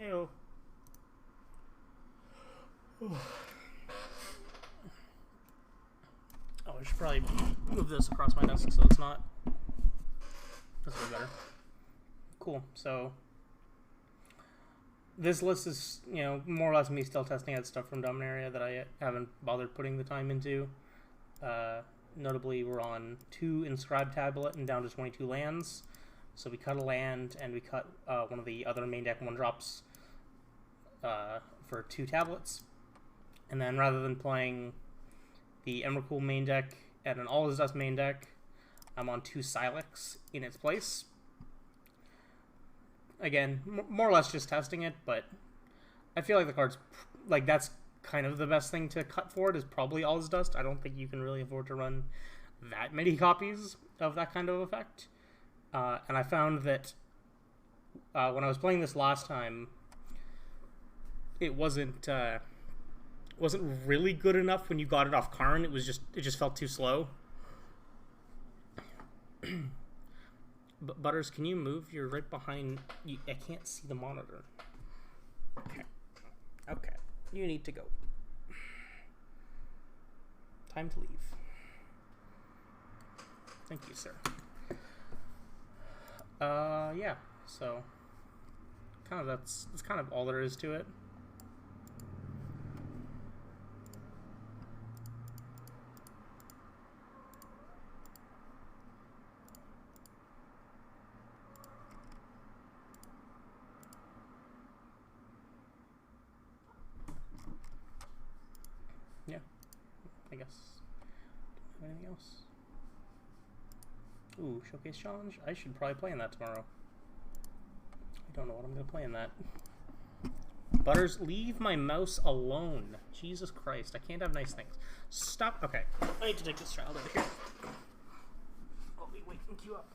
Heyo. Oh, I should probably move this across my desk so it's not. That's way better. Cool. So this list is, more or less me still testing out stuff from Dominaria that I haven't bothered putting the time into. Notably, we're on 2 inscribed tablet and down to 22 lands. So we cut a land and we cut one of the other main deck 1-drops for 2 tablets. And then rather than playing the Emrakul main deck and an All Is Dust main deck, I'm on 2 sylex in its place. Again, more or less just testing it, but I feel like the cards, like, that's kind of the best thing to cut for it, is probably All Is Dust. I don't think you can really afford to run that many copies of that kind of effect. And I found that when I was playing this last time, it wasn't really good enough when you got it off Karn. It just felt too slow. But Butters, can you move? You're right behind. I can't see the monitor. Okay. You need to go. Time to leave. Thank you, sir. Yeah. So, that's kind of all there is to it. Yeah, I guess. Anything else? Ooh, Showcase Challenge? I should probably play in that tomorrow. I don't know what I'm going to play in that. Butters, leave my mouse alone. Jesus Christ, I can't have nice things. Stop. Okay, I need to take this child over here. I'll be waking you up.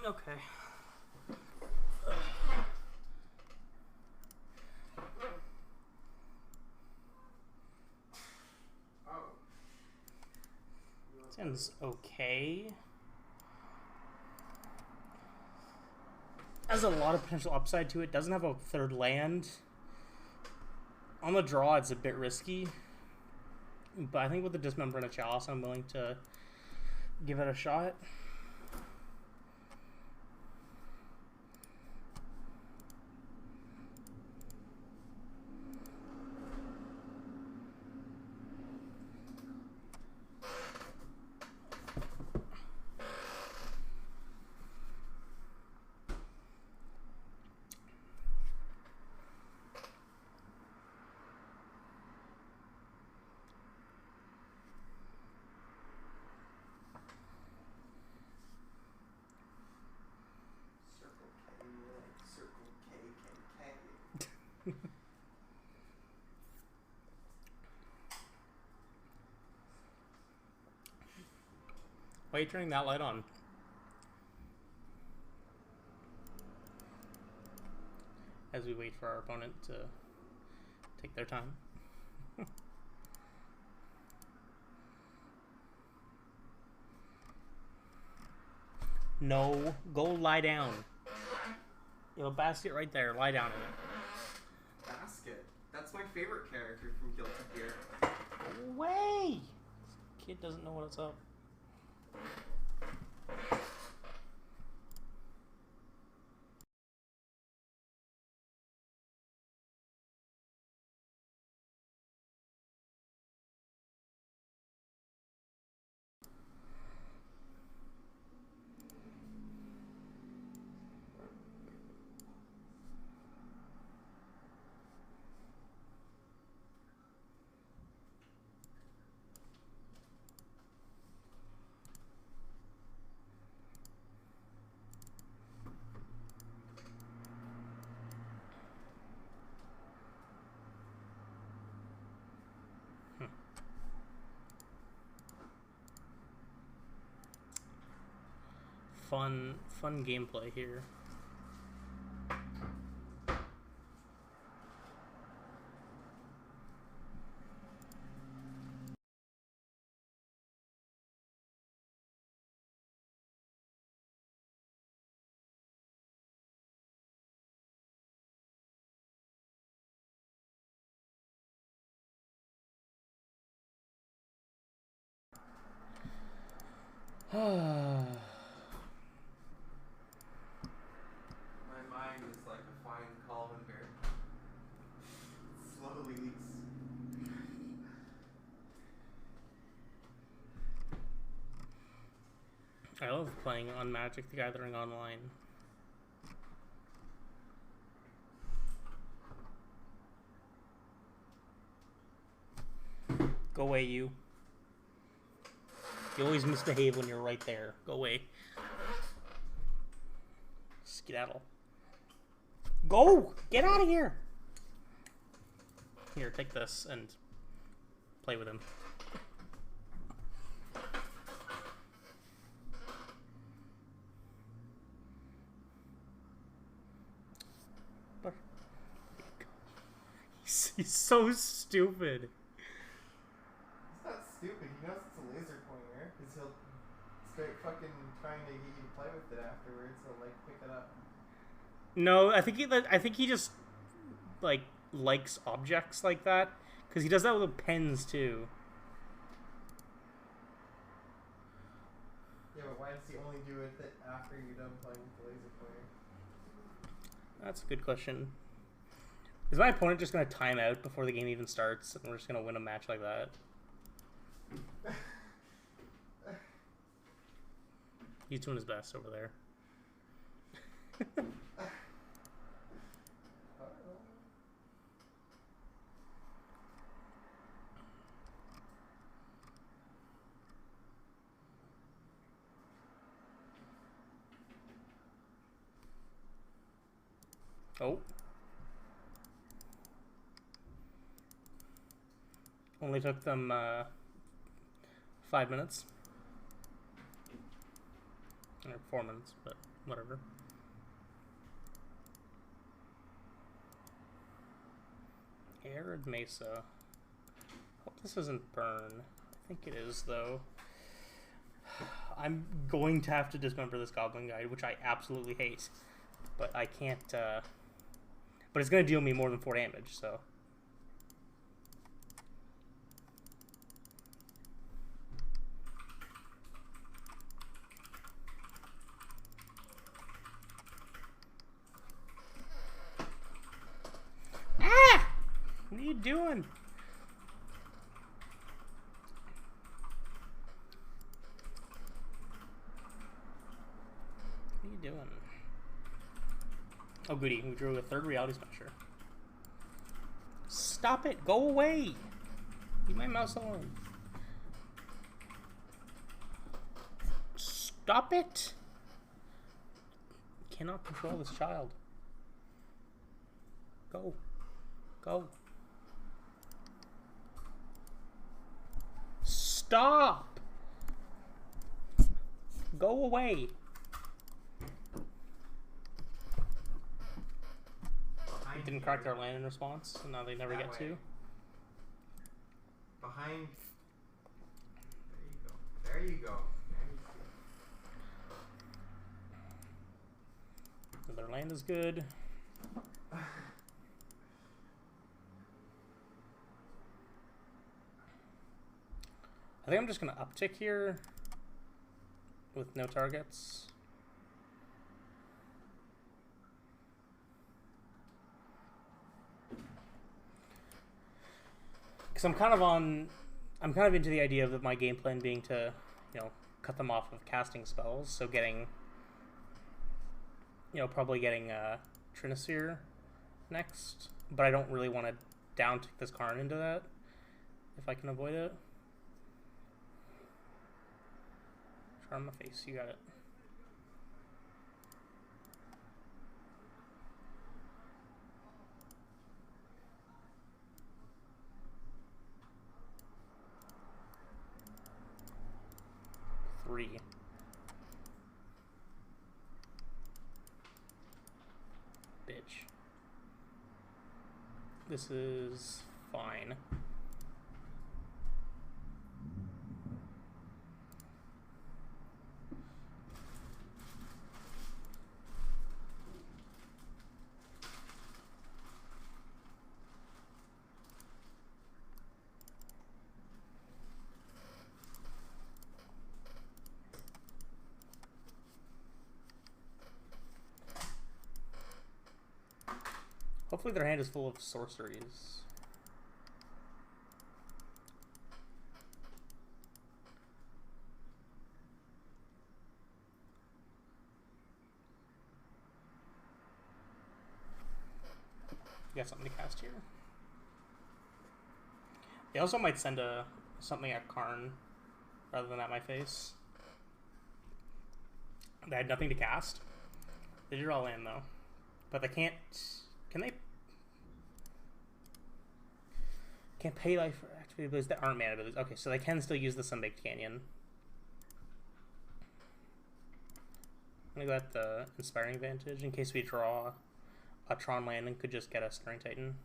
Okay. Sounds okay. Has a lot of potential upside to it. Doesn't have a 3rd land. On the draw, it's a bit risky. But I think with the Dismember and a Chalice, I'm willing to give it a shot. Why are you turning that light on? As we wait for our opponent to take their time. No, go lie down. You have a basket right there. Lie down in it. Basket? That's my favorite character from Guilty Gear. Way! This kid doesn't know what's up. fun gameplay here. My mind is like a fine colander. Slowly leaks. I love playing on Magic the Gathering online. Go away, you. You always misbehave when you're right there. Go away. Skedaddle. Go! Get out of here! Here, take this and play with him. He's so stupid. He's not stupid. He knows it's a laser pointer. Because he'll start fucking trying to get you to play with it afterwards. He'll like pick it up. No, I think he just like likes objects like that because he does that with pens too. Yeah, but why does he only do it after you're done playing with the laser pointer? That's a good question. Is my opponent just going to time out before the game even starts and we're just going to win a match like that? He's doing his best over there. Oh. Only took them 5 minutes. Or 4 minutes, but whatever. Arid Mesa. Hope this isn't burn. I think it is, though. I'm going to have to dismember this Goblin Guide, which I absolutely hate. But I can't, but it's going to deal me more than 4 damage, so... Ah! What are you doing? What are you doing? Oh goody, we drew a 3rd Reality Smasher. Stop it! Go away! Leave my mouse alone. Stop it! I cannot control this child. Go. Go. Stop! Go away. Didn't crack their land in response, so now they never get to. Behind. There you go. There you go. Their land is good. I think I'm just going to uptick here with no targets. Because I'm kind of into the idea of my game plan being to, you know, cut them off of casting spells. So getting, you know, probably getting Trinisphere next. But I don't really want to down-tick this Karn into that if I can avoid it. Charm my face, you got it. Three. This is fine. Hopefully their hand is full of sorceries. Got something to cast here. They also might send something at Karn rather than at my face. They had nothing to cast. They did all land though, but they can't. Can they? Can't pay life for activated abilities that aren't mana abilities. Okay, so they can still use the Sunbaked Canyon. I'm gonna go at the Inspiring Advantage in case we draw a Tron land and could just get a Stirring Titan.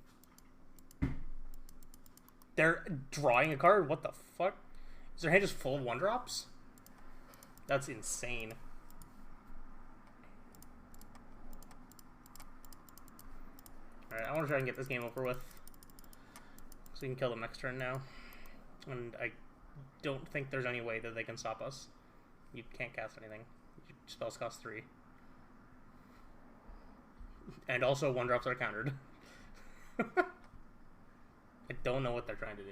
They're drawing a card? What the fuck? Is their hand just full of 1-drops? That's insane. Alright, I want to try and get this game over with. So we can kill them next turn now. And I don't think there's any way that they can stop us. You can't cast anything. Spells cost 3. And also 1-drops are countered. I don't know what they're trying to do.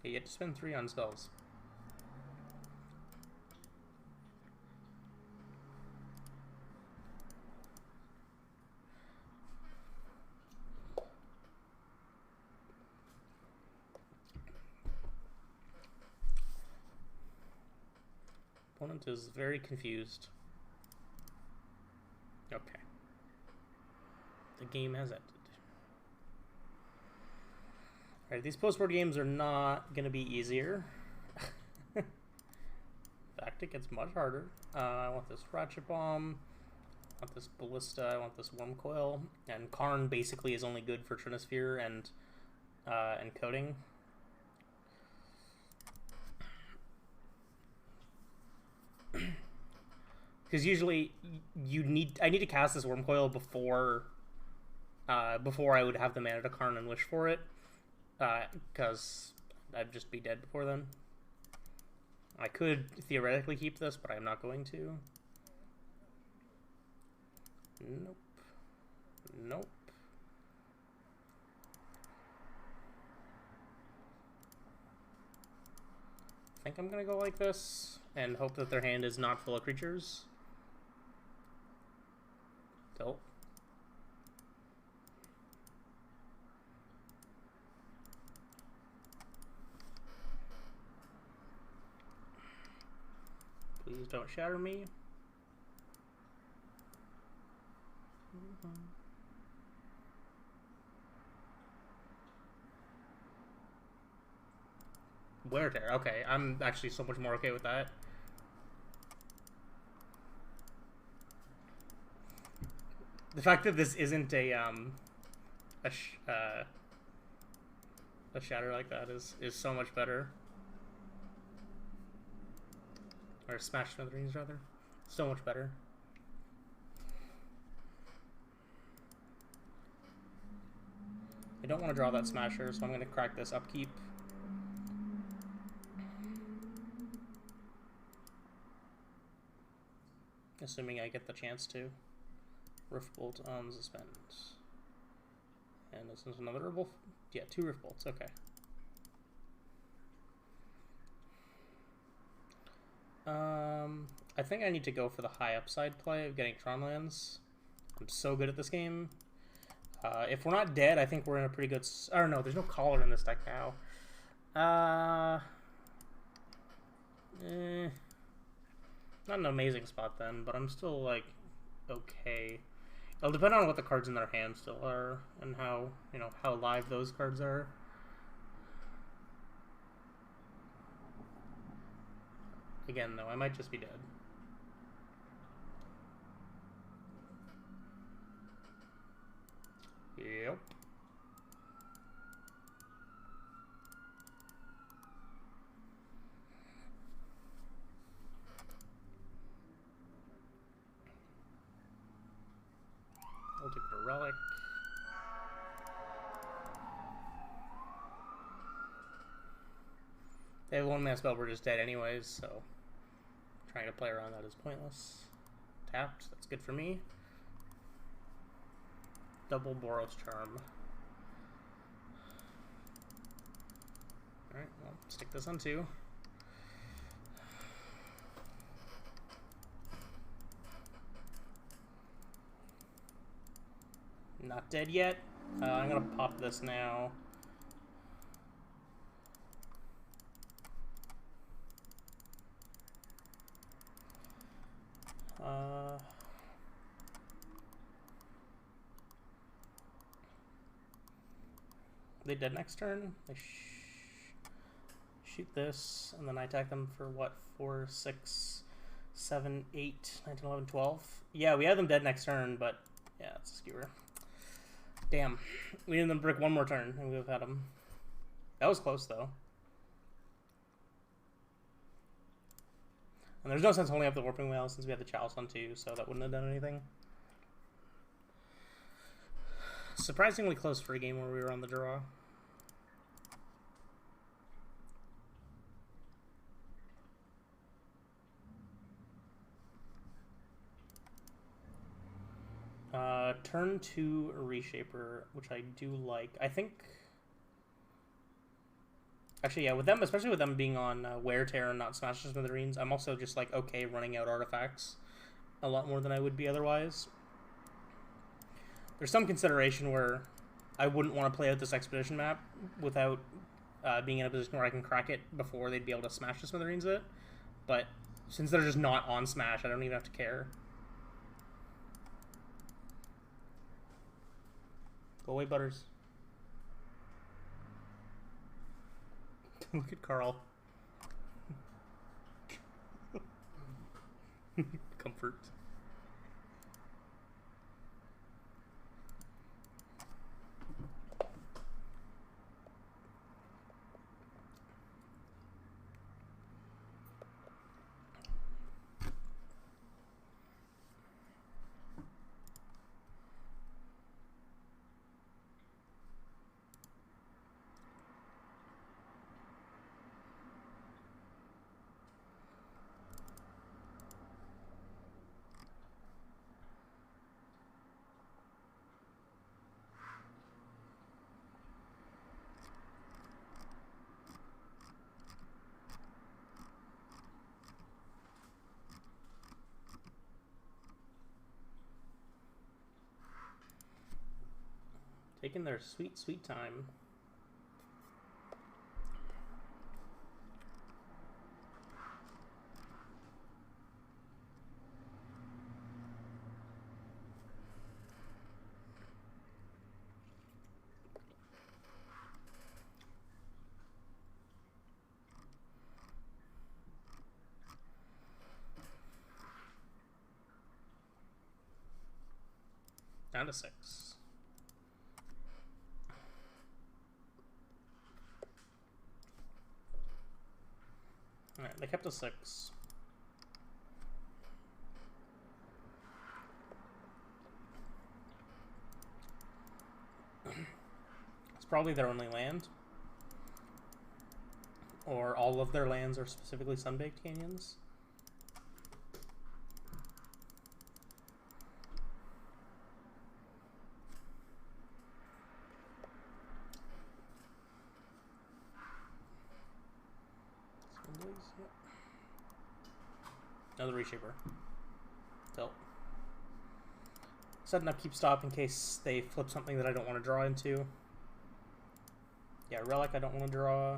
You get to spend 3 on spells. Opponent is very confused. Okay. The game has ended. Alright, these post-board games are not going to be easier. In fact, it gets much harder. I want this Ratchet Bomb. I want this Ballista. I want this Worm Coil. And Karn basically is only good for Trinisphere and Coding. Because usually I need to cast this Worm Coil before I would have the mana to Karn and wish for it. Because I'd just be dead before then. I could theoretically keep this, but I'm not going to. Nope. Nope. I think I'm gonna go like this and hope that their hand is not full of creatures. Tilt. Please don't shatter me. Wear Tear. Okay, I'm actually so much more okay with that. The fact that this isn't a shatter like that is so much better. Or Smash Smithereens, rather. So much better. I don't want to draw that Smasher, so I'm going to crack this Upkeep. Assuming I get the chance to. Riftbolt on Suspend. And this is another Riftbolt. Yeah, 2 Riftbolts, okay. I think I need to go for the high upside play of getting Tron lands. I'm so good at this game. If we're not dead, I think we're in a pretty good... I don't know, there's no Caller in this deck now. Not an amazing spot then, but I'm still, like, okay. It'll depend on what the cards in their hand still are and how, you know, how live those cards are. Again, though, I might just be dead. Yep. I'll take the relic. They have one mana spell, we're just dead anyways, so trying to play around that is pointless. Tapped, that's good for me. Double Boros Charm. Alright, well, stick this on 2. Not dead yet. I'm gonna pop this now. They dead next turn. They shoot this, and then I attack them for what? 4, 6, 7, 8, 9, 10, 11, 12. Yeah, we have them dead next turn, but yeah, it's a skewer. Damn. We needed them to brick one more turn, and we would have had them. That was close, though. And there's no sense holding up the Warping Whale since we had the Chalice on 2, so that wouldn't have done anything. Surprisingly close for a game where we were on the draw. Turn 2 Reshaper, which I do like. I think... Actually, yeah, with them, especially with them being on Wear Tear and not Smash the Smithereens, I'm also just, like, okay running out artifacts a lot more than I would be otherwise. There's some consideration where I wouldn't want to play out this Expedition map without being in a position where I can crack it before they'd be able to Smash the Smithereens it. But since they're just not on Smash, I don't even have to care. Go away, Butters. Look at Carl. Comfort. Taking their sweet, sweet time. Down to 6. Alright, they kept a 6. It's probably their only land. Or all of their lands are specifically Sunbaked Canyons. Yep. Another Reshaper. Tilt. Setting up Keep Stop in case they flip something that I don't want to draw into. Yeah, Relic I don't want to draw.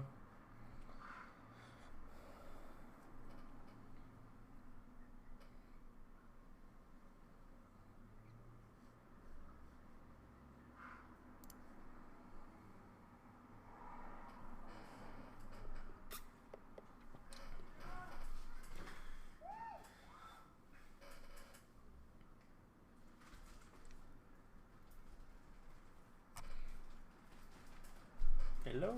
Hello.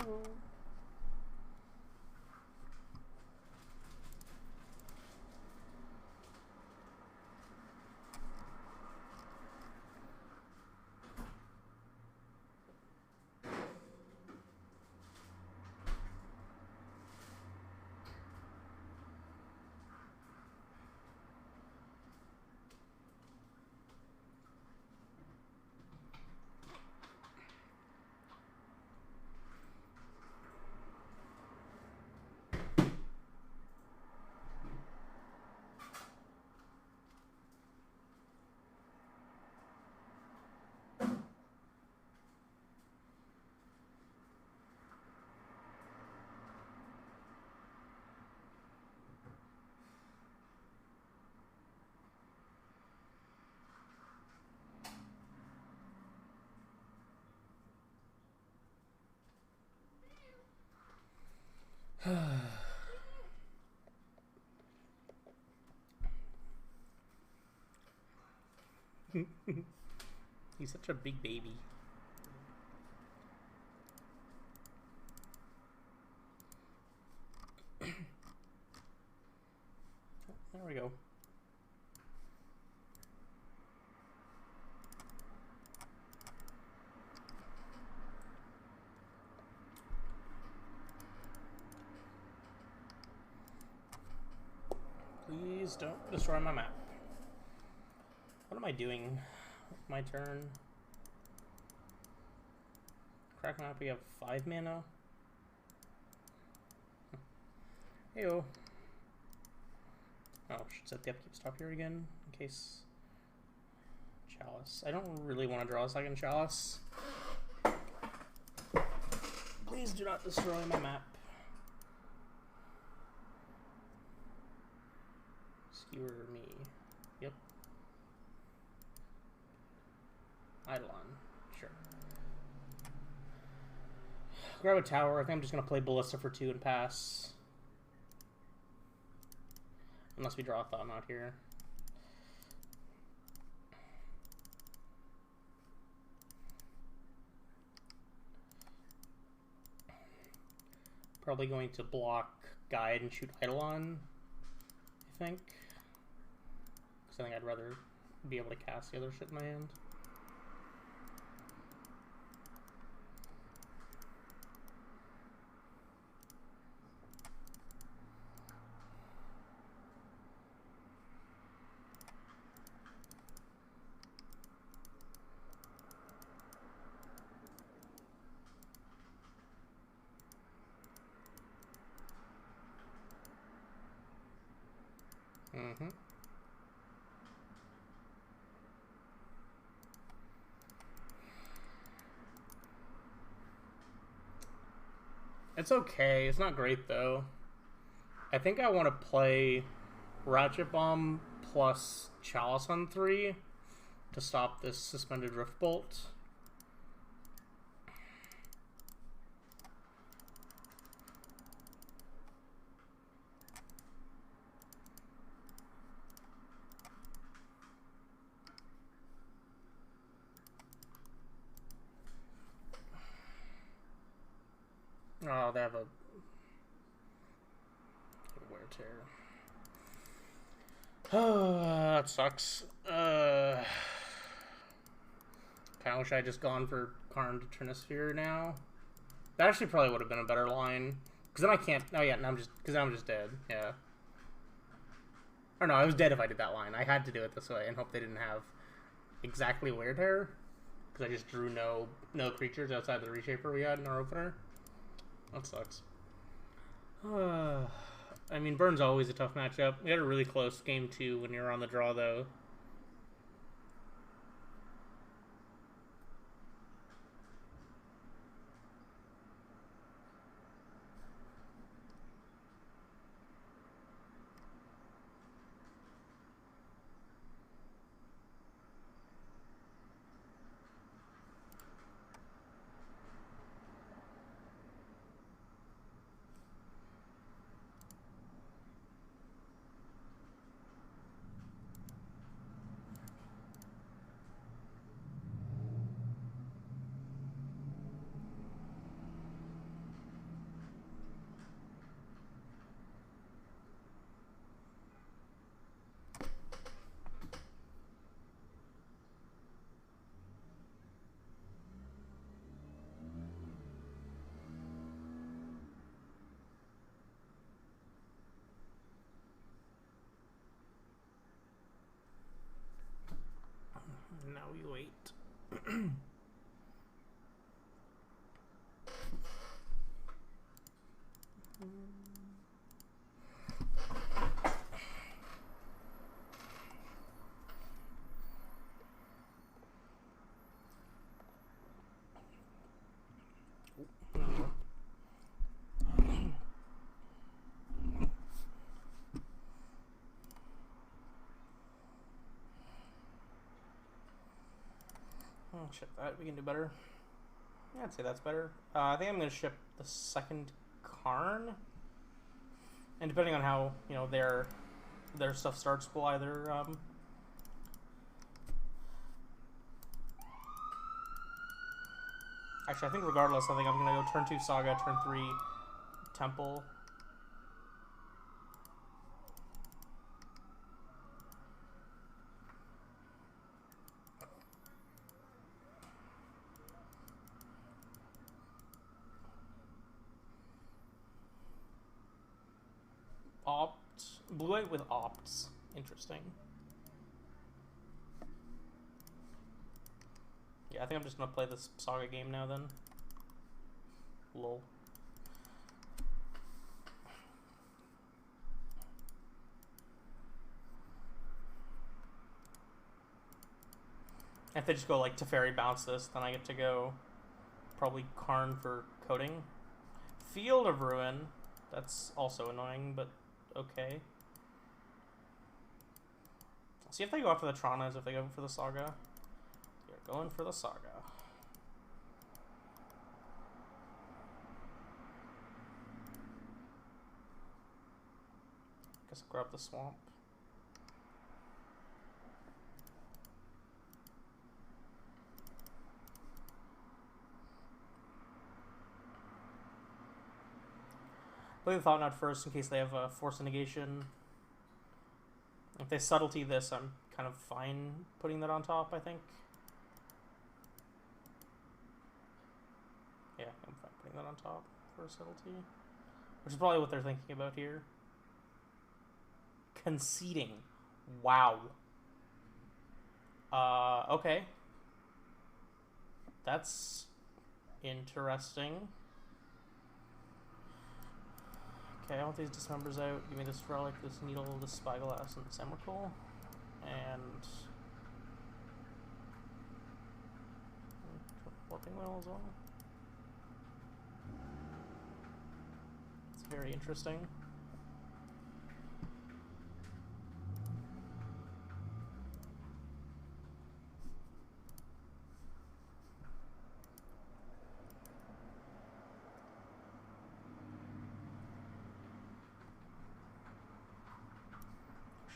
He's such a big baby. There we go. Please don't destroy my map. What am I doing? My turn. Crack map, we have 5 mana. Heyo. Oh, should set the upkeep stop here again in case. Chalice. I don't really want to draw a second Chalice. Please do not destroy my map. Skewer me. Yep. Eidolon. Sure. Grab a tower. I think I'm just going to play Ballista for 2 and pass. Unless we draw a Thought Knot here. Probably going to block Guide and shoot Eidolon, I think. Because I think I'd rather be able to cast the other shit in my hand. Mm-hmm. It's okay. It's not great, though. I think I want to play Ratchet Bomb plus Chalice on 3 to stop this Suspended Rift Bolt. Oh, they have a wear tear. Oh, that sucks. Kinda wish I had just gone for Karn to Trinisphere now. That actually probably would have been a better line. Because then I can't. Oh, yeah, now I'm just dead. Yeah. Or no, I was dead if I did that line. I had to do it this way and hope they didn't have exactly wear tear. Because I just drew no creatures outside the reshaper we had in our opener. That sucks. I mean, Burn's always a tough matchup. We had a really close game 2 when you were on the draw, though. now we wait. Oh, ship that. We can do better. Yeah, I'd say that's better. I think I'm going to ship the second Karn. And depending on how, you know, their stuff starts, we'll either... Actually, I think regardless, I think I'm going to go turn 2 Saga, turn 3 Temple. Blue-white with opts. Interesting. Yeah, I think I'm just gonna play this Saga game now then. Lol. If they just go like Teferi bounce this, then I get to go probably Karn for coding. Field of Ruin. That's also annoying, but okay. See if they go after the Traunas, if they go for the Saga. They're going for the Saga. Guess I'll grab the Swamp. Play the Thought Knot first in case they have a Force of Negation. If they subtlety this, I'm kind of fine putting that on top, I think. Yeah, I'm fine putting that on top for a subtlety. Which is probably what they're thinking about here. Conceding. Wow. Okay. That's interesting. Okay, I want these dismembers out. Give me this relic, this needle, this spyglass, and this emrakul. And warping wheel as well. It's very interesting.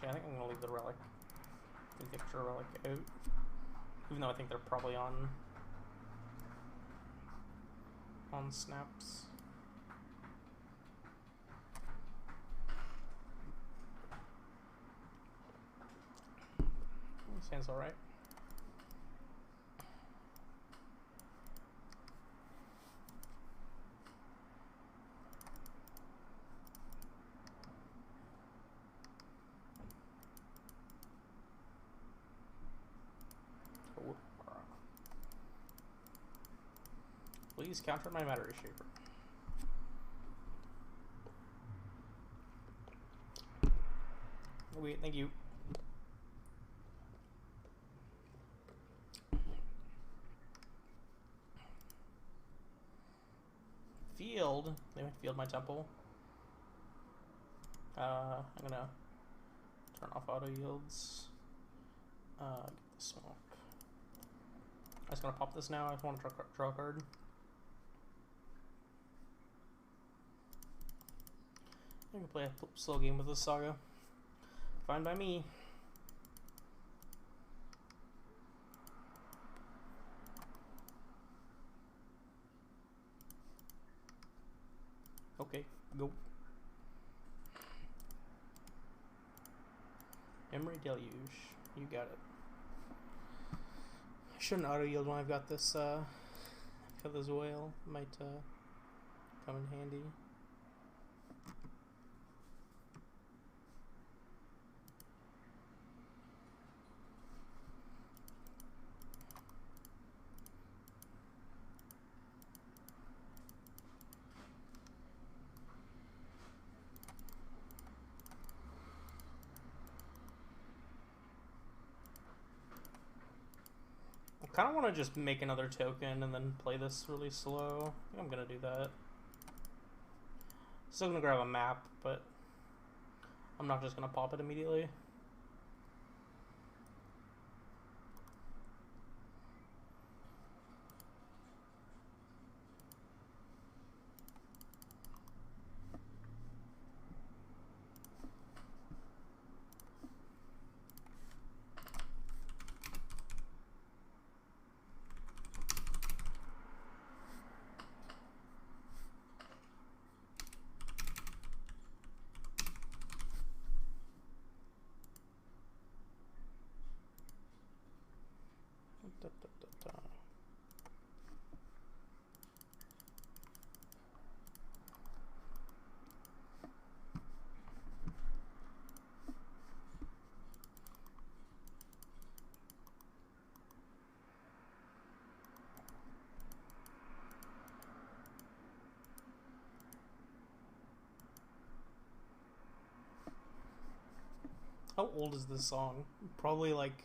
I think I'm going to leave the relic, the extra relic out, even though I think they're probably on snaps. Sounds alright. Please counter my Matter Shaper. Wait, thank you. Field. They might field my temple. I'm gonna turn off auto yields. Get the swamp. I'm just gonna pop this now. I just want to draw a card. I can play a slow game with this Saga. Fine by me. Okay, go. Emery Deluge. You got it. I shouldn't auto yield when I've got this this whale. Might come in handy. kind of want to just make another token and then play this really slow. I think I'm going to do that. Still going to grab a map, but I'm not just going to pop it immediately. How old is this song? Probably like,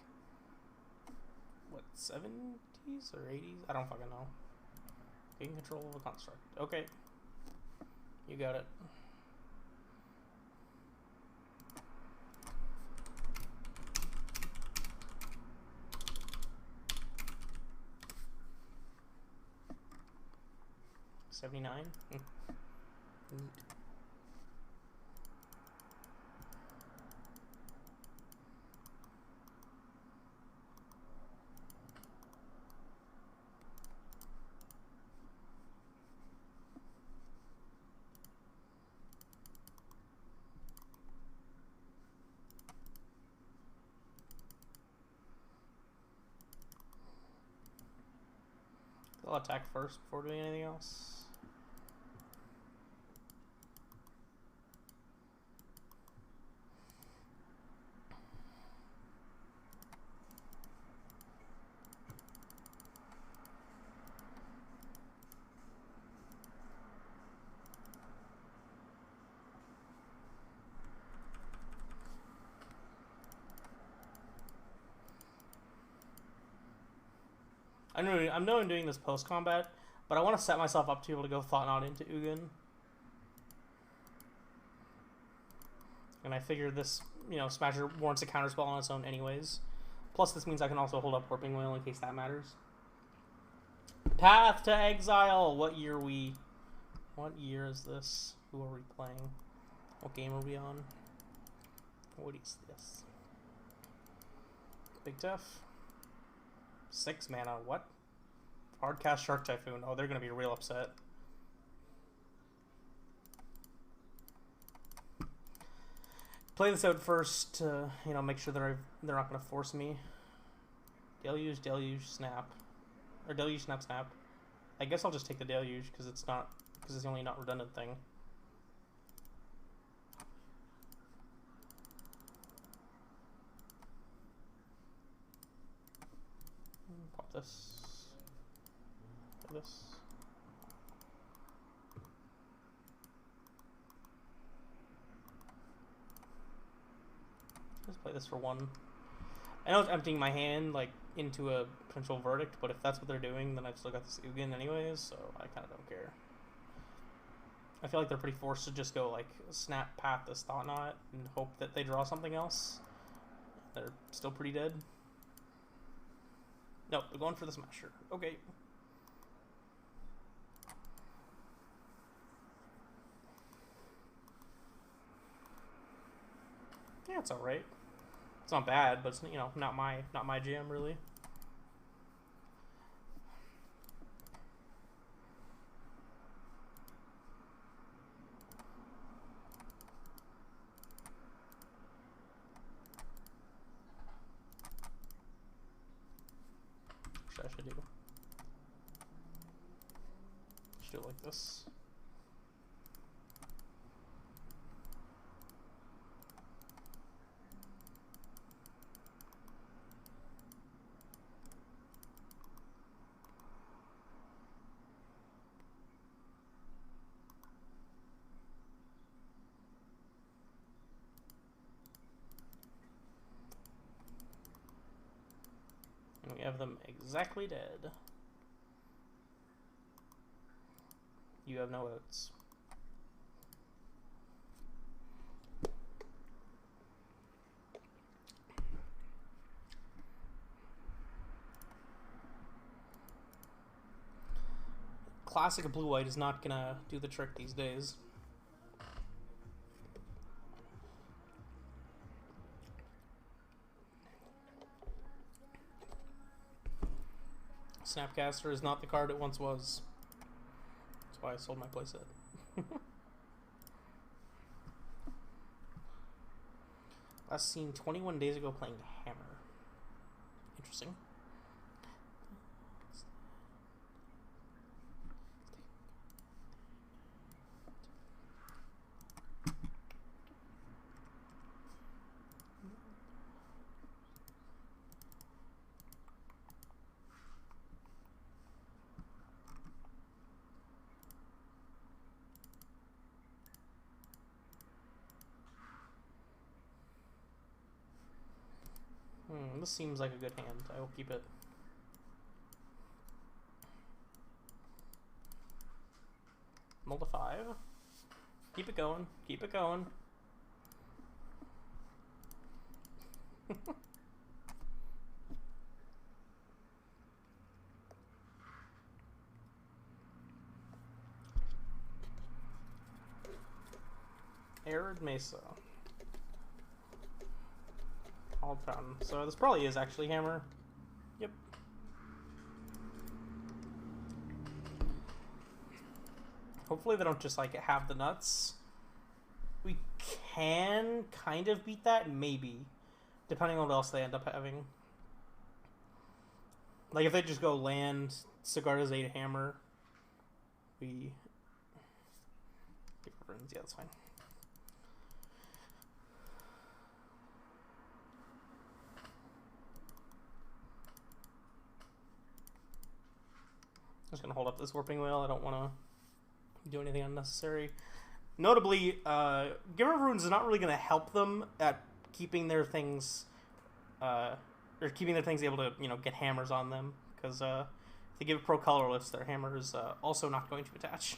what, 70s or 80s? I don't fucking know. Taking control of a construct. Okay. You got it. $79? Neat. I'll attack first before doing anything else. I'm knowing doing this post-combat, but I want to set myself up to be able to go Thought-Knot into Ugin. And I figure this, you know, Smasher warrants a counterspell on its own anyways. Plus this means I can also hold up Warping Whale in case that matters. Path to Exile! What year is this? Who are we playing? What game are we on? What is this? Big Tough? 6 mana, what? Hardcast Shark Typhoon. Oh, they're gonna be real upset. Play this out first to, you know, make sure they're not gonna force me. Deluge, snap. Or Deluge, snap. I guess I'll just take the Deluge because it's the only not redundant thing. Pop this. Play this. Just play this for 1. I know it's emptying my hand like into a potential verdict, but if that's what they're doing, then I've still got this Ugin anyways, so I kind of don't care. I feel like they're pretty forced to just go like snap path this Thought-Knot and hope that they draw something else. They're still pretty dead. Nope, they're going for the Smasher. Okay. Yeah, it's alright. It's not bad, but it's, you know, not my jam really. What I should do? Just do it like this. We have have them exactly dead. You have no votes. Classic blue-white is not gonna do the trick these days. Snapcaster is not the card it once was. That's why I sold my playset. Last seen 21 days ago playing Hammer. Interesting. This seems like a good hand. I will keep it. Mull to 5. Keep it going. Keep it going. Arid Mesa. All fountain. So this probably is actually Hammer. Yep. Hopefully they don't just like have the nuts. We can kind of beat that, maybe, depending on what else they end up having. Like if they just go land, Sigarda's 8 Hammer, we... Yeah, that's fine. I'm just going to hold up this Warping Whale. I don't want to do anything unnecessary. Notably, Giver of Runes is not really going to help them at keeping their things, or keeping their things able to, you know, get hammers on them. Because if they give Pro Colorless, their hammer is also not going to attach.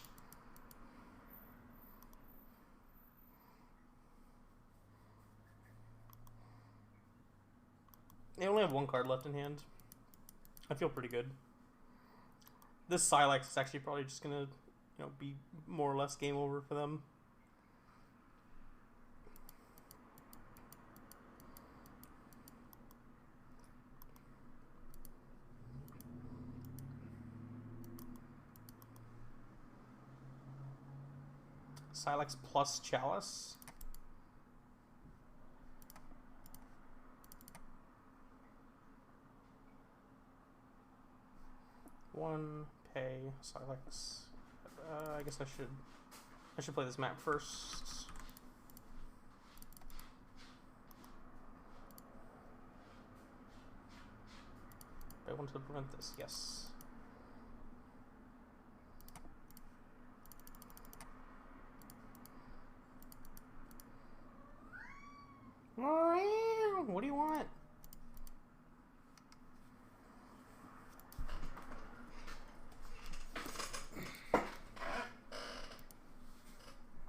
They only have one card left in hand. I feel pretty good. This Sylex is actually probably just gonna, you know, be more or less game over for them. Sylex plus Chalice. One pay Sylex. I guess I should play this map first. I want to prevent this. Yes. What do you want?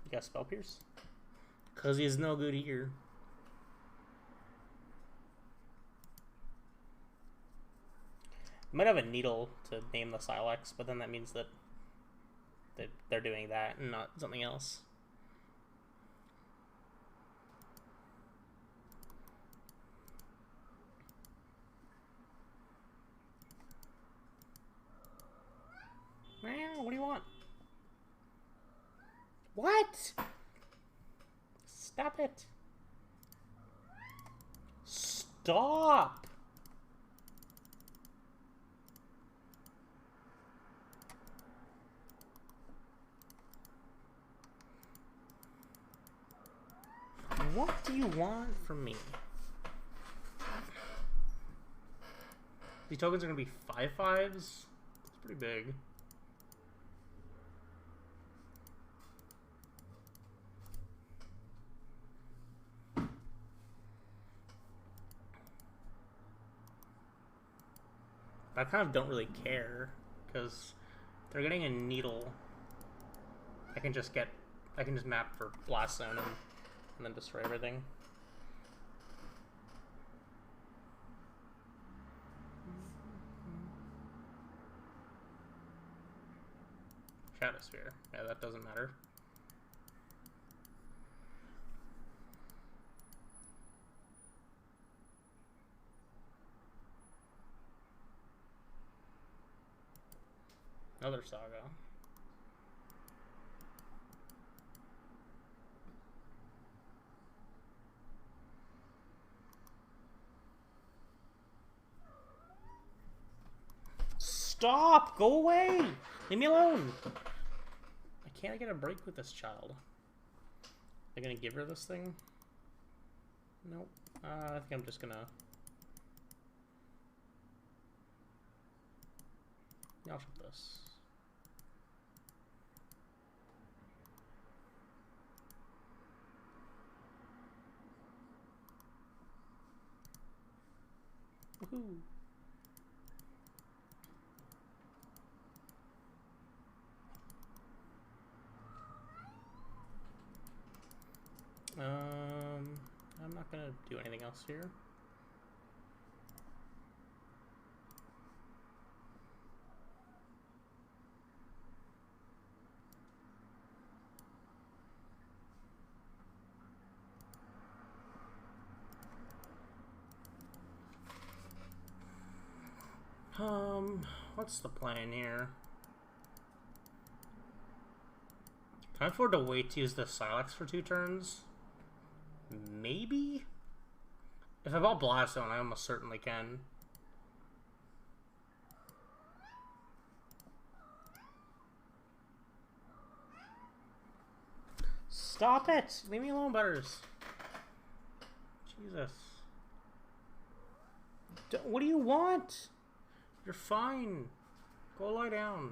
You got Spell Pierce? Because he is no good here. Might have a needle to name the Sylex, but then that means that they're doing that and not something else. What do you want? What? Stop it. Stop. What do you want from me? These tokens are going to be 5/5s? It's pretty big. But I kind of don't really care, because they're getting a needle. I can just map for Blast Zone and then destroy everything. Shadow Sphere. Yeah, that doesn't matter. Another Saga. Stop! Go away! Leave me alone! Can't I get a break with this child? They're gonna give her this thing? Nope. I think I'm just gonna... Yeah, I'll flip this. Woohoo! I'm not gonna do anything else here. What's the plan here? Can I afford to wait to use the sylex for 2 turns? Maybe? If I bought Blast Zone, I almost certainly can. Stop it! Leave me alone, Butters. Jesus. What do you want? You're fine. Go lie down.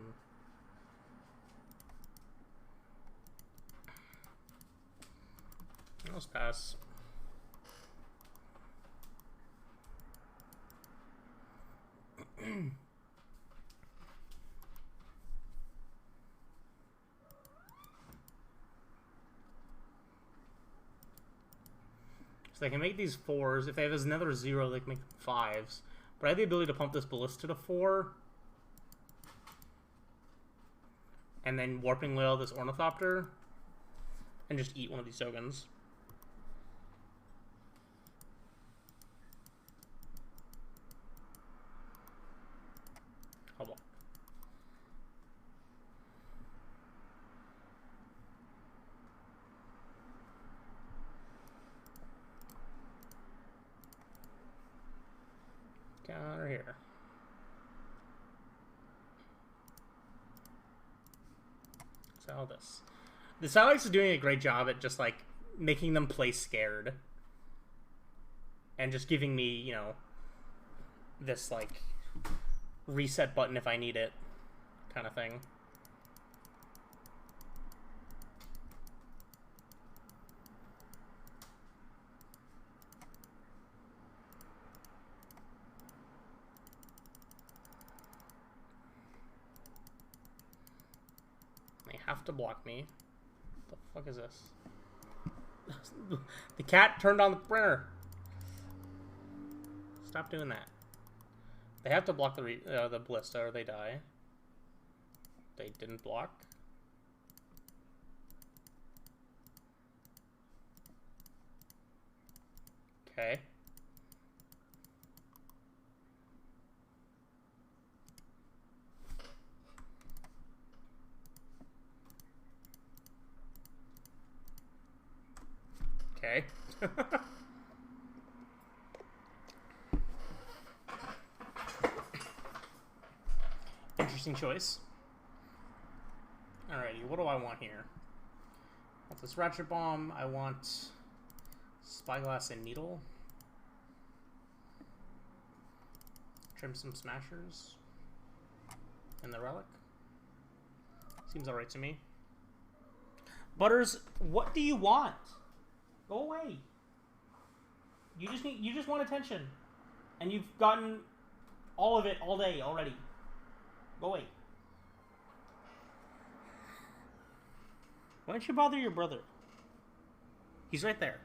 Let's pass. So they can make these 4s. If they have another 0, they can make them 5s. But I have the ability to pump this Ballista to 4. And then Warping Whale this Ornithopter. And just eat one of these tokens. Hold on. Counter here. Sell this. The sylex is doing a great job at just, like, making them play scared. And just giving me, you know, this, like, reset button if I need it kind of thing. They have to block me. What the fuck is this? The cat turned on the printer. Stop doing that. They have to block the Ballista or they die. They didn't block. Okay. Okay. Interesting choice. Alrighty, what do I want here? I want this Ratchet Bomb. I want Spyglass and Needle. Trim some Smashers. And the Relic. Seems alright to me. Butters, what do you want? Go away. You just want attention. And you've gotten All of it, all day, already. Go away. Why don't you bother your brother? He's right there.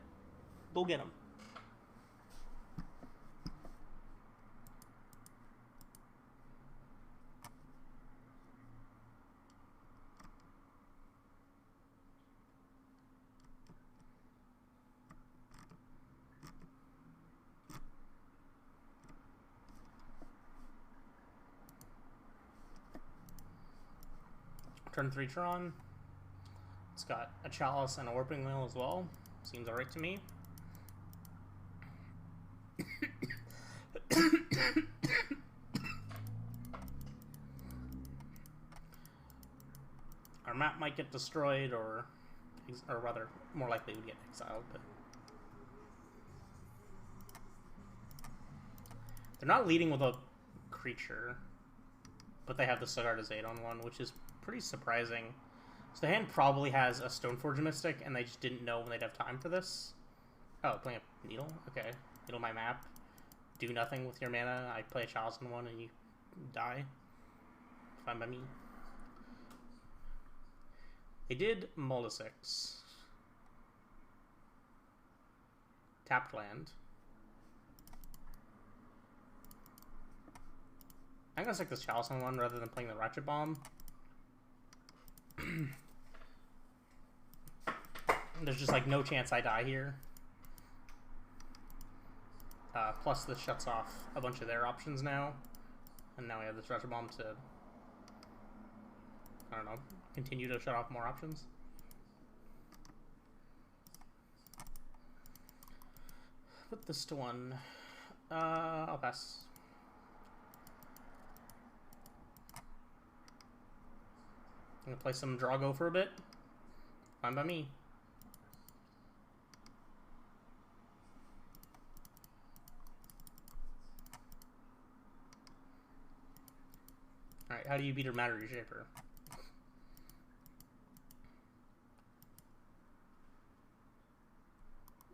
Go get him. Turn 3 Tron. It's got a Chalice and a Warping Wheel as well. Seems alright to me. Our map might get destroyed, or rather, more likely we get exiled. But they're not leading with a creature, but they have the Sigarda's Aid on one, which is pretty surprising. So the hand probably has a Stoneforge Mystic, and they just didn't know when they'd have time for this. Oh, playing a Needle? Okay. Needle my map. Do nothing with your mana. I play a Chalice in one, and you die. Fine by me. They did Molesix. Tapped land. I'm gonna stick this Chalice on one rather than playing the Ratchet Bomb. There's just like no chance I die here. Plus this shuts off a bunch of their options now. And now we have this Ratchet Bomb to, I don't know, continue to shut off more options. Put this to one. I'll pass. I'm gonna play some Drago for a bit. Fine by me. Alright, how do you beat a Matter Reshaper?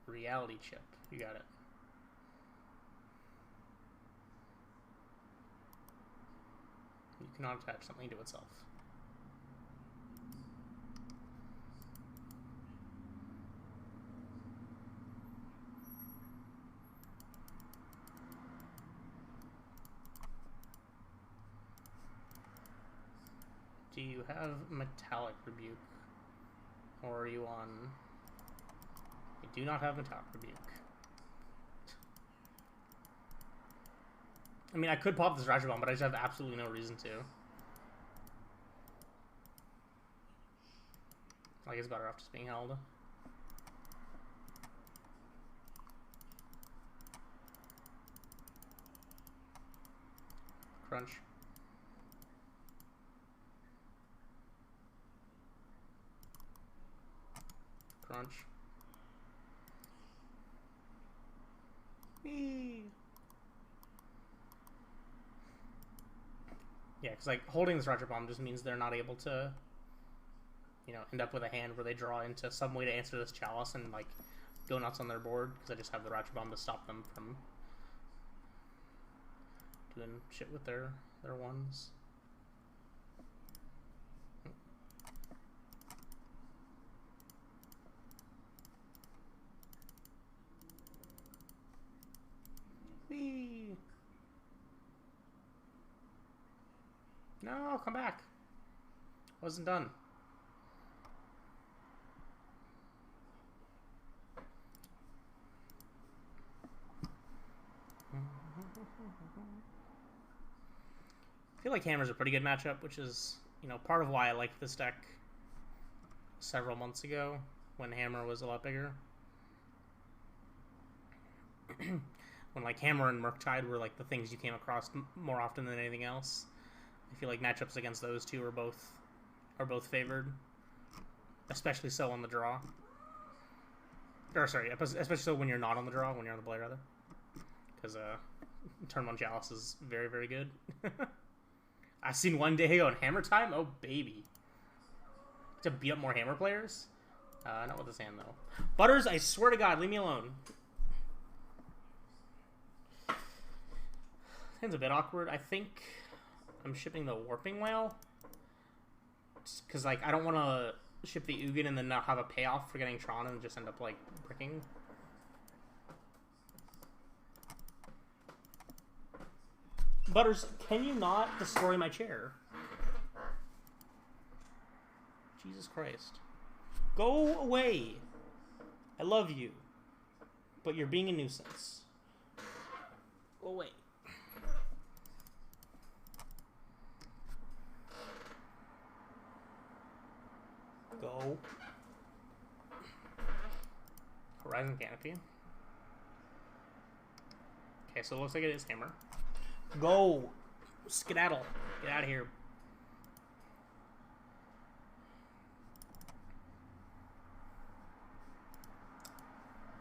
Reality Chip. You got it. You cannot attach something to itself. Do you have Metallic Rebuke? Or are you on... I do not have Metallic Rebuke. I mean, I could pop this Ratchet Bomb, but I just have absolutely no reason to. I guess better off just being held. Crunch. Crunch. Whee! Yeah, because like holding this Ratchet Bomb just means they're not able to, you know, end up with a hand where they draw into some way to answer this Chalice and like go nuts on their board, because I just have the Ratchet Bomb to stop them from doing shit with their ones. Whee! No, come back. Wasn't done. I feel like Hammer's a pretty good matchup, which is, you know, part of why I liked this deck several months ago when Hammer was a lot bigger. When like Hammer and Murktide were like the things you came across more often than anything else. I feel like matchups against those two are both favored, especially so on the draw. Or sorry, especially so when you're not on the draw, when you're on the play rather, because turn 1 Chalice is very, very good. I've seen one day on Hammer time. Oh baby, to beat up more Hammer players. Not with this hand though. Butters, I swear to God, leave me alone. Seems a bit awkward. I think I'm shipping the Warping Whale. Because, like, I don't want to ship the Ugin and then not have a payoff for getting Tron and just end up, like, bricking. Butters, can you not destroy my chair? Jesus Christ. Go away! I love you. But you're being a nuisance. Go away. Go. Horizon Canopy. Okay, so it looks like it is Hammer. Go! Skedaddle. Get out of here.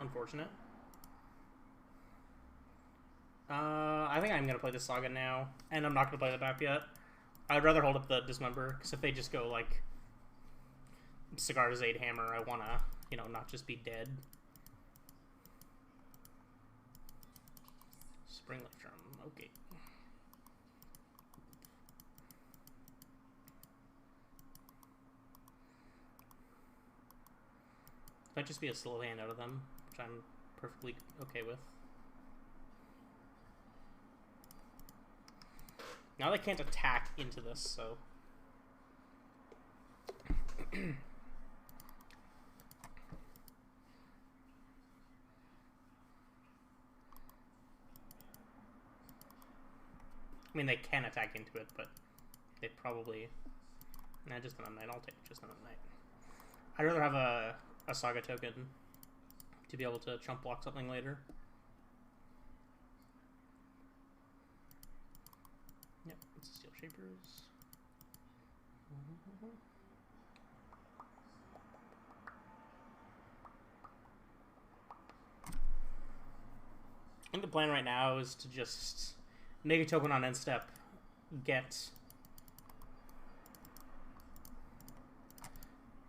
Unfortunate. I think I'm going to play the Saga now. And I'm not going to play the map yet. I'd rather hold up the Dismember, because if they just go, like, Cigar to Zaid Hammer, I want to, you know, not just be dead. Spring Electrum, okay. Might just be a slow hand out of them, which I'm perfectly okay with. Now they can't attack into this, so... I mean, they can attack into it, but they probably... Nah, just an Unnight. I'll take just an Unnight. I'd rather have a Saga token to be able to chump block something later. Yep, it's Steel Shapers. I think the plan right now is to just make a token on end step, get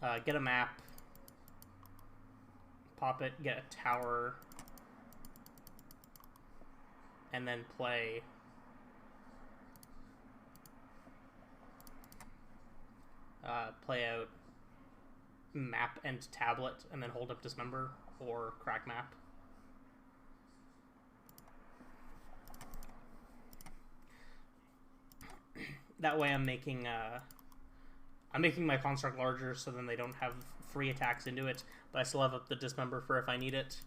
a map, pop it, get a tower, and then play out map and tablet, and then hold up Dismember or crack map. That way I'm making my construct larger, so then they don't have free attacks into it, but I still have up the Dismember for if I need it.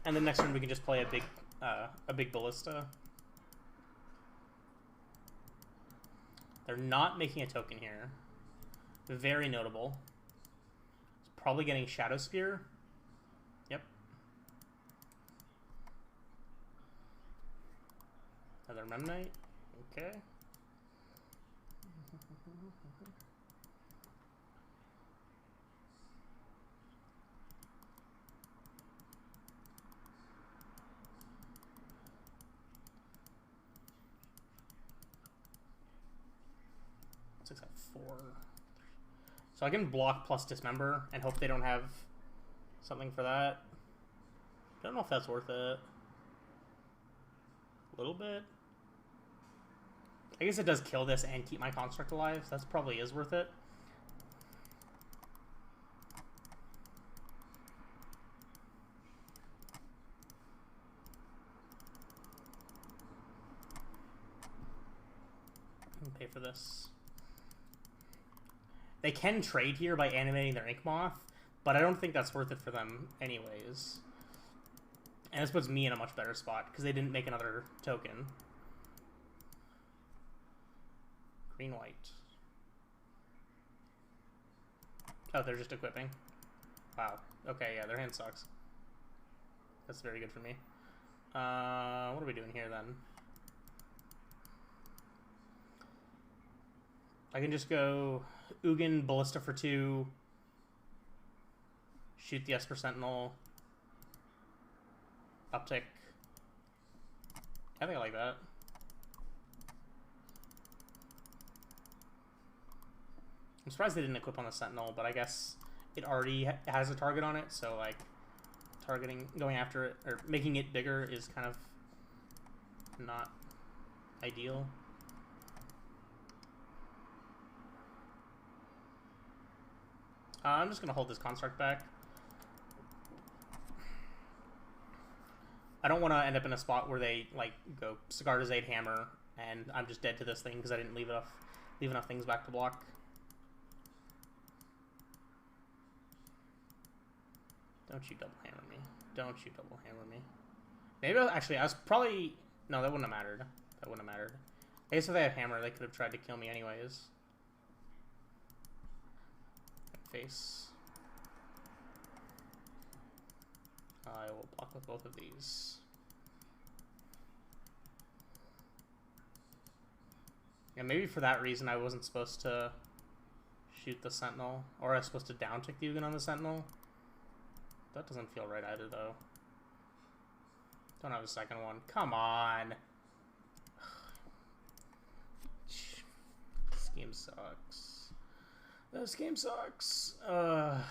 And then next turn we can just play a big Ballista. They're not making a token here. Very notable. It's probably getting Shadow Spear. Yep. Another Memnite. Okay. Six at 4. So I can block plus Dismember and hope they don't have something for that. Don't know if that's worth it. A little bit. I guess it does kill this and keep my construct alive, so that probably is worth it. I'm gonna pay for this. They can trade here by animating their Ink Moth, but I don't think that's worth it for them anyways. And this puts me in a much better spot, because they didn't make another token. Green-white. Oh, they're just equipping. Wow. Okay, yeah, their hand sucks. That's very good for me. What are we doing here, then? I can just go Ugin, Ballista for 2, shoot the Esper Sentinel, uptick. I think I like that. I'm surprised they didn't equip on the Sentinel, but I guess it already has a target on it, so like going after it or making it bigger is kind of not ideal. I'm just gonna hold this construct back. I don't want to end up in a spot where they like go Sigarda's 8 hammer and I'm just dead to this thing because I didn't leave enough things back to block. Don't you double hammer me. Don't you double hammer me. Maybe actually I was probably no, that wouldn't have mattered. That wouldn't have mattered. I guess if they have hammer they could have tried to kill me anyways. Face. I will block with both of these. Yeah, maybe for that reason I wasn't supposed to shoot the Sentinel. Or I was supposed to down-tick the Ugin on the Sentinel. That doesn't feel right either, though. Don't have a second one. Come on! This game sucks. This game sucks. I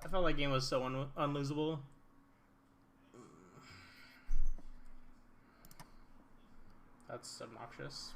felt like game was so unlosable. That's obnoxious.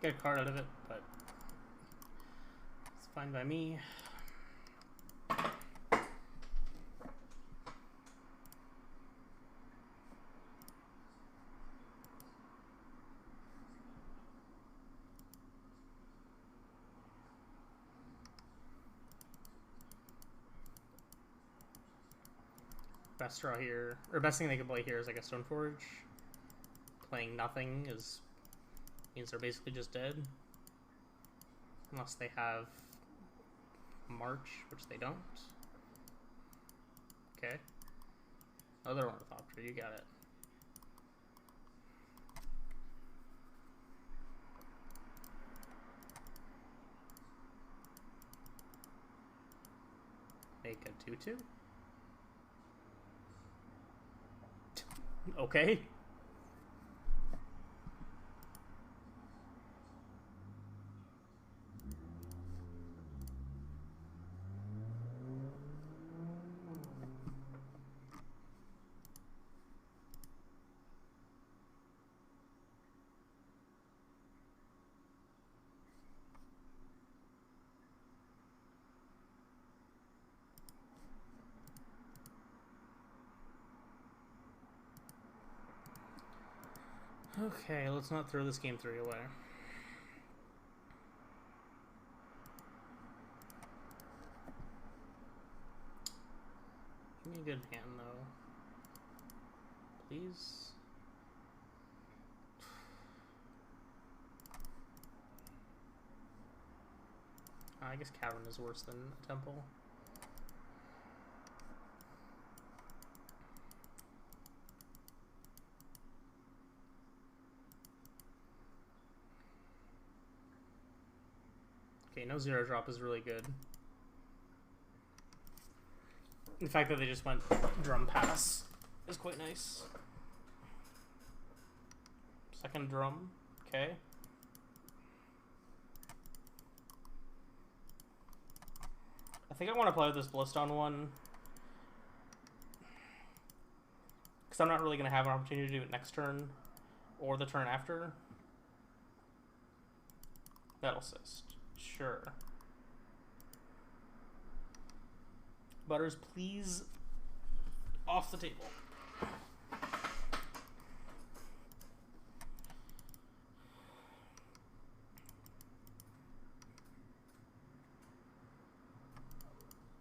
Get a card out of it, but it's fine by me. Best draw here, or best thing they could play here is like a Stoneforge. Playing nothing means they're basically just dead. Unless they have March, which they don't. Okay. Other Ornithopter, you got it. Make a 2/2. Okay. Okay, let's not throw this game 3 away. Give me a good hand, though. Please? I guess Cavern is worse than Temple. Okay, no 0 drop is really good. The fact that they just went drum pass is quite nice. Second drum, okay. I think I want to play with this Bloodstone one. Because I'm not really going to have an opportunity to do it next turn. Or the turn after. That'll assist. Sure. Butters, please. Off the table.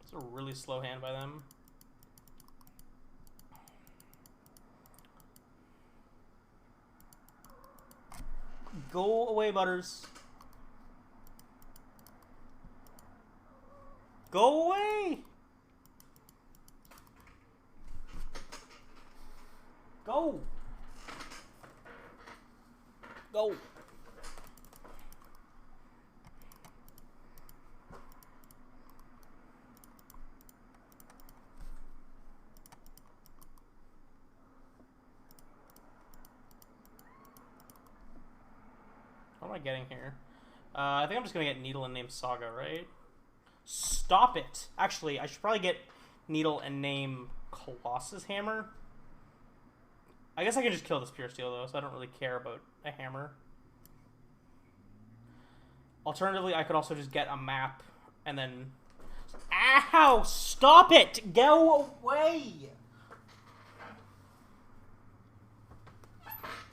It's a really slow hand by them. Go away, Butters. Go away! Go! Go! What am I getting here? I think I'm just gonna get Needle and name Saga, right? Stop it! Actually, I should probably get Needle and name Colossus Hammer. I guess I can just kill this Pure Steel, though, so I don't really care about a hammer. Alternatively, I could also just get a map, and then... Ow! Stop it! Go away!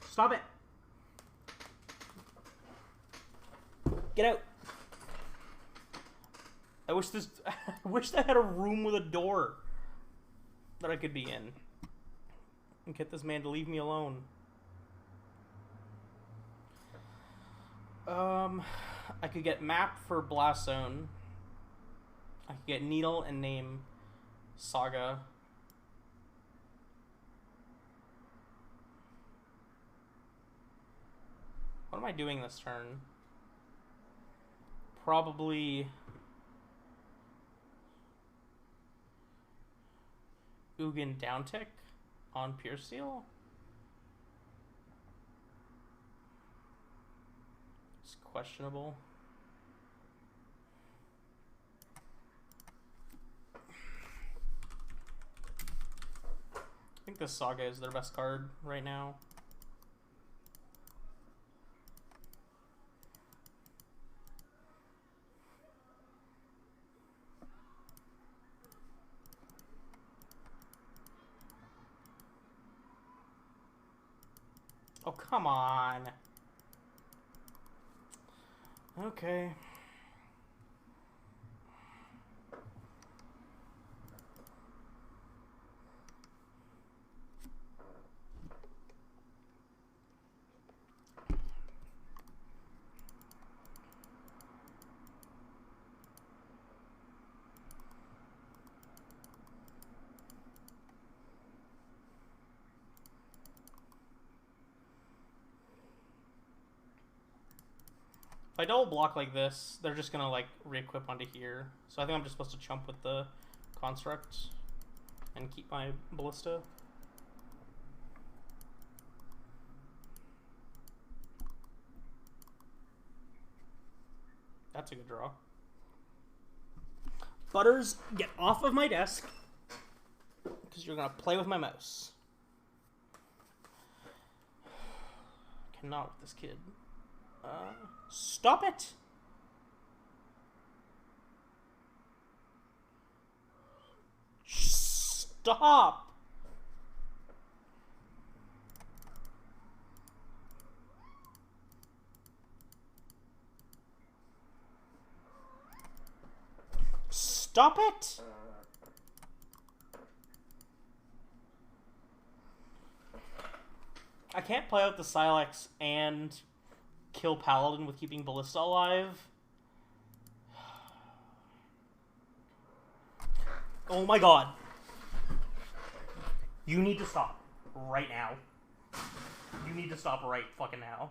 Stop it! Get out! I wish this... I wish I had a room with a door that I could be in. And get this man to leave me alone. I could get map for Blast Zone. I could get Needle and name Saga. What am I doing this turn? Probably Ugin downtick on Pure Steel. It's questionable. I think this Saga is their best card right now. Oh, come on. Okay. If I double block like this, they're just gonna like re-equip onto here. So I think I'm just supposed to chump with the construct and keep my ballista. That's a good draw. Butters, get off of my desk because you're gonna play with my mouse. Cannot with this kid. Stop it! Stop! Stop it! I can't play out the Sylex and kill Paladin with keeping Ballista alive. Oh my god. You need to stop right now. You need to stop right fucking now.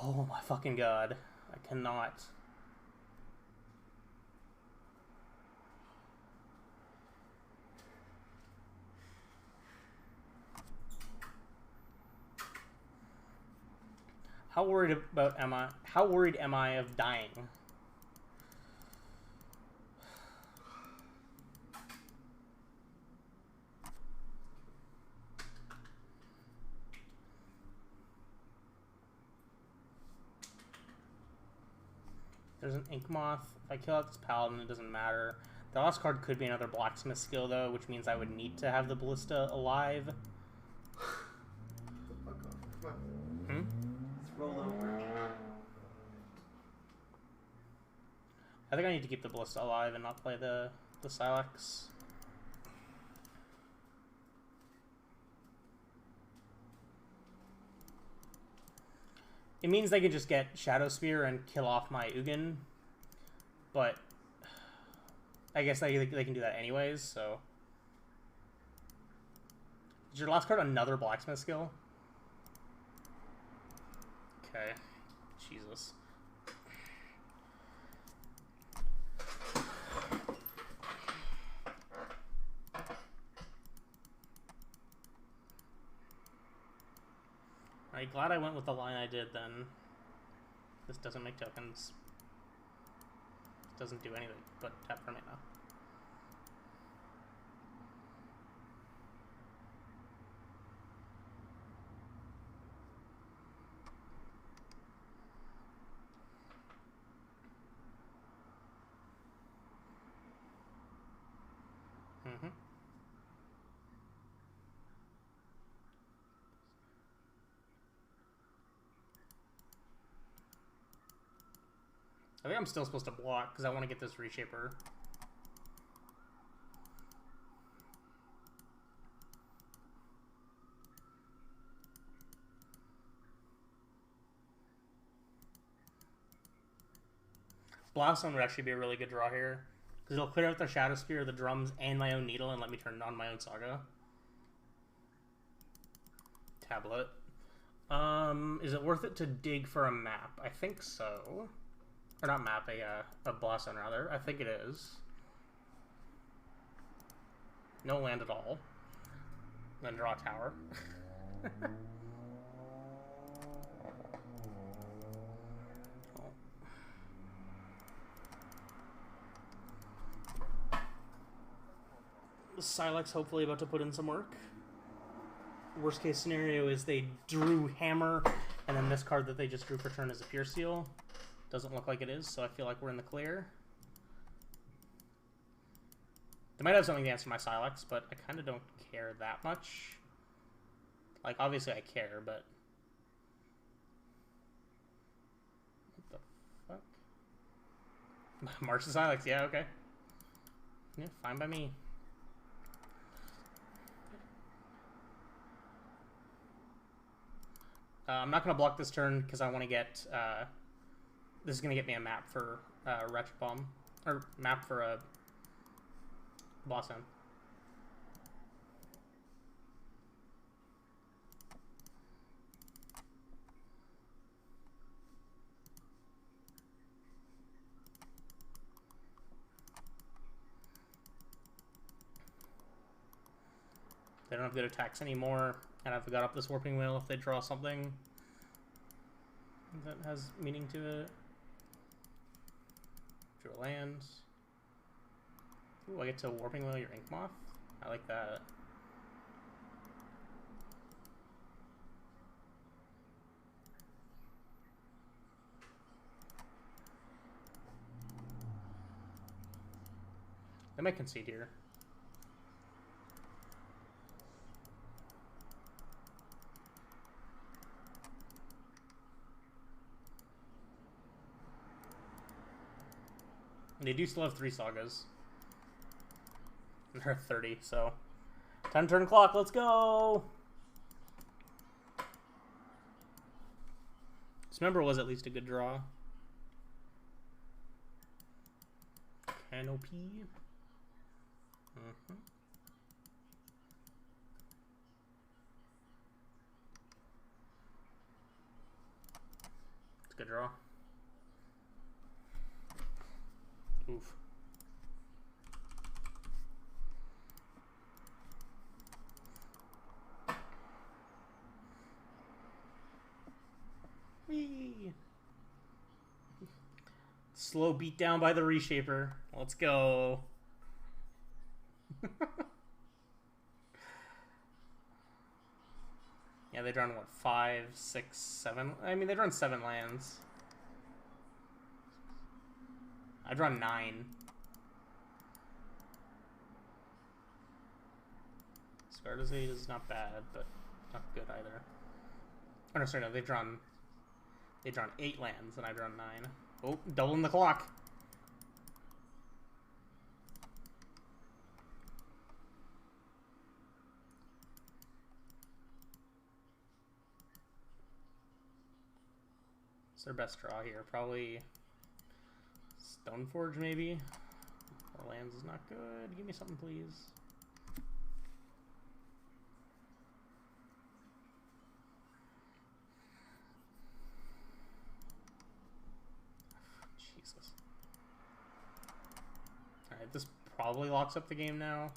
Oh my fucking god. I cannot. How worried am I of dying? There's an Ink Moth. If I kill out this Paladin, it doesn't matter. The last card could be another Blacksmith skill, though, which means I would need to have the Ballista alive. Fuck off. Come on. Hmm? Let's roll over. I think I need to keep the Ballista alive and not play the Sylex. It means they can just get Shadow Spear and kill off my Ugin, but I guess they can do that anyways, so... Is your last card another Blacksmith skill? Okay. Jesus. Alright, glad I went with the line I did then. This doesn't make tokens. It doesn't do anything but tap for mana. Mm-hmm. I think I'm still supposed to block because I want to get this Reshaper. Blossom would actually be a really good draw here because it'll clear out the Shadow Spear, the drums, and my own Needle and let me turn on my own Saga. Tablet. Is it worth it to dig for a map? I think so. Or not map, a Blossom rather. I think it is. No land at all. Then draw a tower. Sylex hopefully about to put in some work. Worst case scenario is they drew Hammer, and then this card that they just drew for turn is a Pure Seal. Doesn't look like it is, so I feel like we're in the clear. They might have something to answer my Sylex, but I kind of don't care that much. Like, obviously I care, but... What the fuck? March the Sylex, yeah, okay. Yeah, fine by me. I'm not going to block this turn because I want to get... this is going to get me a map for Wretched Bomb. Or map for a Blossom. They don't have good attacks anymore, and I've got up this Warping Whale if they draw something that has meaning to it. Drew a land. Ooh, I get to Warping Whale your Ink Moth? I like that. They might concede here. They do still have 3 Sagas. They're at 30, so... 10 turn clock, let's go! Dismember was at least a good draw. Canopy. Mm-hmm. It's a good draw. Oof. Whee! Slow beat down by the Reshaper. Let's go. Yeah, they drawn what, 5, 6, 7? I mean, they drawn 7 lands. I drawn 9. Scarda's 8 is not bad, but not good either. Oh no, sorry, no, they've drawn 8 lands, and I've drawn 9. Oh, doubling the clock. It's their best draw here. Probably Stoneforge, maybe. More lands is not good. Give me something, please. Jesus. Alright, this probably locks up the game now.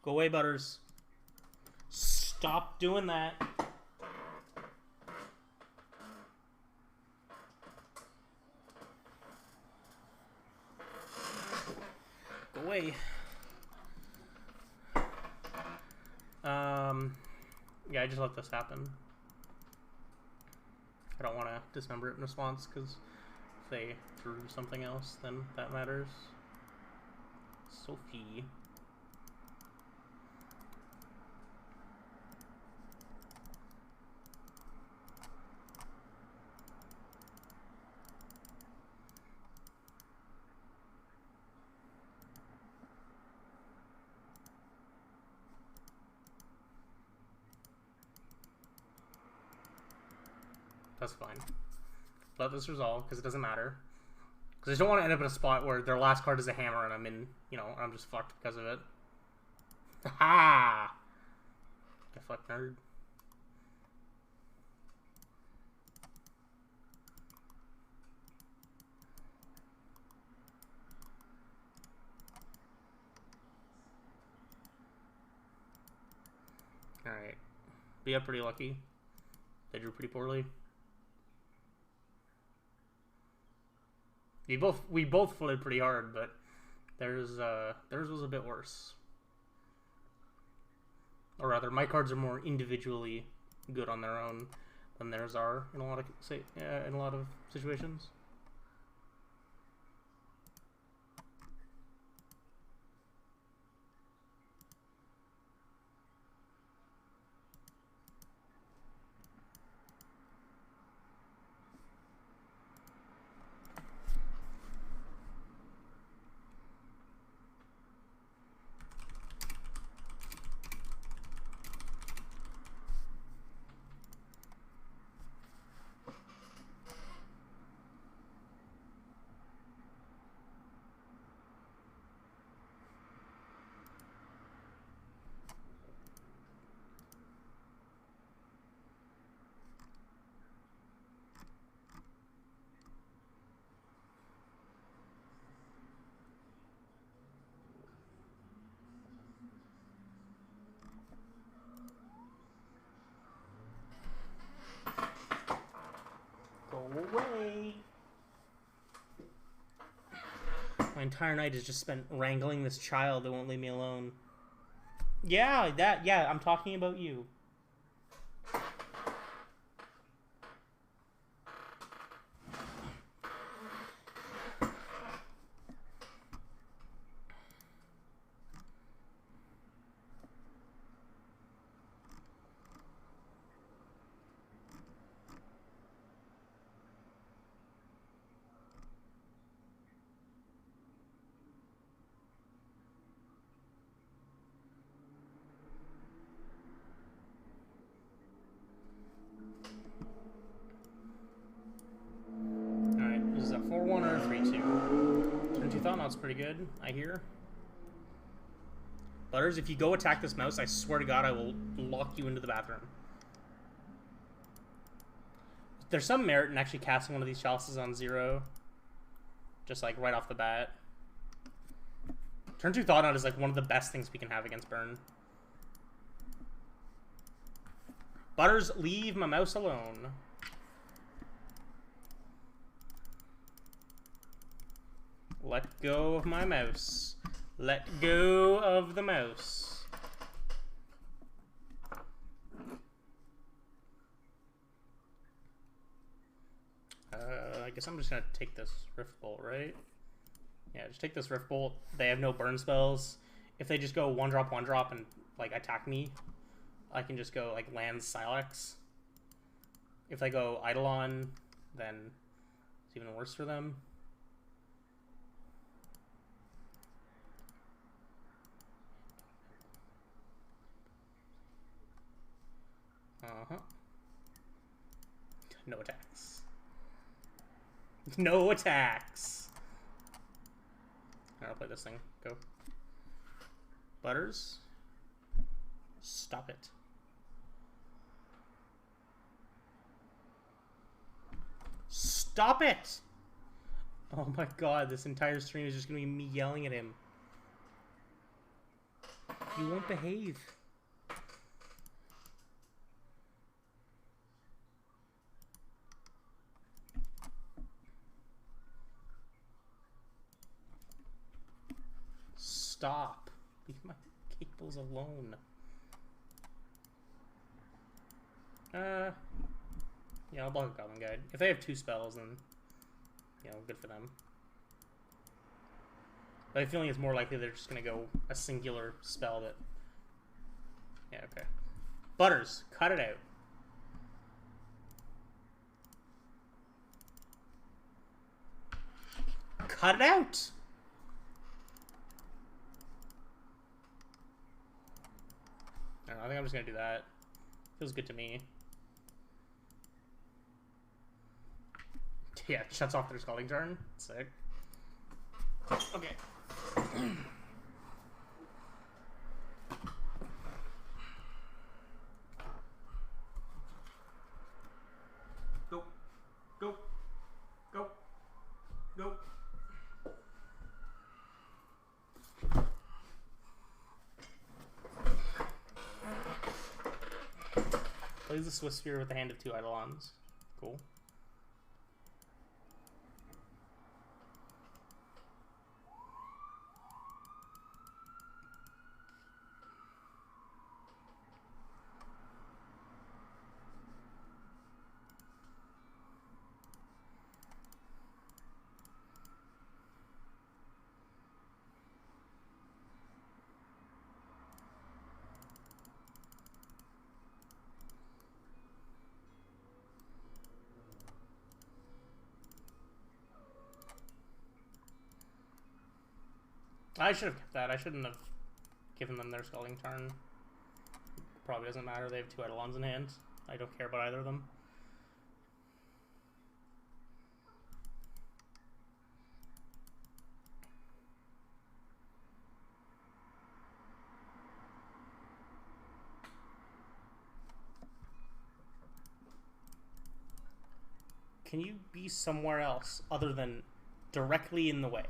Go away, Butters. Stop doing that. Go away. Yeah, I just let this happen. I don't want to dismember it in response, because if they drew something else, then that matters. Sophie. That's fine. Let this resolve, because it doesn't matter. Because I just don't want to end up in a spot where their last card is a hammer and I'm in, you know, I'm just fucked because of it. Ha! Get fucked, nerd. Alright. We got pretty lucky. They drew pretty poorly. We both floated pretty hard, but theirs was a bit worse. Or rather, my cards are more individually good on their own than theirs are in a lot of situations. Away. My entire night is just spent wrangling this child that won't leave me alone. Yeah, I'm talking about you. Is a 4-1 or a 3-2? Turn 2 Thought-Knot's pretty good, I hear. Butters, if you go attack this mouse, I swear to God I will lock you into the bathroom. there's some merit in actually casting one of these chalices on 0. Just like right off the bat. Turn 2 Thought Knot is like one of the best things we can have against burn. Butters, leave my mouse alone. Let go of my mouse. Let go of the mouse. I guess I'm just gonna take this Rift Bolt, right? Yeah, just take this Rift Bolt. They have no burn spells. If they just go 1-drop, 1-drop, and like attack me, I can just go like land sylex. If they go Eidolon, then it's even worse for them. No attacks. No attacks. I'll play this thing. Go. Butters. Stop it. Stop it! Oh my god, this entire stream is just gonna be me yelling at him. You won't behave. Stop. Leave my cables alone. Yeah, I'll block a Goblin Guide. If they have 2 spells, then, you know, good for them. But I have a feeling it's more likely they're just gonna go a singular spell that... Yeah, okay. Butters, cut it out. Cut it out! I don't know, I think I'm just gonna do that. Feels good to me. Yeah, shuts off their Scalding Tarn. Sick. Okay. Go. Go. Go. Go. Plays the Swiss Sphere with the hand of 2 Eidolons. Cool. I should have kept that. I shouldn't have given them their Scalding Tarn. Probably doesn't matter. They have 2 Eidolons in hand. I don't care about either of them. Can you be somewhere else other than directly in the way?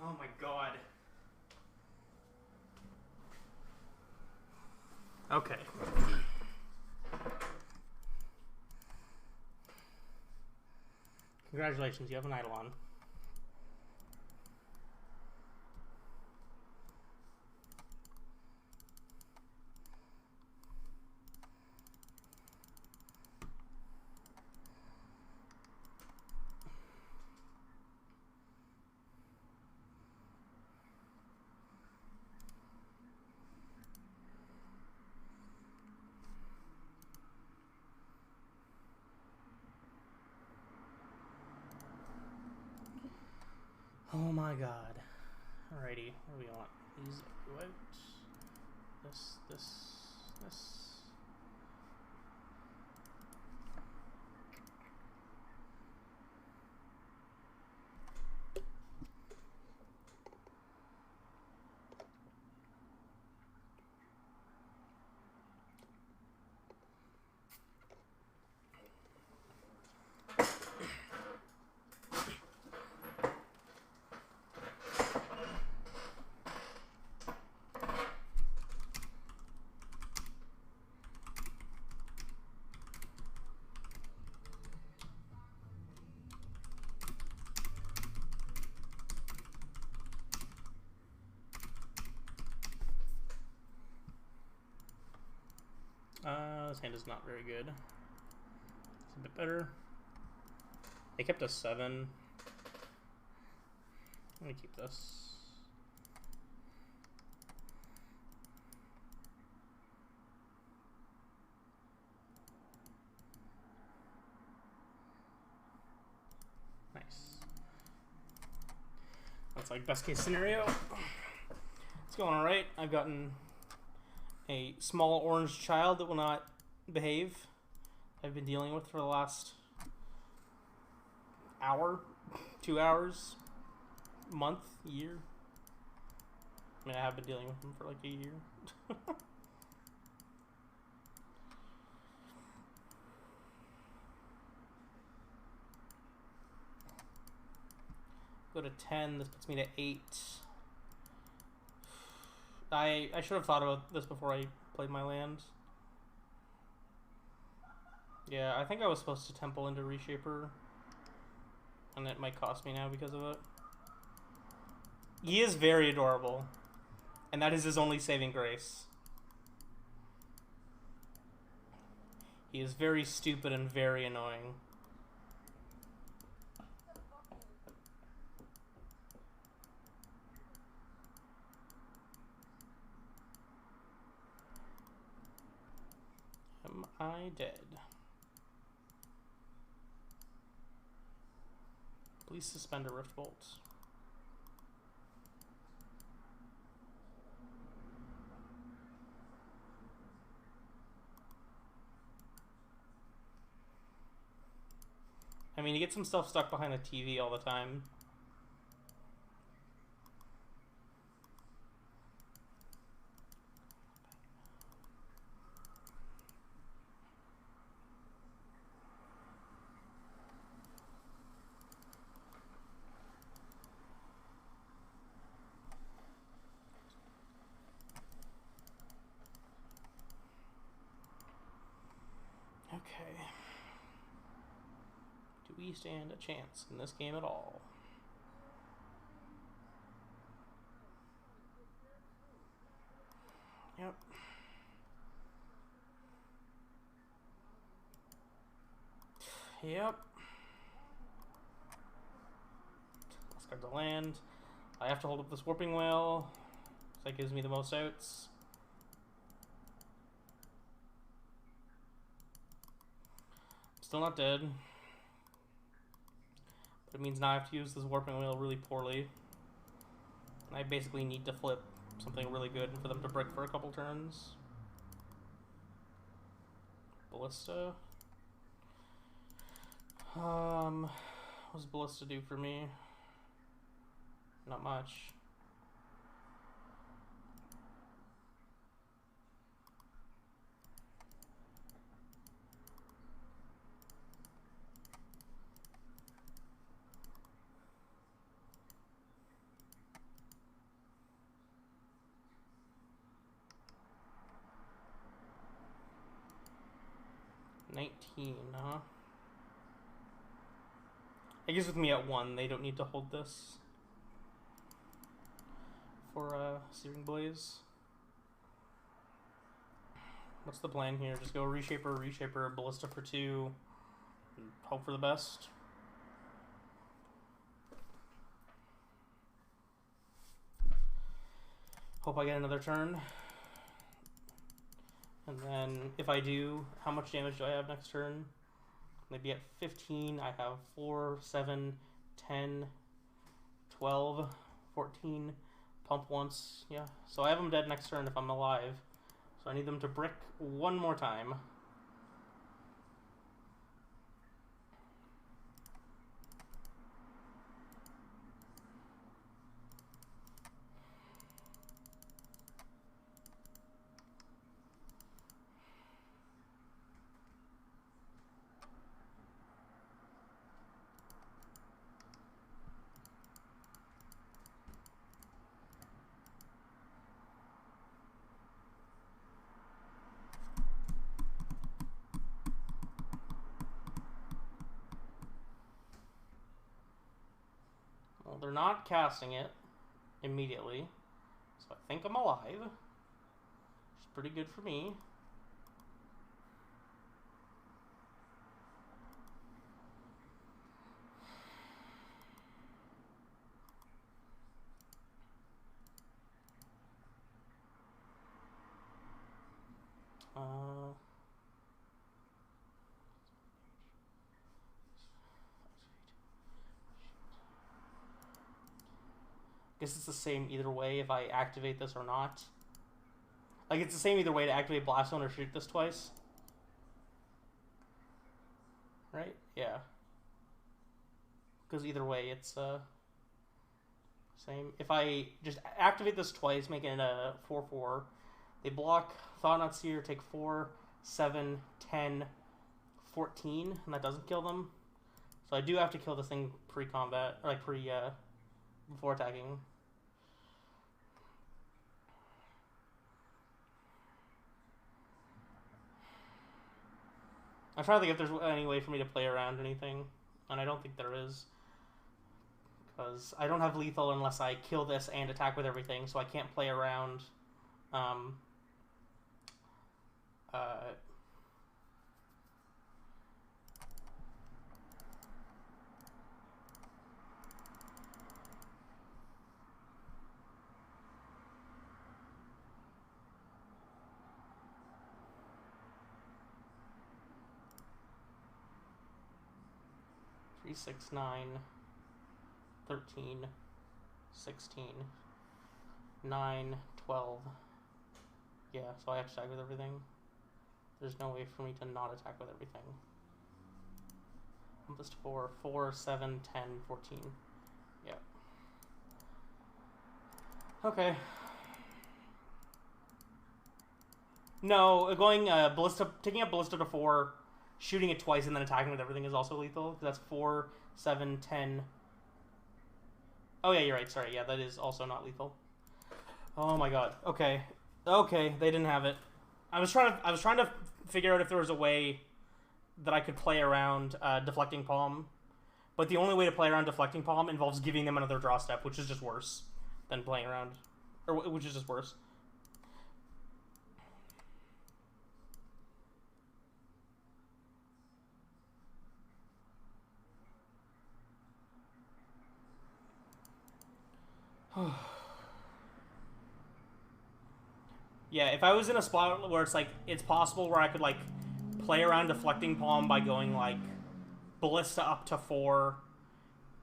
Oh my god. Okay. Congratulations, you have an Eidolon. my god. Alrighty, what do we want? These go out. This. This hand is not very good. It's a bit better. They kept us 7. Let me keep this. Nice. That's like best case scenario. It's going alright. I've gotten a small orange child that will not behave. I've been dealing with for the last hour, 2 hours, month, year. I mean, I have been dealing with him for like a year. Go to 10. This puts me to 8. I should have thought about this before I played my land. Yeah, I think I was supposed to temple into Reshaper, and it might cost me now because of it. He is very adorable, and that is his only saving grace. He is very stupid and very annoying. Am I dead? Please suspend a Rift Bolt. I mean, you get some stuff stuck behind the TV all the time. Okay. Do we stand a chance in this game at all? Yep. Yep. Let's go to land. I have to hold up this Warping Whale. So that gives me the most outs. Still not dead. But it means now I have to use this Warping Wheel really poorly. And I basically need to flip something really good for them to brick for a couple turns. Ballista. What does Ballista do for me? Not much. Huh? I guess with me at 1, they don't need to hold this for Searing Blaze. What's the plan here? Just go Reshaper, Ballista for 2, and hope for the best. Hope I get another turn. And then, if I do, how much damage do I have next turn? Maybe at 15, I have 4, 7, 10, 12, 14, pump once. Yeah, so I have them dead next turn if I'm alive. So I need them to brick one more time. Well, they're not casting it immediately, so I think I'm alive, which is pretty good for me. Guess it's the same either way if I activate this or not. Like, it's the same either way to activate Blast Zone or shoot this twice. Right? Yeah. Because either way, it's same. If I just activate this twice, making it a 4/4, they block Thought-Knot Seer, take 4, 7, 10, 14, and that doesn't kill them. So I do have to kill this thing pre-combat, or like before attacking. I'm trying to think if there's any way for me to play around anything, and I don't think there is. Because I don't have lethal unless I kill this and attack with everything, so I can't play around. 3, 6, 9, 13, 16, 9, 12. Yeah, so I have to attack with everything. There's no way for me to not attack with everything. List 4, 4, 7, 10, 14. Yeah. Okay. No, going Ballista, taking up Ballista to 4, shooting it twice and then attacking with everything is also lethal. That's 4, 7, 10. Oh yeah, you're right. Sorry, yeah, that is also not lethal. Oh my god. Okay, okay, they didn't have it. I was trying to figure out if there was a way that I could play around Deflecting Palm, but the only way to play around Deflecting Palm involves giving them another draw step, which is just worse than playing around, or which is just worse. Yeah, if I was in a spot where it's like, it's possible where I could like play around Deflecting Palm by going like Ballista up to 4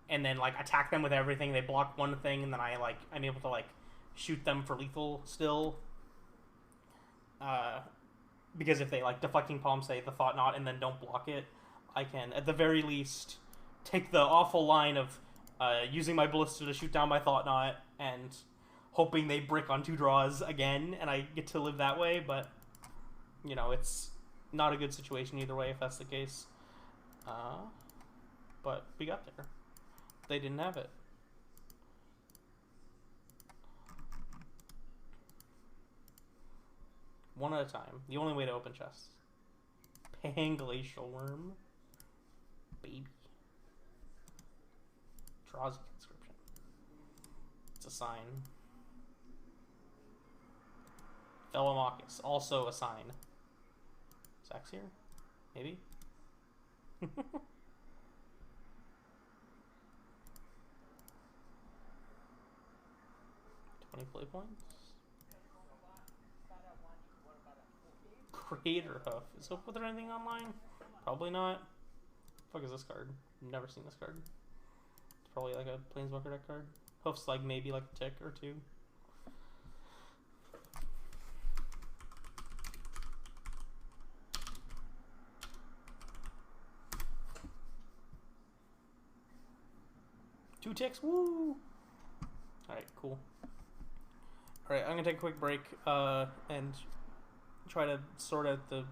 and then like attack them with everything, they block one thing, and then I'm able to like shoot them for lethal still. Because if they like Deflecting Palm, say the Thought-Knot, and then don't block it, I can at the very least take the awful line of using my Ballista to shoot down my Thought-Knot and hoping they brick on 2 draws again, and I get to live that way. But you know, it's not a good situation either way if that's the case. But we got there. They didn't have it. One at a time. The only way to open chests. Panglacial Worm. Baby. Draws a conscription. It's a sign. Velomachus. Also a sign. Sax here? Maybe? 20 play points. Crater Hoof. Is Hoof with anything online? Probably not. The fuck is this card? Never seen this card. It's probably like a Planeswalker deck card. Hoof's like maybe like a tick or two. Two ticks, woo! Alright, cool. Alright, I'm gonna take a quick break and try to sort out the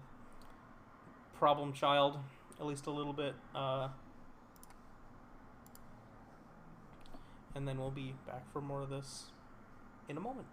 problem child at least a little bit. And then we'll be back for more of this in a moment.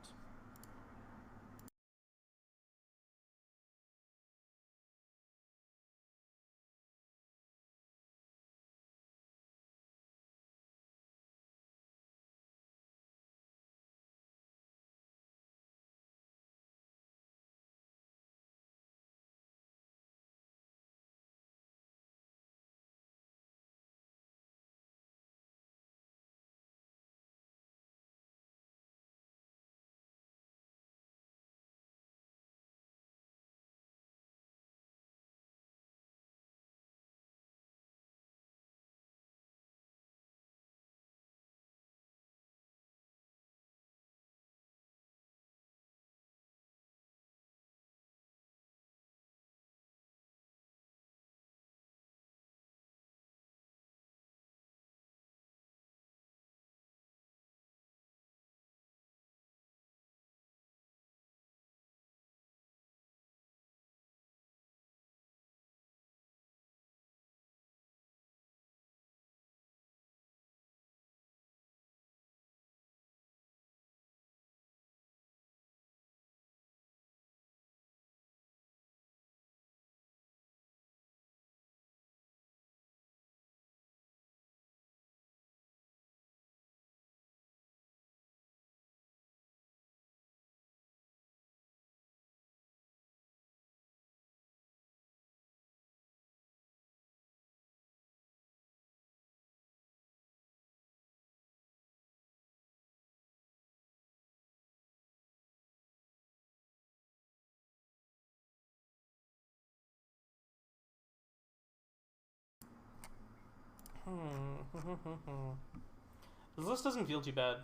This list doesn't feel too bad.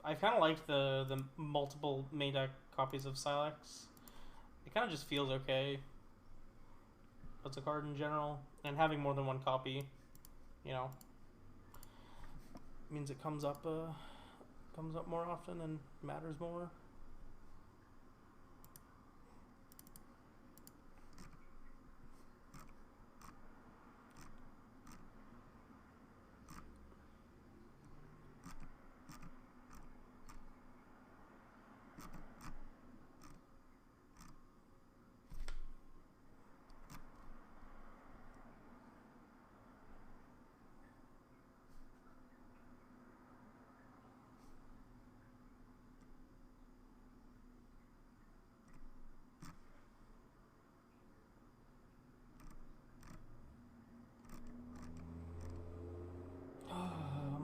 I kind of like the multiple main deck copies of Sylex. It kind of just feels okay. That's a card in general, and having more than one copy, you know, means it comes up more often and matters more.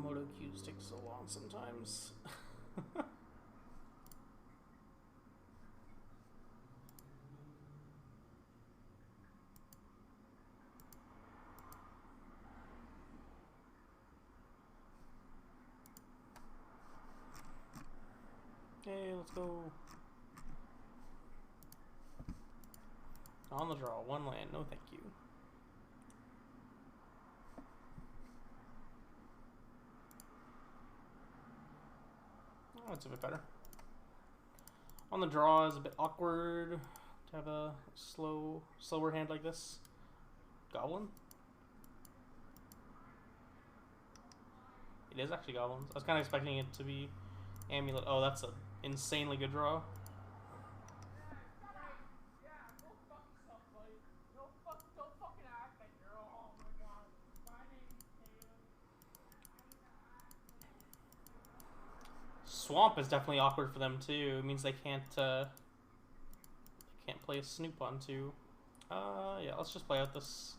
Moto queues take so long sometimes. Okay, let's go. On the draw, one land, no thank you. Oh, that's a bit better. On the draw is a bit awkward to have a slower hand like this. Goblin? It is actually goblins. I was kind of expecting it to be amulet. Oh, that's an insanely good draw. Swamp is definitely awkward for them too. It means they can't play a Snoop on two. Yeah, let's just play out this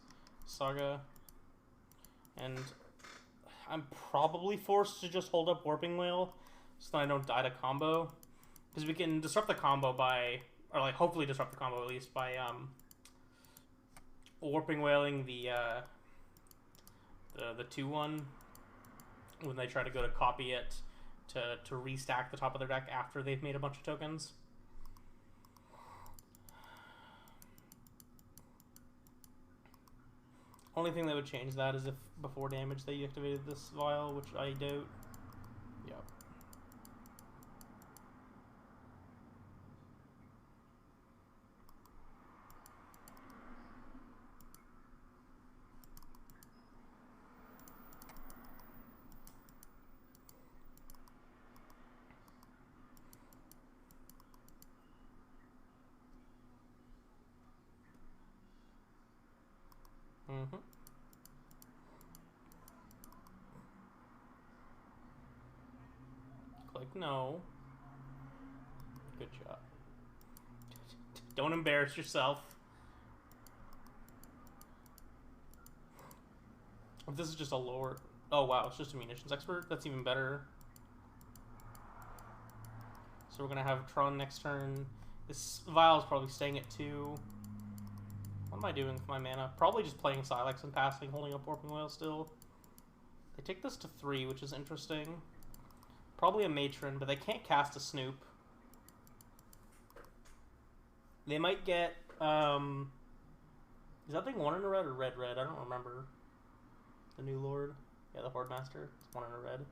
Saga, and I'm probably forced to just hold up Warping Whale so that I don't die to combo, because we can disrupt the combo by, or like hopefully disrupt the combo at least by Warping Whaling the 2/1 when they try to go to copy it. to restack the top of their deck after they've made a bunch of tokens. Only thing that would change that is if before damage they activated this vial, which I doubt. Yep. Mm-hmm. Click no. Good job. Don't embarrass yourself. If this is just a lower... Oh wow, it's just a munitions expert? That's even better. So we're gonna have Tron next turn. This vial is probably staying at 2. What am I doing with my mana? Probably just playing Sylex and passing, holding up Warping Whale still. They take this to 3, which is interesting. Probably a Matron, but they can't cast a Snoop. They might get, is that thing 1 in a red or red? I don't remember. The new Lord? Yeah, the Horde Master. It's 1 in a red.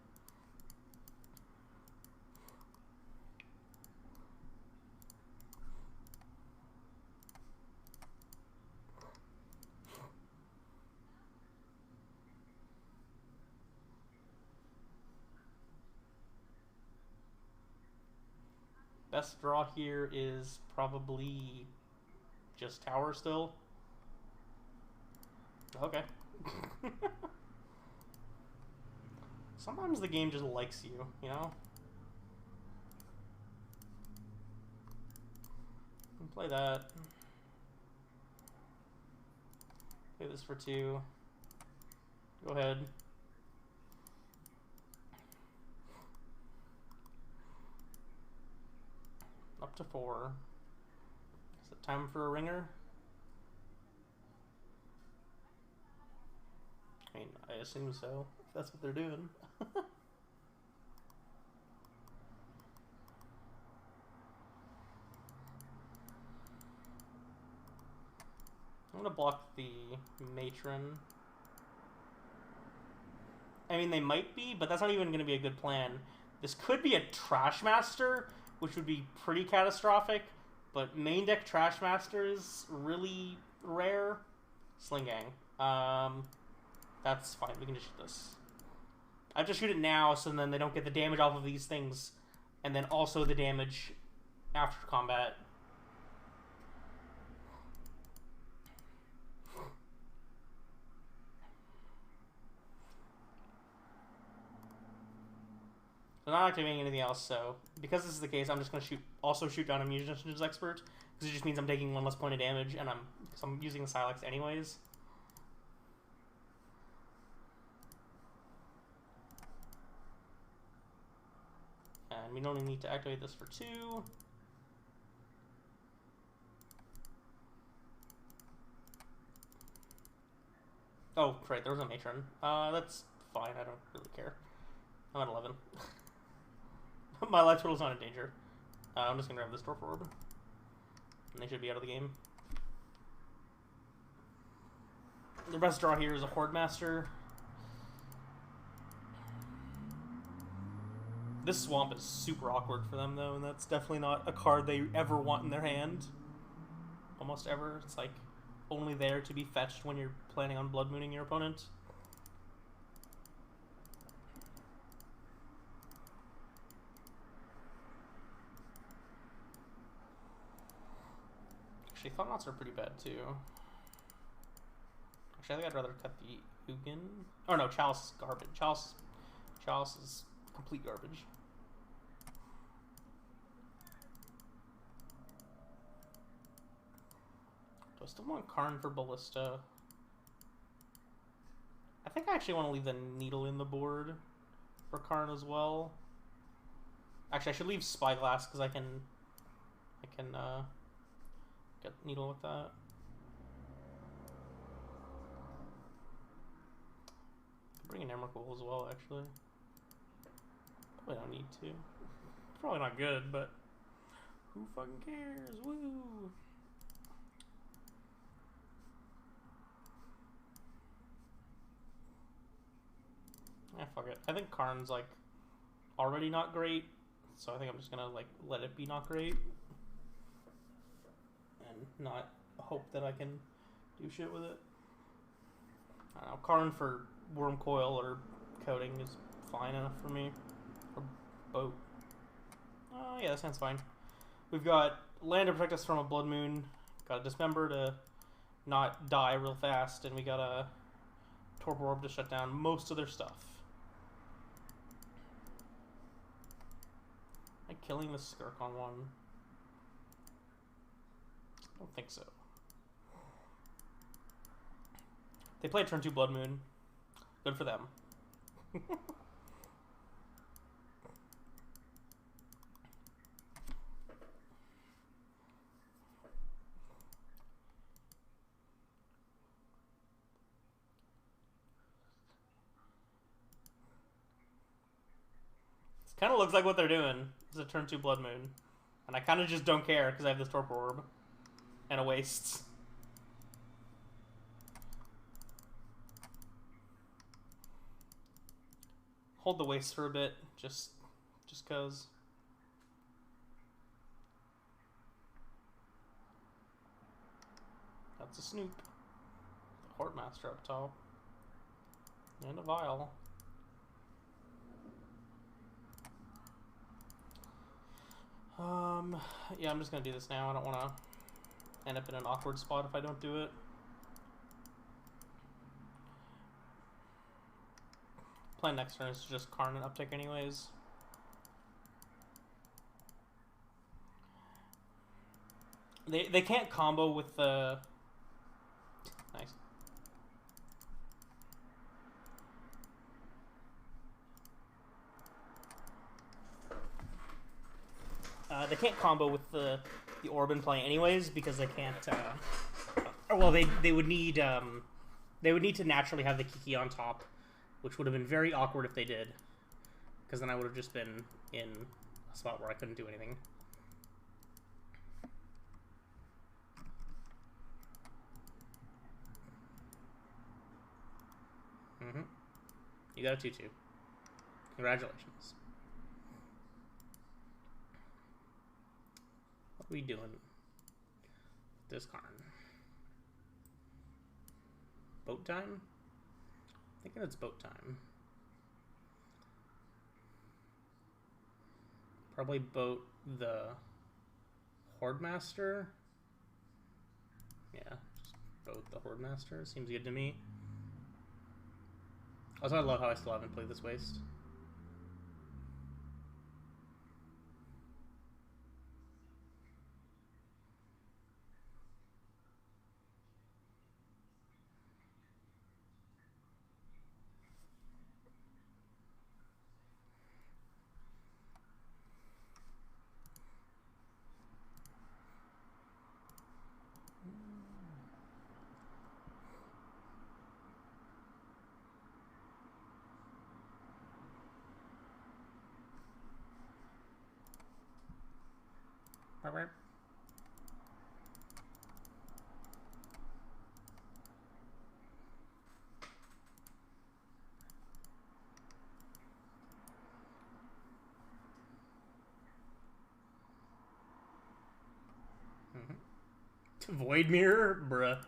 Best draw here is probably just tower still. Okay. Sometimes the game just likes you, you know? Play that. Play this for 2. Go ahead. Up to 4. Is it time for a ringer? I mean, I assume so. If that's what they're doing. I'm gonna block the Matron. I mean, they might be, but that's not even gonna be a good plan. This could be a Trash Master, which would be pretty catastrophic, but main deck Trash Master is really rare. Sling Gang. That's fine, we can just shoot this. I have to shoot it now, so then they don't get the damage off of these things, and then also the damage after combat. I'm not activating anything else, so because this is the case, I'm just going to also shoot down a Munitions Expert, because it just means I'm taking 1 less point of damage, and I'm using the Sylex anyways. And we don't need to activate this for 2. Oh, right, there was a Matron. That's fine, I don't really care. I'm at 11. My life total's not in danger. I'm just gonna grab this Torpor Orb. And they should be out of the game. The best draw here is a Horde Master. This Swamp is super awkward for them, though, and that's definitely not a card they ever want in their hand. Almost ever. It's like only there to be fetched when you're planning on Blood Mooning your opponent. Actually, Thought-Knots are pretty bad, too. Actually, I think I'd rather cut the Ugin. Oh, no, Chalice is garbage. Chalice is complete garbage. Do I still want Karn for Ballista? I think I actually want to leave the Needle in the board for Karn as well. Actually, I should leave Spyglass because I can get Needle with that. Bring in Emrakul as well, actually. Probably don't need to. Probably not good, but who fucking cares? Woo! Yeah, fuck it. I think Karn's like already not great, so I think I'm just gonna like let it be not great and not hope that I can do shit with it. I don't know. Karn for Worm Coil or Coating is fine enough for me. Or Boat. Oh yeah, that sounds fine. We've got Land to protect us from a Blood Moon. Got a Dismember to not die real fast, and we got a Torpor Orb to shut down most of their stuff. Am I killing the Skirk on one? I don't think so. They play turn 2 Blood Moon. Good for them. Kind of looks like what they're doing. It's a turn 2 Blood Moon. And I kind of just don't care because I have this Torpor Orb. And a Wastes. Hold the Wastes for a bit, just cause. That's a Snoop. The Hortmaster up top. And a Vial. Yeah, I'm just gonna do this now. I don't want to end up in an awkward spot if I don't do it. Plan next turn is just Karn and uptick anyways. They can't combo with the... Nice. They can't combo with the orb in play anyways because they can't. Well, they would need to naturally have the Kiki on top, which would have been very awkward if they did, because then I would have just been in a spot where I couldn't do anything. You got a 2/2. Congratulations. What are we doing with this Karn? Boat time? I'm thinking it's boat time. Probably boat the Hordemaster. Yeah, just boat the Hordemaster. Seems good to me. Also, I love how I still haven't played this Waste. Void Mirror? Bruh.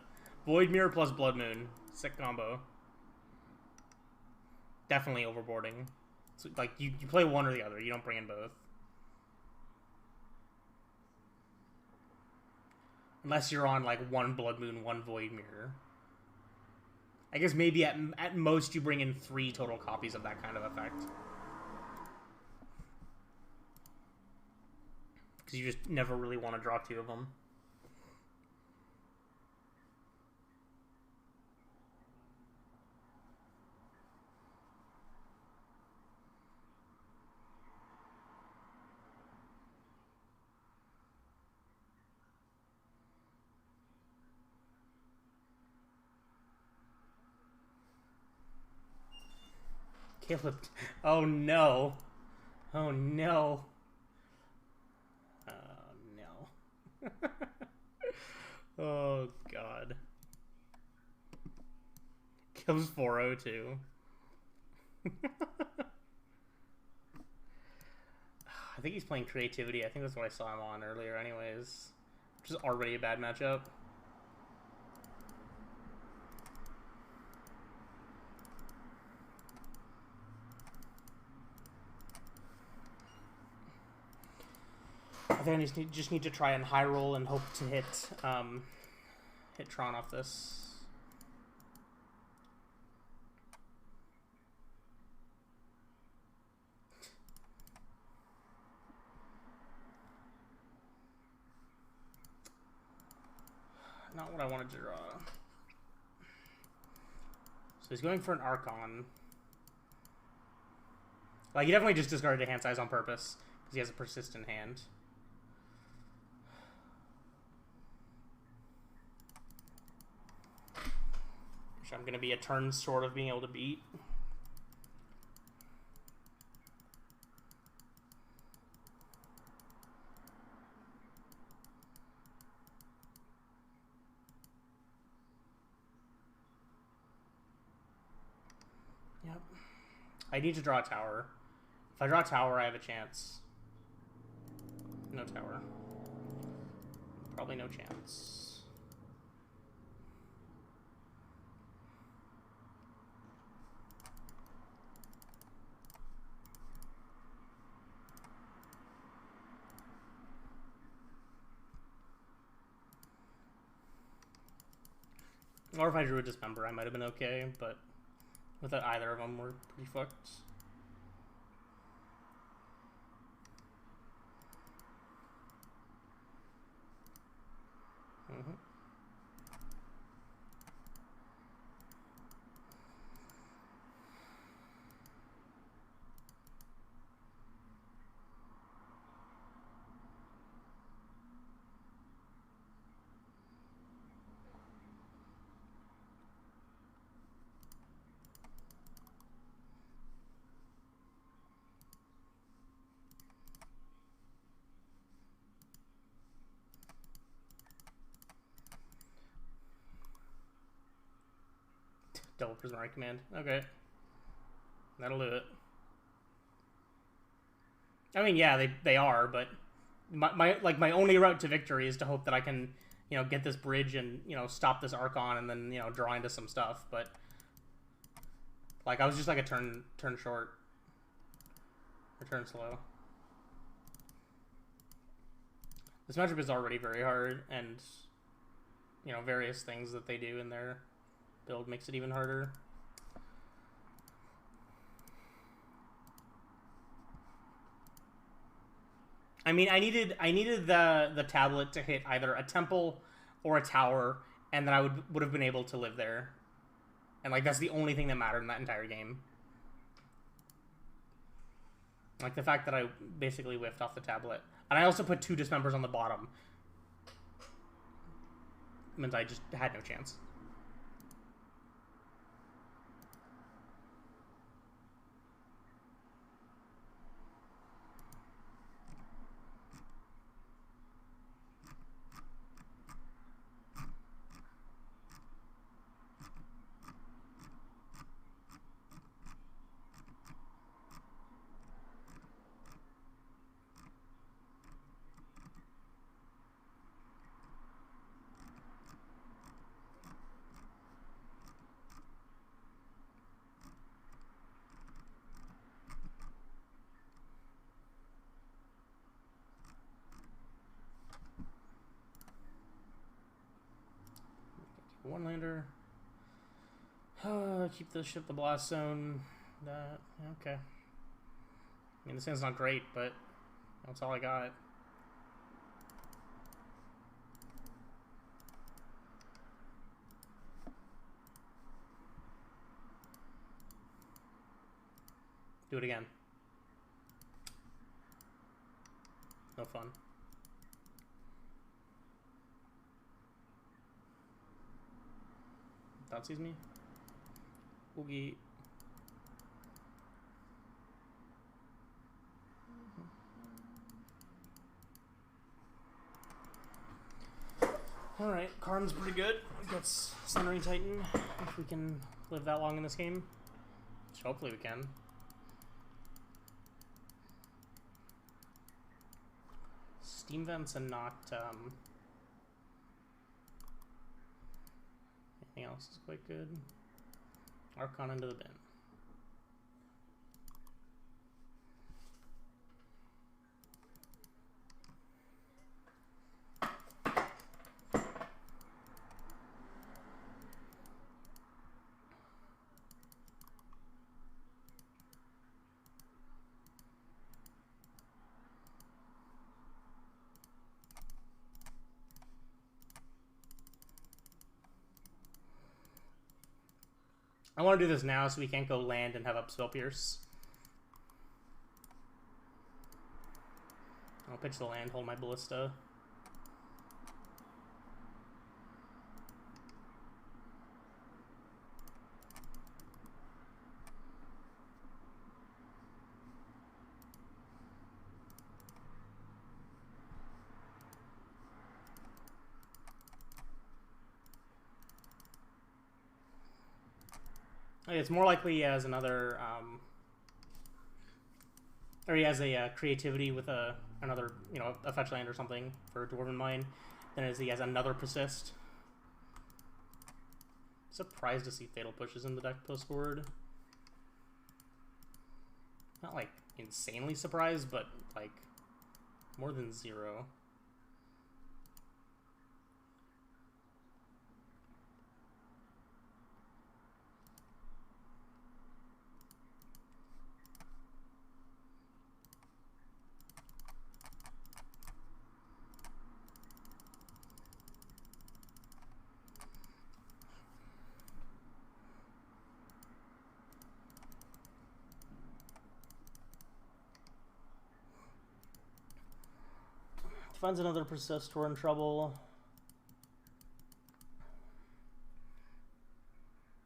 Void Mirror plus Blood Moon. Sick combo. Definitely overboarding. So, like, you play one or the other. You don't bring in both. Unless you're on, like, one Blood Moon, one Void Mirror. I guess maybe at most you bring in 3 total copies of that kind of effect. Because you just never really want to draw 2 of them. Caleb. Oh no. Oh no. Oh no. Oh god. Kills 402. I think he's playing creativity. I think that's what I saw him on earlier anyways. Which is already a bad matchup. I think I just need to try and high roll and hope to hit Tron off this. Not what I wanted to draw. So he's going for an Archon. Like, he definitely just discarded a hand size on purpose, because he has a persistent hand. Which I'm going to be a turn short of being able to beat. Yep. I need to draw a tower. If I draw a tower, I have a chance. No tower. Probably no chance. Or if I drew a Dismember, I might have been okay, but without either of them, we're pretty fucked. Double Prismatic Command. Okay. That'll do it. I mean, yeah, they are, but my only route to victory is to hope that I can, you know, get this bridge and, you know, stop this Archon and then, you know, draw into some stuff, but like I was just like a turn short. Or turn slow. This matchup is already very hard, and, you know, various things that they do in their build makes it even harder. I mean, I needed the tablet to hit either a temple or a tower, and then I would have been able to live there. And like that's the only thing that mattered in that entire game. Like the fact that I basically whiffed off the tablet, and I also put 2 Dismembers on the bottom meant I just had no chance. One lander. Keep the ship the blast zone. That okay. I mean, this thing's not great, but that's all I got. Do it again. No fun. That sees me. Oogie. Alright, Karn's pretty good. Gets Sunray Titan, if we can live that long in this game. Which hopefully we can. Steam Vents and not, anything else is quite good. Archon into the bin. I want to do this now so we can't go land and have up Spell Pierce. I'll pitch the land, hold my Ballista. It's more likely he has another, or he has a creativity with another, you know, a fetch land or something for Dwarven Mine, than as he has another persist. Surprised to see Fatal Pushes in the deck post-board. Not like insanely surprised, but like more than 0. Finds another persist, we're in trouble.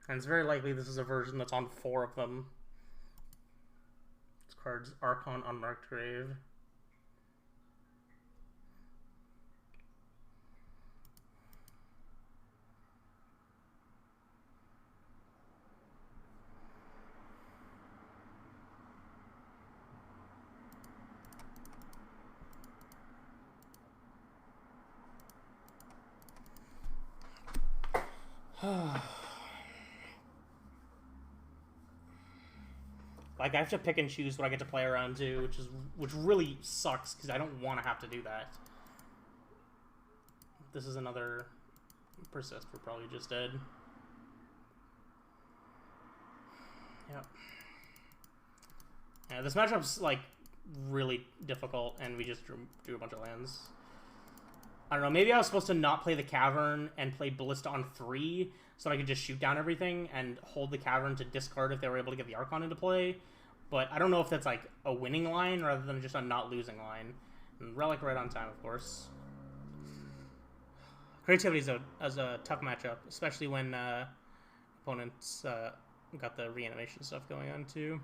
And it's very likely this is a version that's on 4 of them. This card's Archon Unmarked Grave. Like, I have to pick and choose what I get to play around to, which really sucks because I don't want to have to do that. This is another persist. We're probably just dead. Yep. Yeah, this matchup's like really difficult, and we just drew a bunch of lands. I don't know, maybe I was supposed to not play the Cavern and play Ballista on 3 so I could just shoot down everything and hold the Cavern to discard if they were able to get the Archon into play. But I don't know if that's like a winning line rather than just a not losing line. And Relic right on time, of course. Creativity is a tough matchup, especially when opponents got the reanimation stuff going on too.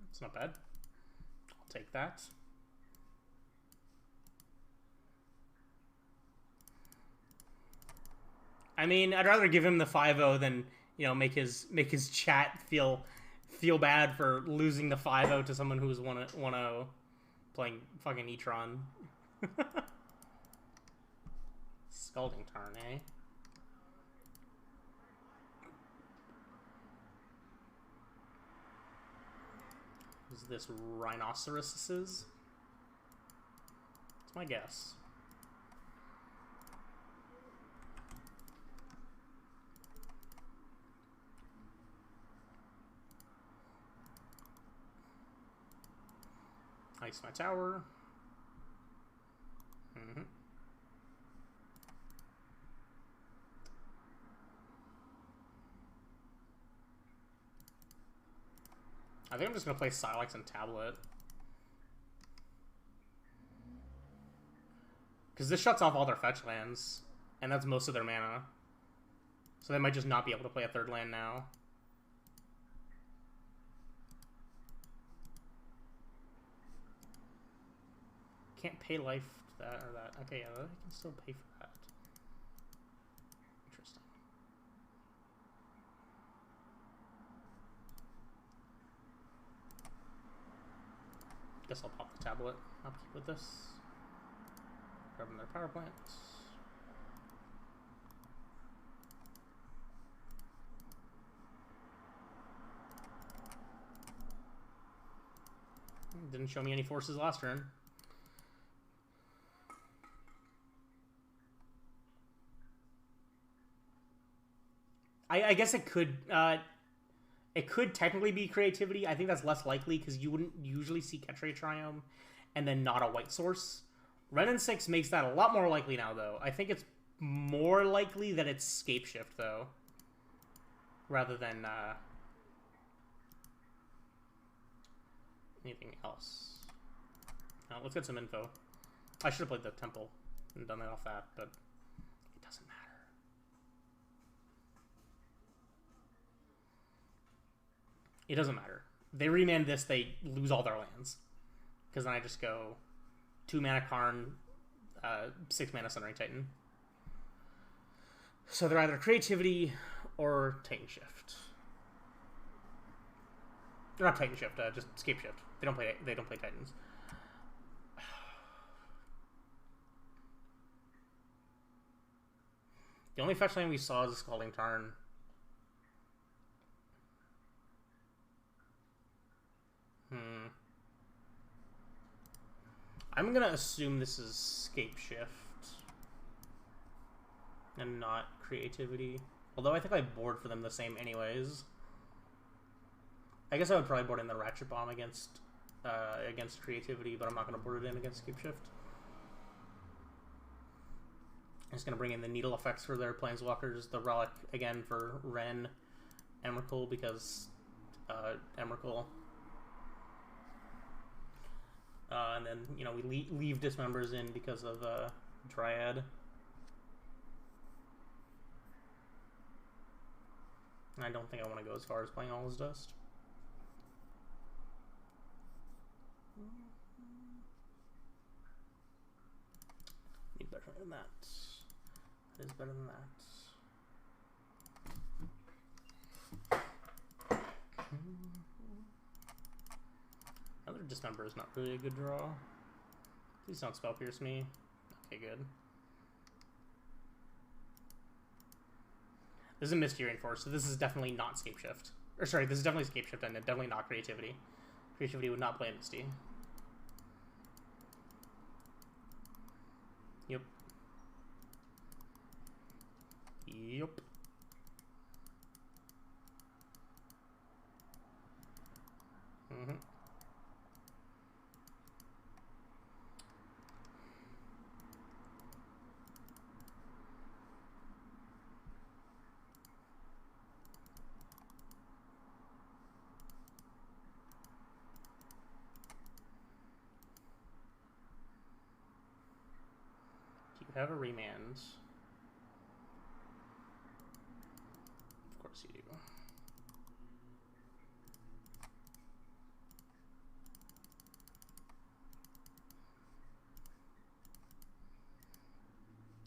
It's not bad. I'll take that. I mean, I'd rather give him the 5-0 than, you know, make his chat feel bad for losing the 5-0 to someone who's 1-0 playing fucking Etron. Scalding Tarn, eh? Is this rhinoceroses? That's my guess. Ice my tower. I think I'm just going to play Sylex and Tablet. Because this shuts off all their fetch lands, and that's most of their mana. So they might just not be able to play a third land now. Can't pay life to that or that. Okay, yeah, I can still pay for that. Interesting. Guess I'll pop the tablet. I'll keep with this. Grab another power plant. Didn't show me any forces last turn. I guess it could technically be creativity. I think that's less likely because you wouldn't usually see Ketria Triome and then not a white source. Ren and 6 makes that a lot more likely now, though. I think it's more likely that it's Scape Shift, though, rather than anything else. Now, let's get some info. I should have played the Temple and done that off that, but it doesn't matter. It doesn't matter. They remand this, they lose all their lands. Because then I just go 2 mana Karn, 6 mana Sunring Titan. So they're either creativity or Titan Shift. They're not Titan Shift, just Scape Shift. They don't play Titans. The only fetch land we saw is a Scalding Tarn. I'm gonna assume this is Scape Shift and not creativity. Although I think I board for them the same anyways. I guess I would probably board in the Ratchet Bomb against creativity, but I'm not gonna board it in against Scape Shift. I'm just gonna bring in the Needle effects for their Planeswalkers, the Relic again for Ren, Emrakul because Emrakul. And then, you know, we leave Dismembers in because of Dryad. And I don't think I want to go as far as playing All Is Dust. Need better than that. That is better than that. Another Dismember is not really a good draw. Please don't Spell Pierce me. Okay, good. This is a Misty Rainforest, so this is definitely not Scape Shift. Or sorry, this is definitely Scape Shift and definitely not Creativity. Creativity would not play a Misty. Yep. Yep. Mm-hmm. Have a remand. Of course you do.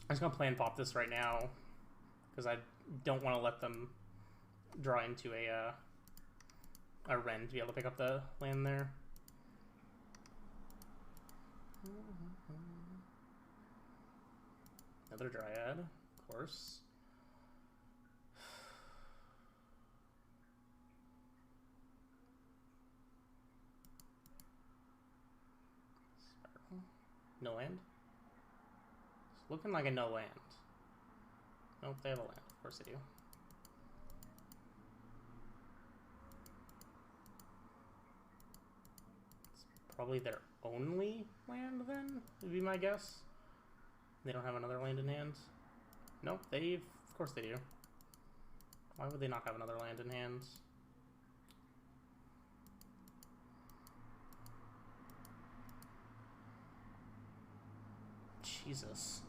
I'm just gonna play and pop this right now because I don't want to let them draw into a Ren to be able to pick up the land there. Another Dryad, of course. No land? It's looking like a no land. Nope, they have a land. Of course they do. It's probably their only land then, would be my guess. They don't have another land in hand? Nope, of course they do. Why would they not have another land in hand? Jesus.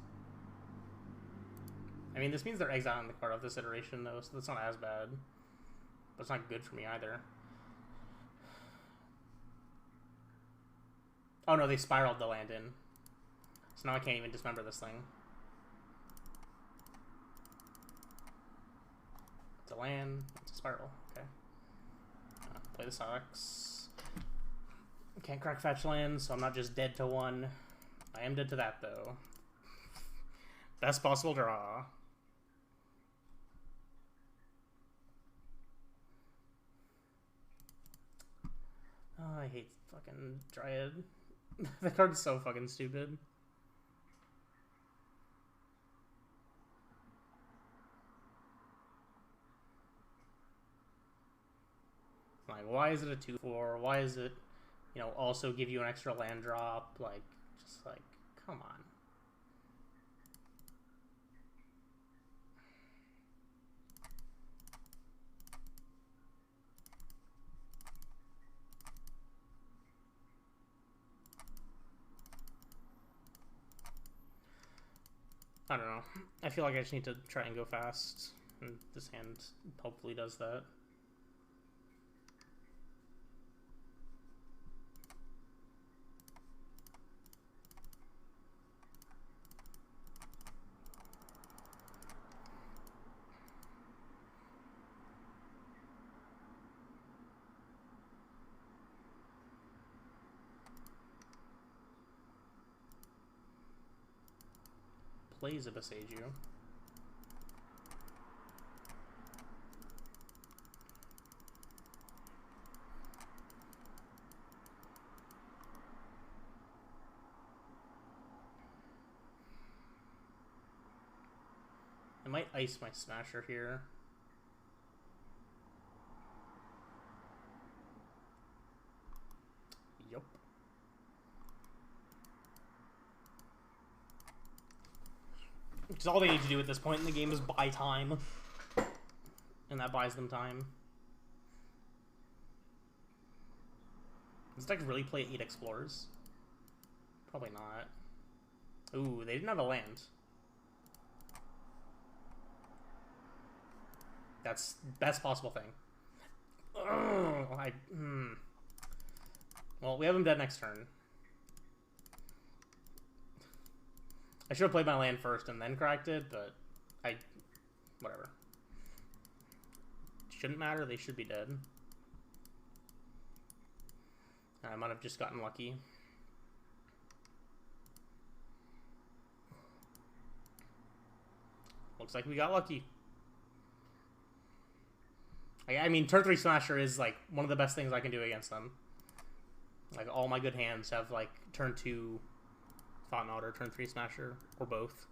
I mean, this means they're exiling the card of this iteration, though, so that's not as bad. But it's not good for me either. Oh no, they spiraled the land in. So now I can't even dismember this thing. It's a land, it's a spiral, okay. Play the sylex. Can't crack fetch lands, so I'm not just dead to one. I am dead to that, though. Best possible draw. Oh, I hate fucking Dryad. That card's so fucking stupid. Like, why is it a 2/4? Why is it, you know, also give you an extra land drop? Like, just like, come on. I don't know. I feel like I just need to try and go fast, and this hand hopefully does that. Plays a Besagio. I might ice my Smasher here. Yup. Because all they need to do at this point in the game is buy time. And that buys them time. Does this deck really play 8 Explorers? Probably not. Ooh, they didn't have a land. That's best possible thing. Well, we have him dead next turn. I should have played my land first and then cracked it, but whatever. Shouldn't matter, they should be dead. I might have just gotten lucky. Looks like we got lucky. I mean, turn 3 Smasher is, like, one of the best things I can do against them. Like, all my good hands have, like, turn 2 Thought Knot or turn 3 Smasher, or both.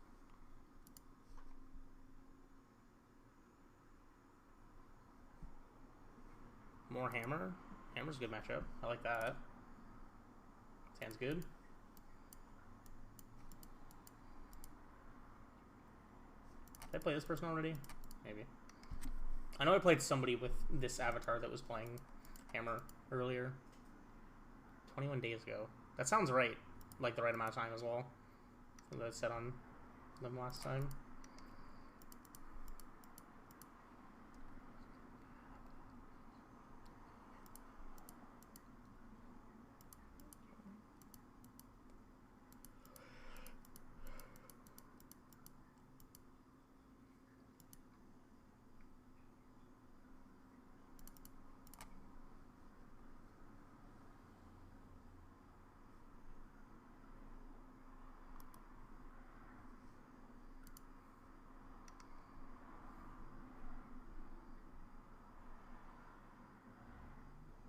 More Hammer? Hammer's a good matchup. I like that. Sounds good. Did I play this person already? Maybe. I know I played somebody with this avatar that was playing Hammer earlier. 21 days ago. That sounds right. Like the right amount of time as well. That I said on them last time.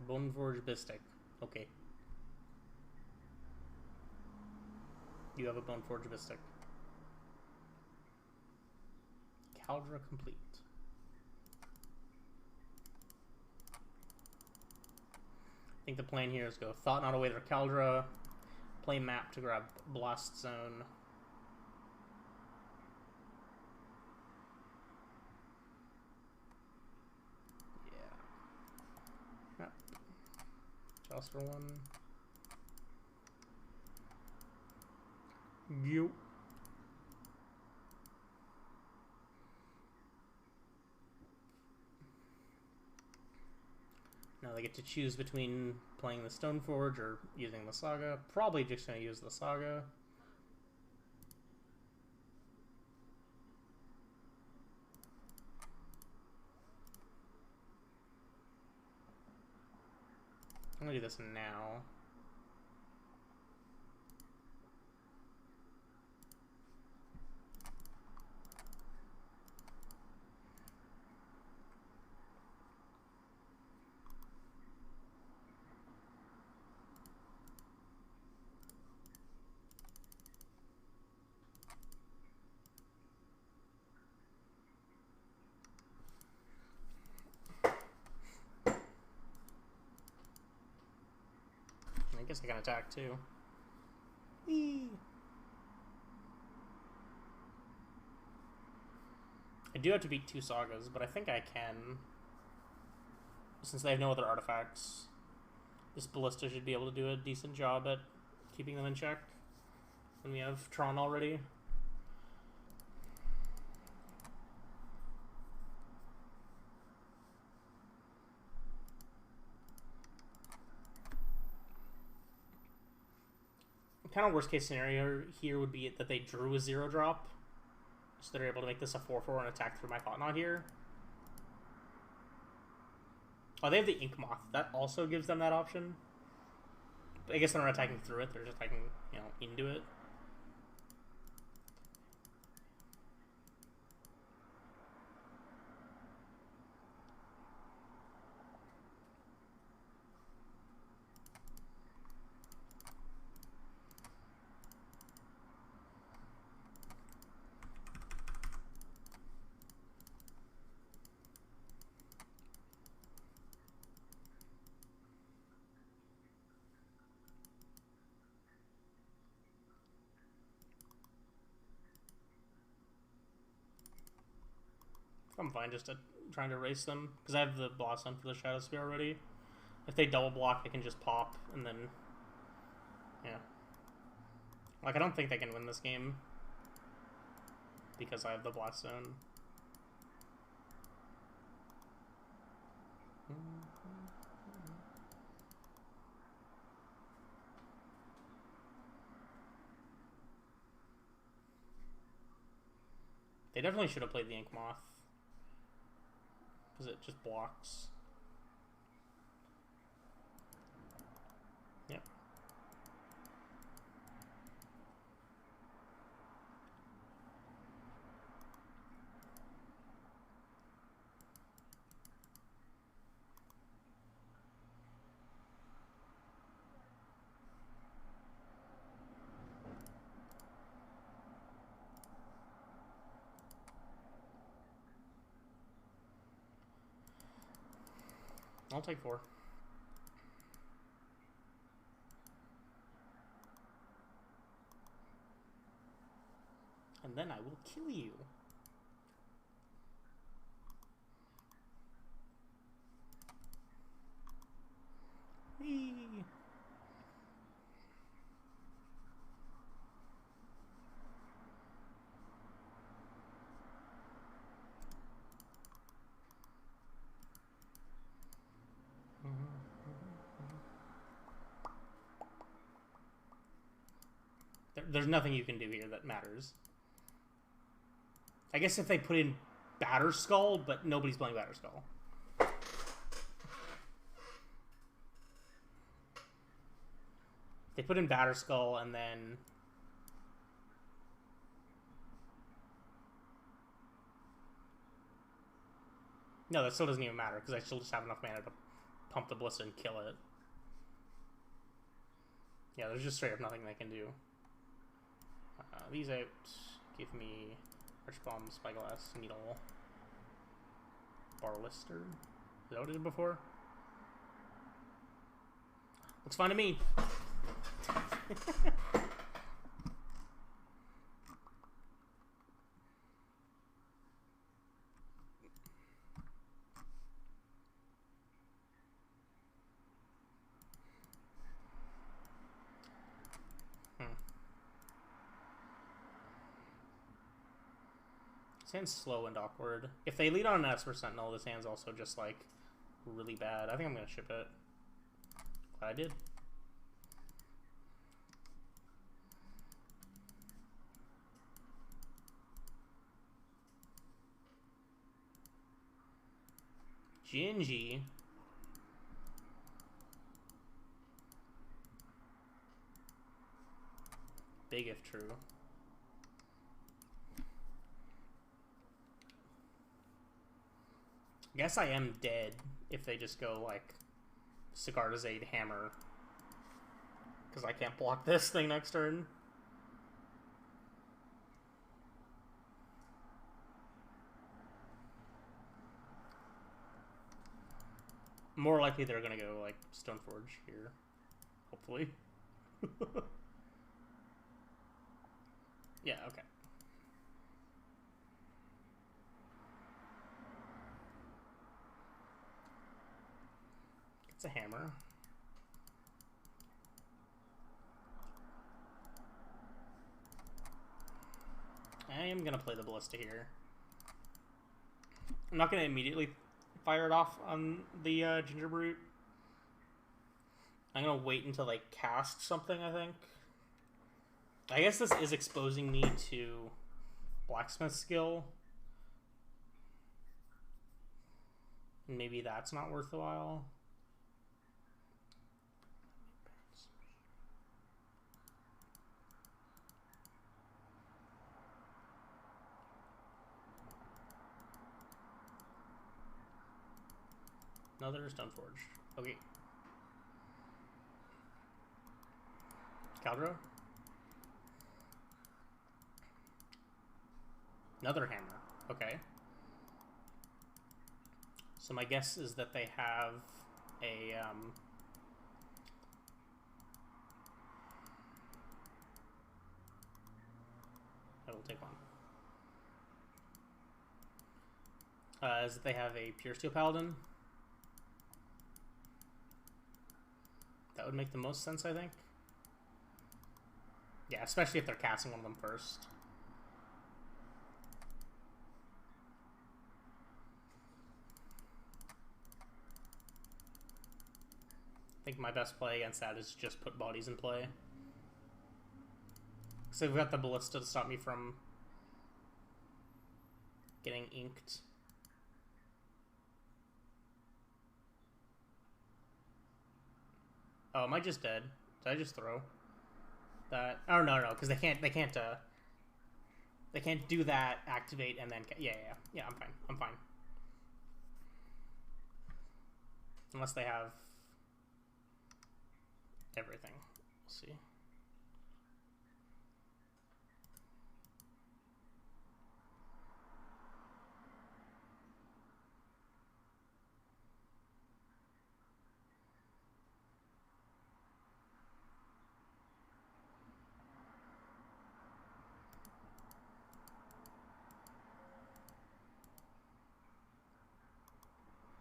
Boneforge Bistic. Okay. You have a Boneforge Bistic. Caldra complete. I think the plan here is go Thought Knot away their Caldra, play map to grab Blast Zone. Just for one. You. Now they get to choose between playing the Stoneforge or using the Saga. Probably just going to use the Saga. I'm going to do this now. I guess I can attack too. Whee! I do have to beat 2 Sagas, but I think I can. Since they have no other artifacts, this Ballista should be able to do a decent job at keeping them in check. And we have Tron already. Kind of worst case scenario here would be that they drew a 0-drop, so they're able to make this a 4/4 and attack through my Thought-Knot here. Oh, they have the Ink Moth. That also gives them that option. I guess they're not attacking through it; they're just attacking, you know, into it. I'm fine just trying to erase them, because I have the Blossom for the Shadow Spear already. If they double block, they can just pop, and then... yeah. Like, I don't think they can win this game, because I have the Blackstone. They definitely should have played the Ink Moth, because it just blocks. Yep. I'll take 4. And then I will kill you. Whee! There's nothing you can do here that matters. I guess if they put in Batterskull, but nobody's playing Batterskull. They put in Batterskull and then... no, that still doesn't even matter, because I still just have enough mana to pump the Ballista and kill it. Yeah, there's just straight up nothing they can do. These out give me Archbomb, Spyglass, Needle, Barlister. Is that what I did before? Looks fine to me. This hand's slow and awkward. If they lead on an Esper Sentinel, this hand's also just like really bad. I think I'm gonna ship it. Glad I did. Gingy. Big if true. I guess I am dead if they just go like Sigarda's Aid Hammer. Because I can't block this thing next turn. More likely they're gonna go like Stoneforge here. Hopefully. Yeah, okay. It's a hammer. I am gonna play the Ballista here. I'm not gonna immediately fire it off on the Ginger Brute. I'm gonna wait until they cast something, I think. I guess this is exposing me to Blacksmith skill. Maybe that's not worth the while. Another Stoneforge. Okay. Caldro. Another hammer. Okay. So my guess is that they have a I will take one. Is that they have a Pure Steel Paladin. That would make the most sense, I think. Yeah, especially if they're casting one of them first. I think my best play against that is just put bodies in play. So we've got the Ballista to stop me from getting inked. Oh, am I just dead? Did I just throw that? Oh no, because they can't do that, activate, and then yeah. I'm fine. Unless they have everything. We'll see.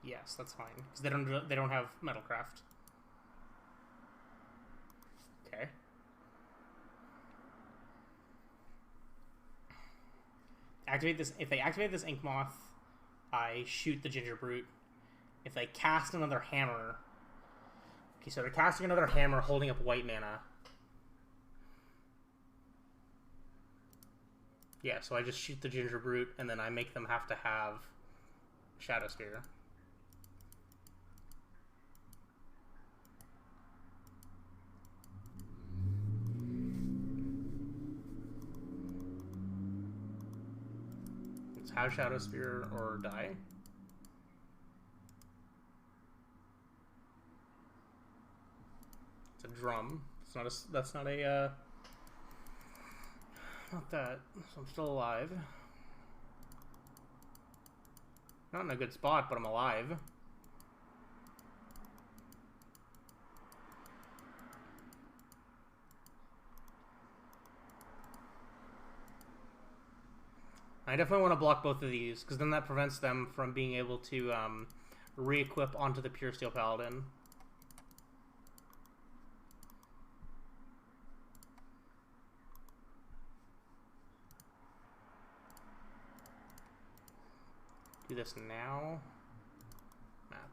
Yes, that's fine because they don't have Metalcraft. Okay. Activate this. If they activate this Ink Moth, I shoot the Ginger Brute. If they cast another hammer, okay, so they're casting another hammer, holding up white mana. Yeah, so I just shoot the Ginger Brute, and then I make them have to have Shadow Spear. It's have Shadow Spear or die. It's a drum. It's not a. That's not a. Not that. So I'm still alive. Not in a good spot, but I'm alive. I definitely want to block both of these, because then that prevents them from being able to re-equip onto the Pure Steel Paladin. Do this now. Map.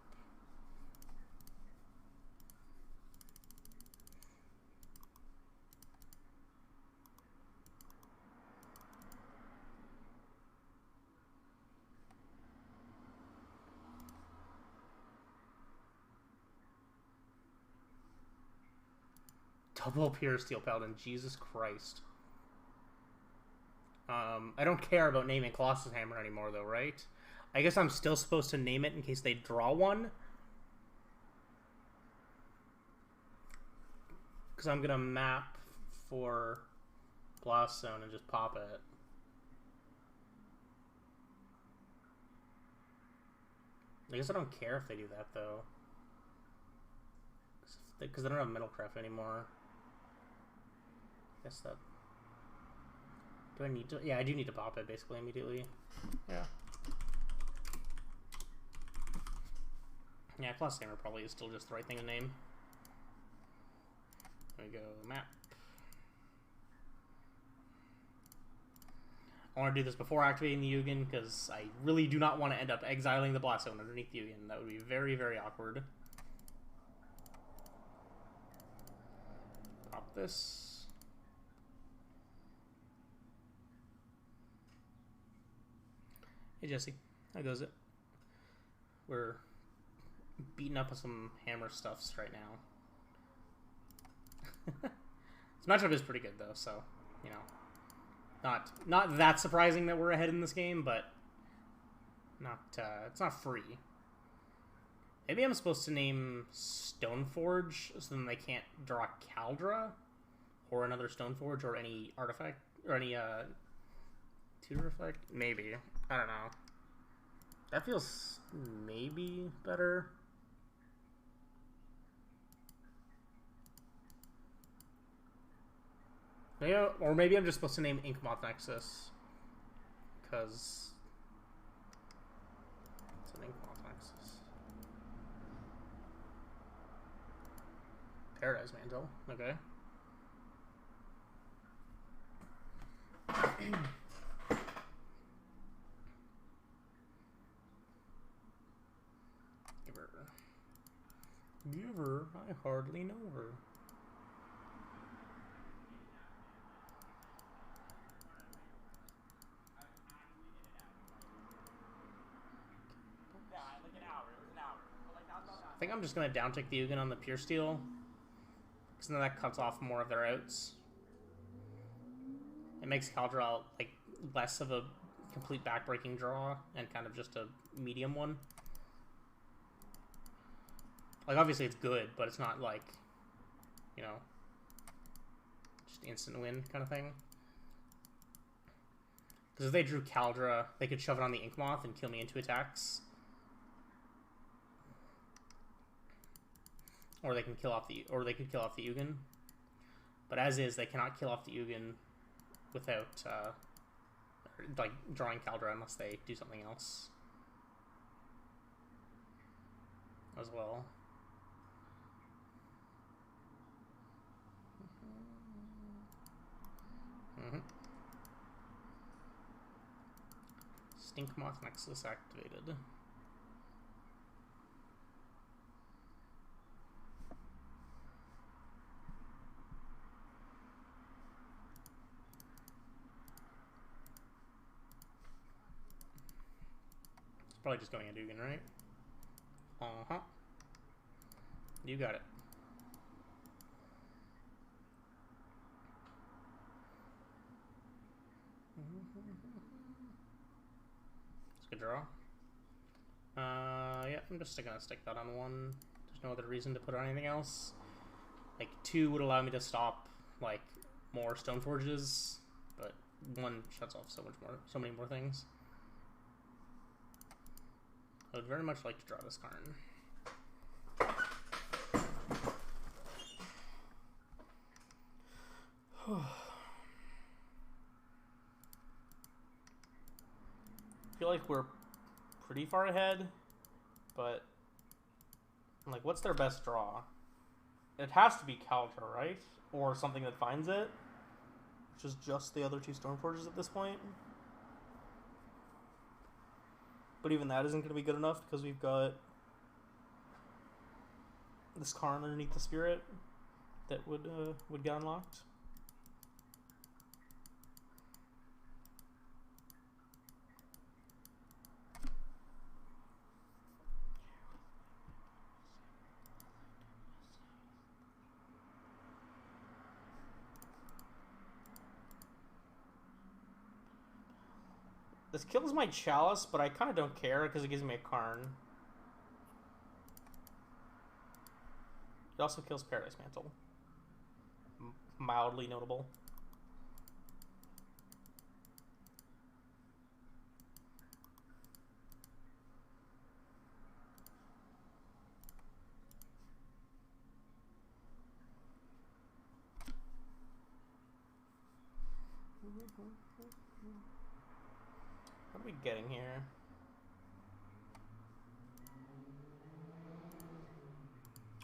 Double Pure Steel Paladin. Jesus Christ. I don't care about naming Colossus Hammer anymore, though, right? I guess I'm still supposed to name it in case they draw one. Because I'm going to map for Blast Zone and just pop it. I guess I don't care if they do that, though. Because they don't have Metalcraft anymore. I guess that... Do I need to? Yeah, I do need to pop it, basically, immediately. Yeah. Yeah, Class Hammer probably is still just the right thing to name. There we go, map. I want to do this before activating the Ugin, because I really do not want to end up exiling the Blast Zone underneath the Ugin. That would be very, very awkward. Pop this. Hey Jesse, how goes it? We're beating up on some hammer stuffs right now. This matchup is pretty good though, so you know, not that surprising that we're ahead in this game, but it's not free. Maybe I'm supposed to name Stoneforge so then they can't draw Caldra or another Stoneforge or any artifact or any tutor effect. Maybe. I don't know. That feels maybe better. Maybe, or maybe I'm just supposed to name Inkmoth Nexus. Because it's an Inkmoth Nexus. Paradise Mantle. Okay. Give her, I hardly know her. I think I'm just going to downtick the Ugin on the Pure Steel, because then that cuts off more of their outs. It makes Caldra like less of a complete backbreaking draw and kind of just a medium one. Like, obviously it's good, but it's not like, you know, just instant win kind of thing. Because if they drew Caldra, they could shove it on the Inkmoth and kill me into attacks. Or they can kill off the, or they could kill off the Ugin. But as is, they cannot kill off the Ugin without, like, drawing Caldra unless they do something else as well. Stinkmoth Nexus activated. It's probably just going into Ugin, right? Uh-huh. You got it. It's a good draw. Yeah, I'm just gonna stick that on one. There's no other reason to put on anything else. Like, 2 would allow me to stop, like, more Stoneforges, but 1 shuts off so many more things. I would very much like to draw this card. I feel like we're pretty far ahead, but like, what's their best draw? It has to be Caldra, right? Or something that finds it, which is just the other 2 Stoneforges at this point. But even that isn't going to be good enough because we've got this Karn underneath the Spirit that would get unlocked. This kills my Chalice, but I kind of don't care because it gives me a Karn. It also kills Paradise Mantle. Mildly notable. What are we getting here?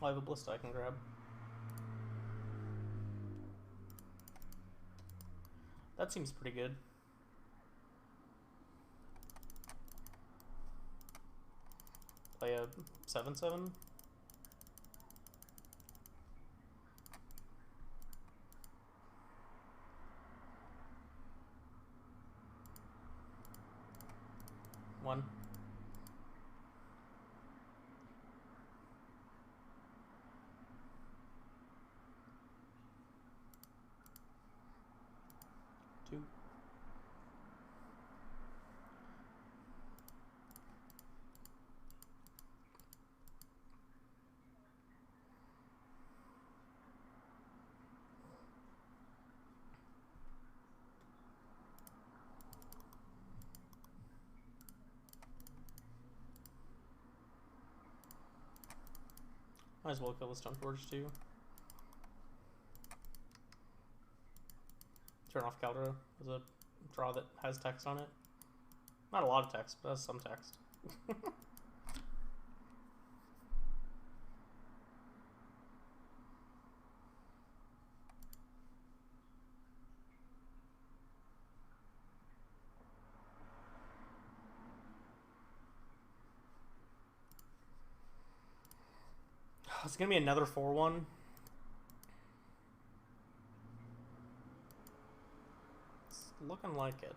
Oh, I have a Ballista I can grab. That seems pretty good. Play a 7/7. One. Two. Might as well kill the Stoneforge too. Turn off Caldera as a draw that has text on it. Not a lot of text, but has some text. It's gonna be another 4/1. It's looking like it.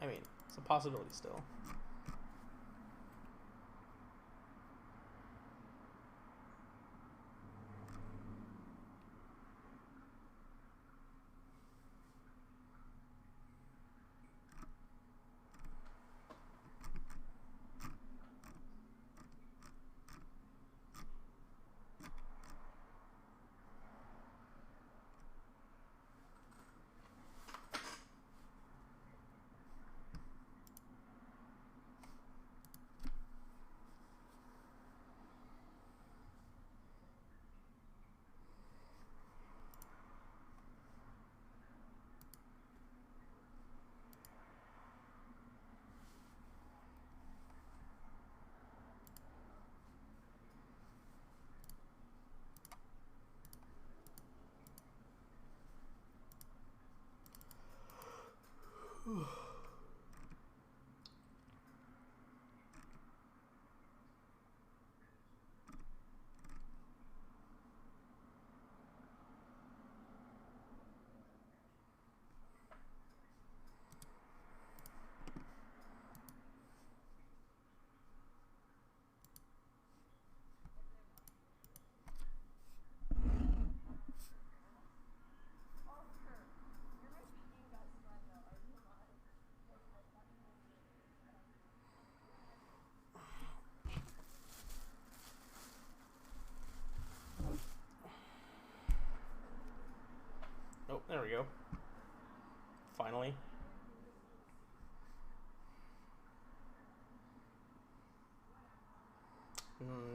I mean, it's a possibility still. Oh, there we go. Finally.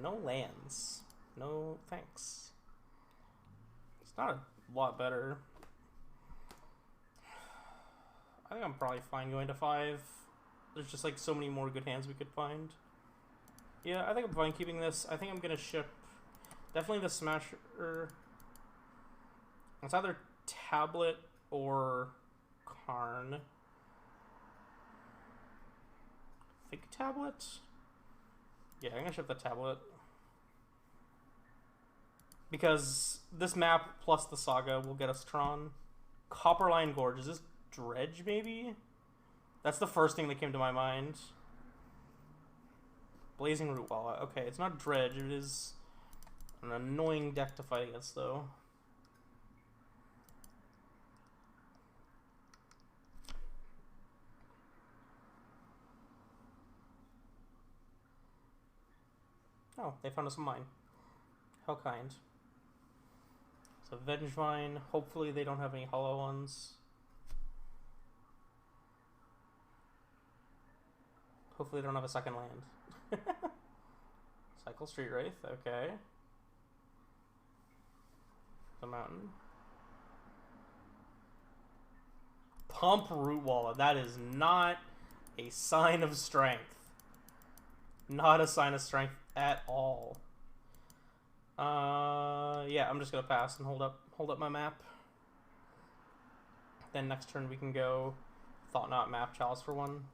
No lands. No thanks. It's not a lot better. I think I'm probably fine going to 5. There's just like so many more good hands we could find. Yeah, I think I'm fine keeping this. I think I'm gonna ship definitely the Smasher. It's either Tablet or Karn. I think Tablet. Yeah, I'm gonna ship the Tablet. Because this map plus the Saga will get us Tron. Copperline Gorge. Is this Dredge, maybe? That's the first thing that came to my mind. Blazing Root Walla. Okay, it's not Dredge. It is an annoying deck to fight against, though. Oh, they found us a mine. How kind. So Vengevine. Hopefully they don't have any hollow ones. Hopefully they don't have a second land. Cycle Street Wraith. Okay. The mountain. Pump Rootwalla. That is not a sign of strength. Not a sign of strength at all. Yeah, I'm just gonna pass and hold up my map. Then next turn we can go Thought Knot map Chalice for 1.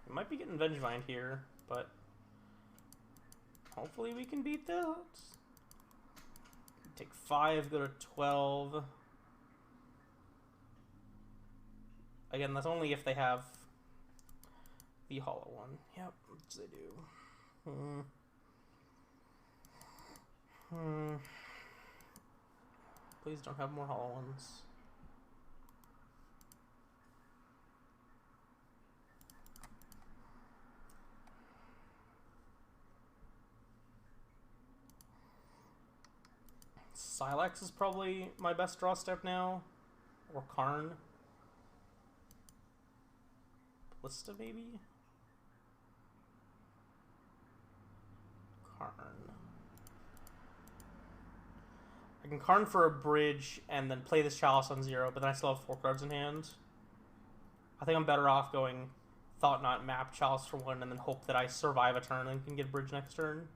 We might be getting Vengevine here, but hopefully we can beat that. Take 5, go to 12. Again, that's only if they have the hollow one. Yep, which they do. Please don't have more hollow ones. Sylex is probably my best draw step now. Or Karn. Ballista, maybe? Karn. I can Karn for a bridge and then play this Chalice on 0, but then I still have 4 cards in hand. I think I'm better off going Thought Knot map Chalice for 1 and then hope that I survive a turn and can get bridge next turn.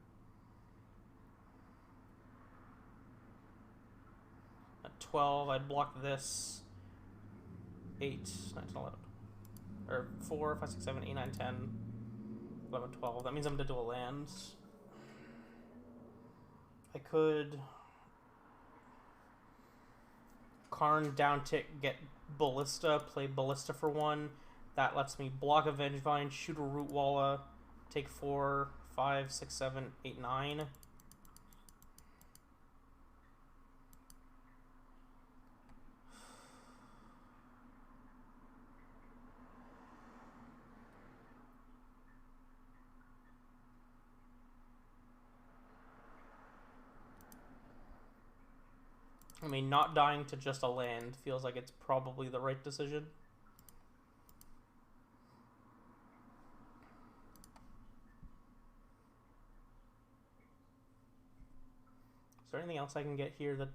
At 12, I'd block this. 8, 9, 10, 11. Or 4, 5, 6, 7, 8, 9, 10, 11, 12. That means I'm going to do a land. I could Karn down tick, get Ballista, play Ballista for 1. That lets me block a Vengevine, shoot a Rootwalla, take 4, 5, 6, 7, 8, 9. I mean, not dying to just a land feels like it's probably the right decision. Is there anything else I can get here that...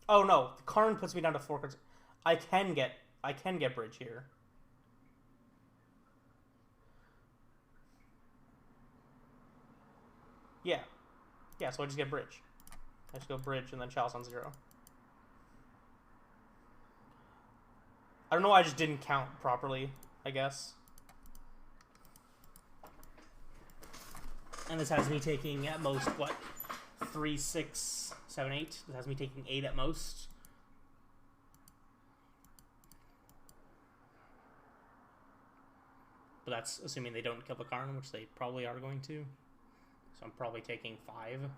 Oh no, the Karn puts me down to 4 cards. I can get bridge here. Yeah. Yeah, so I just get bridge. I just go bridge and then Chalice on 0. I don't know why I just didn't count properly, I guess. And this has me taking at most, what, 3, 6, 7, 8? This has me taking 8 at most. But that's assuming they don't kill the Karn, which they probably are going to. So I'm probably taking 5.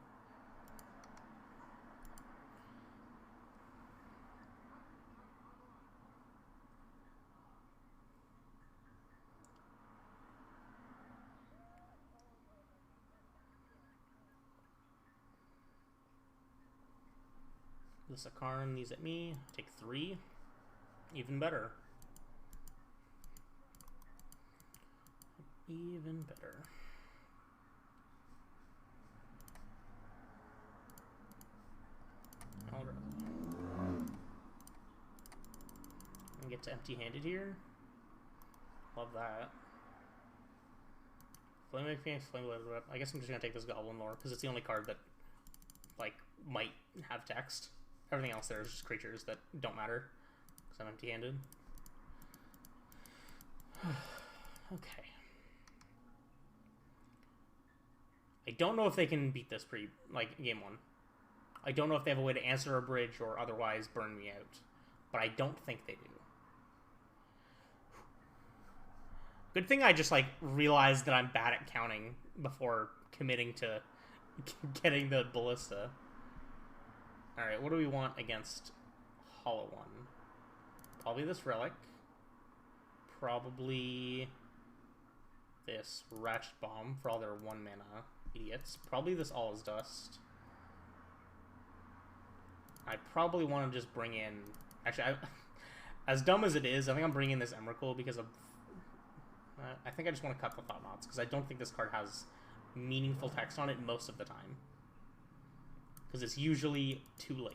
This a Karn, these at me. Take 3. Even better. Even better. Alright. And get to empty-handed here. Love that. Flame Phoenix, Flame Blade. I guess I'm just gonna take this Goblin Lore because it's the only card that, like, might have text. Everything else there is just creatures that don't matter because I'm empty-handed. Okay. I don't know if they can beat this game 1. I don't know if they have a way to answer a bridge or otherwise burn me out. But I don't think they do. Good thing I just, realized that I'm bad at counting before committing to getting the Ballista. Alright, what do we want against Hollow One? Probably this Relic. Probably this Ratchet Bomb for all their 1 mana idiots. Probably this All is Dust. I probably want to just bring in... Actually, as dumb as it is, I think I'm bringing this Emrakul because of... I think I just want to cut the Thought Knots, because I don't think this card has meaningful text on it most of the time. Because it's usually too late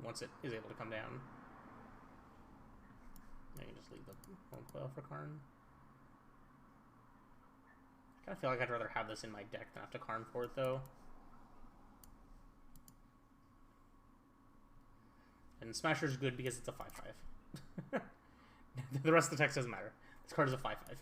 once it is able to come down. I can just leave the home coil for Karn. I kind of feel like I'd rather have this in my deck than have to Karn for it, though. And Smasher's good because it's a 5/5. The rest of the text doesn't matter. This card is a 5/5.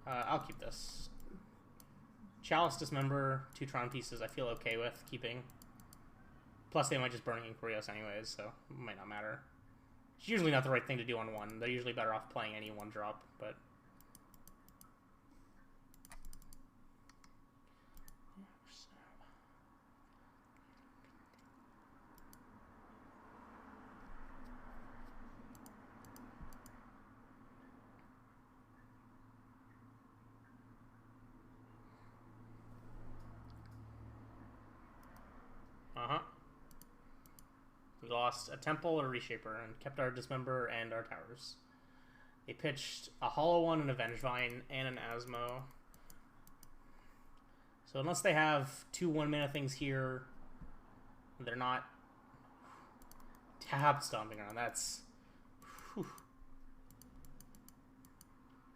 I'll keep this. Chalice Dismember, 2 Tron pieces I feel okay with keeping. Plus they might just burn Inquirios anyways, so it might not matter. It's usually not the right thing to do on 1. They're usually better off playing any 1-drop, but... We lost a Temple, a Reshaper, and kept our Dismember and our Towers. They pitched a Hollow One, an Avengevine, and an Asmo. So unless they have 2 1-mana things here, they're not tab stomping around. That's... Whew.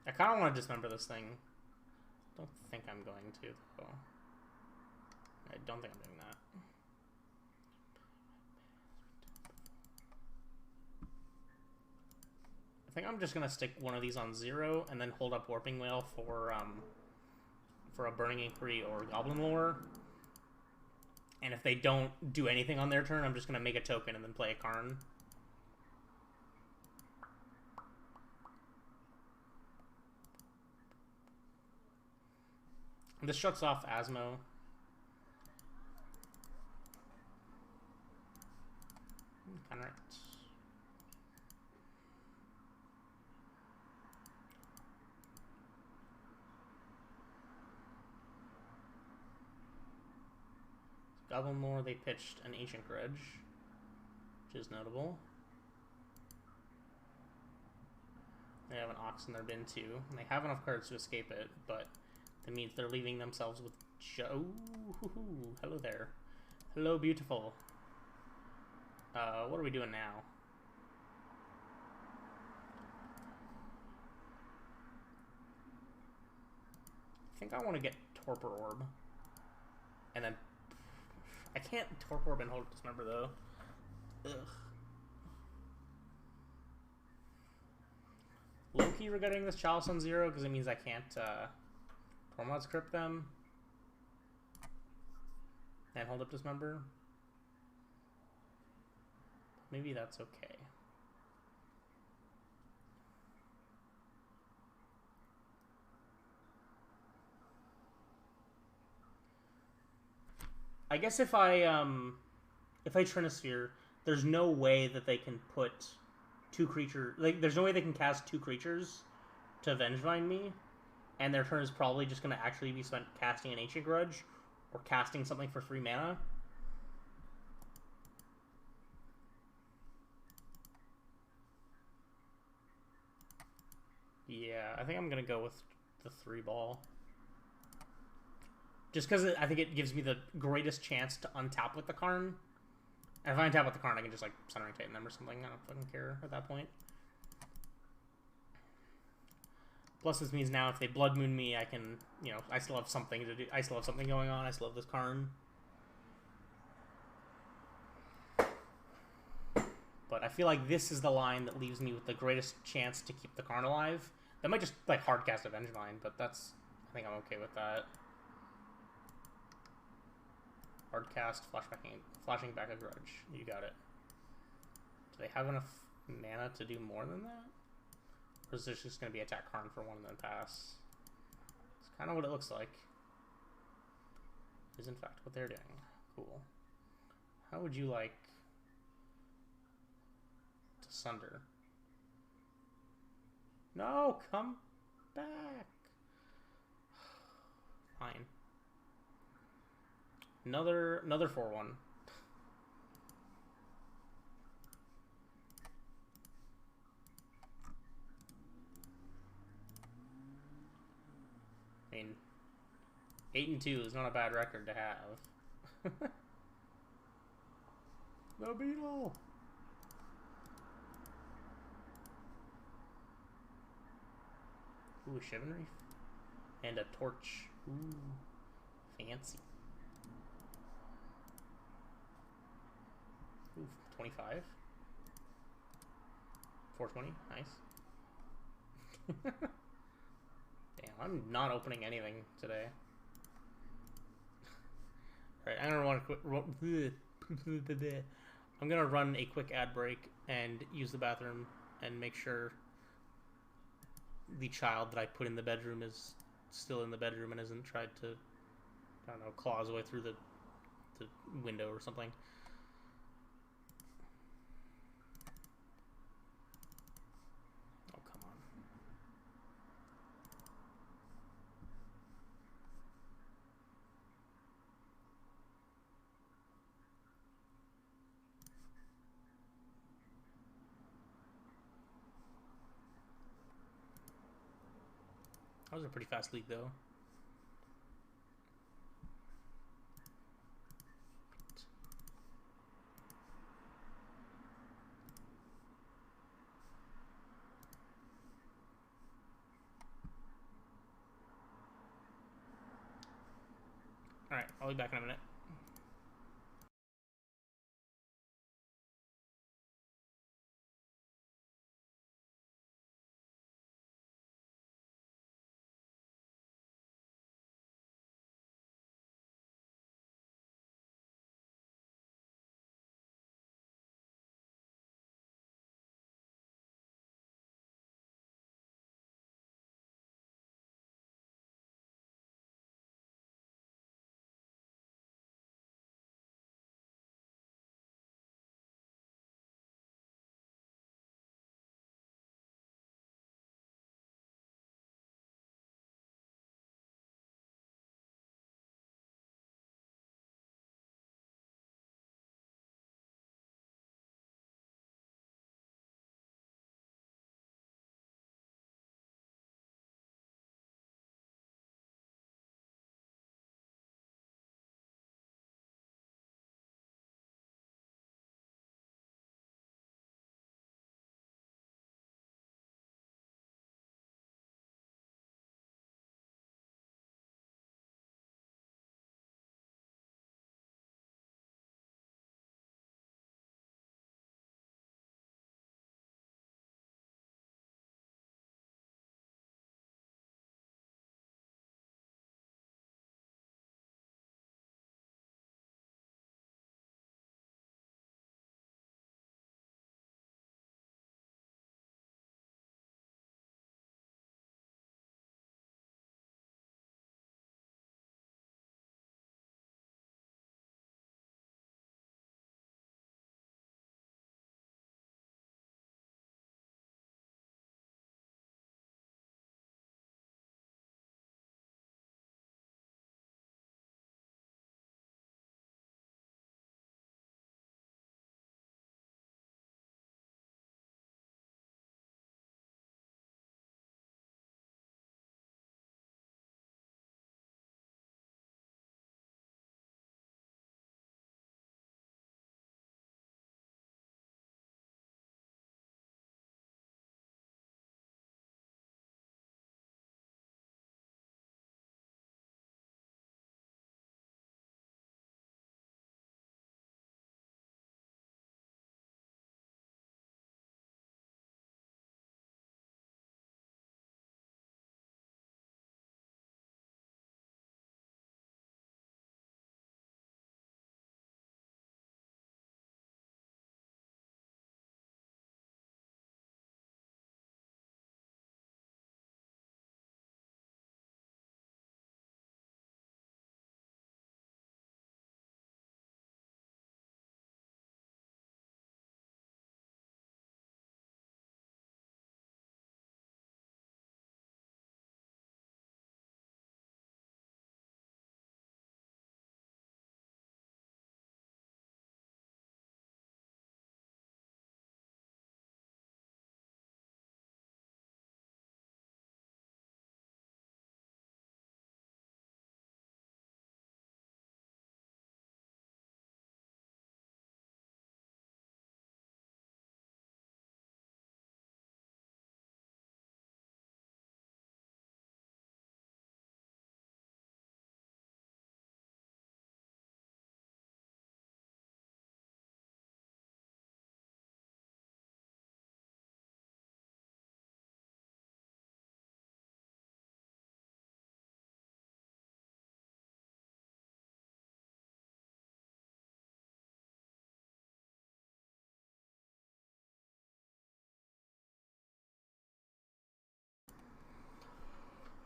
I kind of want to Dismember this thing. Don't think I'm going to, though. I don't think I'm doing that. I think I'm just gonna stick one of these on 0 and then hold up Warping Whale for a Burning Inquiry or Goblin Lore. And if they don't do anything on their turn, I'm just gonna make a token and then play a Karn. And this shuts off Asmo. Kinda right. Goblin Lore, they pitched an Ancient Grudge, which is notable. They have an Ox in their bin too, and they have enough cards to escape it, but that means they're leaving themselves with hello there. Hello, beautiful. What are we doing now? I think I want to get Torpor Orb, and then I can't Torpor Orb and hold Dismember though. Ugh. Low-key regretting this Chalice on 0 because it means I can't Tormod's Crypt them and hold up Dismember. Maybe that's okay. I guess if I Trinisphere, there's no way that they can put 2 creatures... Like, there's no way they can cast 2 creatures to Vengevine me, and their turn is probably just going to actually be spent casting an Ancient Grudge, or casting something for 3 mana. Yeah, I think I'm going to go with the 3-ball. Just because I think it gives me the greatest chance to untap with the Karn. And if I untap with the Karn, I can just, like, Sundering Titan them or something. I don't fucking care at that point. Plus, this means now if they Blood Moon me, I can, you know, I still have something to do. I still have something going on. I still have this Karn. But I feel like this is the line that leaves me with the greatest chance to keep the Karn alive. That might just, like, hardcast Avengevine, but that's... I think I'm okay with that. Hardcast, flashing back a Grudge. You got it. Do they have enough mana to do more than that? Or is this just going to be attack Karn for 1 and then pass? It's kind of what it looks like. Is in fact what they're doing. Cool. How would you like to sunder? No, come back. Fine. Another 4/1. I mean, 8-2 is not a bad record to have. The beetle. Ooh, a Shivan Reef. And a torch. Ooh, fancy. Ooh, 25. 420, nice. Damn, I'm not opening anything today. Alright, I'm gonna I'm gonna run a quick ad break and use the bathroom and make sure the child that I put in the bedroom is still in the bedroom and hasn't tried to, I don't know, claw his way through the window or something. Oh, come on. That was a pretty fast lead, though. Alright, I'll be back in a minute.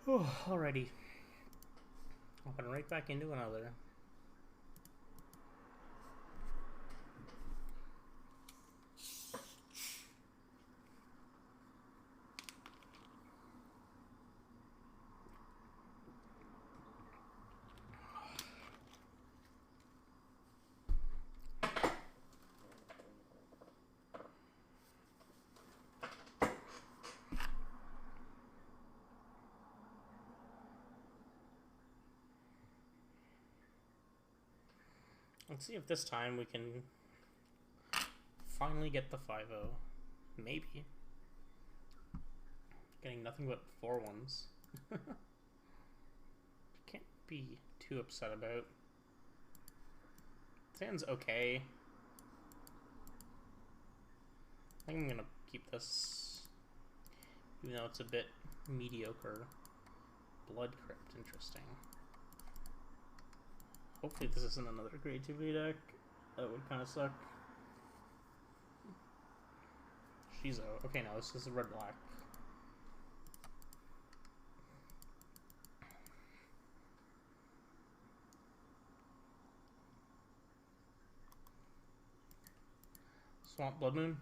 Alrighty. Hopping right back into another. Let's see if this time we can finally get the 5-0. Maybe. Getting nothing but 4-1s. Can't be too upset about. Sand's okay. I think I'm gonna keep this, even though it's a bit mediocre. Blood Crypt, interesting. Hopefully this isn't another creativity deck. That would kind of suck. Shizo. Okay, no, this is a red-black. Swamp Blood Moon.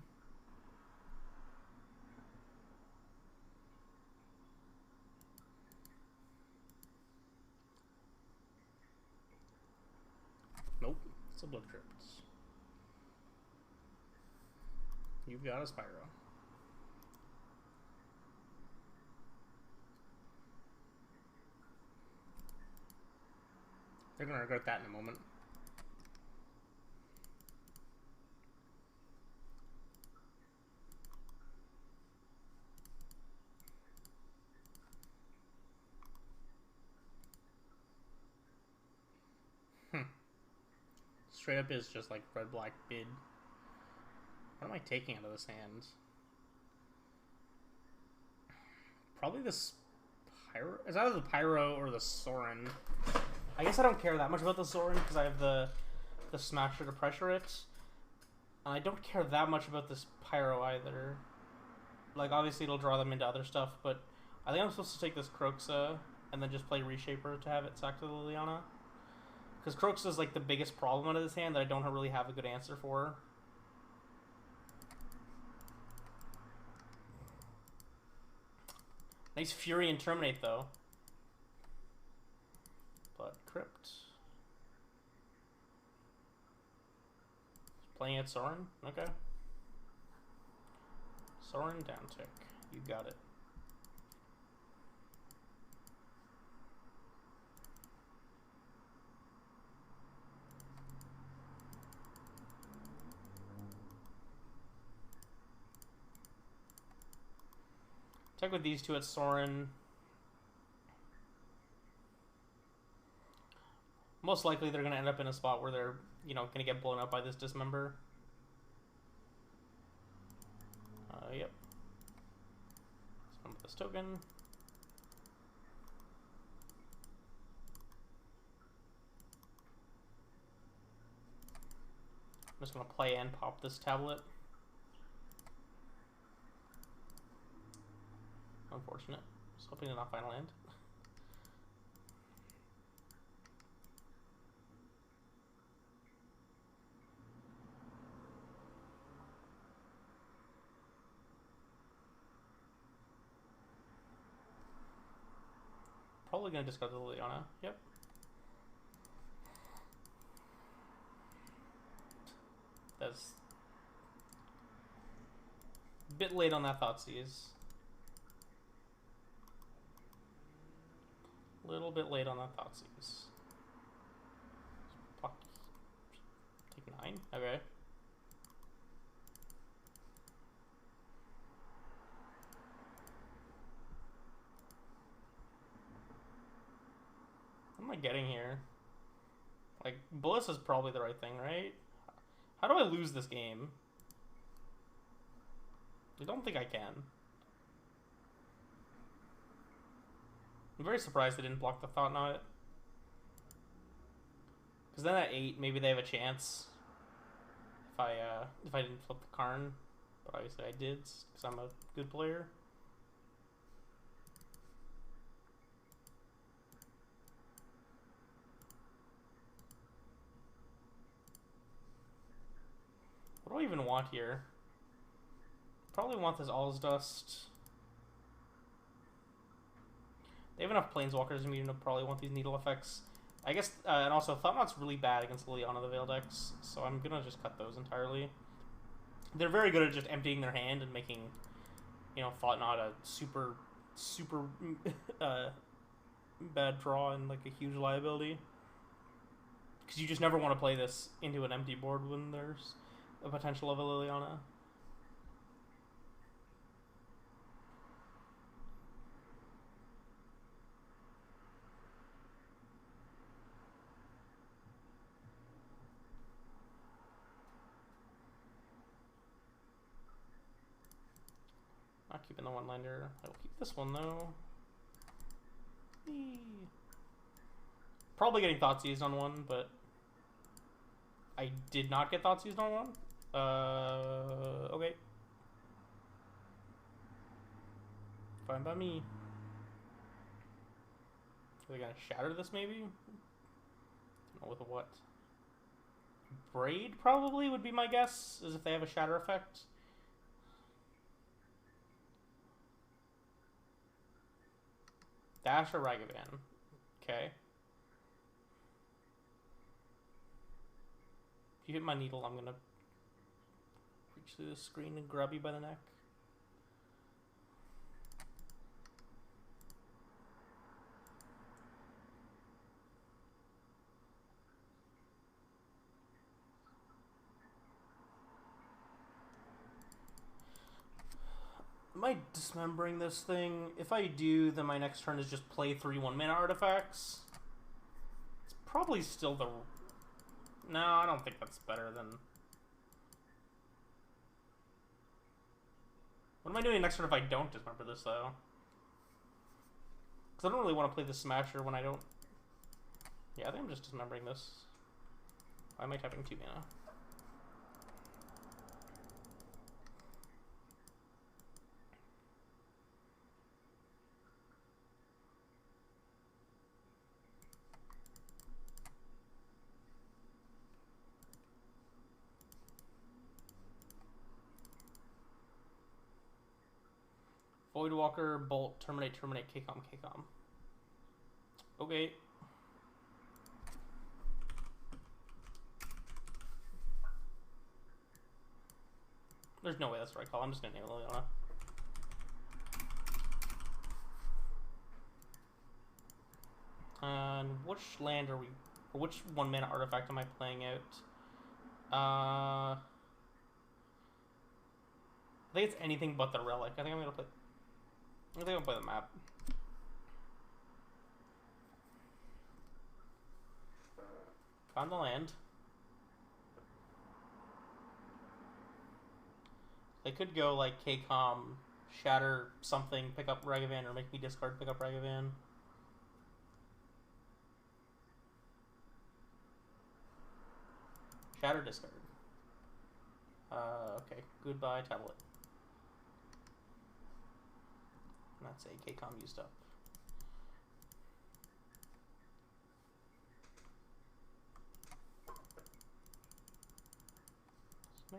Nope, it's a Blood Crypt. You've got a Spyro. They're gonna regret that in a moment. Straight up is just like red-black bid. What am I taking out of this hand? Probably this Pyro. It's either the Pyro or the Sorin. I guess I don't care that much about the Sorin because I have the Smasher to pressure it. And I don't care that much about this Pyro either. Like, obviously it'll draw them into other stuff, but I think I'm supposed to take this Croxa and then just play Reshaper to have it sack to the Liliana. Because Croxa is like the biggest problem out of this hand that I don't really have a good answer for. Nice Fury and Terminate though. Blood Crypt. Playing at Sorin? Okay. Sorin down tick. You got it. Check with these two at Sorin. Most likely they're going to end up in a spot where they're, you know, going to get blown up by this Dismember. Yep. Dismember this token. I'm just going to play and pop this tablet. Unfortunate. Just hoping to not final land. Probably gonna discard the Liliana. Yep. That's a bit late on that Thoughtseize. Little bit late on that Thoughtseize. Take 9. Okay. What am I getting here? Like, Bliss is probably the right thing, right? How do I lose this game? I don't think I can. I'm very surprised they didn't block the Thought Knot. Because then at 8, maybe they have a chance. If I didn't flip the Karn. But obviously I did, because I'm a good player. even want here? Probably want this All's Dust. They have enough Planeswalkers in me to probably want these Needle effects. I guess, and also Thought-Knot's really bad against Liliana the Veil decks, so I'm gonna just cut those entirely. They're very good at just emptying their hand and making, you know, Thought-Knot a super bad draw and like a huge liability. Because you just never want to play this into an empty board when there's a potential of a Liliana. Not keeping the one-liner. I will keep this one though. Whee. Probably getting Thoughtseize on one, but I did not get Thoughtseize on one. Okay. Fine by me. Are they gonna shatter this maybe? Don't know with what. Braid probably would be my guess, as if they have a shatter effect. Dash or Ragavan. Okay. If you hit my needle, I'm gonna reach through the screen and grab you by the neck. Am I dismembering this thing? If I do, then my next turn is just play 3 1-mana artifacts. It's probably still the... No, I don't think that's better than... What am I doing next turn if I don't dismember this, though? Because I don't really want to play the Smasher when I don't... Yeah, I think I'm just dismembering this. Why am I tapping 2 mana? Voidwalker, Bolt, Terminate, Kcom. Okay. There's no way that's the right call. I'm just gonna name Liliana. And which land are we... Or which 1-mana artifact am I playing out? I think it's anything but the Relic. I think I'm gonna play... I think I'll play the map. Found the land. They could go like Kcom, shatter something, pick up Ragavan, or make me discard, pick up Ragavan. Shatter, discard. Okay. Goodbye, tablet. That's a Kcom used up. I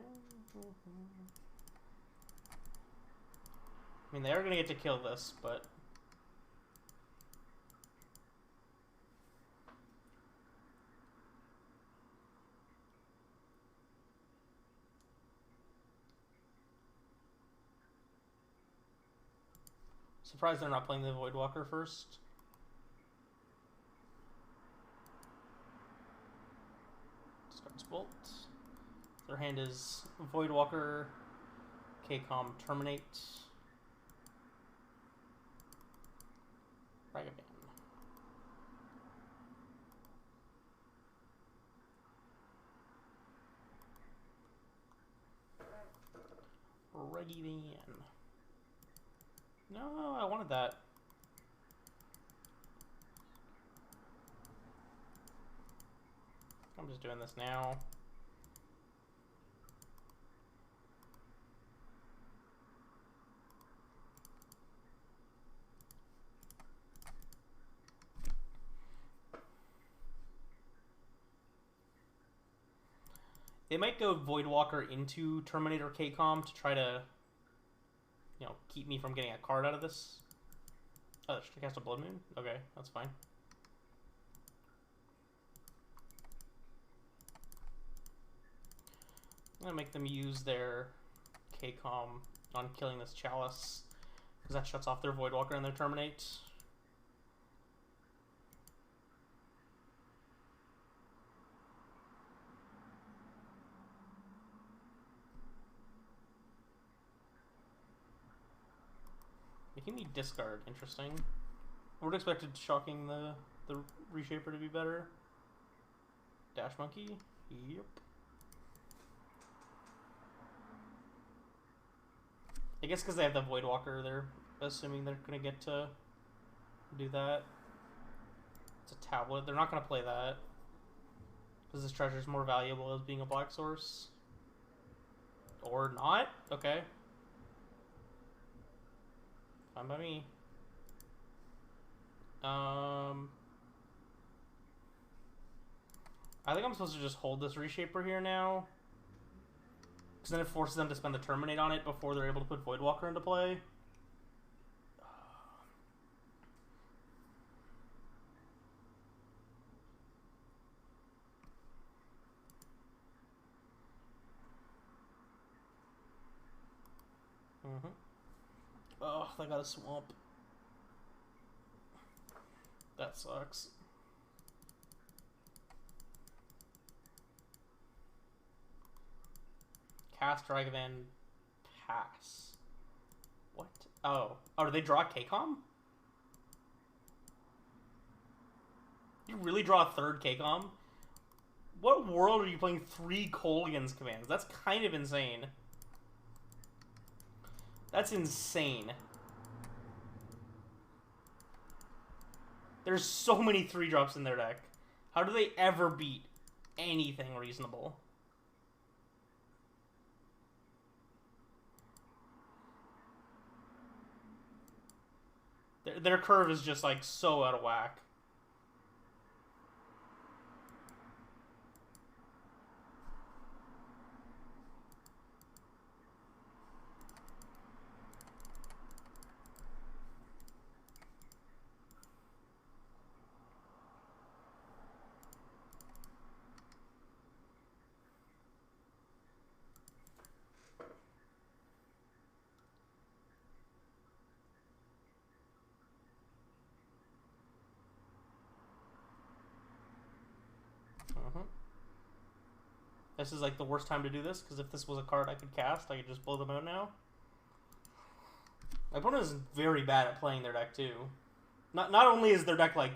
mean, they are going to get to kill this, but... Surprised they're not playing the Voidwalker first. Discards Bolt. Their hand is Voidwalker, Kcom, Terminate, Ragavan. Ragavan. No, I wanted that. I'm just doing this now. They might go Voidwalker into Terminator KCOM to try to, keep me from getting a card out of this. Oh, should I cast a Blood Moon? Okay, that's fine. I'm gonna make them use their KCOM on killing this Chalice, because that shuts off their Voidwalker and their Terminate. Making me discard, interesting. I would have expected Shocking the Reshaper to be better. Dash Monkey? Yep. I guess because they have the Voidwalker, they're assuming they're going to get to do that. It's a tablet. They're not going to play that. Because this treasure is more valuable as being a black source. Or not? Okay. Fine by me. I think I'm supposed to just hold this Reshaper here now. Because then it forces them to spend the Terminate on it before they're able to put Voidwalker into play. Oh, I got a swamp. That sucks. Cast Dragavan, pass. What? Oh, do they draw KCOM? You really draw a third KCOM? What world are you playing 3 Kolaghan's commands? That's kind of insane. That's insane. There's so many 3-drops in their deck. How do they ever beat anything reasonable? Their curve is just like so out of whack. This is like the worst time to do this, because if this was a card I could cast, I could just blow them out now. My opponent is very bad at playing their deck too. Not only is their deck like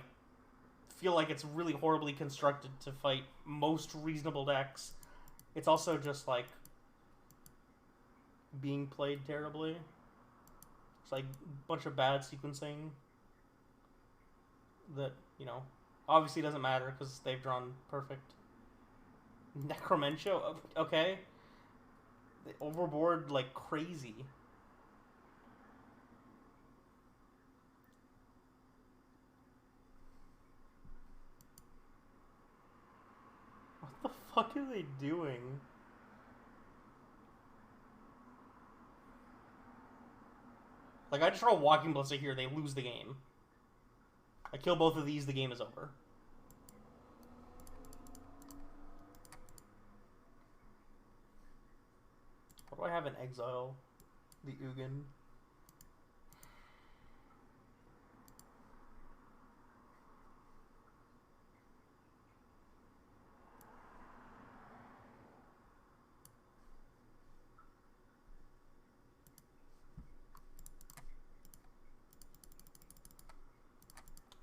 feel like it's really horribly constructed to fight most reasonable decks, it's also just like being played terribly. It's like a bunch of bad sequencing that, obviously doesn't matter because they've drawn perfect. Necromentia? Okay. They overboard like crazy. What the fuck are they doing? Like, I just draw Walking Ballista here, they lose the game. I kill both of these, the game is over. What do I have in exile? The Ugin.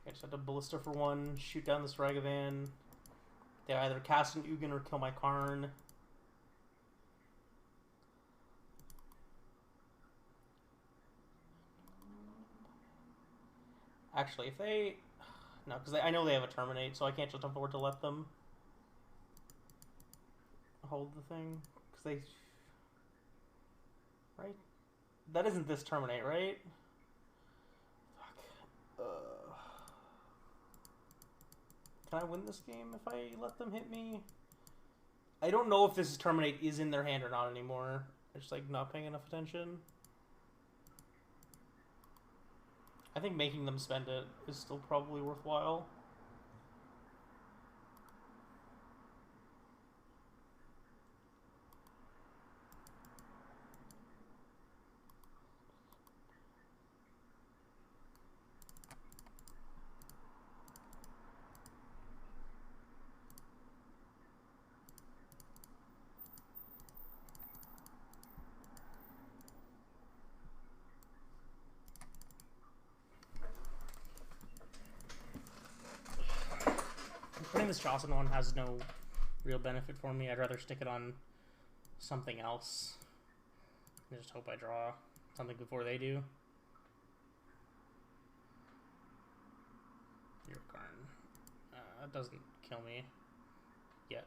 I just have to Ballista for 1, shoot down this Ragavan. They either cast an Ugin or kill my Karn. Actually, if they... No, because I know they have a Terminate, so I can't just afford to let them hold the thing. Because they... Right? That isn't this Terminate, right? Fuck. Can I win this game if I let them hit me? I don't know if this Terminate is in their hand or not anymore. I'm just like not paying enough attention. I think making them spend it is still probably worthwhile. Putting this Jocelyn one has no real benefit for me. I'd rather stick it on something else. I just hope I draw something before they do. Your Karn. That doesn't kill me yet.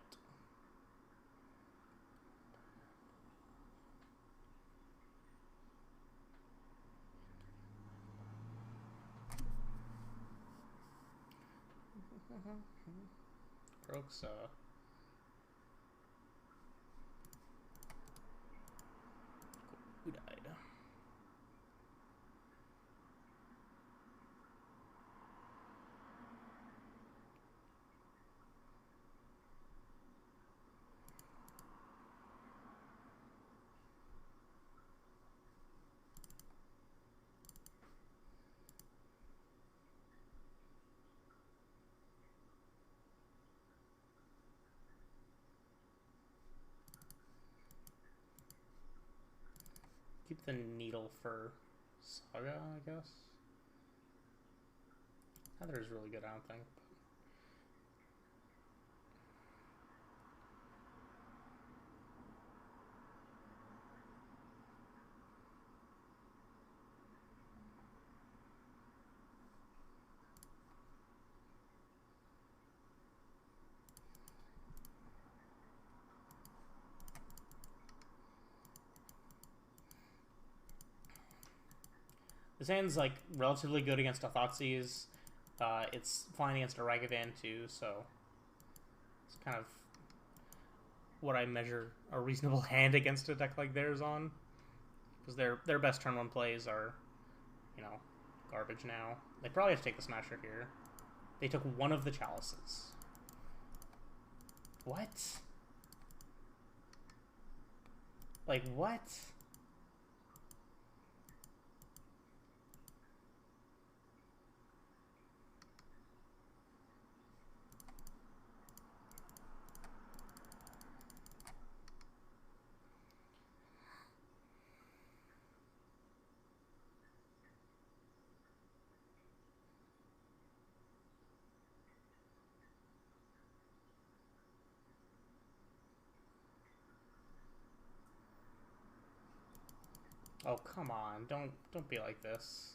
Croaks, who died? Keep the needle for Saga, I guess. Heather is really good, I don't think. This hand's like relatively good against a Thoughtseize. It's fine against a Ragavan too, so it's kind of what I measure a reasonable hand against a deck like theirs on. Because their best turn one plays are, you know, garbage now. They probably have to take the Smasher here. They took one of the Chalices. What? Like, what? Oh, come on. Don't be like this.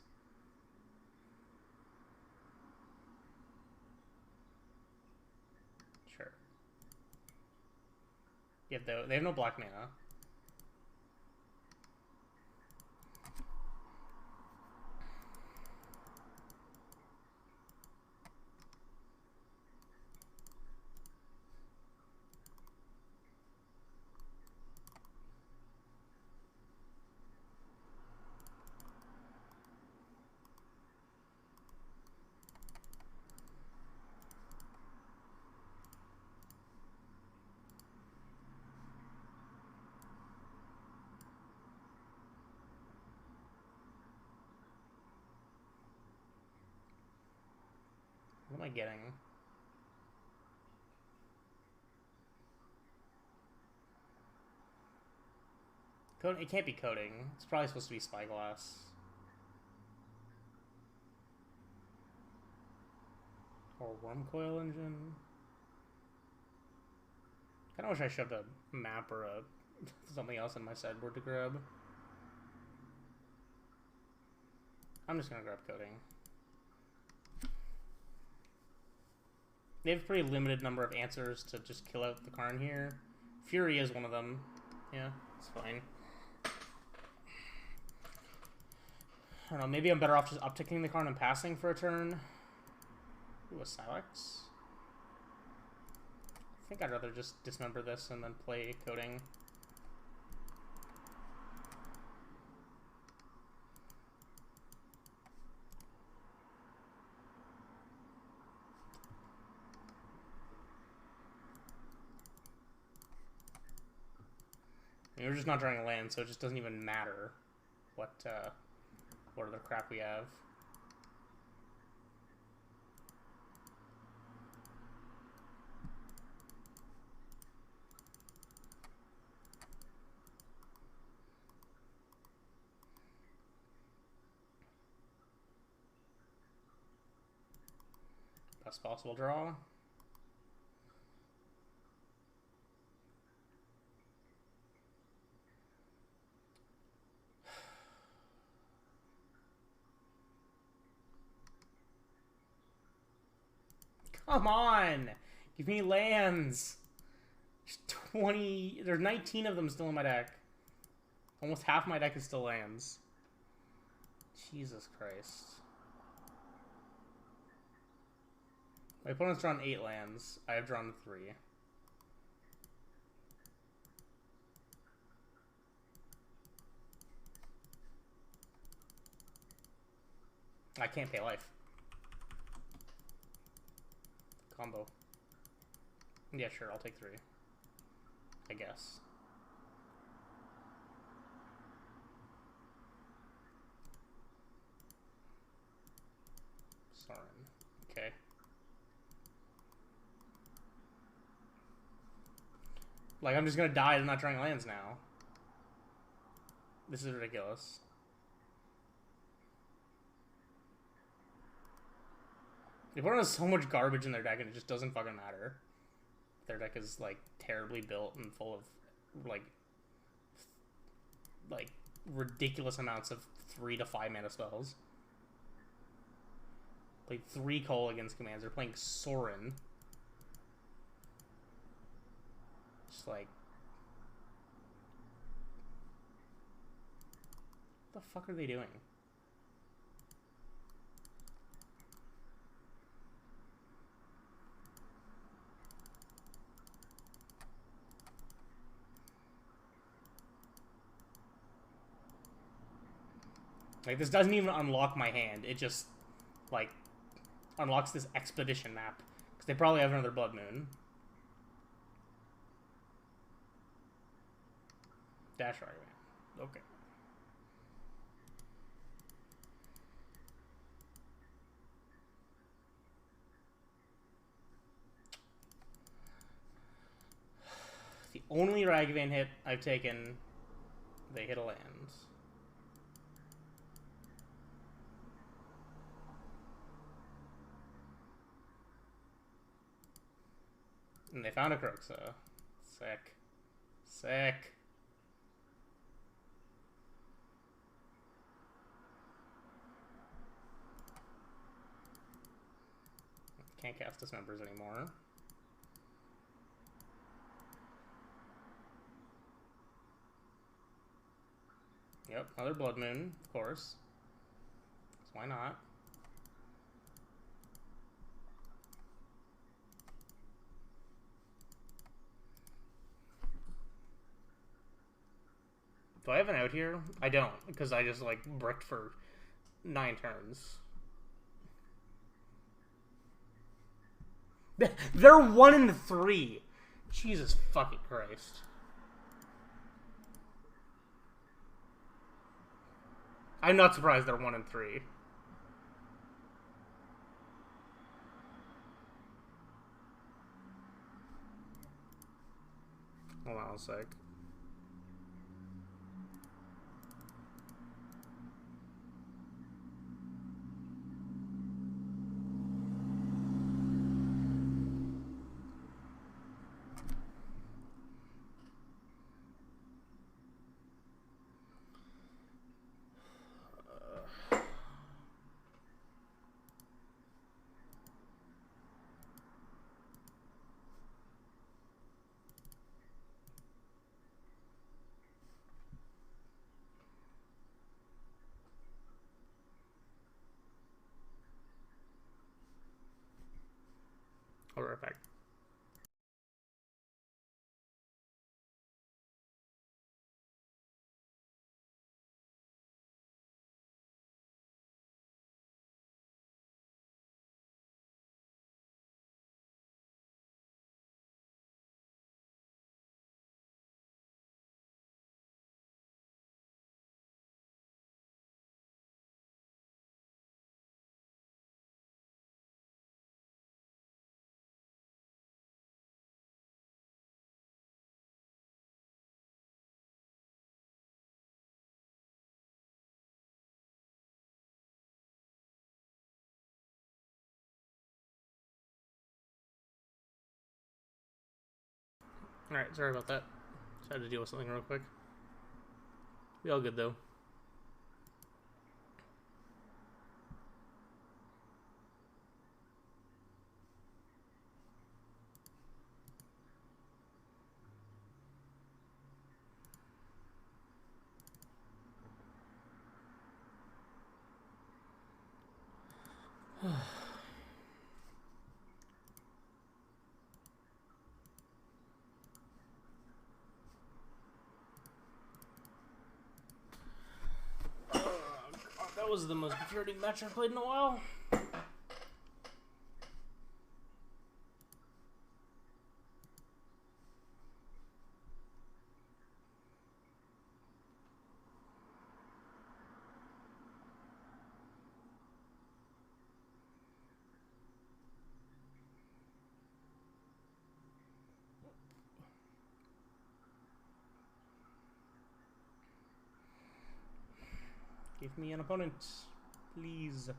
Sure. Yeah, they have no black mana. What am I getting? It can't be coding. It's probably supposed to be Spyglass. Or Wormcoil Engine. Kinda wish I shoved a map or something else in my sideboard to grab. I'm just gonna grab coding. They have a pretty limited number of answers to just kill out the Karn here. Fury is one of them. Yeah, it's fine. I don't know, maybe I'm better off just upticking the Karn and passing for a turn. Ooh, a sylex. I think I'd rather just dismember this and then play coding. We're just not drawing a land, so it just doesn't even matter what other crap we have. Best possible draw. Come on! Give me lands! There's 20... There's 19 of them still in my deck. Almost half my deck is still lands. Jesus Christ. My opponent's drawn 8 lands. I have drawn 3. I can't pay life. Combo. Yeah, sure, I'll take 3. I guess. Sorin. Okay. Like, I'm just gonna die and not drawing lands now. This is ridiculous. The opponent has so much garbage in their deck and it just doesn't fucking matter. Their deck is, like, terribly built and full of, like ridiculous amounts of 3 to 5 mana spells. Played 3 Kolaghan's commands. They're playing Sorin. Just like... What the fuck are they doing? Like, this doesn't even unlock my hand. It just, like, unlocks this expedition map. Because they probably have another Blood Moon. Dash argument. Okay. The only Ragavan hit I've taken, they hit a land. And they found a Kroxa. Sick. Sick. Can't cast Dismembers anymore. Yep, another Blood Moon, of course. So why not? Do I have an out here? I don't, because I just, like, bricked for 9 turns. They're 1 and 3! Jesus fucking Christ. I'm not surprised they're 1 and 3. Hold on a sec. I'll be right back. Alright, sorry about that. Just had to deal with something real quick. We all good though. That was the most infuriating match I've played in a while. Give me an opponent, please.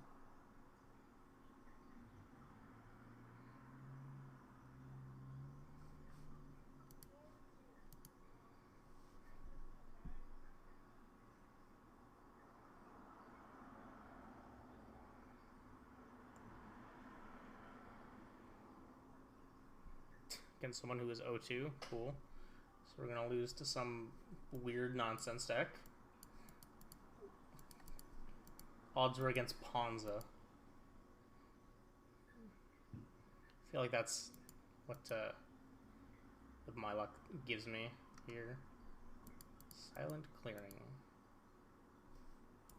Against someone who is 0-2, cool. So we're gonna lose to some weird nonsense deck. Odds were against Ponza. I feel like that's what my luck gives me here. Silent clearing.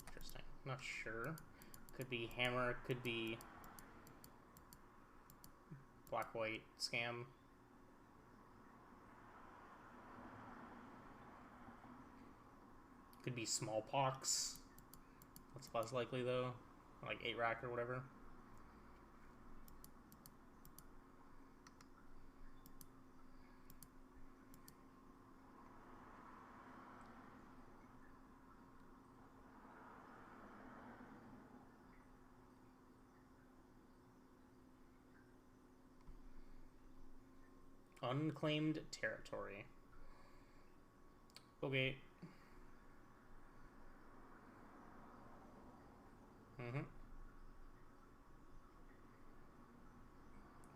Interesting. Not sure. Could be hammer, could be black-white scam. Could be smallpox. That's less likely though. Like 8-rack or whatever. Unclaimed territory. Okay.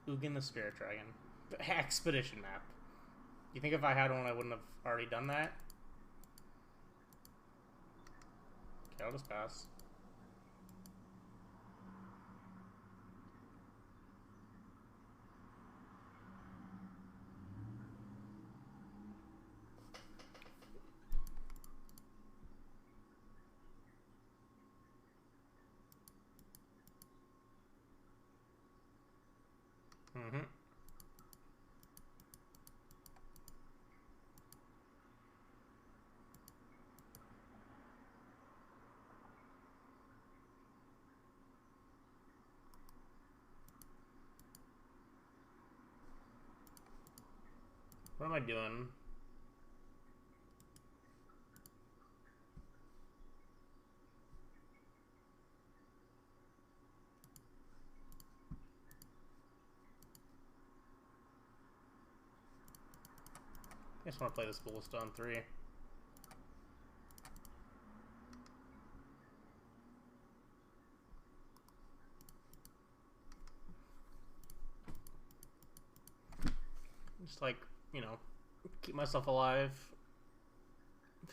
Ugin the Spirit Dragon. Expedition map. You think if I had one I wouldn't have already done that? Okay, I'll just pass. What am I doing? I just want to play this Ballista on 3. Just like, you know, keep myself alive.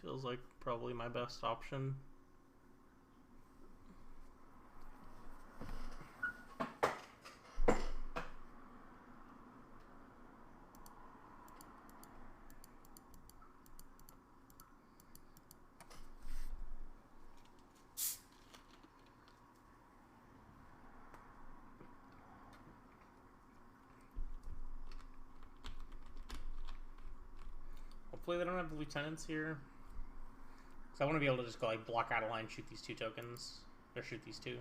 Feels like probably my best option. Hopefully they don't have the lieutenants here. Because I want to be able to just go like block out a line, shoot these 2 tokens. Or shoot these 2.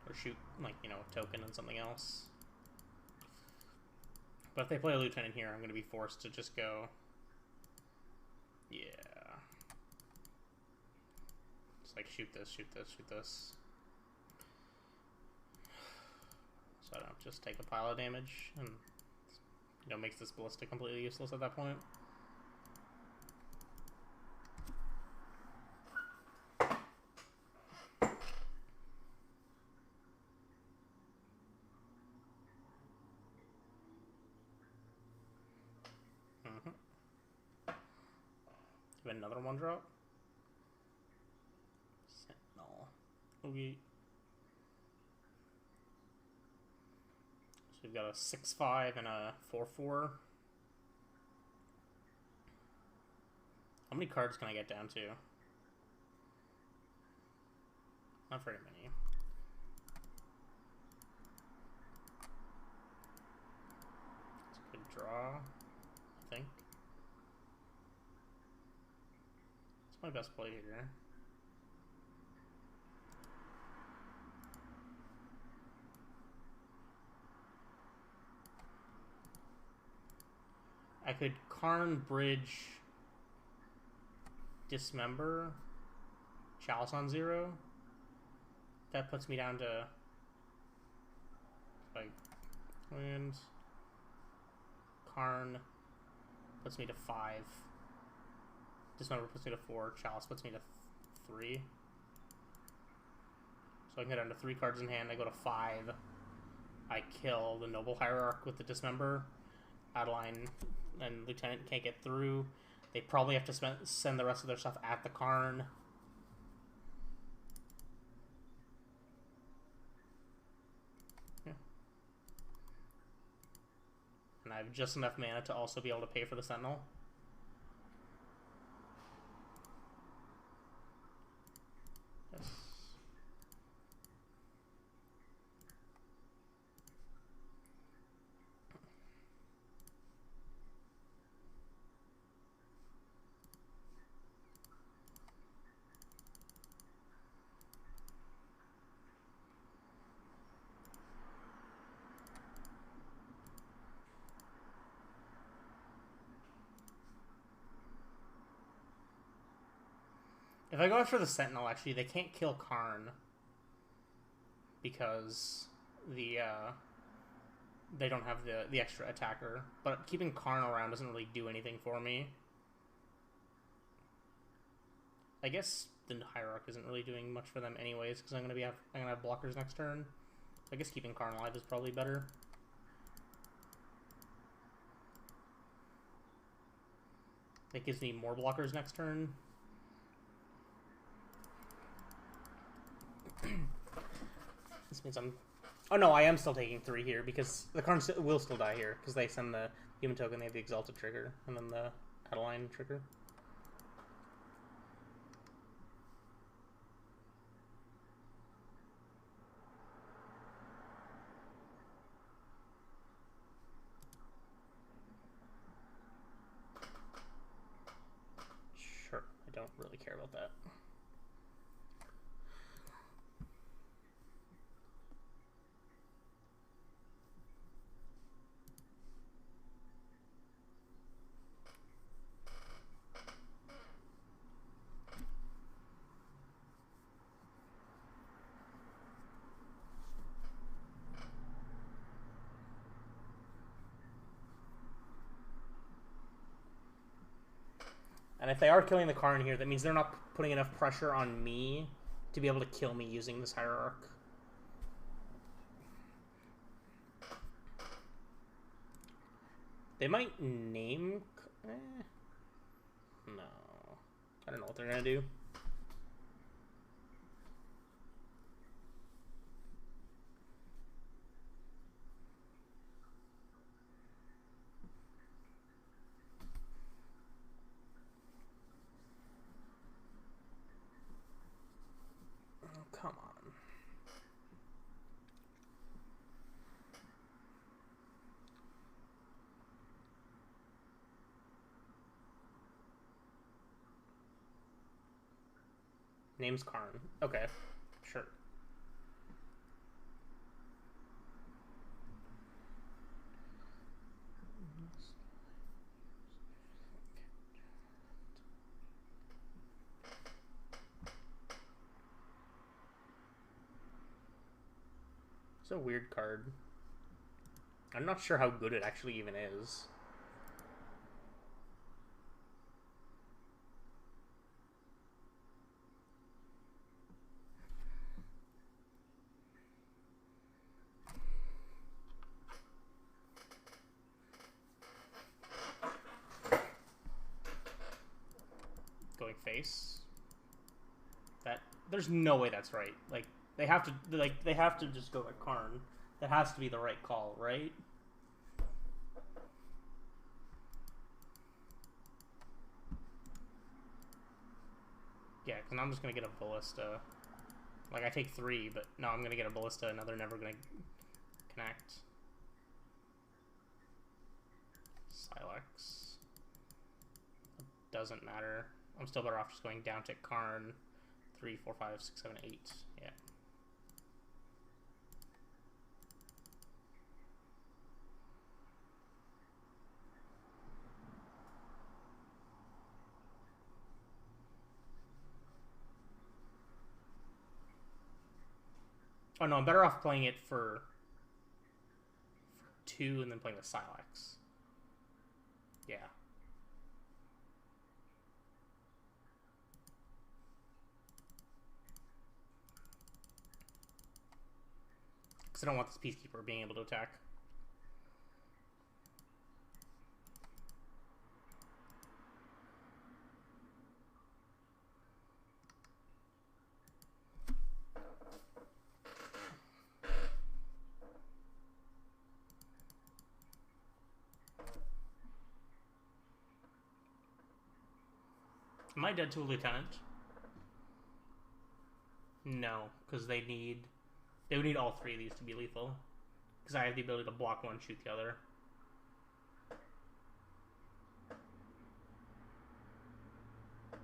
Or shoot, like, you know, a token and something else. But if they play a lieutenant here, I'm going to be forced to just go... Yeah. Just like shoot this, shoot this, shoot this. So I don't just take a pile of damage and you know, makes this ballista completely useless at that point. Another one drop. Sentinel. Okay. So we've got a 6/5 and a 4/4. How many cards can I get down to? Not very many. It's a good draw, I think. It's my best play here. I could Karn, Bridge, Dismember, Chalice on 0. That puts me down to, like, land. Karn puts me to 5. Dismember puts me to 4. Chalice puts me to 3. So I can get down to 3 cards in hand. I go to 5. I kill the Noble Hierarch with the Dismember. Adeline and Lieutenant can't get through. They probably have to send the rest of their stuff at the Karn. Yeah. And I have just enough mana to also be able to pay for the Sentinel. Yes. If I go after the Sentinel, actually, they can't kill Karn because they don't have the extra attacker. But keeping Karn around doesn't really do anything for me. I guess the Hierarch isn't really doing much for them anyways because I'm gonna have blockers next turn. I guess keeping Karn alive is probably better. That gives me more blockers next turn. This means I'm... Oh no, I am still taking 3 here because the Karn will still die here because they send the human token, they have the Exalted trigger, and then the Adeline trigger. Sure, I don't really care about that. And if they are killing the Karn here, that means they're not putting enough pressure on me to be able to kill me using this Hierarch. They might name... No. I don't know what they're going to do. Come on. Name's Karn. Okay, sure. It's a weird card. I'm not sure how good it actually even is. Going face. That there's no way that's right. Like they have to just go at Karn. That has to be the right call, right? Yeah, because now I'm just gonna get a ballista. Like I take 3, but no, I'm gonna get a ballista. Now they're never gonna connect. Sylex. Doesn't matter. I'm still better off just going down to Karn. 3, 4, 5, 6, 7, 8. Yeah. Oh no, I'm better off playing it for 2 and then playing the Sylex. Yeah. Because I don't want this Peacekeeper being able to attack. Am I dead to a lieutenant? No, because they would need all 3 of these to be lethal. Because I have the ability to block one, shoot the other.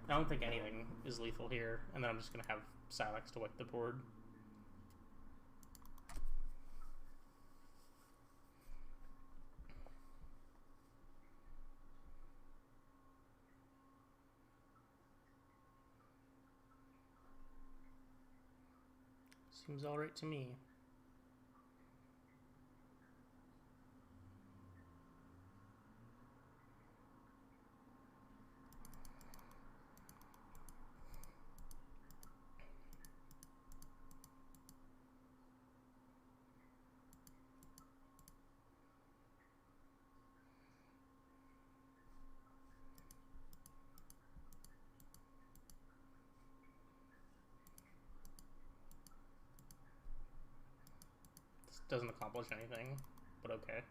I don't think anything is lethal here, and then I'm just going to have Sylex to wipe the board. Seems alright to me. Doesn't accomplish anything, but okay.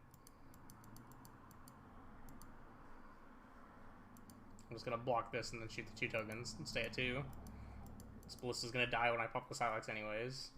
I'm just gonna block this and then shoot the 2 tokens and stay at 2. This Ballista's gonna die when I pop the Sylex anyways.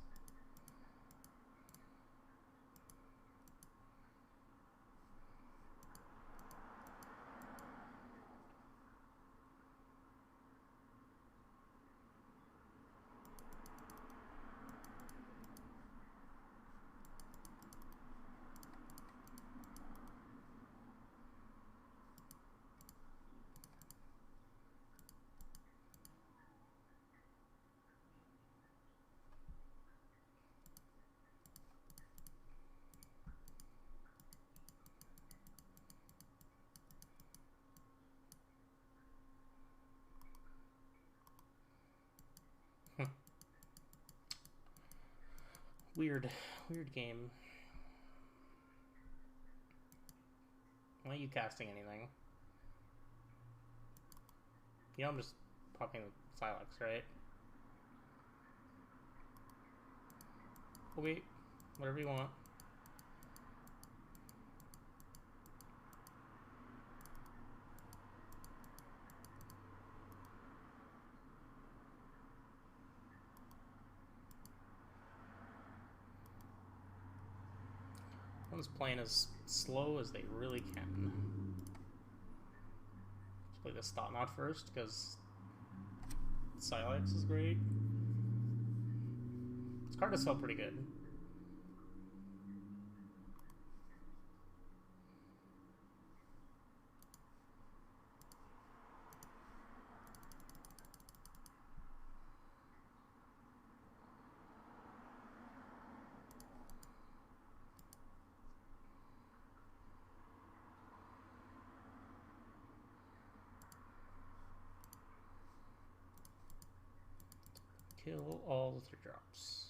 Weird game. Why are you casting anything? You know I'm just popping the Sylex, right? Okay, whatever you want. One's playing as slow as they really can. Let's play this Thought Knot first, because Sylex is great. This card does feel pretty good. kill all the 3-drops.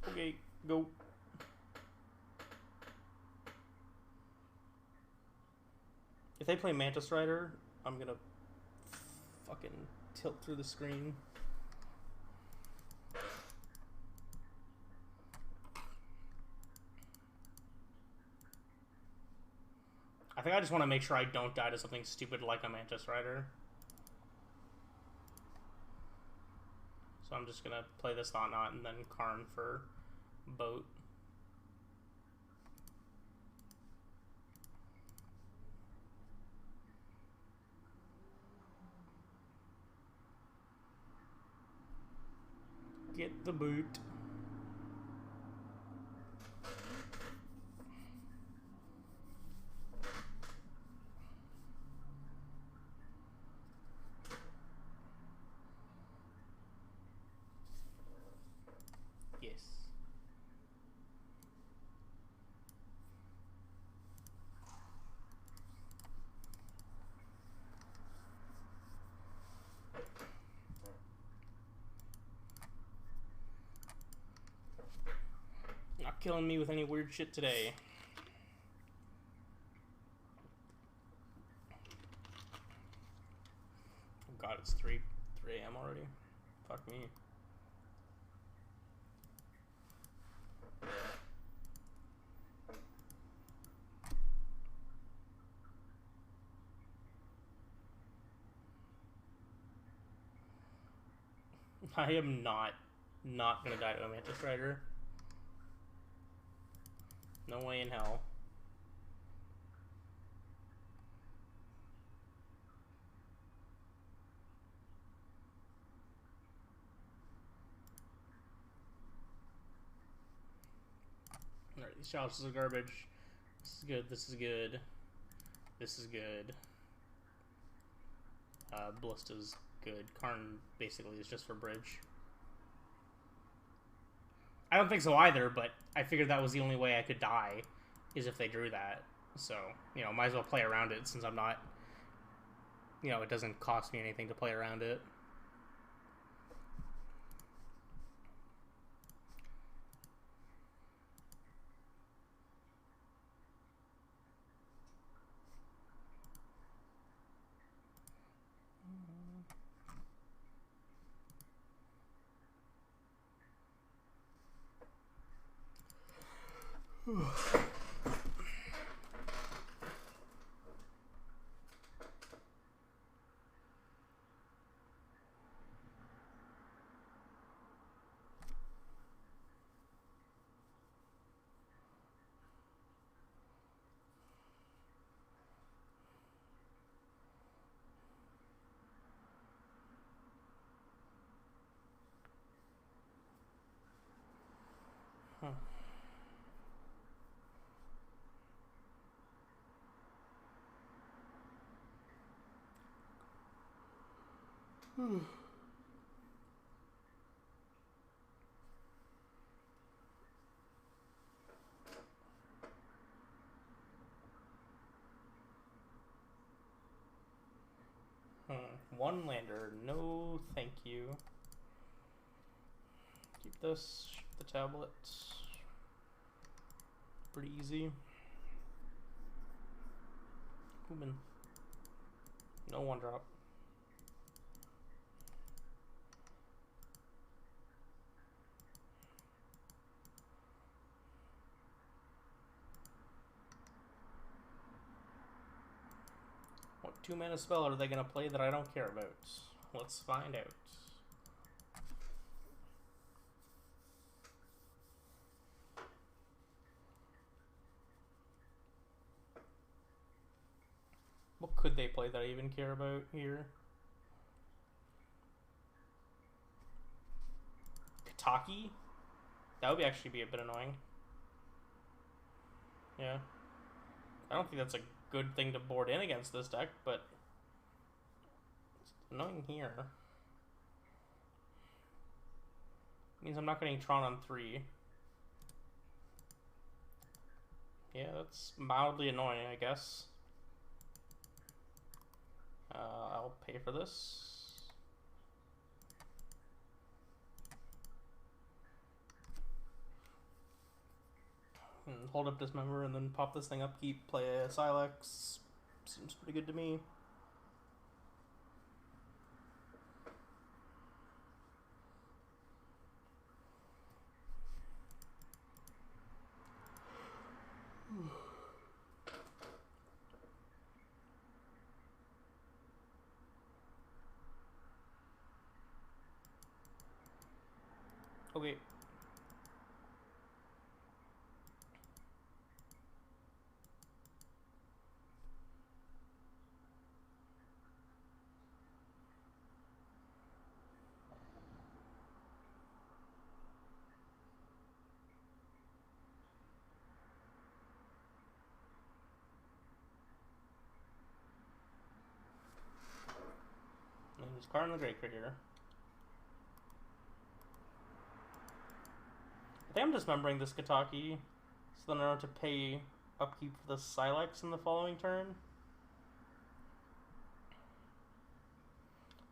Okay, go. If they play Mantis Rider, I'm gonna fucking tilt through the screen. I think I just want to make sure I don't die to something stupid like a Mantis Rider. So I'm just gonna play this Thought Knot and then Karn for boat. Get the boot. Yes. Not killing me with any weird shit today. Oh god, it's 3 a.m. already. Fuck me. I am not gonna die to a Mantis Rider. No way in hell. Alright, these challenges are garbage. This is good, this is good. This is good. Ballista's good. Karn basically is just for bridge. I don't think so either, but I figured that was the only way I could die, is if they drew that. So, you know, might as well play around it since I'm not, you know, it doesn't cost me anything to play around it. One lander, no thank you. Keep this, ship the tablet. Pretty easy. Human. No 1-drop. What 2-mana spell are they going to play that I don't care about? Let's find out. What could they play that I even care about here? Kataki? That would actually be a bit annoying. Yeah. I don't think that's a good thing to board in against this deck, but it's annoying here. Means I'm not getting Tron on 3. Yeah, that's mildly annoying, I guess. I'll pay for this. And hold up Dismember and then pop this thing up, keep, play a sylex. Seems pretty good to me. Okay. And there's a card in the Great Critter. I think I'm dismembering this Kataki, so then I don't have to pay upkeep for the sylex in the following turn.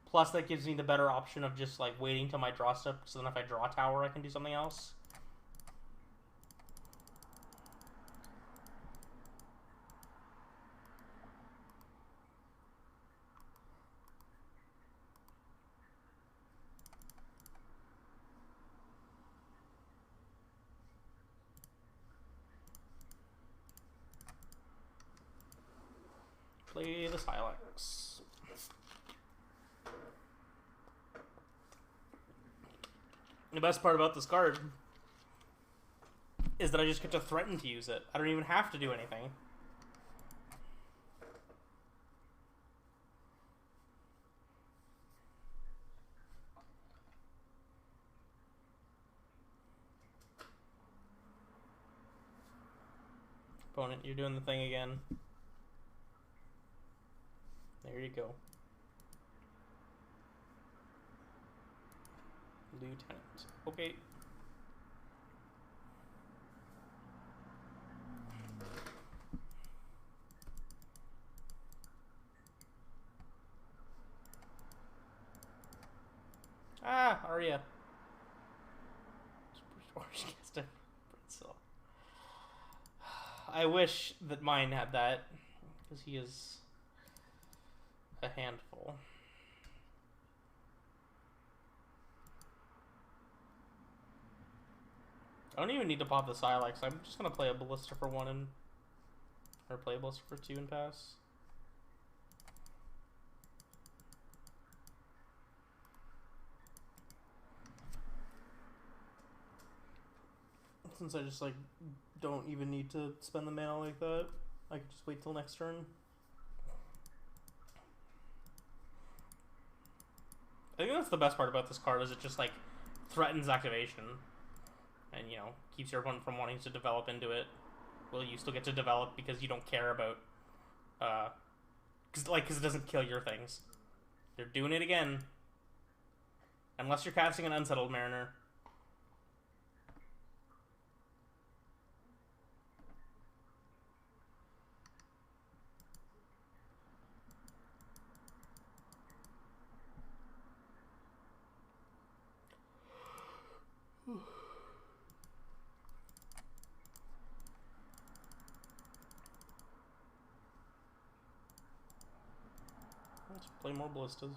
Plus, that gives me the better option of just like waiting till my draw step, so then if I draw a tower, I can do something else. Play the sylex. The best part about this card is that I just get to threaten to use it. I don't even have to do anything. Opponent, you're doing the thing again. There you go. Lieutenant. Okay. Ah, Arya. I wish that mine had that, because he is a handful. I don't even need to pop the sylex. I'm just gonna play a ballista for 1 and or play a ballista for 2 and pass. Since I just like don't even need to spend the mana like that, I can just wait till next turn. I think that's the best part about this card, is it just like threatens activation. And, you know, keeps your opponent from wanting to develop into it. Well, you still get to develop because you don't care about, because it doesn't kill your things. They're doing it again. Unless you're casting an Unsettled Mariner. Let's play more ballistas.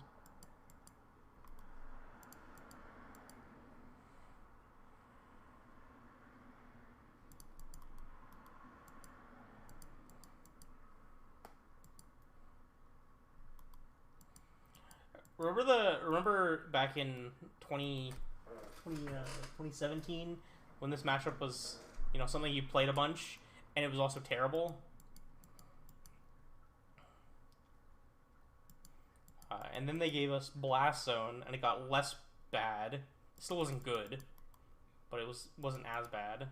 Remember back in 2017 when this matchup was, you know, something you played a bunch and it was also terrible? And then they gave us Blast Zone, and it got less bad. It still wasn't good, but it wasn't as bad.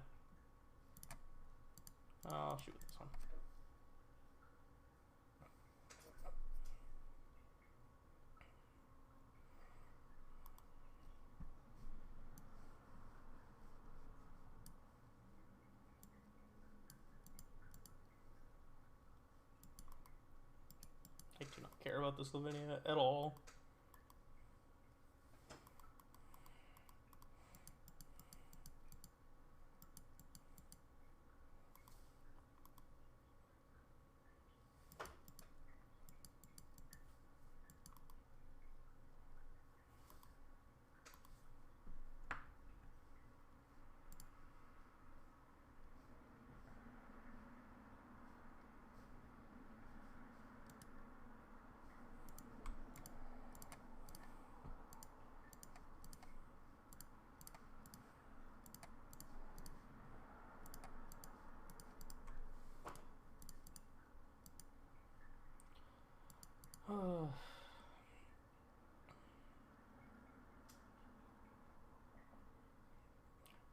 I'll shoot with this one. Take 2 now. care about this Lavinia at all.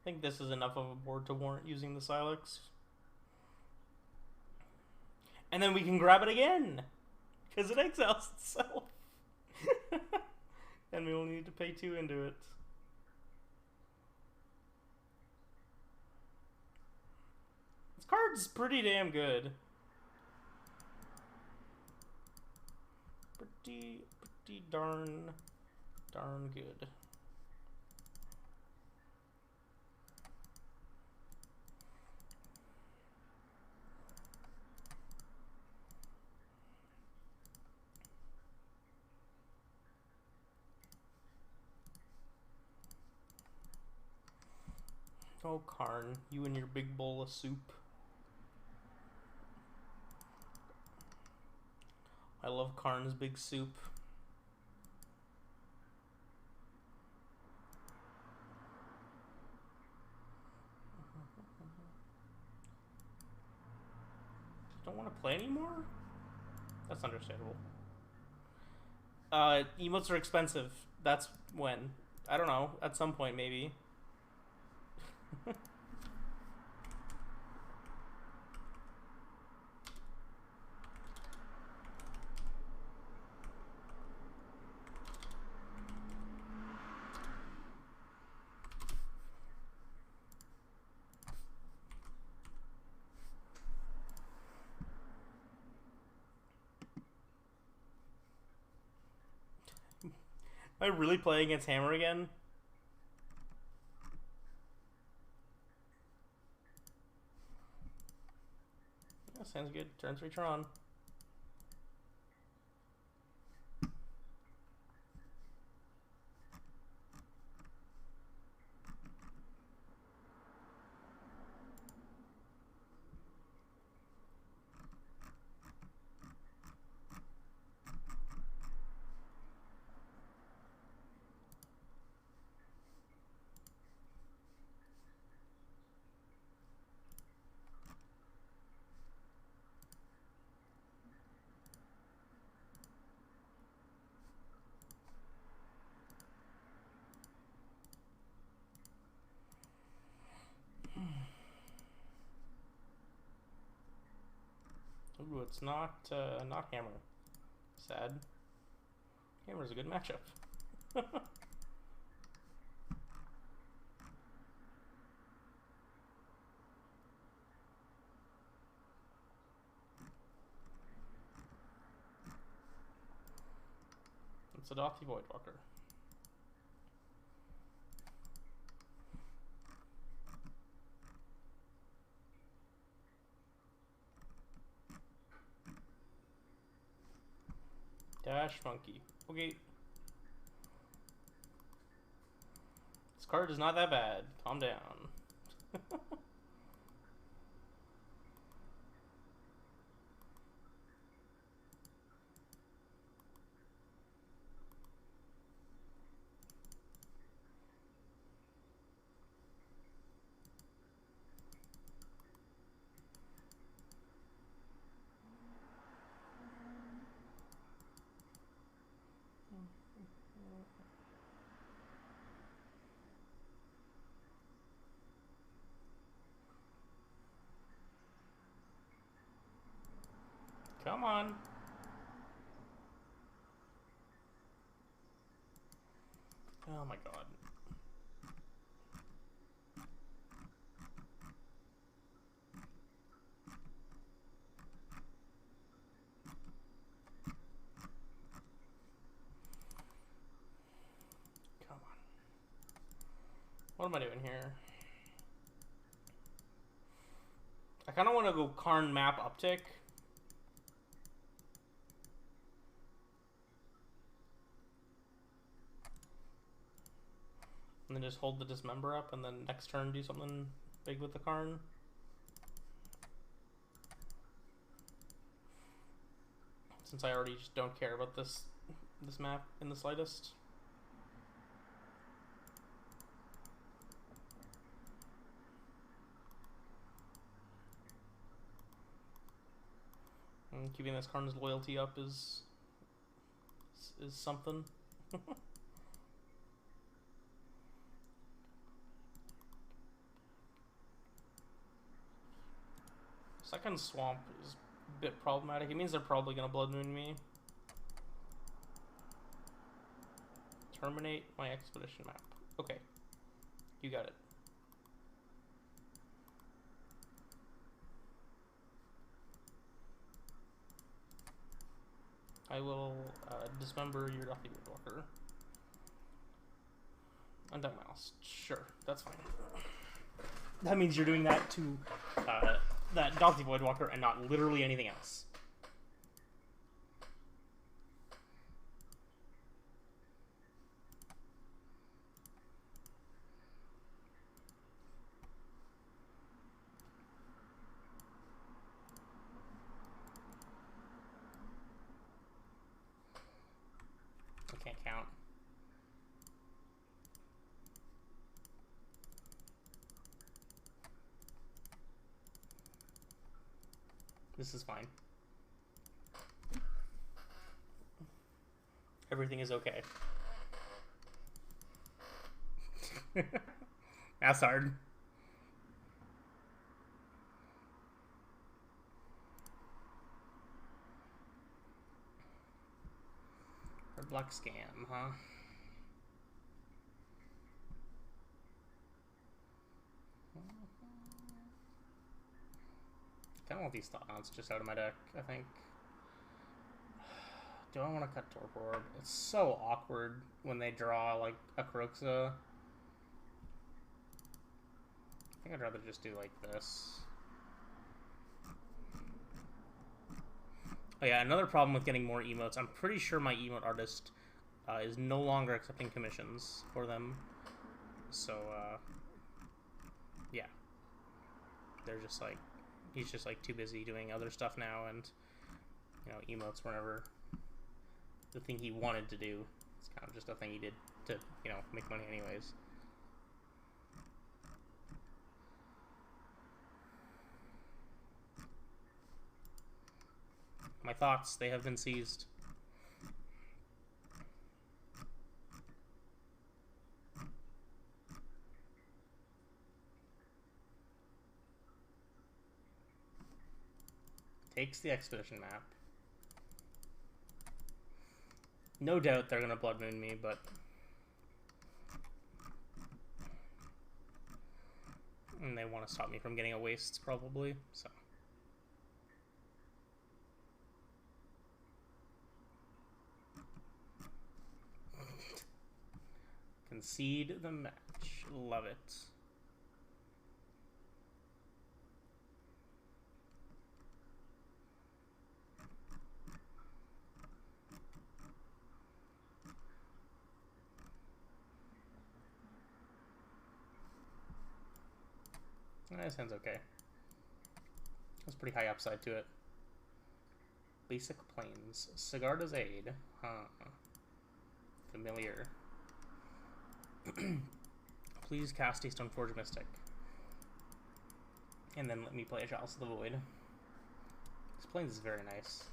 I think this is enough of a board to warrant using the sylex. And then we can grab it again! Because it exiles itself! And we will need to pay 2 into it. This card's pretty damn good. Pretty darn good. Oh, Karn, you and your big bowl of soup. I love Karn's big soup. Don't want to play anymore? That's understandable. Emotes are expensive. That's when. I don't know. At some point, maybe. Am I really playing against Hammer again? Yeah, sounds good. Turn 3 Tron. Ooh, it's not Hammer. Sad. Hammer's a good matchup. It's a Dothy Voidwalker. Dash Monkey. Okay. This card is not that bad. Calm down. Come on. Oh my god. what am I doing here? I kind of want to go Karn map uptick. And then just hold the dismember up, and then next turn do something big with the Karn. Since I already just don't care about this map in the slightest. And keeping this Karn's loyalty up is something. Second swamp is a bit problematic. It means they're probably gonna Blood Moon me. Terminate my expedition map. Okay. You got it. I will dismember your Docky Woodwalker. Undying Mouse. Sure, that's fine. That means you're doing that to that Docky Voidwalker and not literally anything else. I can't count. This is fine. Everything is okay. That's hard. Or Black Scam, huh? I kind of want these thoughts just out of my deck, I think. Do I want to cut Torpor Orb? It's so awkward when they draw, like, a Kroxa. I think I'd rather just do, like, this. Oh yeah, another problem with getting more emotes, I'm pretty sure my emote artist is no longer accepting commissions for them. So, yeah. They're just, like, he's just like too busy doing other stuff now, and you know, emotes were never the thing he wanted to do. It's kind of just a thing he did to, you know, make money anyways. My thoughts, they have been seized. Takes the expedition map. No doubt they're gonna Blood Moon me, but and they want to stop me from getting a wastes probably, so. Concede the match. Love it. This hand's okay. That's pretty high upside to it. Basic Plains. Sigarda's Aid. Huh. Familiar. Please cast a Stoneforge Mystic. And then let me play a Chalice of the Void. This Plains is very nice.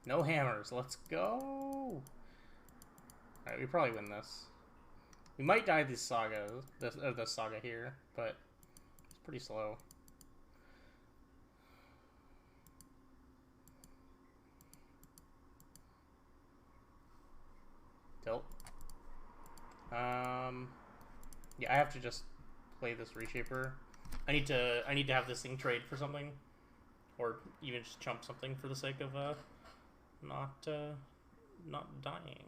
No hammers. Let's go. Alright, we probably win this. We might die this saga, this saga here, but it's pretty slow. Yeah, I have to just play this Reshaper. I need to have this thing trade for something, or even just chump something for the sake of not dying.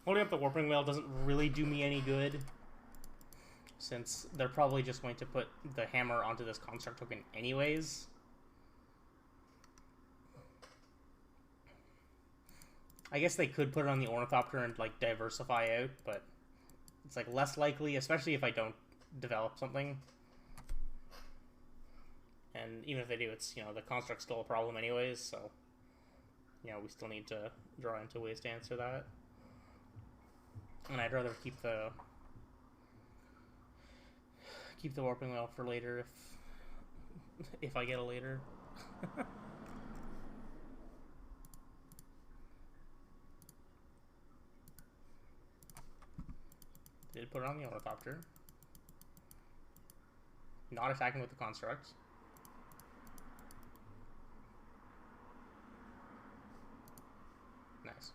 Holding up the Warping Whale doesn't really do me any good, since they're probably just going to put the hammer onto this construct token anyways. I guess they could put it on the Ornithopter and like diversify out, but it's like less likely, especially if I don't develop something. And even if they do, it's, you know, the construct's still a problem anyways, so, you know, we still need to draw into ways to answer that. And I'd rather keep the Warping Whale for later if I get a later. Did put it on the Ornithopter. Not attacking with the construct. Nice.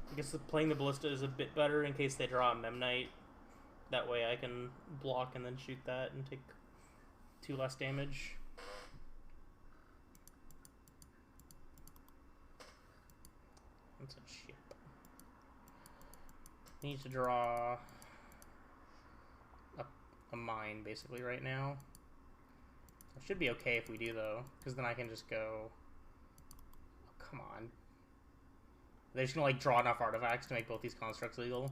I guess playing the Ballista is a bit better in case they draw a Memnite. That way I can block and then shoot that and take 2 less damage. That's a ship. I need to draw a mine basically right now. It should be okay if we do though, because then I can just go... Oh, come on. They're just gonna like draw enough artifacts to make both these constructs lethal.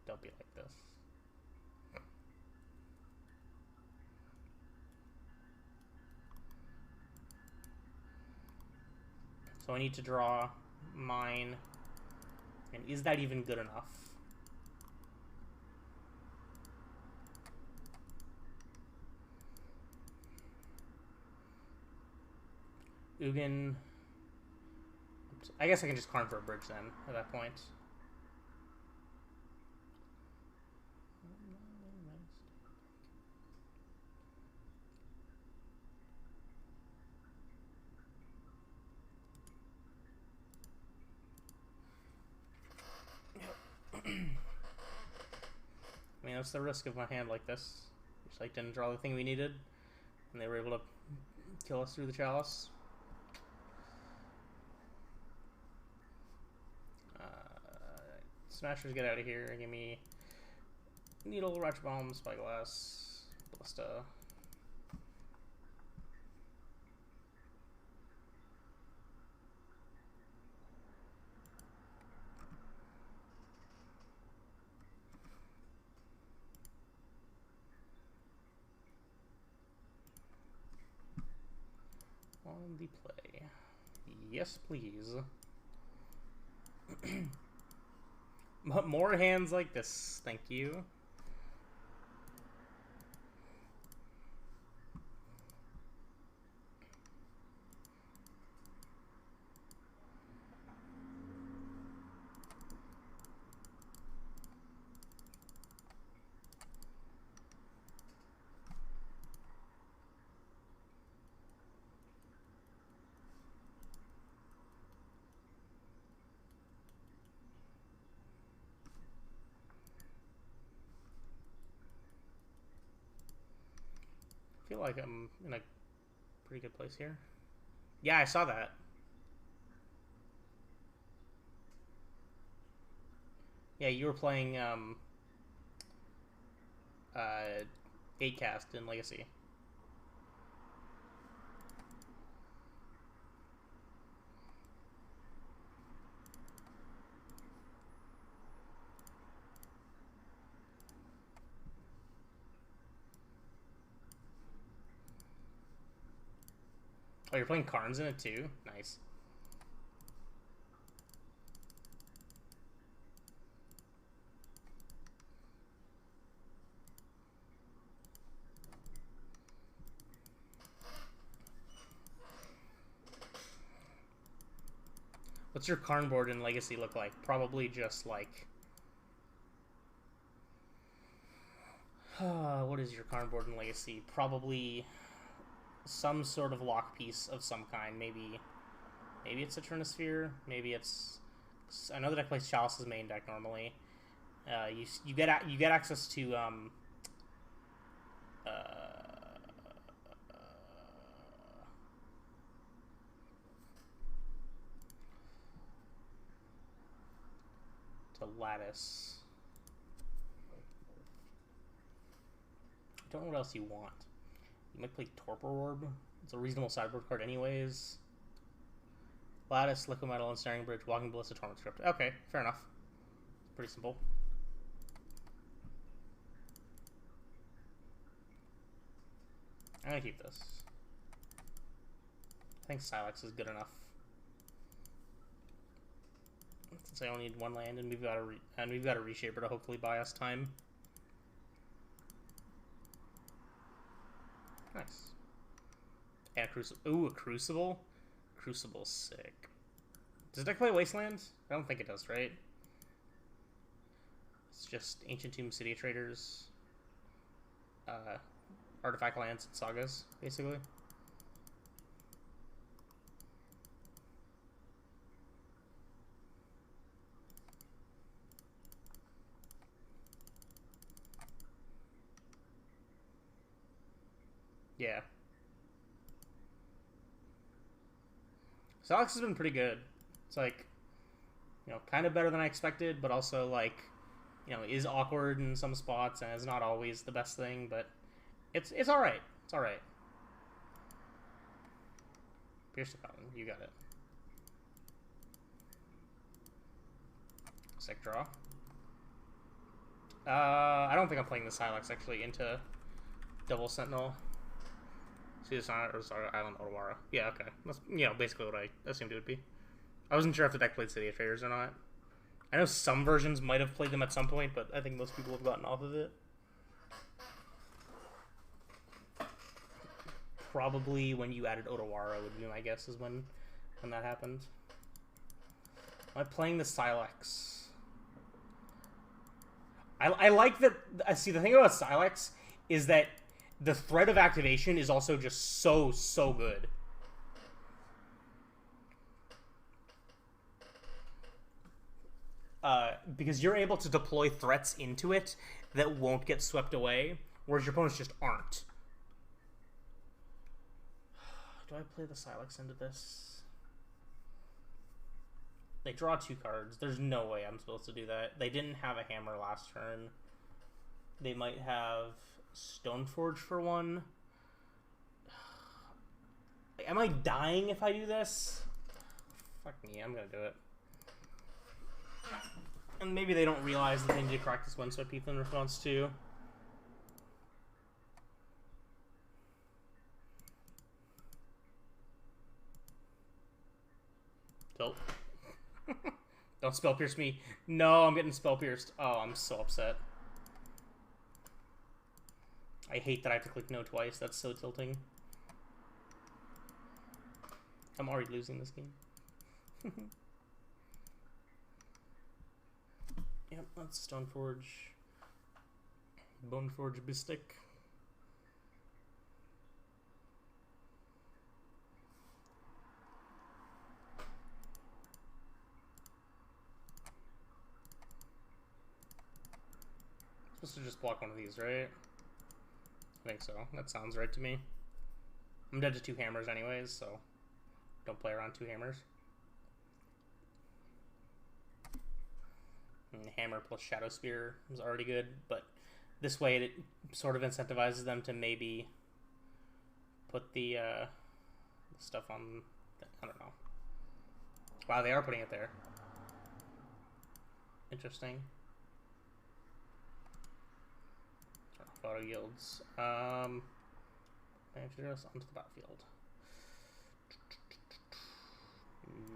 Don't be like this. So I need to draw mine. And is that even good enough? Ugin. I guess I can just Karn for a bridge then at that point. I mean, that's the risk of my hand like this. Just like didn't draw the thing we needed, and they were able to kill us through the chalice. Smashers, get out of here. Give me Needle, Ratchet Bomb, Spyglass, Ballista. On the play. Yes, please. More hands like this, thank you. I feel like I'm in a pretty good place here. Yeah, I saw that. Yeah, you were playing 8 cast in Legacy. Oh, you're playing Karns in it too? Nice. What's your Karn board in Legacy look like? Probably just like... what is your Karn board in Legacy? Probably some sort of lock piece of some kind. Maybe it's a Trinisphere. Maybe it's... I know the deck plays Chalice's main deck normally. You get access to Lattice. I don't know what else you want. You might play Torpor Orb. It's a reasonable sideboard card anyways. Lattice, Liquid Metal, Ensnaring Bridge, Walking Ballista, Torment Script. Okay, fair enough. Pretty simple. I'm gonna keep this. I think Sylex is good enough. Since I only need one land, and we've got a Reshaper to hopefully buy us time. Nice. And a Crucible. Ooh, a Crucible? Crucible's sick. Does the deck play Wasteland? I don't think it does, right? It's just Ancient Tomb City Traders, Artifact Lands, and Sagas, basically. Yeah. Sylex has been pretty good. It's like, you know, kind of better than I expected, but also like, you know, is awkward in some spots and is not always the best thing, but it's all right. It's all right. Pierce the Fountain, you got it. Sick draw. I don't think I'm playing the Sylex actually into Double Sentinel. See this on Island Otawara. Yeah, okay. That's, you know, basically what I assumed it would be. I wasn't sure if the deck played City of Traders or not. I know some versions might have played them at some point, but I think most people have gotten off of it. Probably when you added Otawara would be my guess, is when that happened. Am I playing the Sylex? I like that. See, the thing about Sylex is that the threat of activation is also just so good. Because you're able to deploy threats into it that won't get swept away, whereas your opponents just aren't. Do I play the Sylex into this? They draw 2 cards. There's no way I'm supposed to do that. They didn't have a hammer last turn. They might have Stoneforge for 1. Am I dying if I do this? Fuck me, I'm gonna do it. And maybe they don't realize that they need to crack this Windswept Heath in response to. Tilt. Don't Spell Pierce me. No, I'm getting Spell Pierced. Oh, I'm so upset. I hate that I have to click no twice. That's so tilting. I'm already losing this game. Yep, that's Stoneforge. Boneforge Bistic. Supposed to just block one of these, right? I think so. That sounds right to me. I'm dead to 2 hammers anyways, so don't play around 2 hammers. And hammer plus Shadow Spear is already good, but this way it sort of incentivizes them to maybe put the stuff on. I don't know. Wow, they are putting it there. Interesting. Auto yields. Introduce onto the battlefield.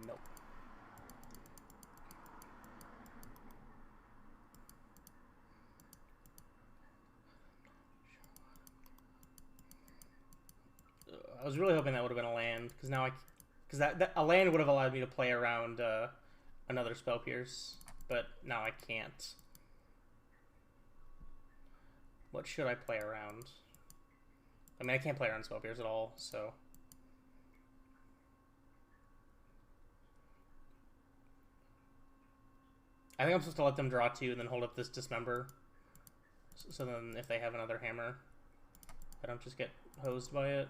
Nope. I was really hoping that would have been a land, because now Because that a land would have allowed me to play around another Spell Pierce, but now I can't. What should I play around? I mean, I can't play around Spell Pierce at all, so... I think I'm supposed to let them draw 2 and then hold up this Dismember. So then if they have another hammer, I don't just get hosed by it.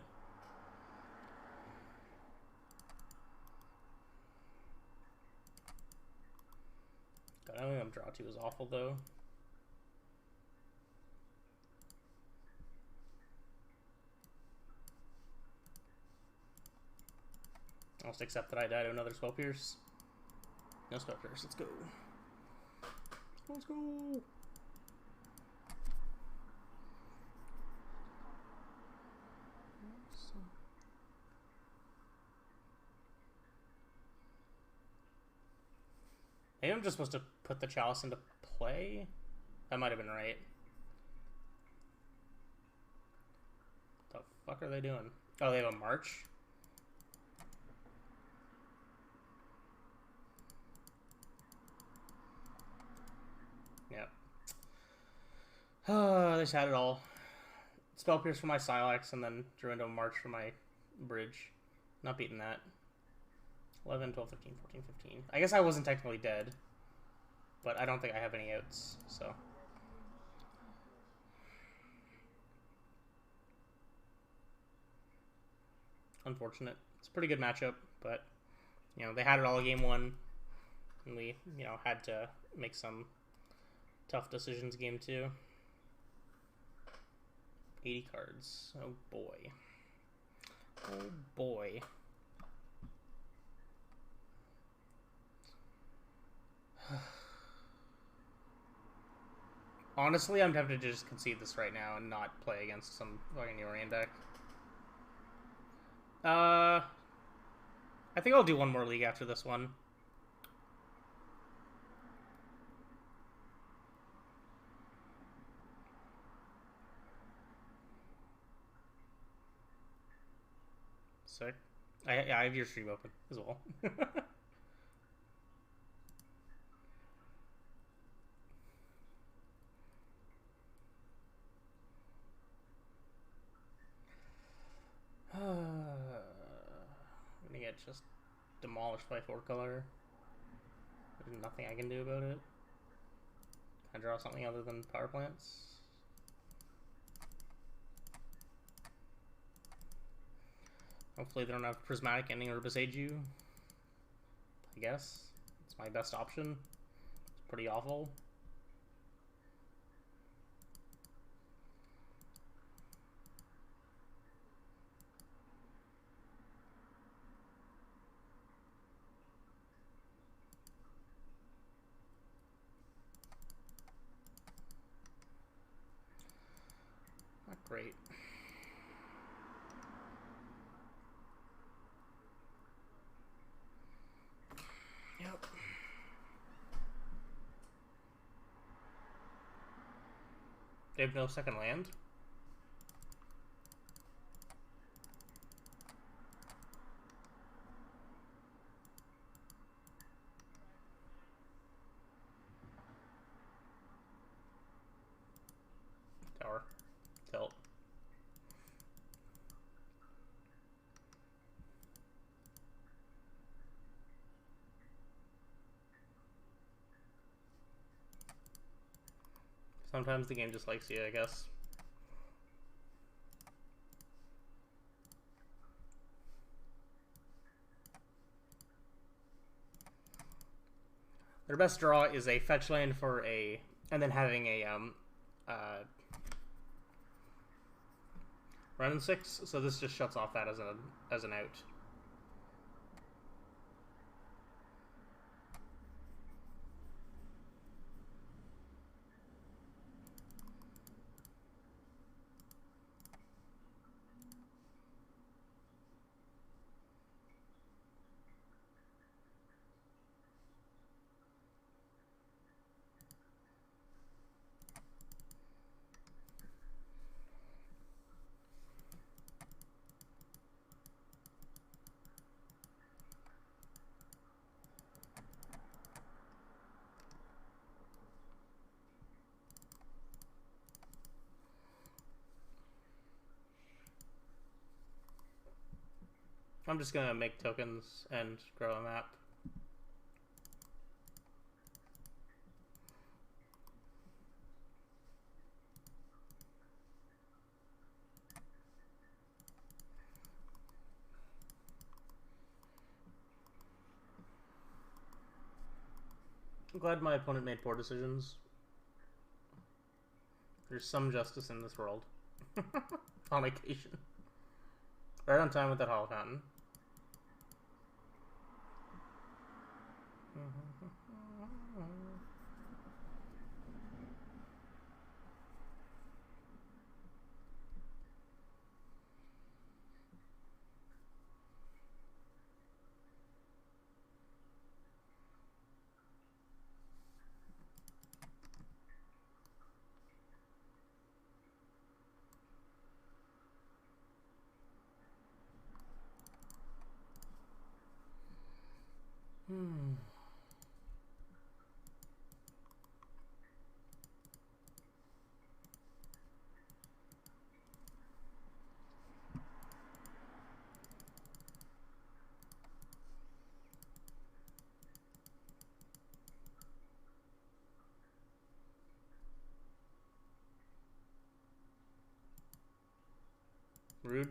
God, I don't think them draw 2 is awful though. I'll just accept that I die to another Spell Pierce. No Spell Pierce, let's go. Let's go! Maybe I'm just supposed to put the Chalice into play? That might have been right. What the fuck are they doing? Oh, they have a march? Yep. They just had it all. Spell Pierce for my sylex, and then drew into a march for my bridge. Not beating that. 11, 12, 15, 14, 15. I guess I wasn't technically dead. But I don't think I have any outs, so... Unfortunate. It's a pretty good matchup, but... You know, they had it all game 1. And we, you know, had to make some tough decisions game 2. 80 cards. Oh boy. Oh boy. Honestly, I'm tempted to just concede this right now and not play against some fucking Urian deck. I think I'll do one more league after this one. Sick. I have your stream open as well. I'm gonna get just demolished by 4-color. There's nothing I can do about it. Can I draw something other than power plants? Hopefully they don't have Prismatic Ending or Beseiju. I guess. It's my best option. It's pretty awful. Not great. Yep. They have no second land? Tower. Tilt. Sometimes the game just likes you, I guess. Their best draw is a fetch land for a, and then having a run in 6. So this just shuts off that as an out. I'm just gonna make tokens and grow a map. I'm glad my opponent made poor decisions. There's some justice in this world. On occasion. Right on time with that hollow fountain. Rude.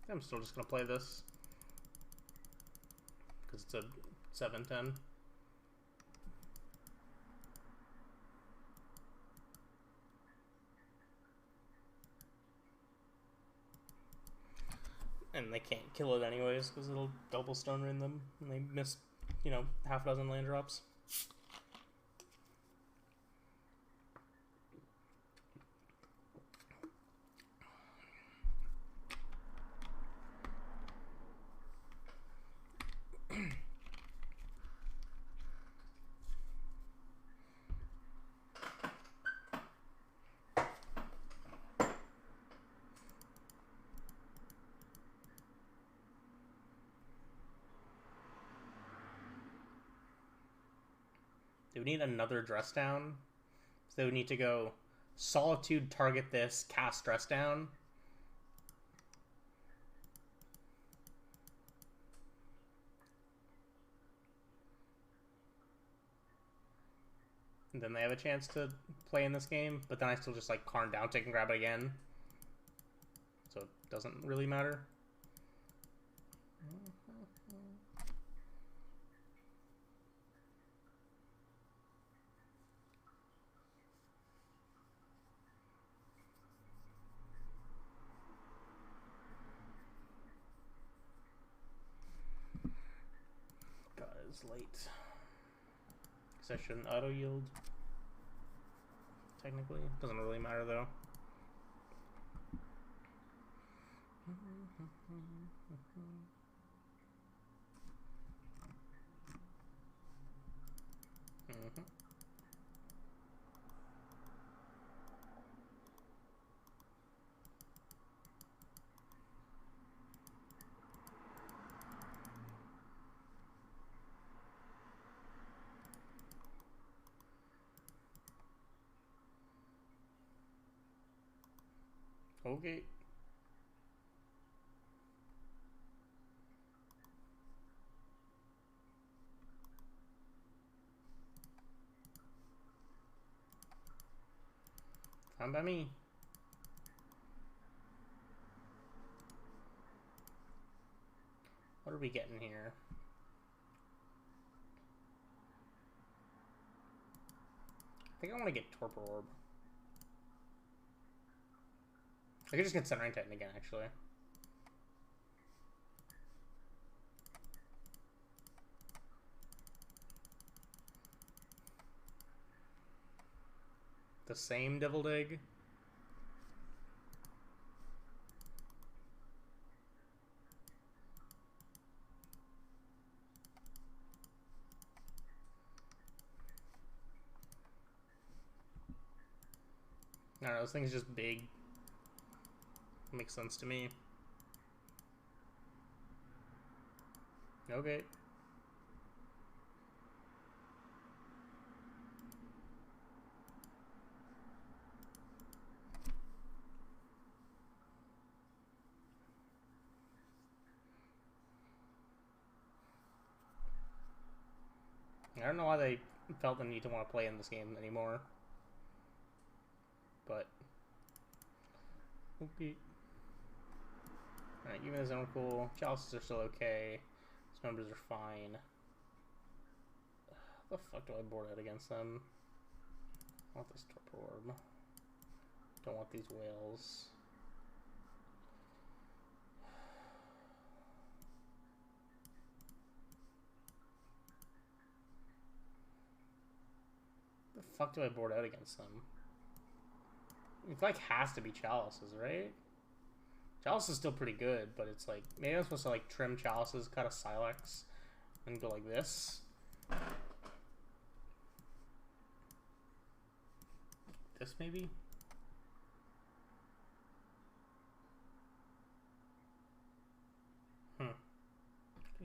I'm still just gonna play this because it's a 7/10. And they can't kill it anyways because it'll double stone ring them and they miss, you know, half a dozen land drops. They would need another dress down. So they would need to go Solitude, target this, cast dress down. And then they have a chance to play in this game, but then I still just like Karn down tick and grab it again. So it doesn't really matter. God, it's late. Because I shouldn't auto yield. Technically, doesn't really matter though. Okay. Fine by me. What are we getting here? I think I want to get Torpor Orb. I could just get Centering Titan again, actually. The same Devil Dig. I don't know, this thing's just big. Makes sense to me. Okay. I don't know why they felt the need to want to play in this game anymore. But okay. Alright, even as are cool. Chalices are still okay. These numbers are fine. How the fuck do I board out against them? I want this torpor orb. Don't want these whales. The fuck do I board out against them? It like has to be chalices, right? Chalice is still pretty good, but it's like maybe I'm supposed to like trim chalices, cut a sylex, and go like this. This maybe? I think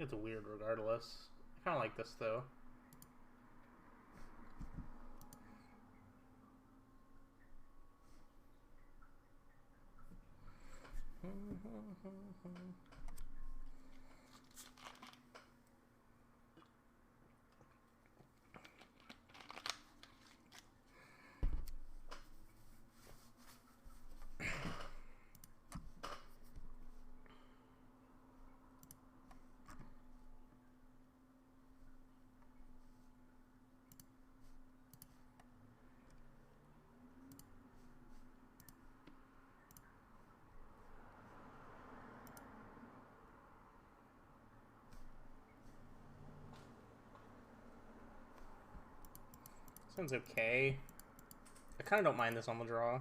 it's weird regardless. I kinda like this though. Sounds okay. I kind of don't mind this on the draw.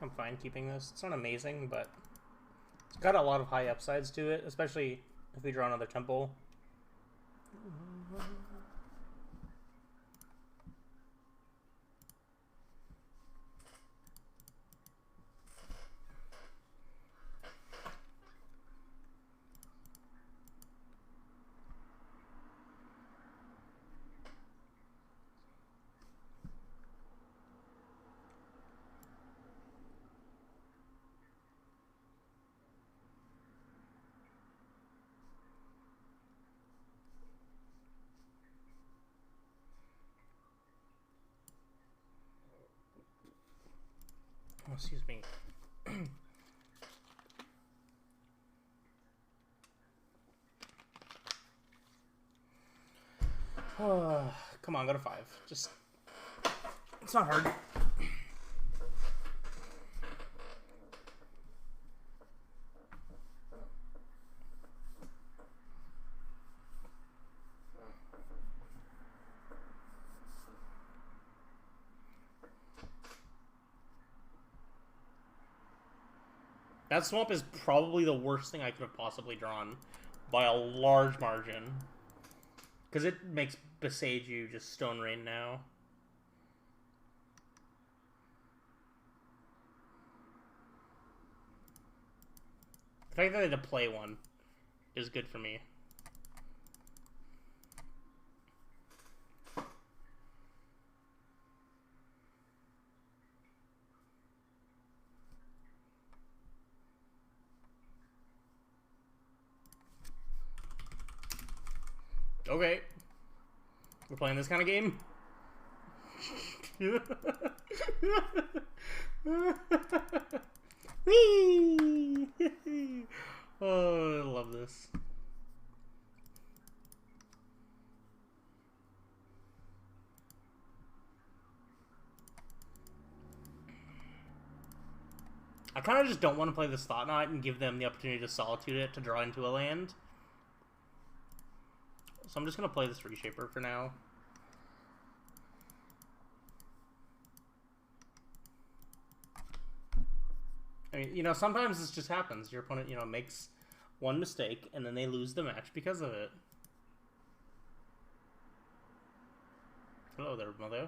I'm fine keeping this. It's not amazing, but it's got a lot of high upsides to it, especially if we draw another temple. Oh, excuse me. Oh, come on, go to 5. Just, it's not hard. That swamp is probably the worst thing I could have possibly drawn by a large margin. Because it makes Besage just Stone Rain now. The fact that I had to play one is good for me. Okay. We're playing this kind of game? Whee! Oh, I love this. I kind of just don't want to play this Thought Knot and give them the opportunity to Solitude it to draw into a land. So I'm just going to play this Reshaper for now. I mean, you know, sometimes this just happens. Your opponent, you know, makes one mistake, and then they lose the match because of it. Hello there, mother.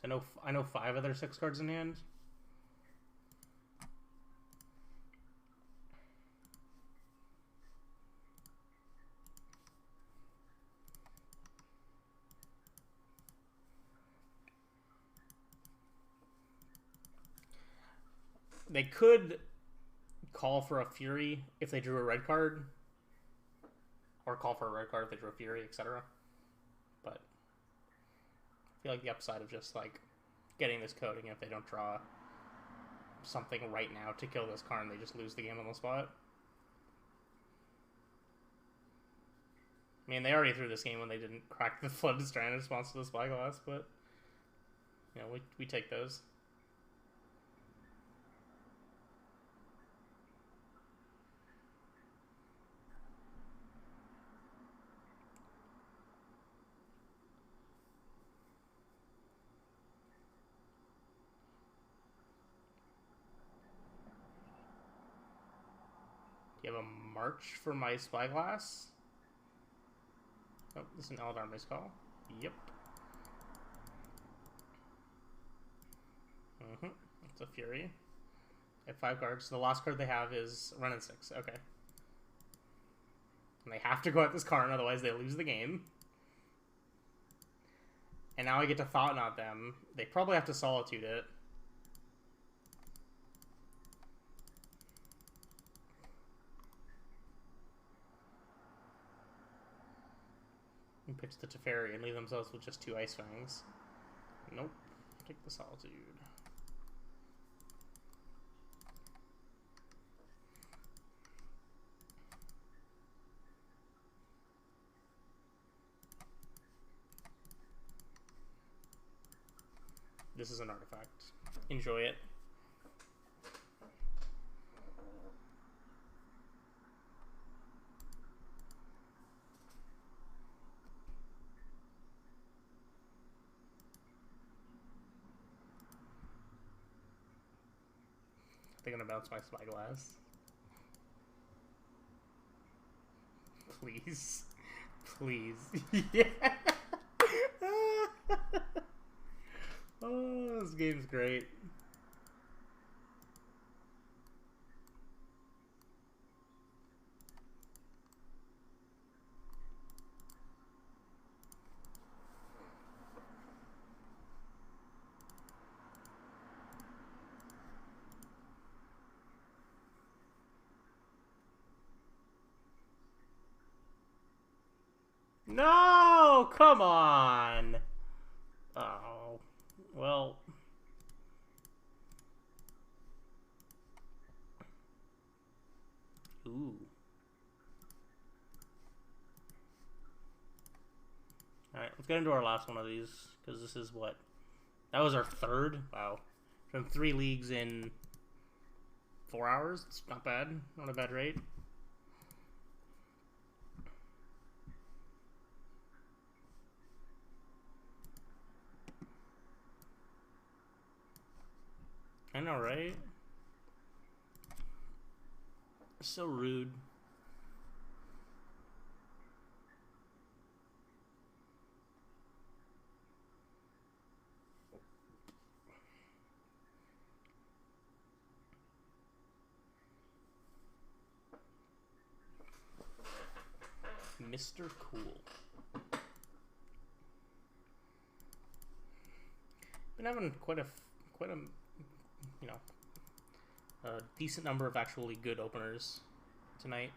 So I know 5 of their 6 cards in hand. They could call for a Fury if they drew a red card, or call for a red card if they drew a Fury, etc. But I feel like the upside of just like getting this coding, if they don't draw something right now to kill this card, and they just lose the game on the spot. I mean, they already threw this game when they didn't crack the Flooded Strand in response to the Spyglass, but you know, we take those. Do you have a March for my Spyglass? Oh, this is an Eldar miscall. Yep. It's a Fury. They have 5 cards. The last card they have is Run and 6. Okay. And they have to go at this card, otherwise they lose the game. And now I get to Thought Knot them. They probably have to Solitude it. And pitch the Teferi and leave themselves with just 2 Ice Fangs. Nope. Take the Solitude. This is an artifact. Enjoy it. They're gonna bounce my Spyglass. Please. Please. Yeah. Oh, this game's great. No, come on. Oh, well. Ooh. Alright, let's get into our last one of these, because this is what? That was our 3rd? Wow. From 3 leagues in 4 hours? It's not bad. Not a bad rate. I know, right? So rude. Mr. Cool. Been having quite a you know, a decent number of actually good openers tonight,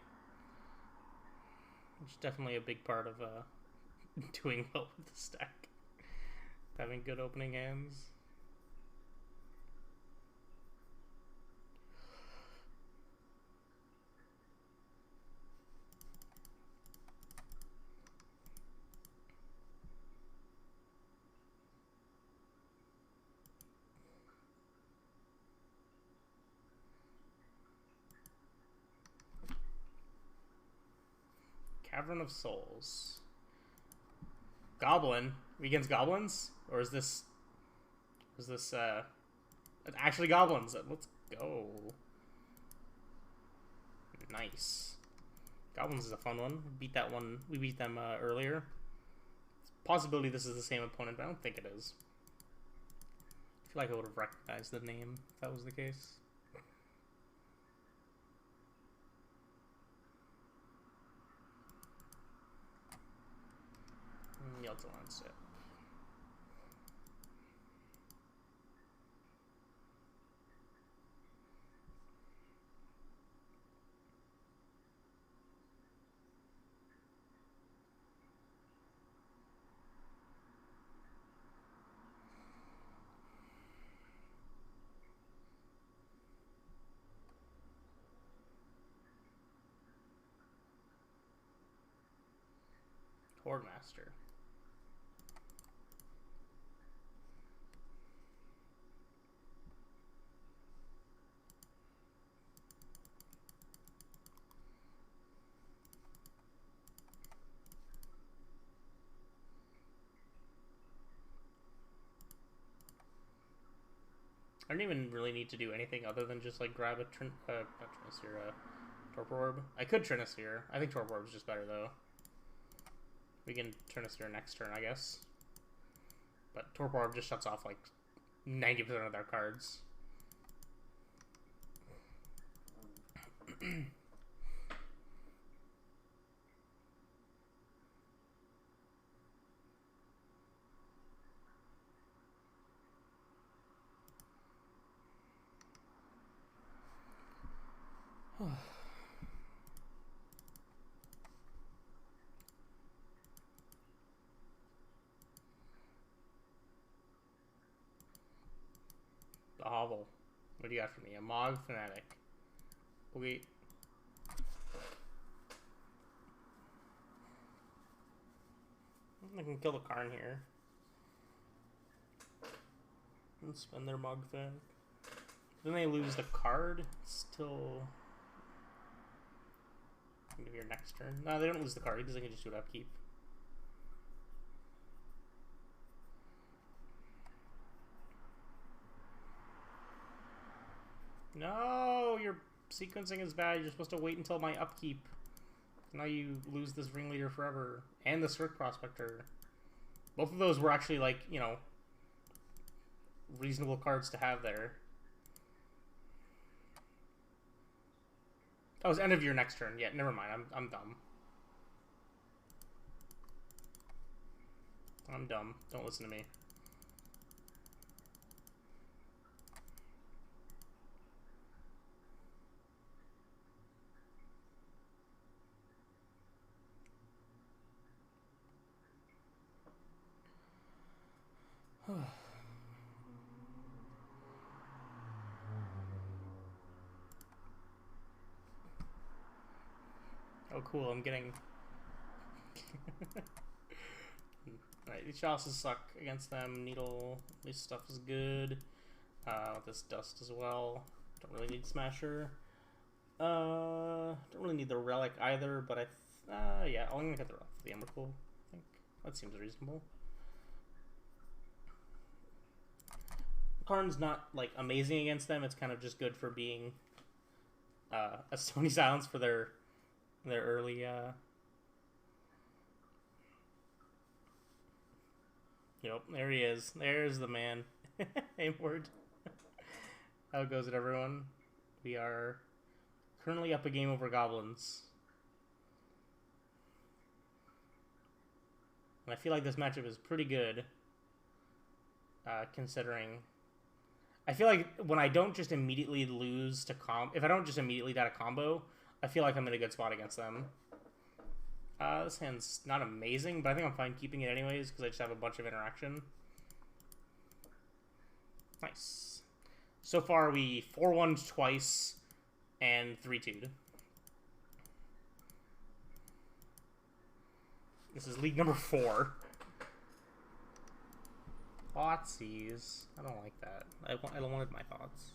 which is definitely a big part of doing well with the stack. Having good opening hands. Cavern of Souls. Goblin. Against goblins? Or is this actually goblins? Let's go. Nice. Goblins is a fun one. We beat them earlier. Possibility this is the same opponent, but I don't think it is. I feel like I would have recognized the name if that was the case. Yeltalon Sip. Hordemaster. I don't even really need to do anything other than just like grab a Torpor Orb. I could Trinisphere. I think Torpor Orb is just better though. We can Trinisphere next turn, I guess. But Torpor Orb just shuts off like 90% of their cards. The Hovel. What do you got for me? A Mog Fanatic. Okay. I can kill the Karn here. And spend their Mog Fanatic. Then they lose the card. Still. Maybe your next turn. No, they don't lose the card because they can just do it upkeep. No, your sequencing is bad. You're supposed to wait until my upkeep. Now you lose this Ringleader forever. And the Cirque Prospector. Both of those were actually, like, you know, reasonable cards to have there. Oh, it's end of your next turn. Yeah, never mind. I'm dumb. I'm dumb. Don't listen to me. Oh, cool. I'm getting... Alright, these chalices suck against them. Needle, this stuff is good. This dust as well. Don't really need Smasher. Don't really need the Relic either, but yeah, I'm gonna get the Emberpool, I think. That seems reasonable. Karn's not, like, amazing against them. It's kind of just good for being a Stony Silence for their early, Yep, there he is. There's the man. Aimward. How goes it, everyone? We are currently up a game over goblins. And I feel like this matchup is pretty good, considering... I feel like when I don't just immediately lose to if I don't just immediately die to combo, I feel like I'm in a good spot against them. This hand's not amazing, but I think I'm fine keeping it anyways, because I just have a bunch of interaction. Nice. So far, we 4-1'd twice, and 3-2'd. This is league number 4. Thoughtseize. I don't like that. I wanted my thoughts.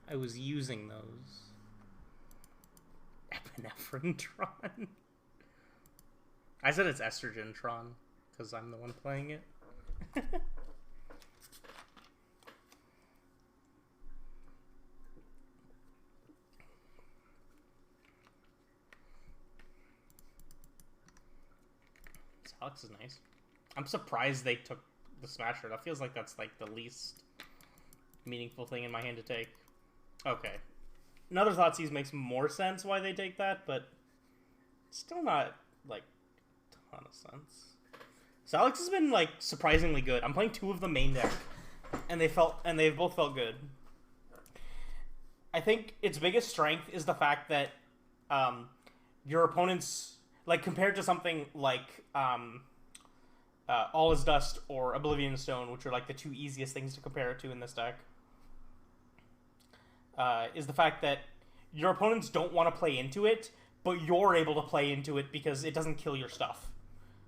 I was using those. Epinephrine Tron. I said it's Estrogen Tron because I'm the one playing it. Sylex is nice. I'm surprised they took the Smasher. That feels like that's like the least meaningful thing in my hand to take. Okay. Another Thoughtseize makes more sense why they take that, but still not like a ton of sense. Sylex has been like surprisingly good. I'm playing 2 of the main deck, and they've both felt good. I think its biggest strength is the fact that your opponent's, like, compared to something like All Is Dust or Oblivion Stone, which are like the 2 easiest things to compare it to in this deck, is the fact that your opponents don't want to play into it, but you're able to play into it because it doesn't kill your stuff.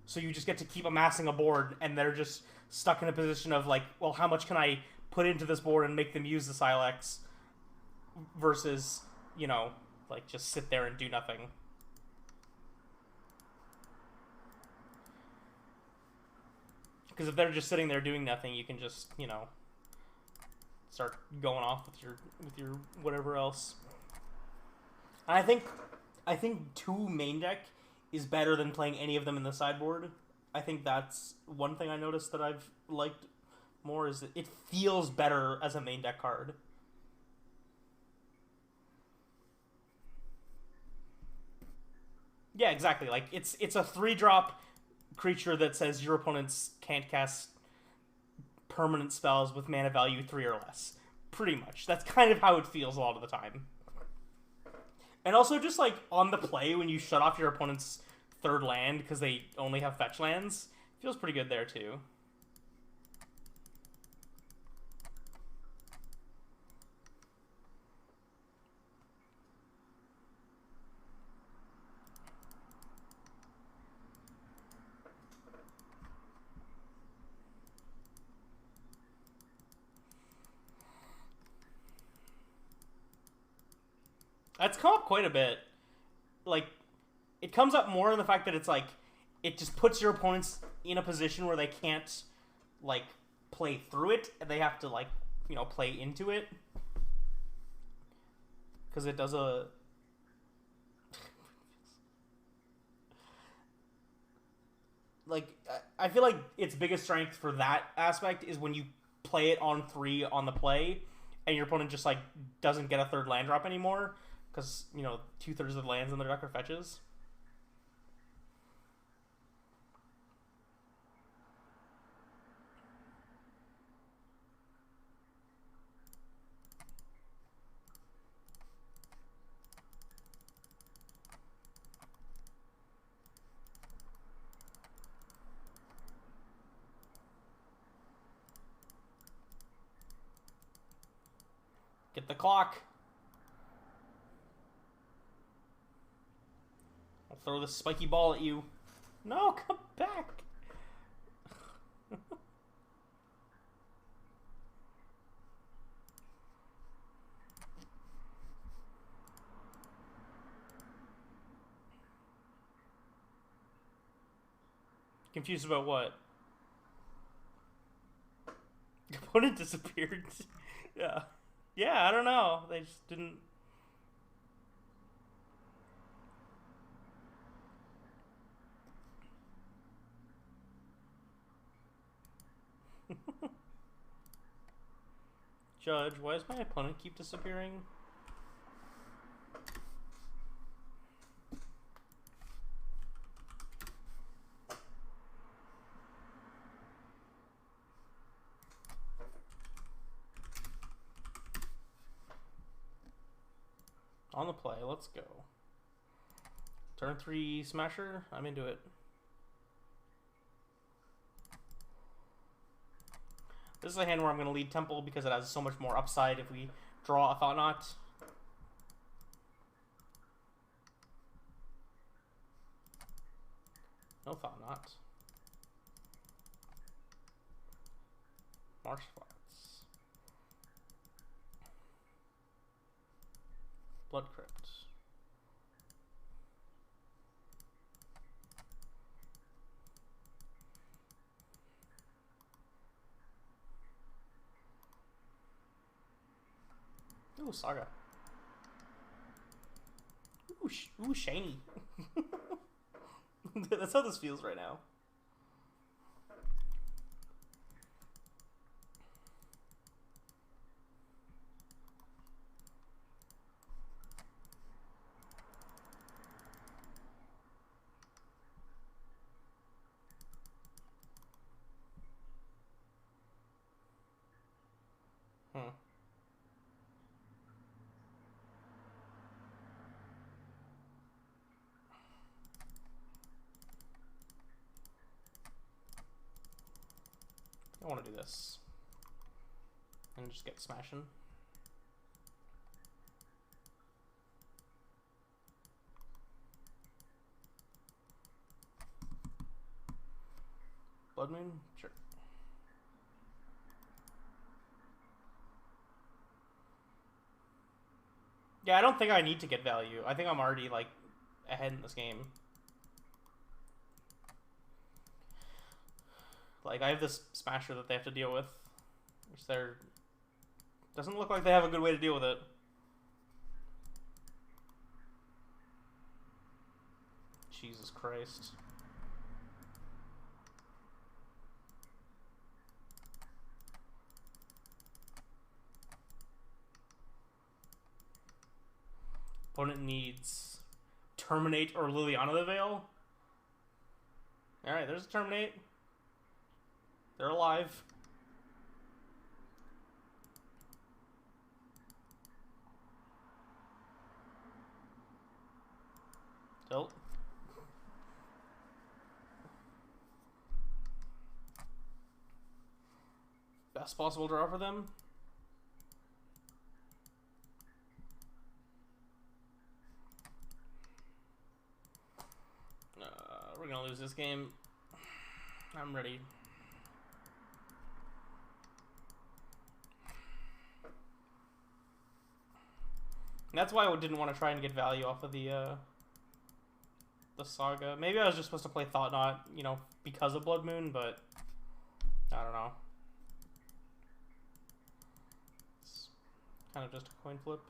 So you just get to keep amassing a board, and they're just stuck in a position of like, well, how much can I put into this board and make them use the Sylex versus, you know, like just sit there and do nothing. Because if they're just sitting there doing nothing, you can just, you know, start going off with your whatever else. And I think 2 main deck is better than playing any of them in the sideboard. I think that's one thing I noticed that I've liked more, is that it feels better as a main deck card. Yeah, exactly. Like it's a 3-drop creature that says your opponents can't cast permanent spells with mana value 3 or less. Pretty much. That's kind of how it feels a lot of the time. And also just like on the play when you shut off your opponent's 3rd land because they only have fetch lands, feels pretty good there too. That's come up quite a bit. Like, it comes up more in the fact that it's like, it just puts your opponents in a position where they can't, like, play through it, and they have to, like, you know, play into it. Because it does a... like, I feel like its biggest strength for that aspect is when you play it on 3 on the play, and your opponent just, like, doesn't get a 3rd land drop anymore. Because, you know, 2/3 of the lands in their deck are fetches. Get the clock. I'll throw this spiky ball at you. No, come back. Confused about what? Your opponent disappeared. Yeah. Yeah, I don't know. They just didn't... Judge, why does my opponent keep disappearing? On the play, let's go. Turn 3 Smasher, I'm into it. This is a hand where I'm going to lead Temple because it has so much more upside if we draw a Thought-Knot. No Thought-Knot. Marsh Flats. Blood Crypt. Ooh, Saga. Ooh, shiny. That's how this feels right now. I want to do this and just get smashing. Blood Moon? Sure. Yeah, I don't think I need to get value. I think I'm already, like, ahead in this game. Like, I have this Smasher that they have to deal with, which they're... doesn't look like they have a good way to deal with it. Jesus Christ. Opponent needs Terminate or Liliana the Veil. Alright, there's a Terminate. They're alive. Tilt. Best possible draw for them. We're gonna lose this game. I'm ready. And that's why I didn't want to try and get value off of the Saga. Maybe I was just supposed to play Thought Knot, you know, because of Blood Moon, but I don't know. It's kind of just a coin flip.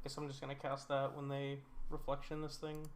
Guess I'm just gonna cast that when they reflection this thing.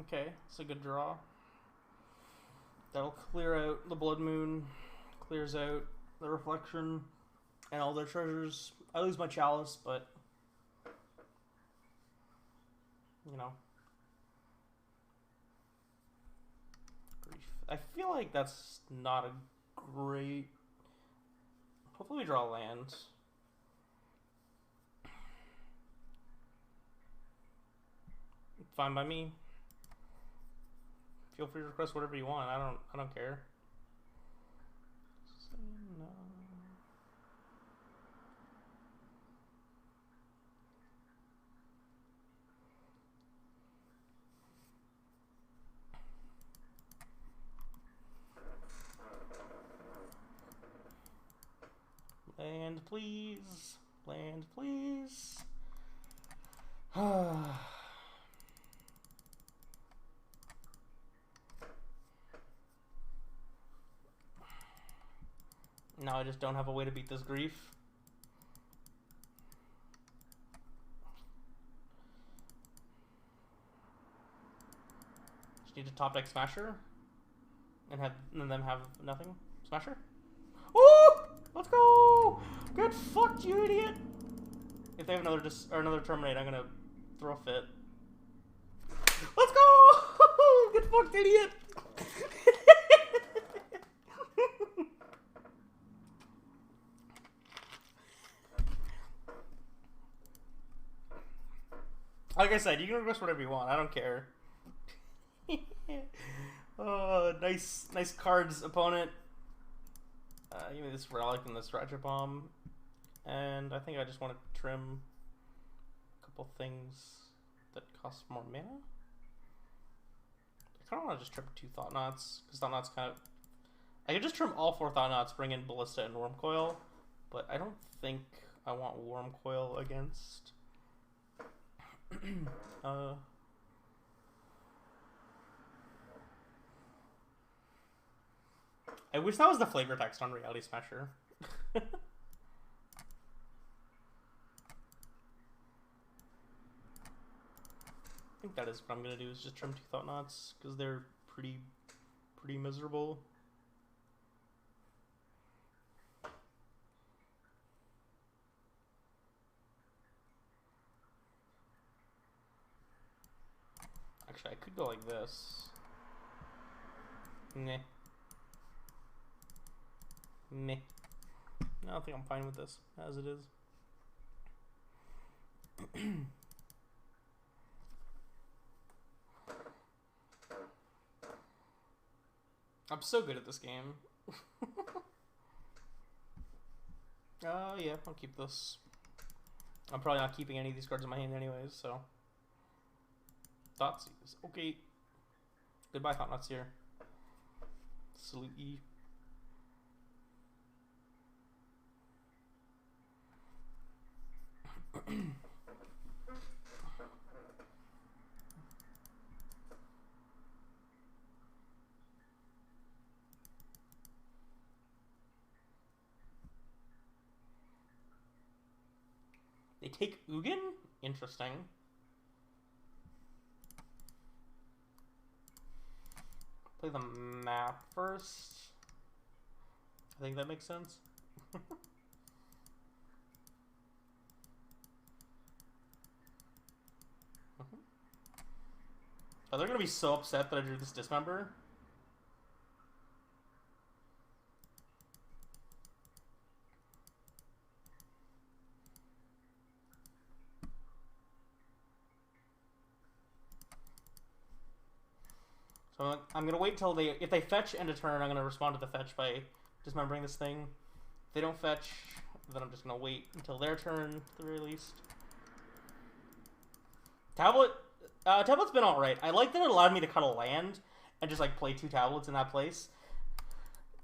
Okay, it's a good draw. That'll clear out the Blood Moon, clears out the Reflection, and all their treasures. I lose my Chalice, but, you know. Grief. I feel like that's not a great... Hopefully we draw land. Fine by me. Feel free to request whatever you want. I don't care. Land, please. Land, please. Now I just don't have a way to beat this grief. Just need to top deck Smasher and them have nothing. Smasher. Woo! Let's go! Get fucked, you idiot! If they have another Terminate, I'm gonna throw a fit. Let's go! Get fucked, idiot! Like I said, you can request whatever you want. I don't care. Oh, nice cards, opponent. Give me this Relic and this Ratchet Bomb. And I think I just want to trim a couple things that cost more mana. I kind of want to just trim 2 Thought Knots, because Thought Knots kind of... I could just trim all 4 Thought Knots, bring in Ballista and Worm Coil, but I don't think I want Worm Coil against... I wish that was the flavor text on Reality Smasher. I think that is what I'm gonna do, is just trim 2 Thought Knots, because they're pretty miserable. Actually, I could go like this. Meh. Meh. No, I think I'm fine with this, as it is. I'm so good at this game. Yeah, I'll keep this. I'm probably not keeping any of these cards in my hand anyways, so... Thoughtseize. Okay. Goodbye, Thought Knots here. Salute E. They take Ugin? Interesting. Play the map first. I think that makes sense. Oh, they're gonna be so upset that I drew this Dismember. So I'm gonna wait till if they fetch end of turn, I'm gonna respond to the fetch by dismembering this thing. If they don't fetch, then I'm just gonna wait until their turn, at the very least. Tablet's been alright. I like that it allowed me to cut a land and just like play 2 tablets in that place.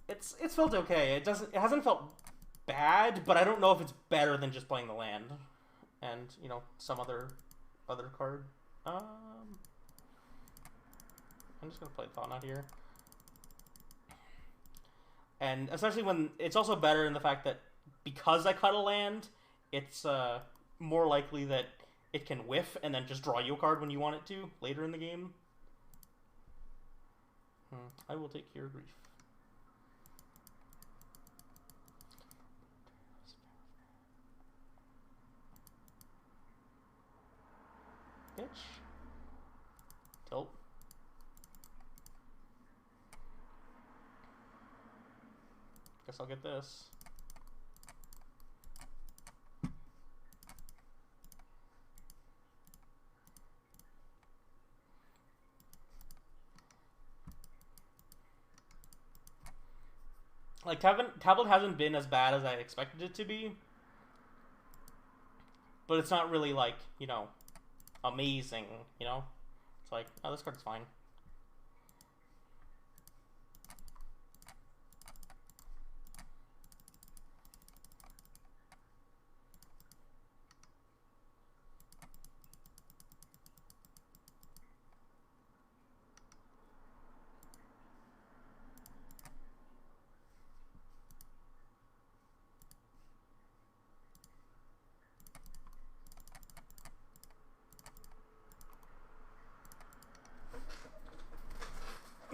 It's felt okay. It hasn't felt bad, but I don't know if it's better than just playing the land and, you know, some other card. I'm just gonna play Thought Knot here. And especially when it's also better in the fact that because I cut a land, it's more likely that it can whiff and then just draw you a card when you want it to later in the game. I will take your grief. Bitch. Tilt. Guess I'll get this. Like, Tablet hasn't been as bad as I expected it to be. But it's not really, like, you know, amazing, you know? It's like, oh, this card's fine.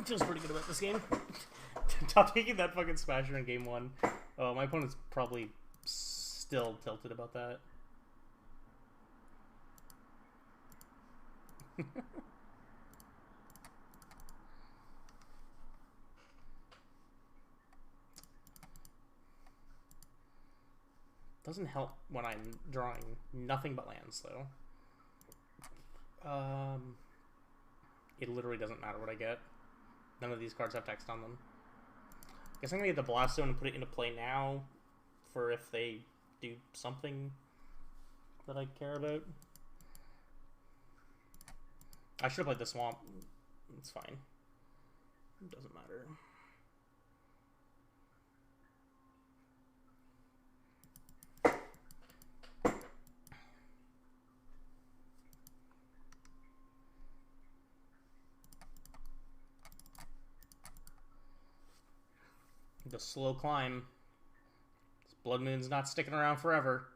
Feels pretty good about this game. Top taking that fucking Smasher in game 1. Oh, my opponent's probably still tilted about that. Doesn't help when I'm drawing nothing but lands, though. It literally doesn't matter what I get. None of these cards have text on them. I guess I'm gonna get the Blast Zone and put it into play now for if they do something that I care about. I should have played the Swamp. It's fine. It doesn't matter. The slow climb. This Blood Moon's not sticking around forever.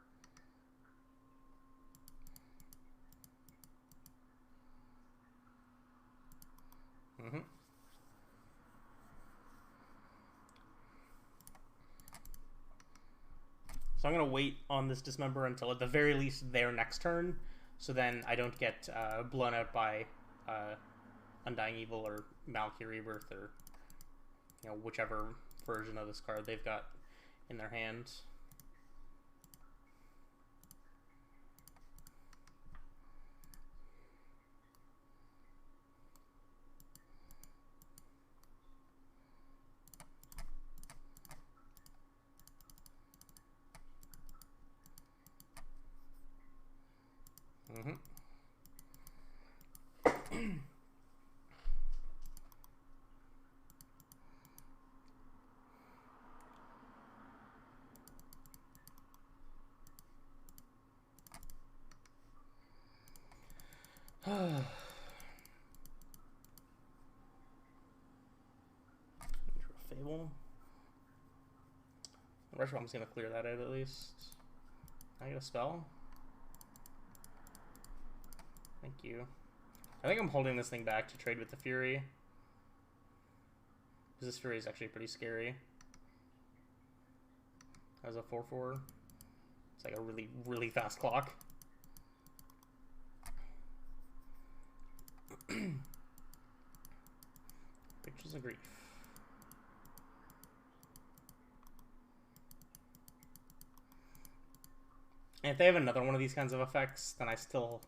So I'm going to wait on this Dismember until at the very least their next turn, so then I don't get blown out by Undying Evil or Malky Rebirth or whichever version of this card they've got in their hand. Fable. The rest of I'm just gonna clear that out at least. I get a spell. Thank you. I think I'm holding this thing back to trade with the Fury. Because this Fury is actually pretty scary. As a 4/4. It's like a really, really fast clock. Pictures of Grief. And if they have another one of these kinds of effects, then I still,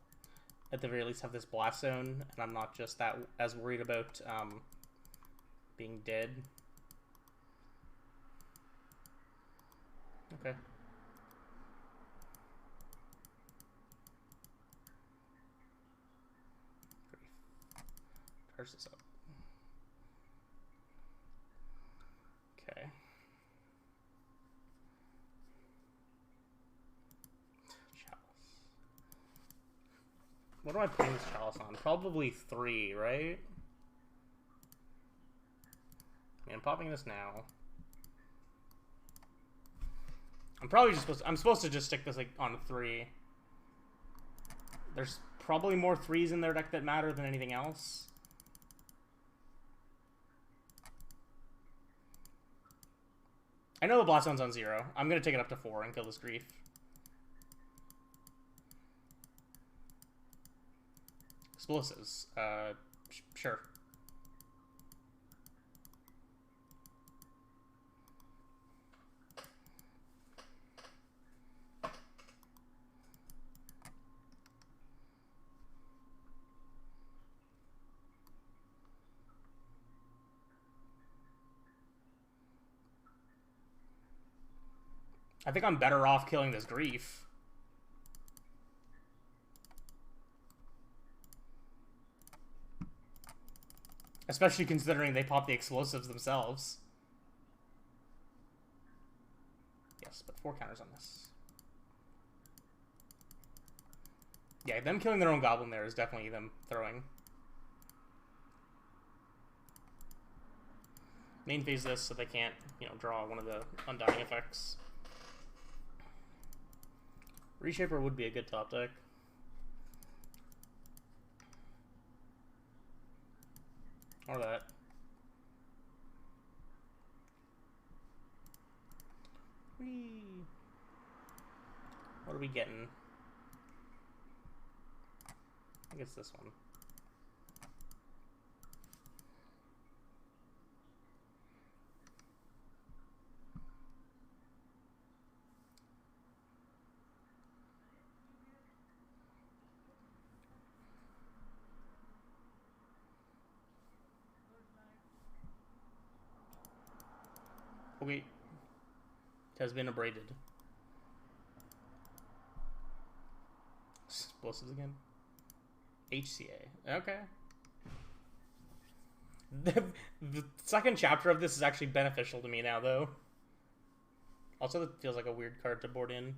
at the very least, have this Blast Zone, and I'm not just that as worried about being dead. Okay. Charge this up. Okay. Chalice. What am I putting this Chalice on? Probably 3, right? I'm popping this now. I'm supposed to just stick this like on 3. There's probably more 3s in their deck that matter than anything else. I know the Blast Zone's on 0. I'm gonna take it up to 4 and kill this Grief. Explosives. Sure. I think I'm better off killing this Grief. Especially considering they pop the explosives themselves. Yes, but 4 counters on this. Yeah, them killing their own Goblin there is definitely them throwing. Main phase this so they can't, draw one of the Undying effects. Reshaper would be a good top deck. Or that. Whee. What are we getting? I think it's this one. Okay. It has been abraded. Explosives again. HCA. Okay. The second chapter of this is actually beneficial to me now, though. Also, it feels like a weird card to board in.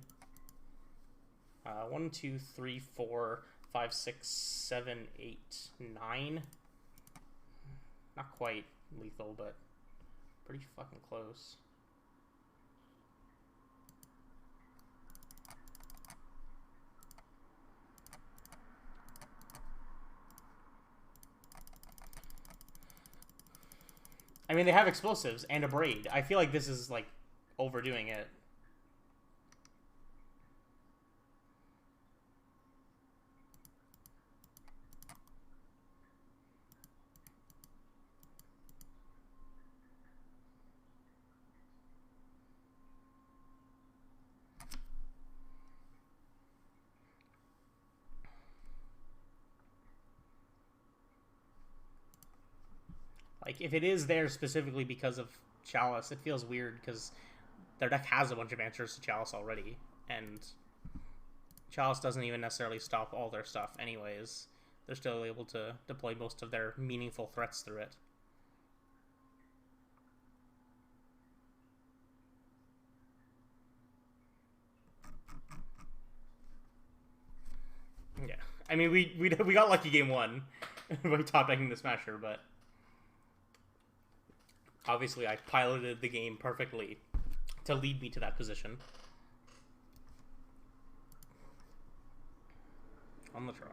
1, 2, 3, 4, 5, 6, 7, 8, 9. Not quite lethal, but pretty fucking close. I mean, they have explosives and a braid. I feel like this is, like, overdoing it. Like, if it is there specifically because of Chalice, it feels weird because their deck has a bunch of answers to Chalice already, and Chalice doesn't even necessarily stop all their stuff anyways. They're still able to deploy most of their meaningful threats through it. Yeah, I mean, we got lucky game one by top decking the Smasher, but obviously I piloted the game perfectly to lead me to that position. On the draw.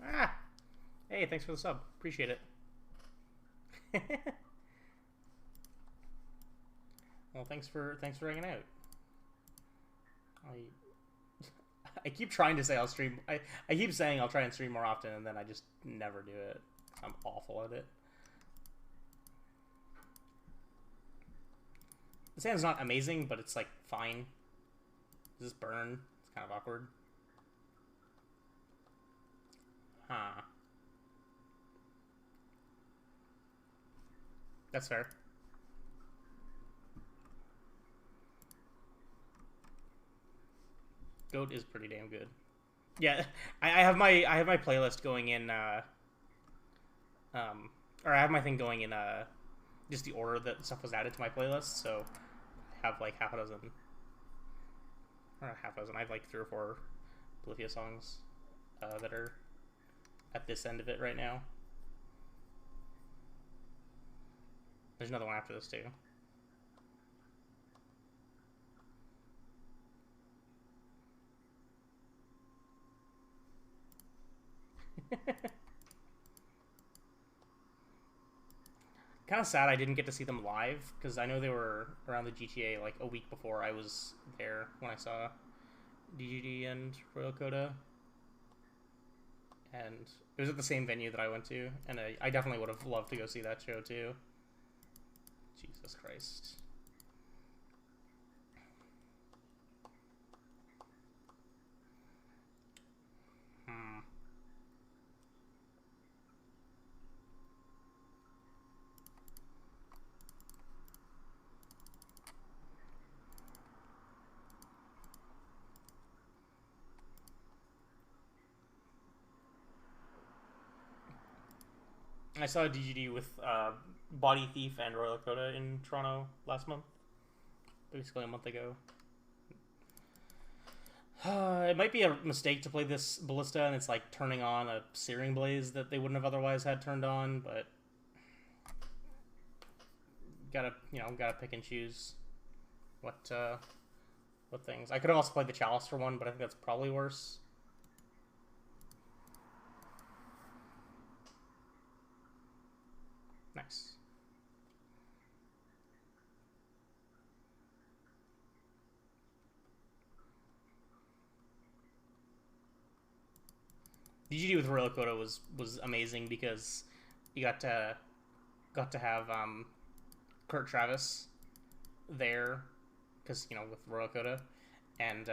Ah! Hey, thanks for the sub. Appreciate it. Well, thanks for hanging out. I keep trying to say I'll stream. I keep saying I'll try and stream more often, and then I just never do it. I'm awful at it. This hand's not amazing, but it's like fine. Does this burn? It's kind of awkward. Huh. That's fair. Goat is pretty damn good. Yeah, I have my playlist going in or I have my thing going in just the order that stuff was added to my playlist, so I have like half a dozen. Or not half a dozen, I have like 3 or 4 Polyphia songs that are at this end of it right now. There's another one after this too. Kind of sad I didn't get to see them live, because I know they were around the GTA like a week before I was there when I saw DGD and Royal Coda. And it was at the same venue that I went to, and I definitely would have loved to go see that show too. Jesus Christ. I saw a DGD with Body Thief and Royal Coda in Toronto last month. Basically a month ago. It might be a mistake to play this Ballista and it's like turning on a Searing Blaze that they wouldn't have otherwise had turned on, but gotta pick and choose what with things. I could have also played the Chalice for one, but I think that's probably worse. Nice. DGD with Royal Coda was amazing because you got to have Kurt Travis there, because with Royal Coda, and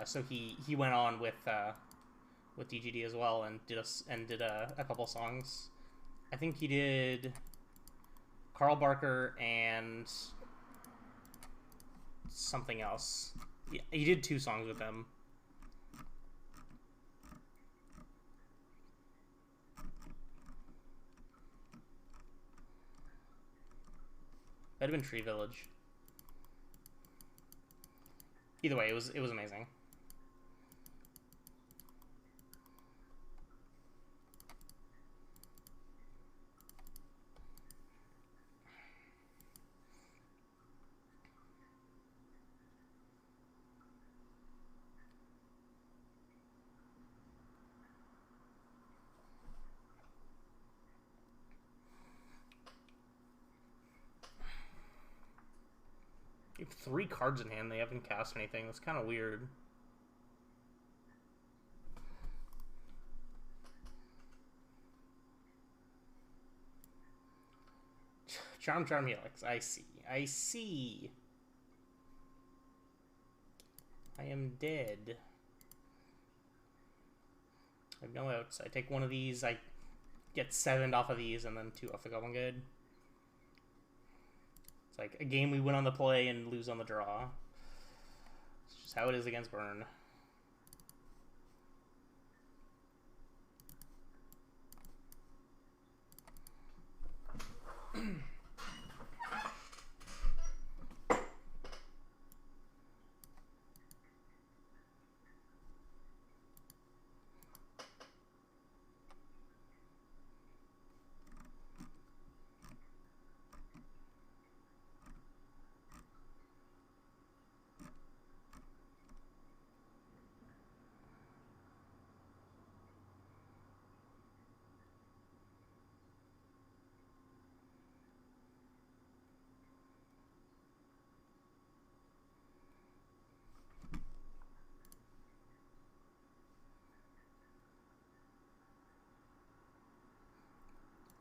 so he went on with DGD as well and did a couple songs. I think he did Carl Barker and something else. Yeah, he did 2 songs with them. That'd have been Tree Village. Either way, it was amazing. You have 3 cards in hand, they haven't cast anything. That's kind of weird. Charm Helix. I see. I am dead. I have no outs. I take one of these, I get 7 off of these, and then 2 off the Goblin Guide. It's like a game we win on the play and lose on the draw. It's just how it is against Burn.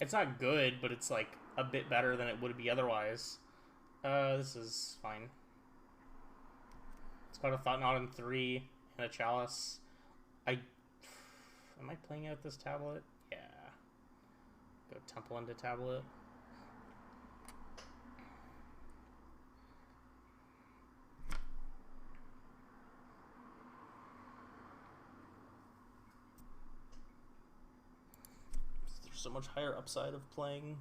It's not good, but it's like a bit better than it would be otherwise. This is fine. It's got a Thought Knot in 3 and a Chalice. Am I playing out this tablet? Yeah. Go Temple into tablet. So much higher upside of playing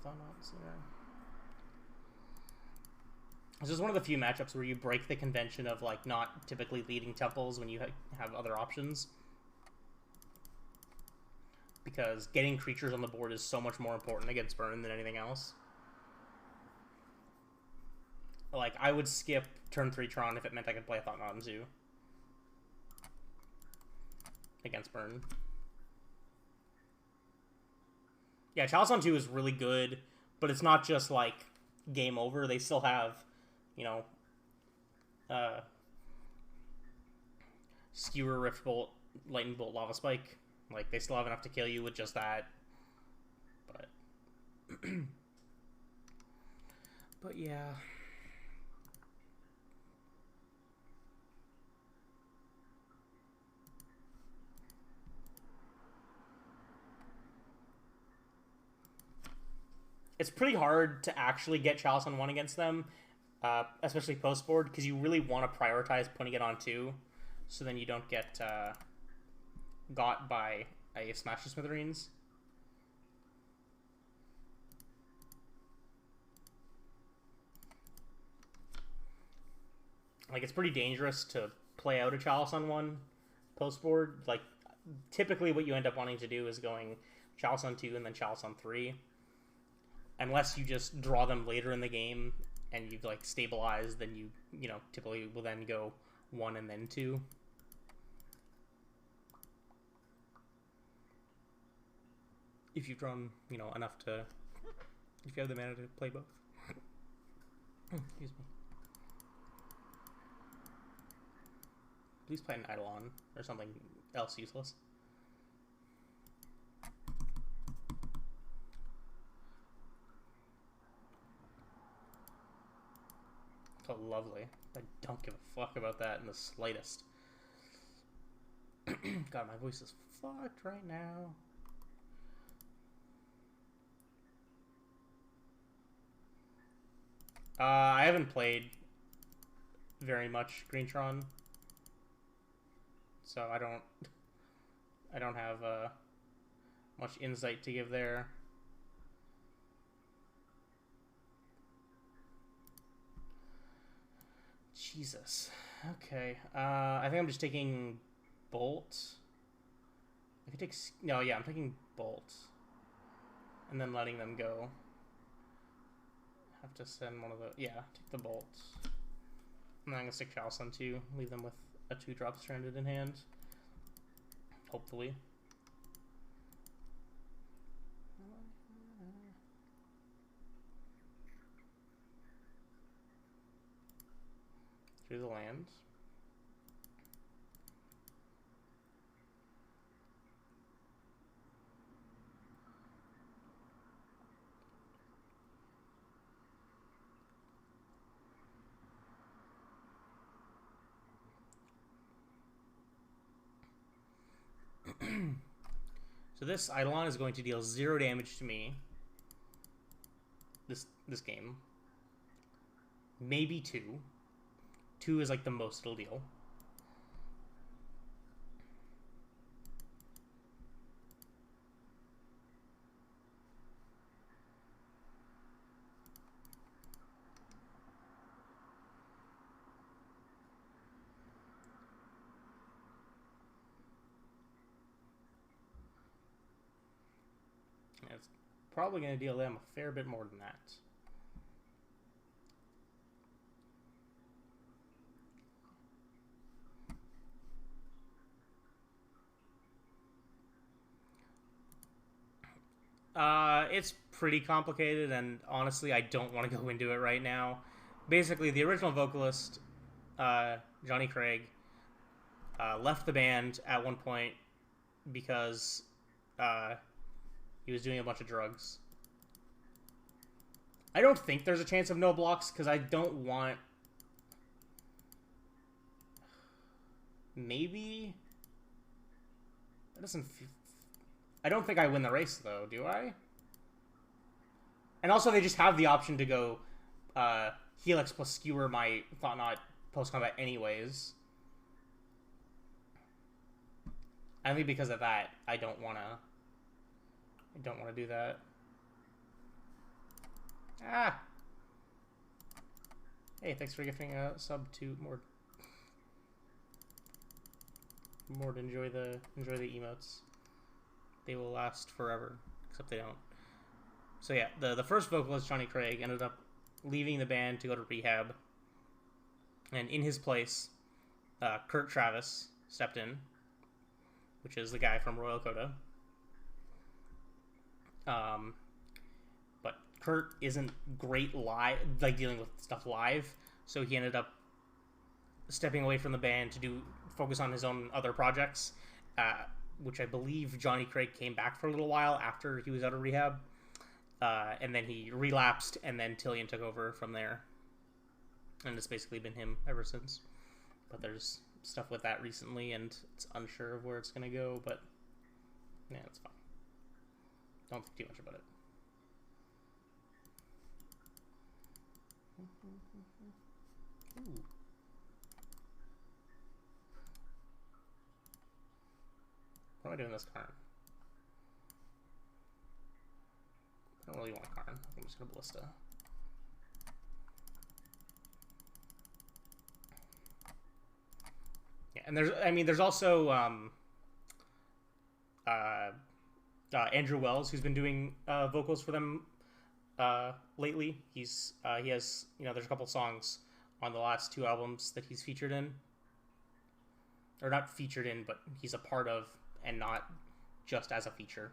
Thought-Knots there. This is one of the few matchups where you break the convention of like not typically leading temples when you have other options, because getting creatures on the board is so much more important against Burn than anything else. Like, I would skip turn 3 Tron if it meant I could play a Thought-Knot in 2 against Burn. Yeah, Chalice on 2 is really good, but it's not just, like, game over. They still have, you know, Skewer, Rift Bolt, Lightning Bolt, Lava Spike. Like, they still have enough to kill you with just that. But, but yeah. It's pretty hard to actually get Chalice on 1 against them, especially post-board, because you really want to prioritize putting it on 2, so then you don't get got by a Smash to Smithereens. Like, it's pretty dangerous to play out a Chalice on 1 post-board. Like, typically what you end up wanting to do is going Chalice on 2 and then Chalice on 3. unless you just draw them later in the game and you've like stabilized, then you know, typically will then go 1 and then 2. If you've drawn, you know, enough to, if you have the mana to play both. Excuse me. Please play an Eidolon or something else useless. Oh, lovely. I don't give a fuck about that in the slightest. God, my voice is fucked right now. I haven't played very much Greentron, so I don't have much insight to give there. Jesus. Okay. I think I'm just taking Bolt. I could take... No, yeah, I'm taking Bolt. And then letting them go. Have to send one of the... Yeah, take the Bolt. And then I'm going to stick Chalice on 2. Leave them with a 2-drop stranded in hand. Hopefully. Through the land. So this Eidolon is going to deal 0 damage to me. This game. Maybe 2. 2 is like the most it'll deal. And it's probably going to deal them a fair bit more than that. It's pretty complicated, and honestly, I don't want to go into it right now. Basically, the original vocalist, Johnny Craig, left the band at one point because he was doing a bunch of drugs. I don't think there's a chance of no blocks, because I don't want... Maybe? That doesn't... I don't think I win the race, though, do I? And also, they just have the option to go Helix plus Skewer my Thought-Knot post-combat anyways. I think because of that, I don't want to do that. Ah! Hey, thanks for gifting a sub to Mord. Enjoy the emotes. They will last forever, except they don't. So yeah, the first vocalist, Johnny Craig, ended up leaving the band to go to rehab. And in his place, Kurt Travis stepped in, which is the guy from Royal Coda. But Kurt isn't great live, like dealing with stuff live, so he ended up stepping away from the band to focus on his own other projects, which I believe Johnny Craig came back for a little while after he was out of rehab. And then he relapsed, and then Tillian took over from there. And it's basically been him ever since. But there's stuff with that recently, and it's unsure of where it's going to go, but yeah, it's fine. Don't think too much about it. Ooh. What am I doing this turn? I don't really want Karn. I think I'm just going to Ballista. Yeah, and there's also Andrew Wells, who's been doing vocals for them lately. He has, you know, there's a couple songs on the last 2 albums that he's featured in, or not featured in, but he's a part of, and not just as a feature.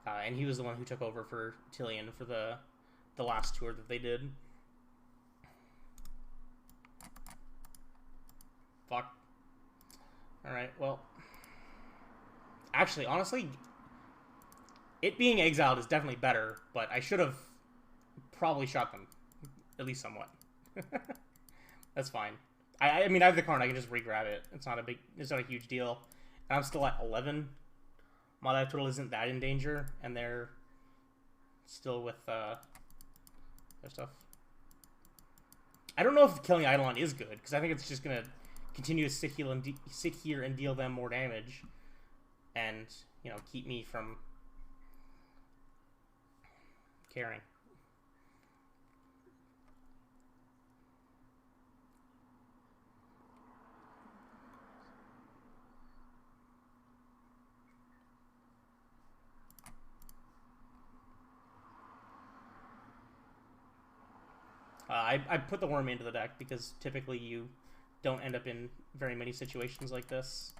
And he was the one who took over for Tillian for the last tour that they did. Fuck. Alright, well. Actually, honestly, it being exiled is definitely better, but I should have probably shot them. At least somewhat. That's fine. I mean, I have the card, I can just re-grab it. It's not a huge deal. And I'm still at 11. My life total isn't that in danger, and they're still with their stuff. I don't know if killing Eidolon is good, because I think it's just going to continue to sit here and deal them more damage. And, you know, keep me from caring. I put the worm into the deck because typically you don't end up in very many situations like this,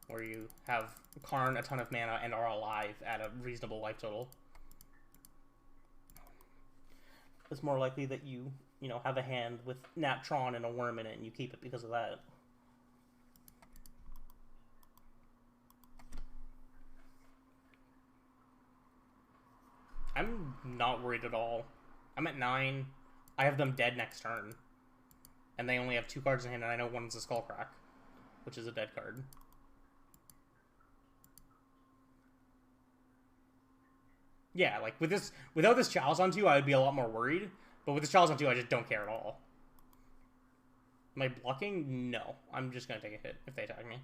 where you have Karn, a ton of mana, and are alive at a reasonable life total. It's more likely that you know, have a hand with Natron and a worm in it, and you keep it because of that. I'm not worried at all. I'm at 9. I have them dead next turn. And they only have 2 cards in hand, and I know one's a Skullcrack, which is a dead card. Yeah, like, without this Chalice on 2, I would be a lot more worried. But with this Chalice on 2, I just don't care at all. Am I blocking? No. I'm just going to take a hit if they attack me.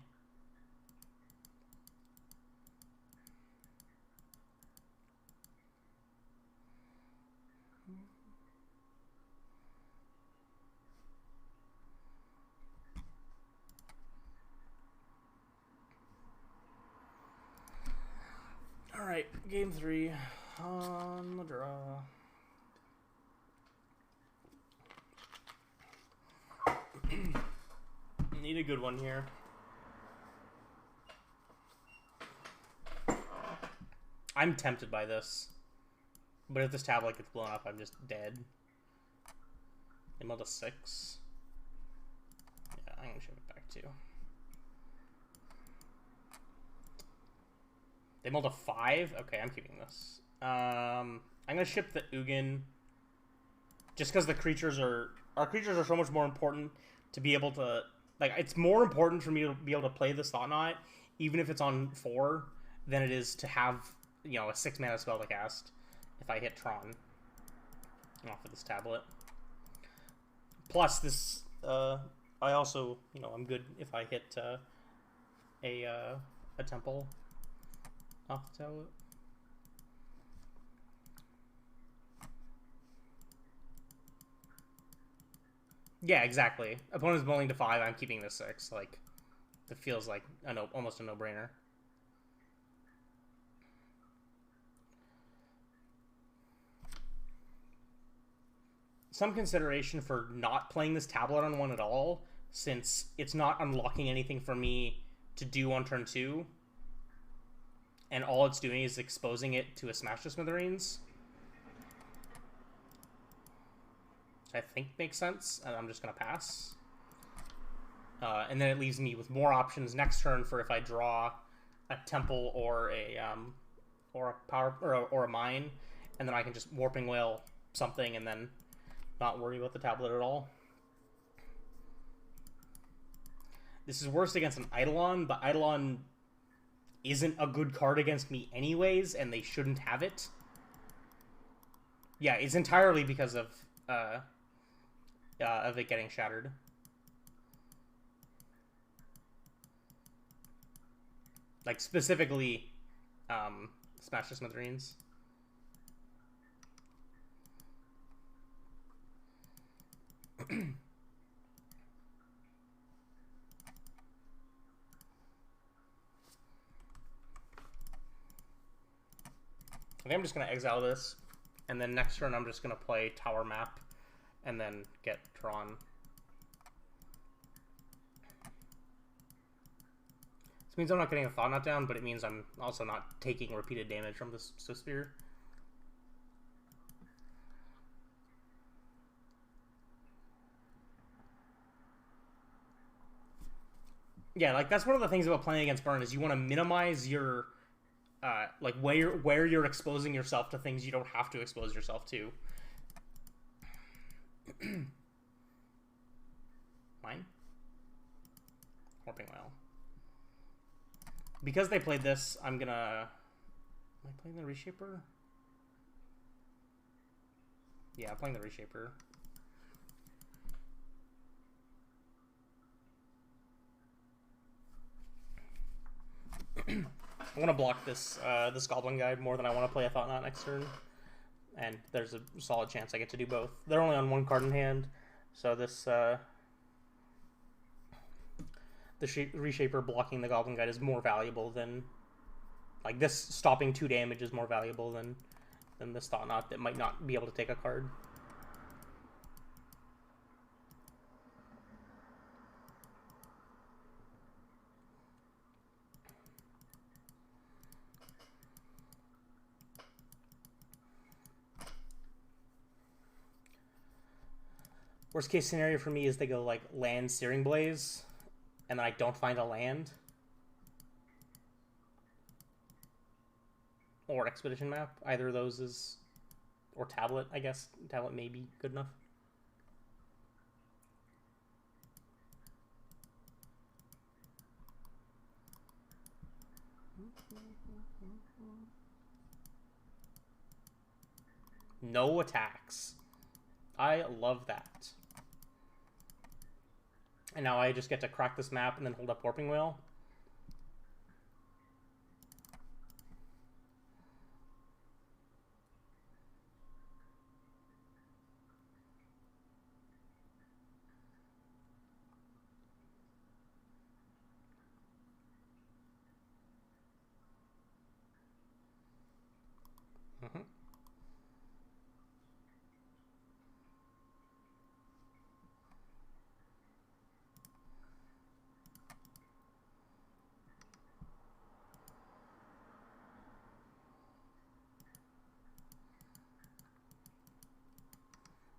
Alright, game 3 on the draw. Need a good one here. I'm tempted by this. But if this tablet gets blown up, I'm just dead. They milled a 6. Yeah, I'm gonna ship it back too. They milled a 5? Okay, I'm keeping this. I'm gonna ship the Ugin. Just because the creatures are... Our creatures are so much more important to be able to... Like, it's more important for me to be able to play this Thought Knot, even if it's on 4, than it is to have, you know, a 6-mana spell to cast if I hit Tron off of this tablet. Plus, this... I also, you know, I'm good if I hit a Temple off the tablet. Yeah, exactly. Opponent's bowling to 5, I'm keeping the 6. Like, it feels like almost a no-brainer. Some consideration for not playing this tablet on 1 at all, since it's not unlocking anything for me to do on turn 2. And all it's doing is exposing it to a Smash to Smithereens. I think makes sense, and I'm just going to pass. And then it leaves me with more options next turn for if I draw a Temple or a power or a Mine, and then I can just Warping Wail something and then not worry about the tablet at all. This is worse against an Eidolon, but Eidolon isn't a good card against me anyways, and they shouldn't have it. Yeah, it's entirely because of it getting shattered. Like, specifically, Smash to Smithereens. think I'm just going to exile this, and then next turn I'm just going to play Tower Map, and then get Tron. This means I'm not getting a Thought Knot down, but it means I'm also not taking repeated damage from this Sphere. Yeah, like that's one of the things about playing against Burn is you want to minimize your like where you're exposing yourself to things you don't have to expose yourself to. Mine? Warping Well. Because they played this, I'm gonna... Am I playing the Reshaper? Yeah, I'm playing the Reshaper. I want to block this this Goblin guy more than I want to play a Thought Knot next turn. And there's a solid chance I get to do both. They're only on 1 card in hand, so this the Reshaper blocking the Goblin Guide is more valuable than... Like, this stopping 2 damage is more valuable than this Thought Knot that might not be able to take a card. Worst case scenario for me is they go like land Searing Blaze, and then I don't find a land. Or Expedition Map. Either of those is... Or Tablet, I guess. Tablet may be good enough. No attacks. I love that. And now I just get to crack this map and then hold up Warping Whale.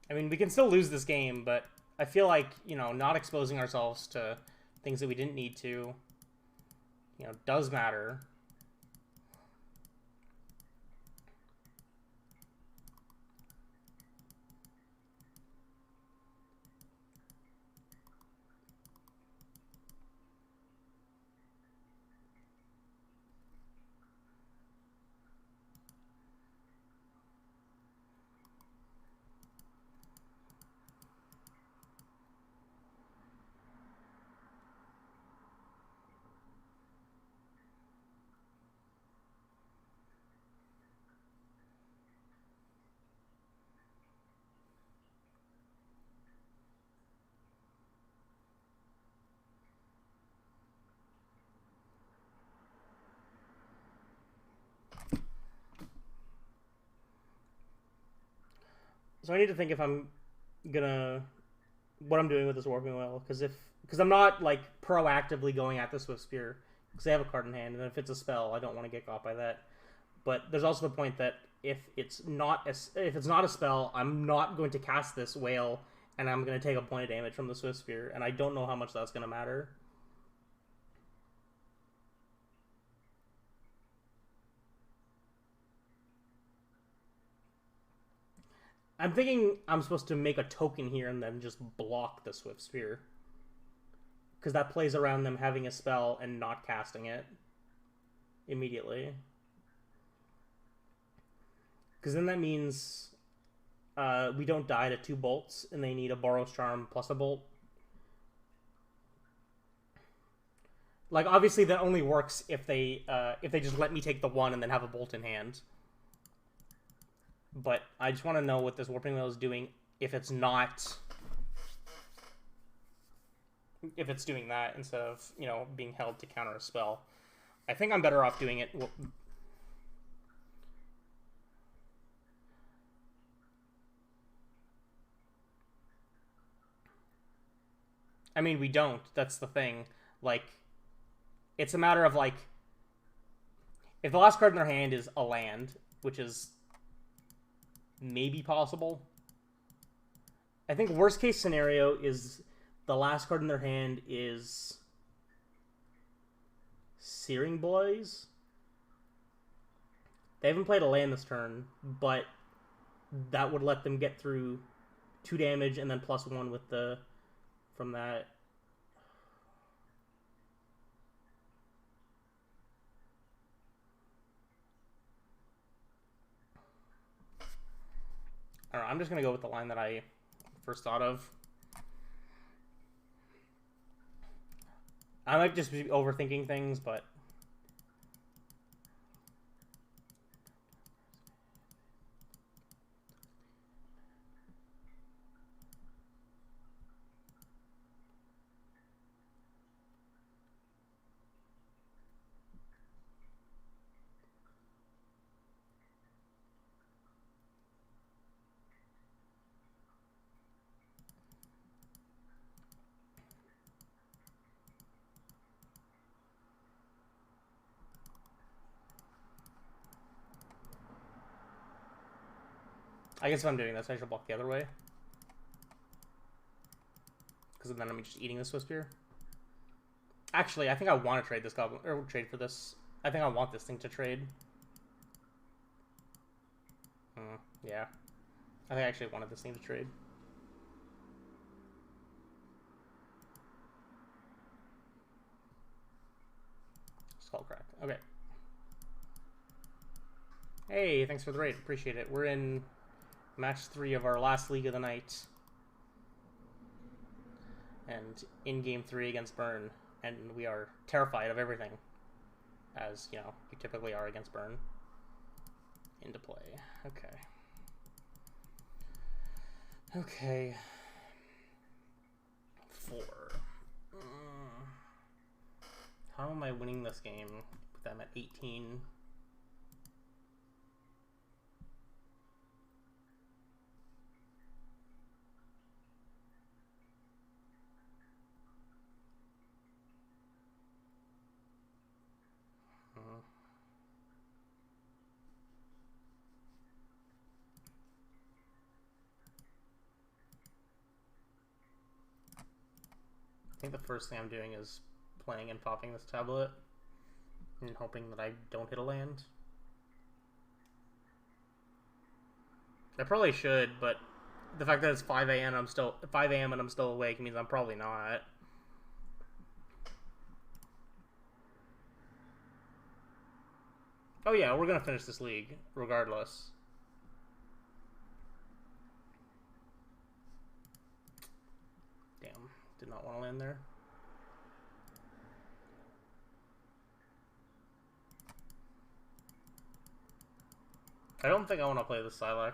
I mean, we can still lose this game, but I feel like, you know, not exposing ourselves to things that we didn't need to, you know, does matter. So I need to think if I'm gonna... what I'm doing with this Warping Whale, because I'm not, like, proactively going at the Swift Spear, because I have a card in hand, and if it's a spell, I don't want to get caught by that. But there's also the point that if it's not a spell, I'm not going to cast this whale, and I'm going to take a point of damage from the Swift Spear, and I don't know how much that's going to matter. I'm thinking I'm supposed to make a token here and then just block the Swift Spear. Because that plays around them having a spell and not casting it immediately. Because then that means we don't die to 2 bolts and they need a Boros Charm plus a bolt. Like, obviously that only works if they just let me take the 1 and then have a bolt in hand. But I just want to know what this Warping Whale is doing if it's not... if it's doing that instead of, you know, being held to counter a spell. I think I'm better off doing it... I mean, we don't. That's the thing. Like, it's a matter of, like, if the last card in their hand is a land, which is maybe possible. I think worst case scenario is the last card in their hand is Searing Blaze. They haven't played a land this turn, but that would let them get through 2 damage and then +1 with the from that. I don't know, I'm just gonna go with the line that I first thought of. I might just be overthinking things, but I guess if I'm doing this, I should block the other way. Because then I'm just eating the Swiftspear. Actually, I think I want to trade this goblin, or trade for this. I think I want this thing to trade. Yeah. I think I actually wanted this thing to trade. Skullcrack. Okay. Hey, thanks for the raid. Appreciate it. We're in match 3 of our last league of the night. And in game 3 against Burn. And we are terrified of everything. As, you know, we typically are against Burn. Into play. Okay. Okay. 4. How am I winning this game with them at 18? I think the first thing I'm doing is playing and popping this tablet and hoping that I don't hit a land. I probably should, but the fact that it's 5 a.m. and I'm still awake means I'm probably not. Oh yeah, we're gonna finish this league regardless. Damn, did not want to land there. I don't think I want to play the sylex.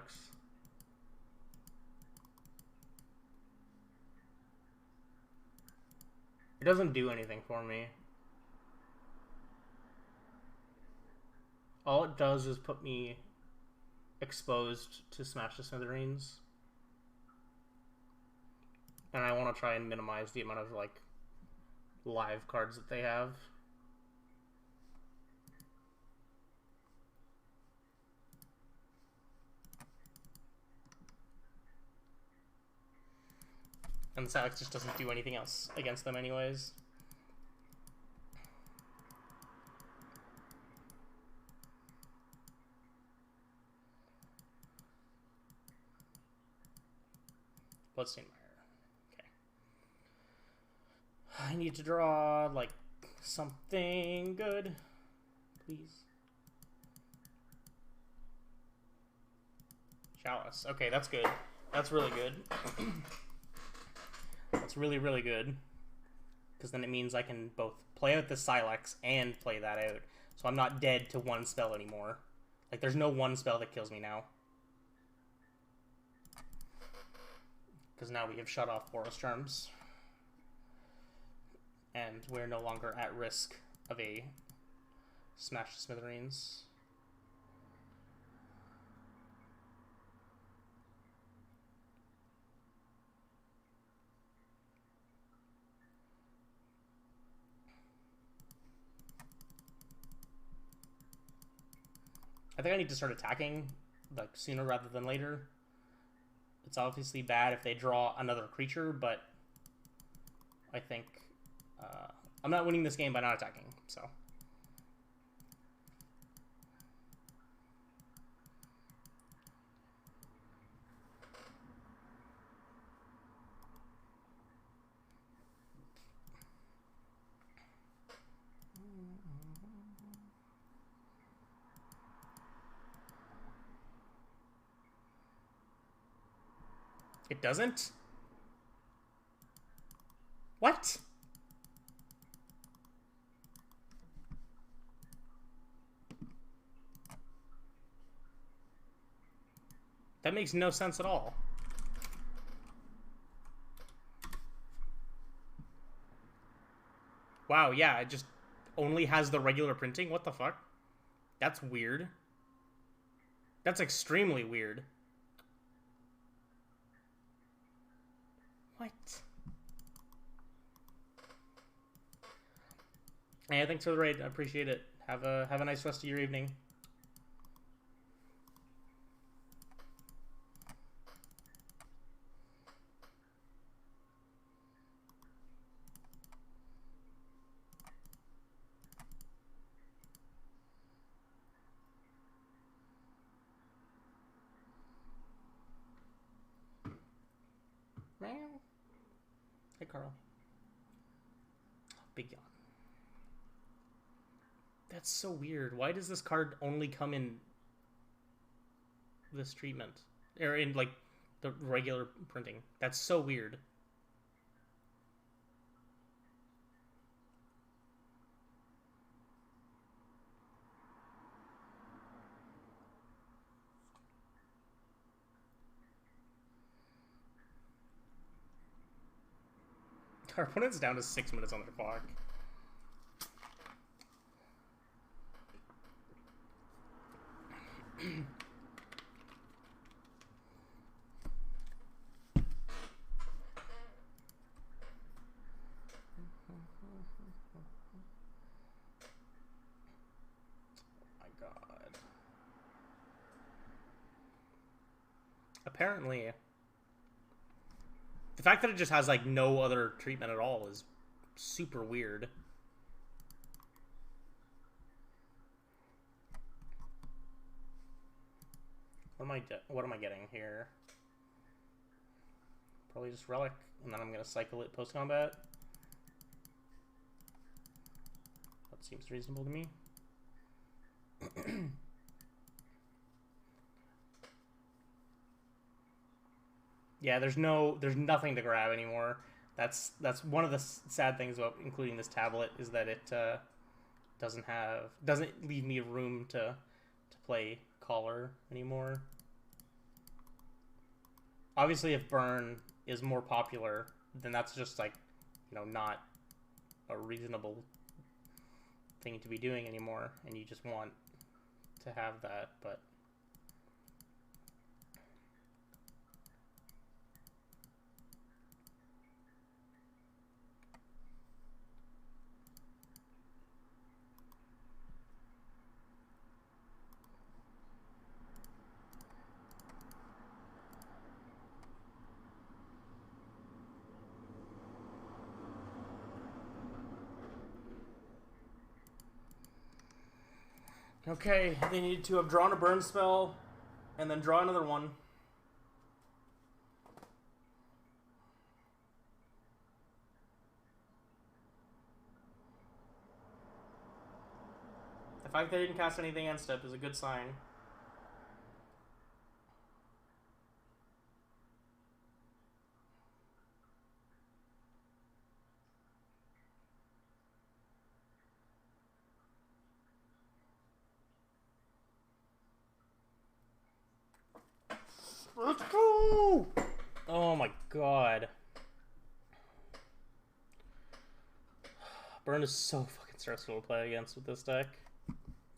It doesn't do anything for me. All it does is put me exposed to Smash the Smithereens. And I want to try and minimize the amount of, like, live cards that they have. And the Sylex just doesn't do anything else against them anyways. Bloodstained Mire. Okay. I need to draw, like, something good. Please. Chalice. Okay, that's good. That's really good. That's really, really good. Because then it means I can both play out the Sylex and play that out. So I'm not dead to one spell anymore. Like, there's no one spell that kills me now. Because now we have shut off Boros Charms. And we're no longer at risk of a Smash to Smithereens. I think I need to start attacking like sooner rather than later. It's obviously bad if they draw another creature, but I think I'm not winning this game by not attacking, so. It doesn't? What? That makes no sense at all. Wow, yeah, it just only has the regular printing? What the fuck? That's weird. That's extremely weird. What? Hey, thanks for the raid. I appreciate it. Have a nice rest of your evening. Hey, Carl. Big yawn. That's so weird. Why does this card only come in this treatment? Or in, like, the regular printing? That's so weird. Our opponent's down to 6 minutes on their clock. Apparently, the fact that it just has like no other treatment at all is super weird. What am I getting here? Probably just Relic, and then I'm gonna cycle it post combat. That seems reasonable to me. Yeah, there's nothing to grab anymore. That's one of the sad things about including this tablet is that it doesn't leave me room to play Caller anymore. Obviously, if Burn is more popular, then that's just like, you know, not a reasonable thing to be doing anymore, and you just want to have that, but. Okay, they needed to have drawn a burn spell, and then draw another one. The fact they didn't cast anything end step is a good sign. Let's go! Oh my god. Burn is so fucking stressful to play against with this deck.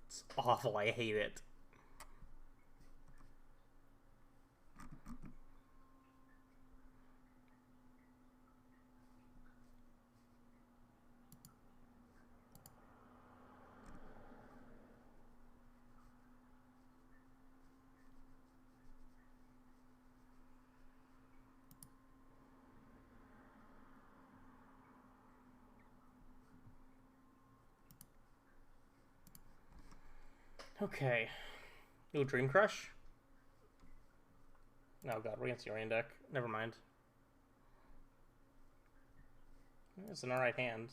It's awful, I hate it. Okay. Ooh, Dream Crush? Oh god, we're against the Orion deck. Never mind. It's an alright hand.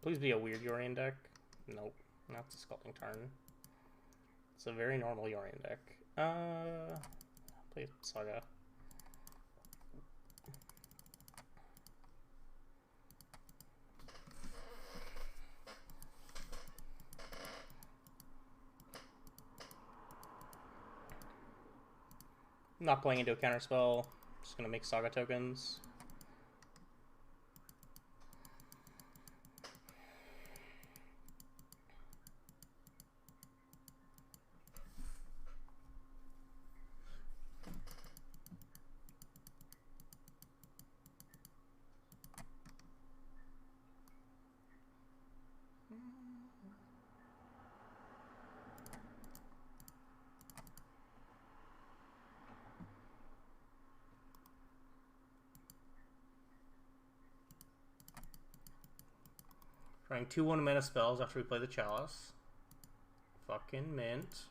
Please be a weird Yorion deck. Nope, not the Scalding Tarn. It's a very normal Yorion deck. Play Saga. Not playing into a counterspell. Just gonna make Saga tokens. Trying 2/1 mana spells after we play the Chalice. Fucking mint.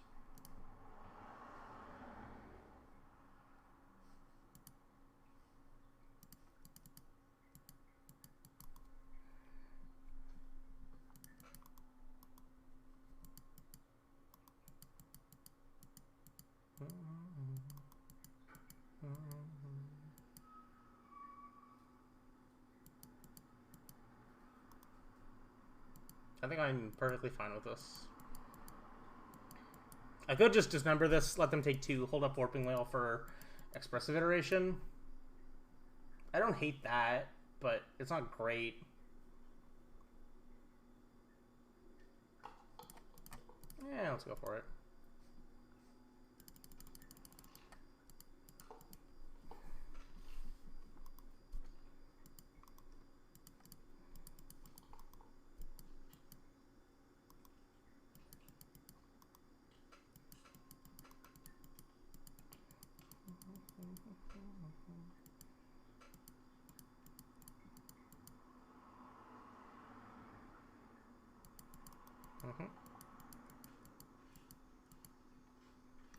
I think I'm perfectly fine with this. I could just dismember this, let them take 2, hold up Warping Whale for Expressive Iteration. I don't hate that, but it's not great. Yeah, let's go for it.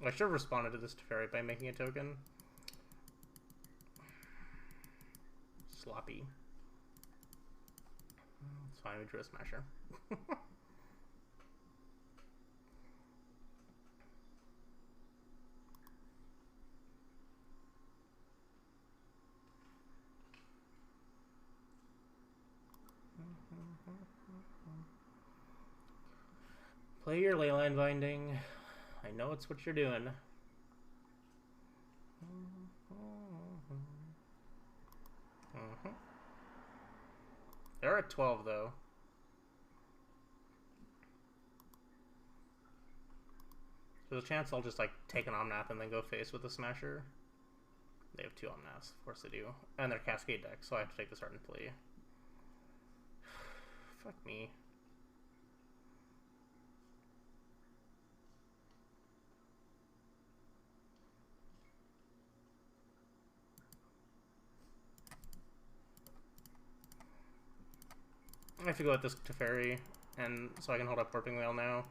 I should have responded to this Teferi by making a token. Sloppy. It's fine, we drew a Smasher. Play your Leyline Binding. I know it's what you're doing. They're at 12 though. So there's a chance I'll just like take an Omnath and then go face with the Smasher. They have 2 Omnaths, of course they do. And they're Cascade deck, so I have to take this art and play. Fuck me. I have to go with this Teferi, and so I can hold up Warping Whale now.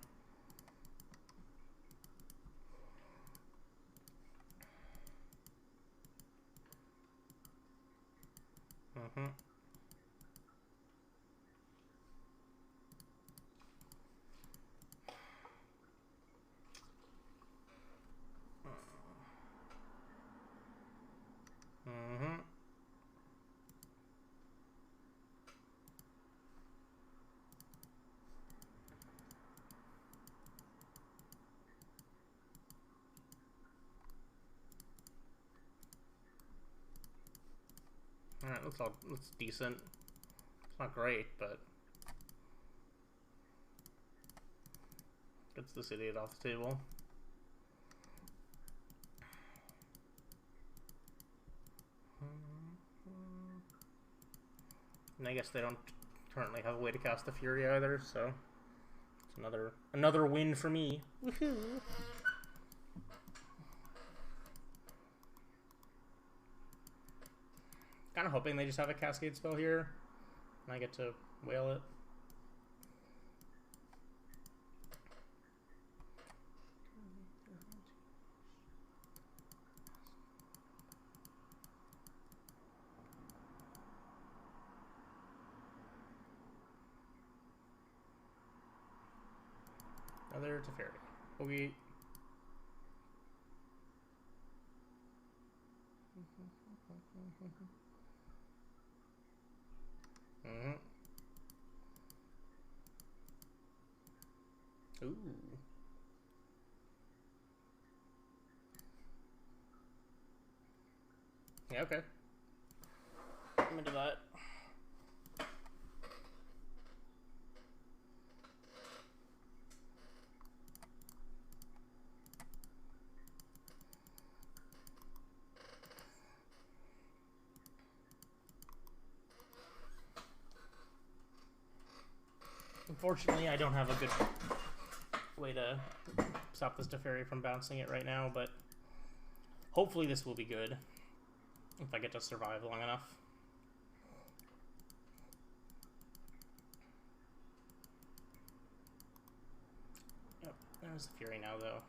Alright, looks decent. It's not great, but gets this idiot off the table. And I guess they don't currently have a way to cast the Fury either, so it's another win for me. Woohoo! kind of hoping they just have a Cascade spell here, and I get to whale it. Another Teferi. Boogie. Mm-hmm. Ooh. Yeah, okay. I'm into that. Unfortunately, I don't have a good way to stop this Teferi from bouncing it right now, but hopefully this will be good if I get to survive long enough. Yep, there's the Fury now, though.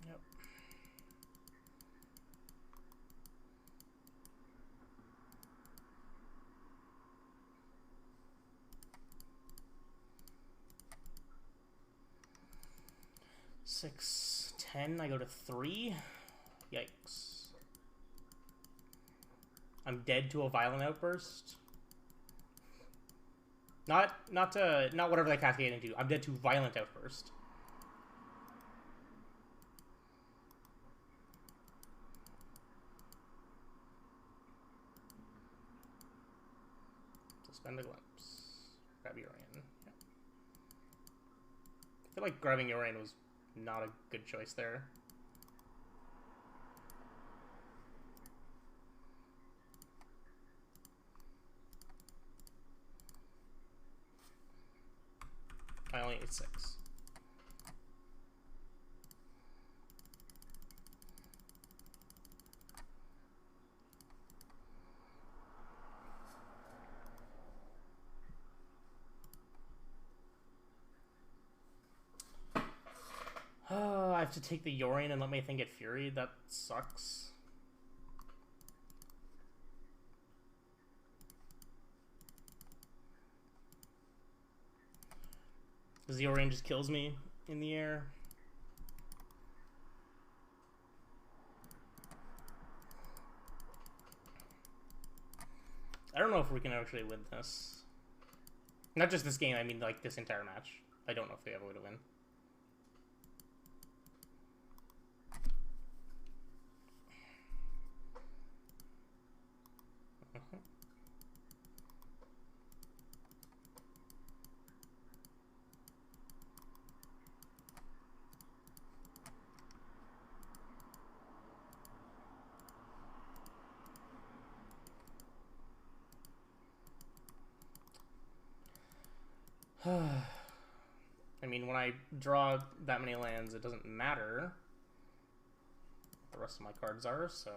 Yep. Six, 10, I go to 3. Yikes. I'm dead to a violent outburst. Not whatever they cascade into. I'm dead to violent outburst. Suspend the glimpse. Grab Urian. Yeah. I feel like grabbing Urian was not a good choice there. I only ate 6. I have to take the Yorion and let my thing get Fury. That sucks. Because the Yorion just kills me in the air. I don't know if we can actually win this. Not just this game, I mean like this entire match. I don't know if we have a way to win. I mean, when I draw that many lands, it doesn't matter what the rest of my cards are, so...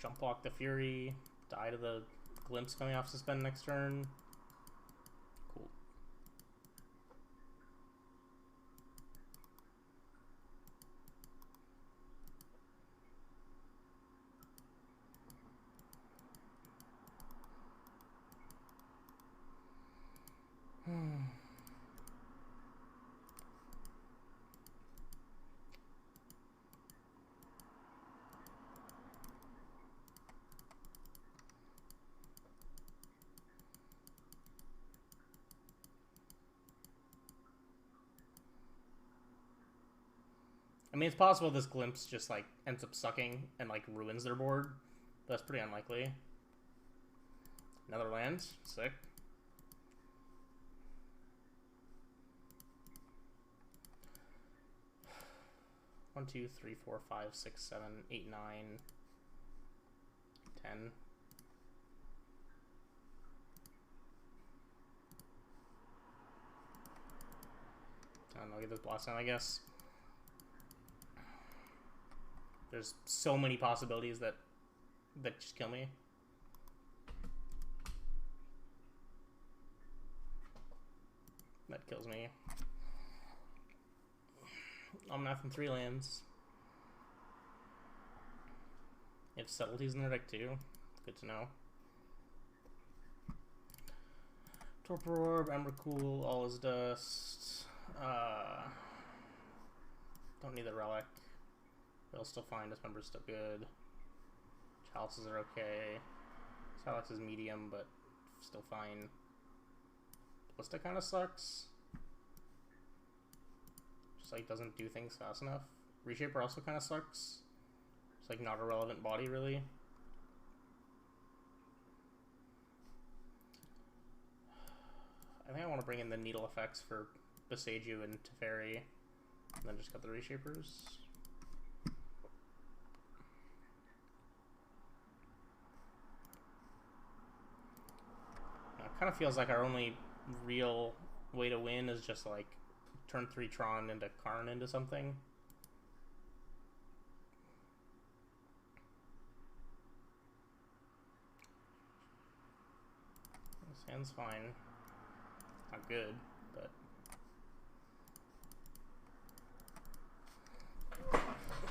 Jump block the Fury, die to the Glimpse coming off suspend next turn. Cool. I mean, it's possible this Glimpse just, like, ends up sucking and, like, ruins their board. But that's pretty unlikely. Another land. Sick. One, two, three, four, five, six, 7, 8, 9, 10. I don't know, get this blast down, I guess. There's so many possibilities that just kill me. That kills me. I'm mathing 3 lands. You have subtleties in their deck too. Good to know. Torpor Orb, Embercool, All is Dust. Don't need the Relic. They'll still fine. Dismember's still good. Chalices are okay. Sylex is medium, but still fine. Ballista kind of sucks. Just like doesn't do things fast enough. Reshaper also kind of sucks. It's like not a relevant body really. I think I want to bring in the needle effects for Boseiju and Teferi, and then just got the Reshapers. It kind of feels like our only real way to win is just like turn 3 Tron into Karn into something. This hand's fine. Not good, but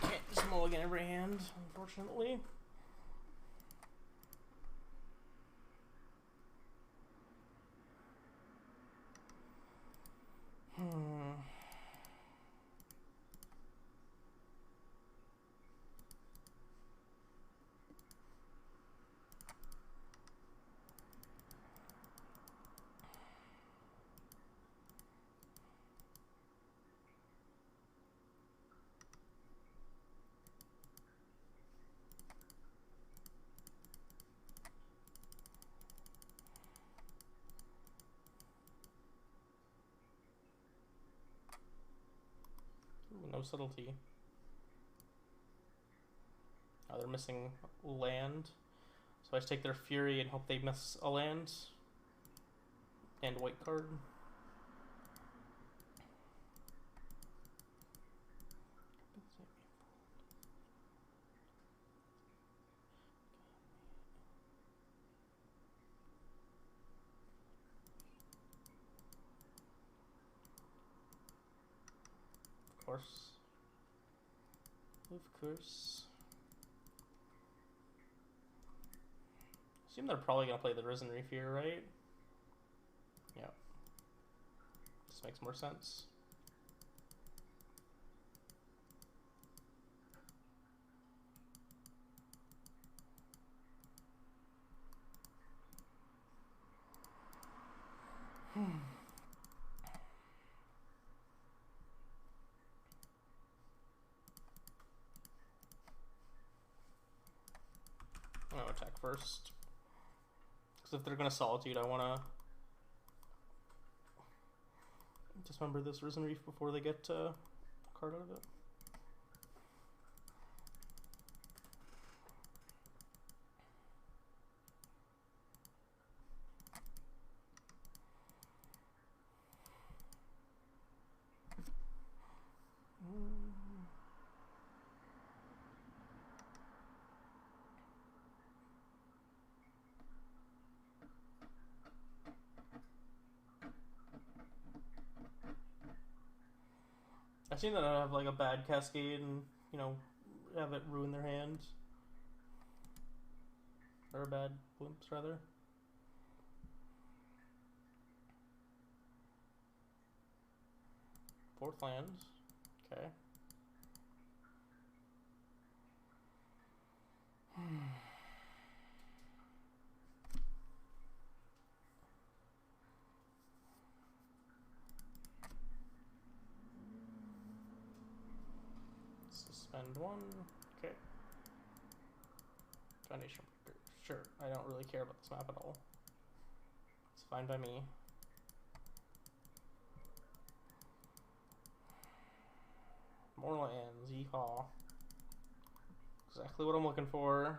can't just mulligan every hand, unfortunately. No subtlety. Oh, they're missing land. So I just take their Fury and hope they miss a land. And white card. Of course. Of course. Assume they're probably gonna play the Risen Reef here, right? Yeah. This makes more sense. I'm gonna attack first. Because if they're gonna Solitude, I wanna dismember this Risen Reef before they get a card out of it. I've seen that I have like a bad Cascade and, you know, have it ruin their hand. Or bad Blimps, rather. Fourth land. Okay. Suspend one. Okay. Foundation Breaker. Sure. I don't really care about this map at all. fine by me. More lands, yeehaw. Exactly what I'm looking for.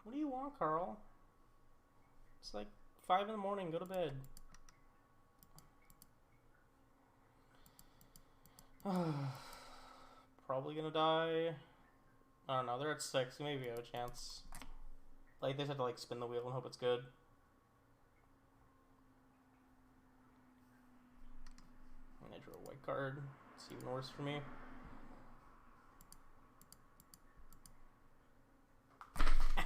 What do you want, Carl? It's like 5 in the morning, go to bed. Probably gonna die. I don't know, they're at 6, maybe we have a chance. Like, they just have to like spin the wheel and hope it's good. And I drew a white card. It's even worse for me.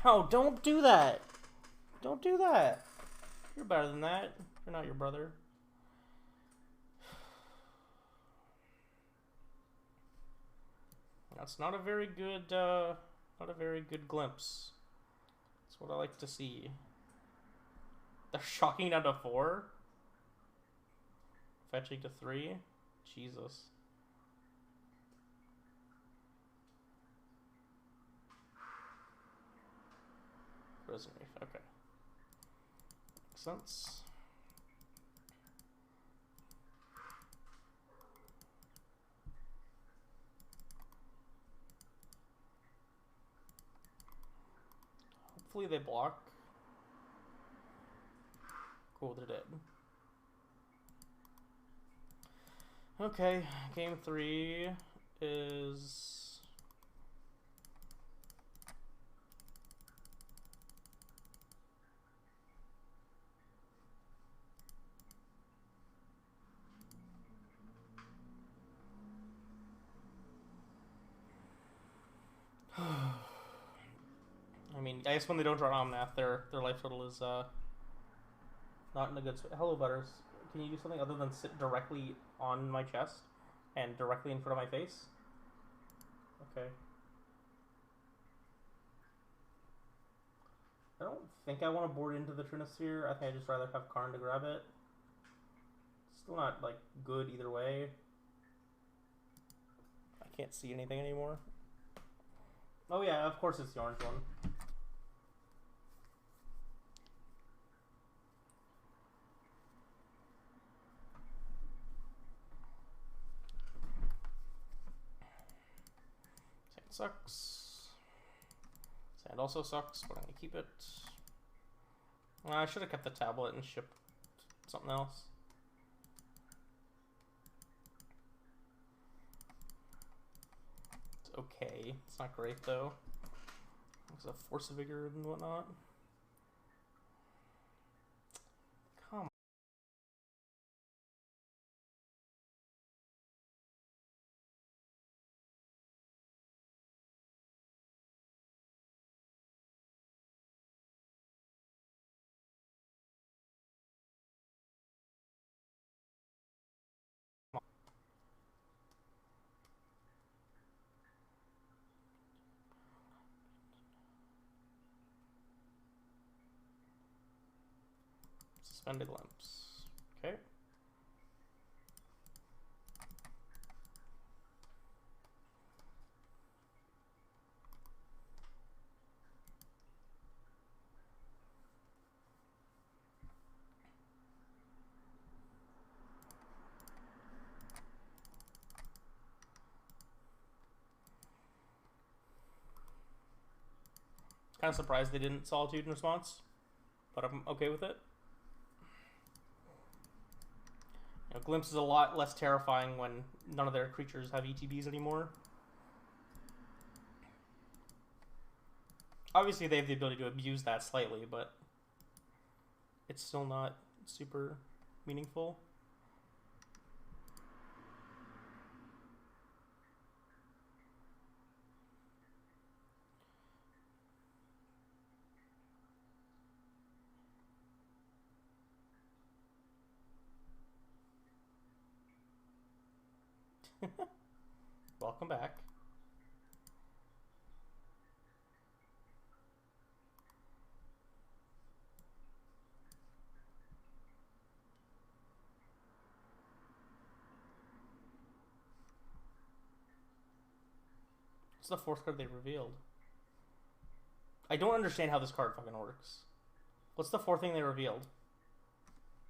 Ow, don't do that! Don't do that! You're better than that. You're not your brother. That's not a very good, glimpse. That's what I like to see. They're shocking down to 4? Fetching to 3? Jesus. Prison Reef, okay. Makes sense. Hopefully they block. Cool, they're dead. Okay, game 3 is... I mean, I guess when they don't draw Omnath, their life total is not in a good spot. Hello, Butters. Can you do something other than sit directly on my chest and directly in front of my face? Okay. I don't think I want to board into the Trinisphere. I think I'd just rather have Karn to grab it. Still not, like, good either way. I can't see anything anymore. Oh yeah, of course it's the orange one. Sand sucks. Sand also sucks, but I'm gonna keep it. I should have kept the tablet and shipped something else. It's okay. It's not great though. It's a Force of Vigor and whatnot. Come on. Suspended lamps. Okay. Kind of surprised they didn't Solitude in response, but I'm okay with it. You know, Glimpse is a lot less terrifying when none of their creatures have ETBs anymore. Obviously, they have the ability to abuse that slightly, but it's still not super meaningful. Welcome back. It's the 4th card they revealed. I don't understand how this card fucking works. What's the 4th thing they revealed?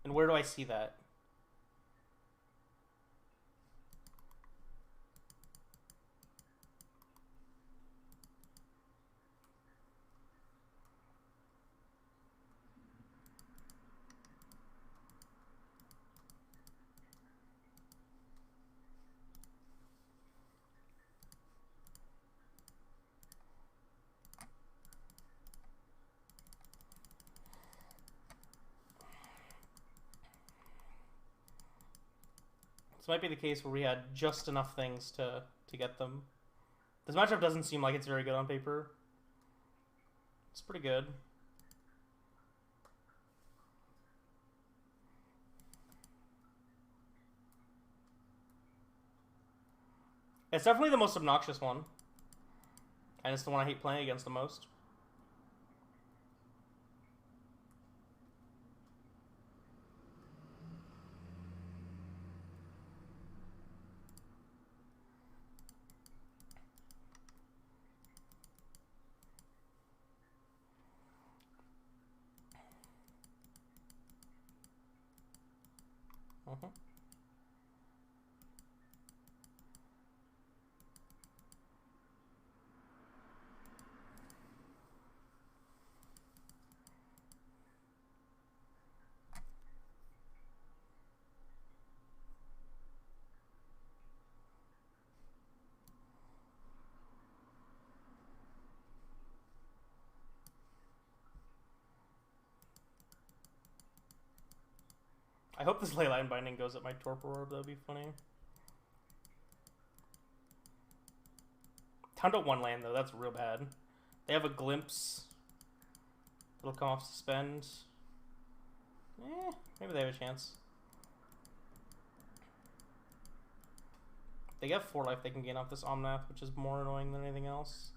And where do I see that? This might be the case where we had just enough things to get them. This matchup doesn't seem like it's very good on paper. It's pretty good. It's definitely the most obnoxious one. And it's the one I hate playing against the most. I hope this Leyline Binding goes at my Torpor Orb. That'd be funny. Down to 1 land, though. That's real bad. They have a Glimpse. It'll come off Suspend. Maybe they have a chance. They get 4 life they can gain off this Omnath, which is more annoying than anything else.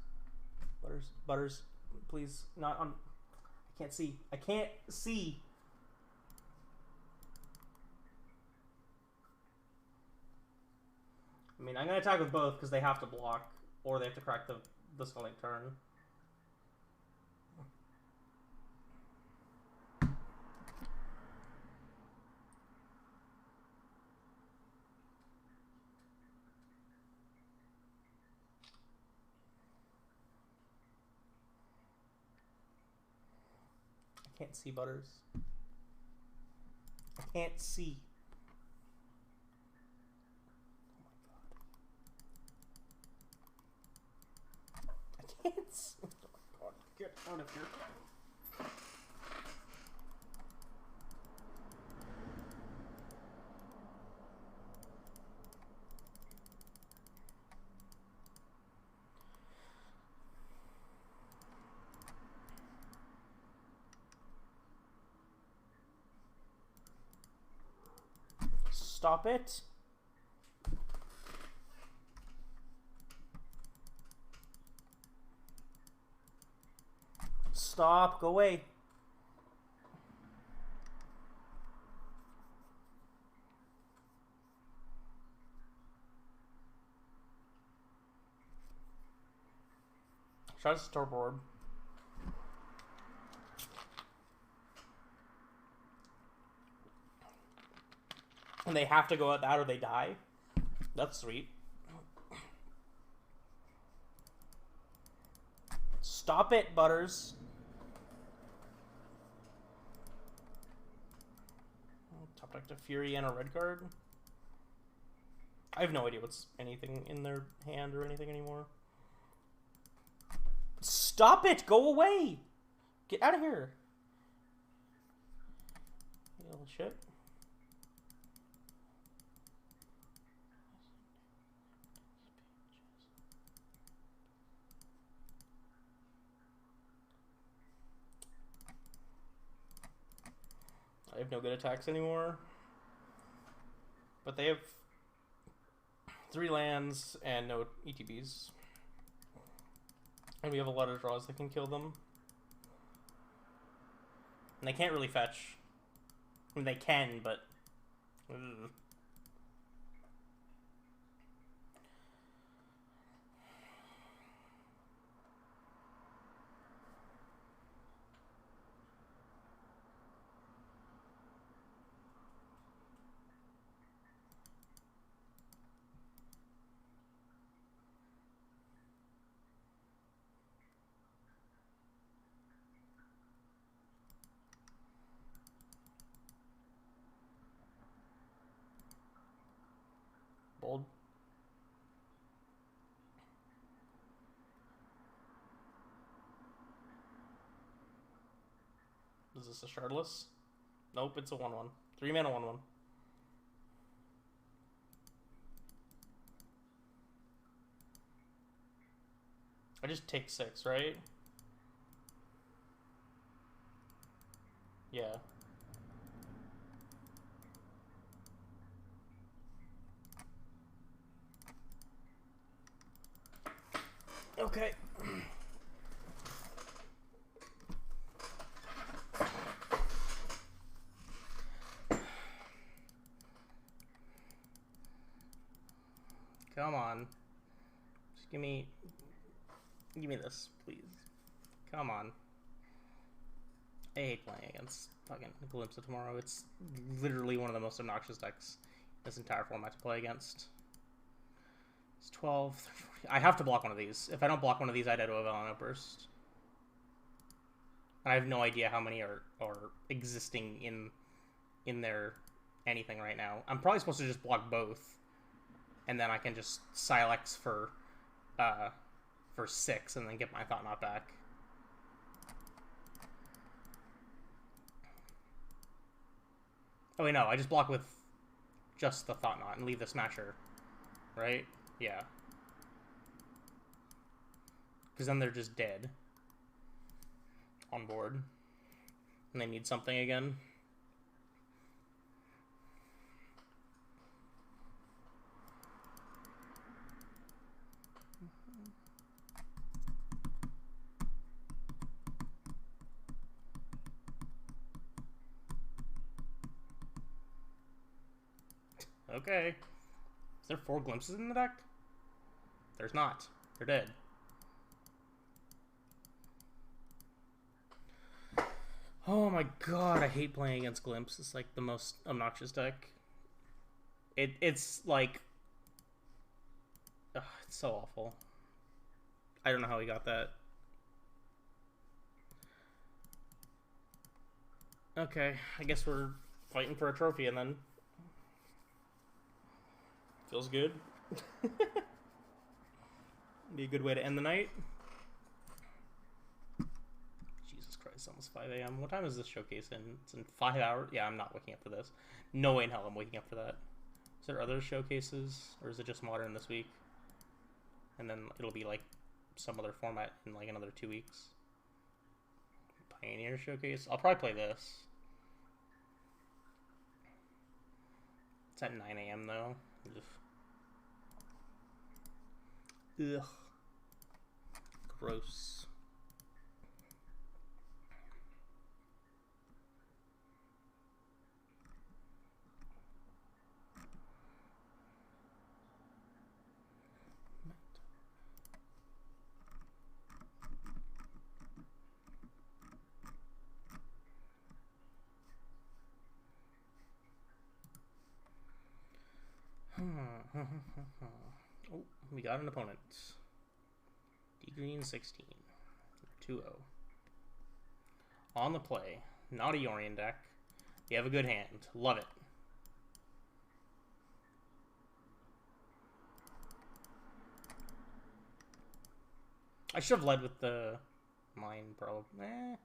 Butters, please. Not on... I can't see. I can't see! I mean, I'm going to attack with both because they have to block, or they have to crack the Sculling turn. I can't see, Butters. I can't see. Oh God, get out of here. Stop it. Stop. Go away. Try to Torpor Orb. And they have to go at that or they die. That's sweet. Stop it, Butters. Top deck to Fury and a red card. I have no idea what's anything in their hand or anything anymore. Stop it! Go away! Get out of here! You little shit. I have no good attacks anymore. But they have 3 lands and no ETBs. And we have a lot of draws that can kill them. And they can't really fetch. I mean, they can, but... Ugh. Bold. Is this a shardless? Nope, it's a 1/1. 3 mana 1/1. I just take 6, right? Yeah. Okay. Come on. Just give me this, please. Come on. I hate playing against fucking Glimpse of Tomorrow. It's literally one of the most obnoxious decks in this entire format to play against. It's 12, 13, 14. I have to block one of these. If I don't block one of these, I die to a Velano Burst. And I have no idea how many are existing in their anything right now. I'm probably supposed to just block both. And then I can just sylex for 6 and then get my Thought Knot back. Oh wait, no, I just block with just the Thought Knot and leave the Smasher, right? Yeah. Because then they're just dead on board. And they need something again. Okay. Is there 4 glimpses in the deck? There's not. They're dead. Oh my god, I hate playing against Glimpse. It's like the most obnoxious deck. It's like... Ugh, it's so awful. I don't know how he got that. Okay, I guess we're fighting for a trophy and then... Feels good. Be a good way to end the night. Jesus Christ, it's almost 5 a.m. What time is this showcase in? It's in 5 hours? Yeah, I'm not waking up for this. No way in hell I'm waking up for that. Is there other showcases? Or is it just Modern this week? And then it'll be like some other format in like another 2 weeks. Pioneer showcase? I'll probably play this. It's at 9 a.m. though. Ugh. Gross. Oh, we got an opponent. D-Green 16. 2-0. On the play. Not a Yorion deck. You have a good hand. Love it. I should have led with the mine, probably. Doesn't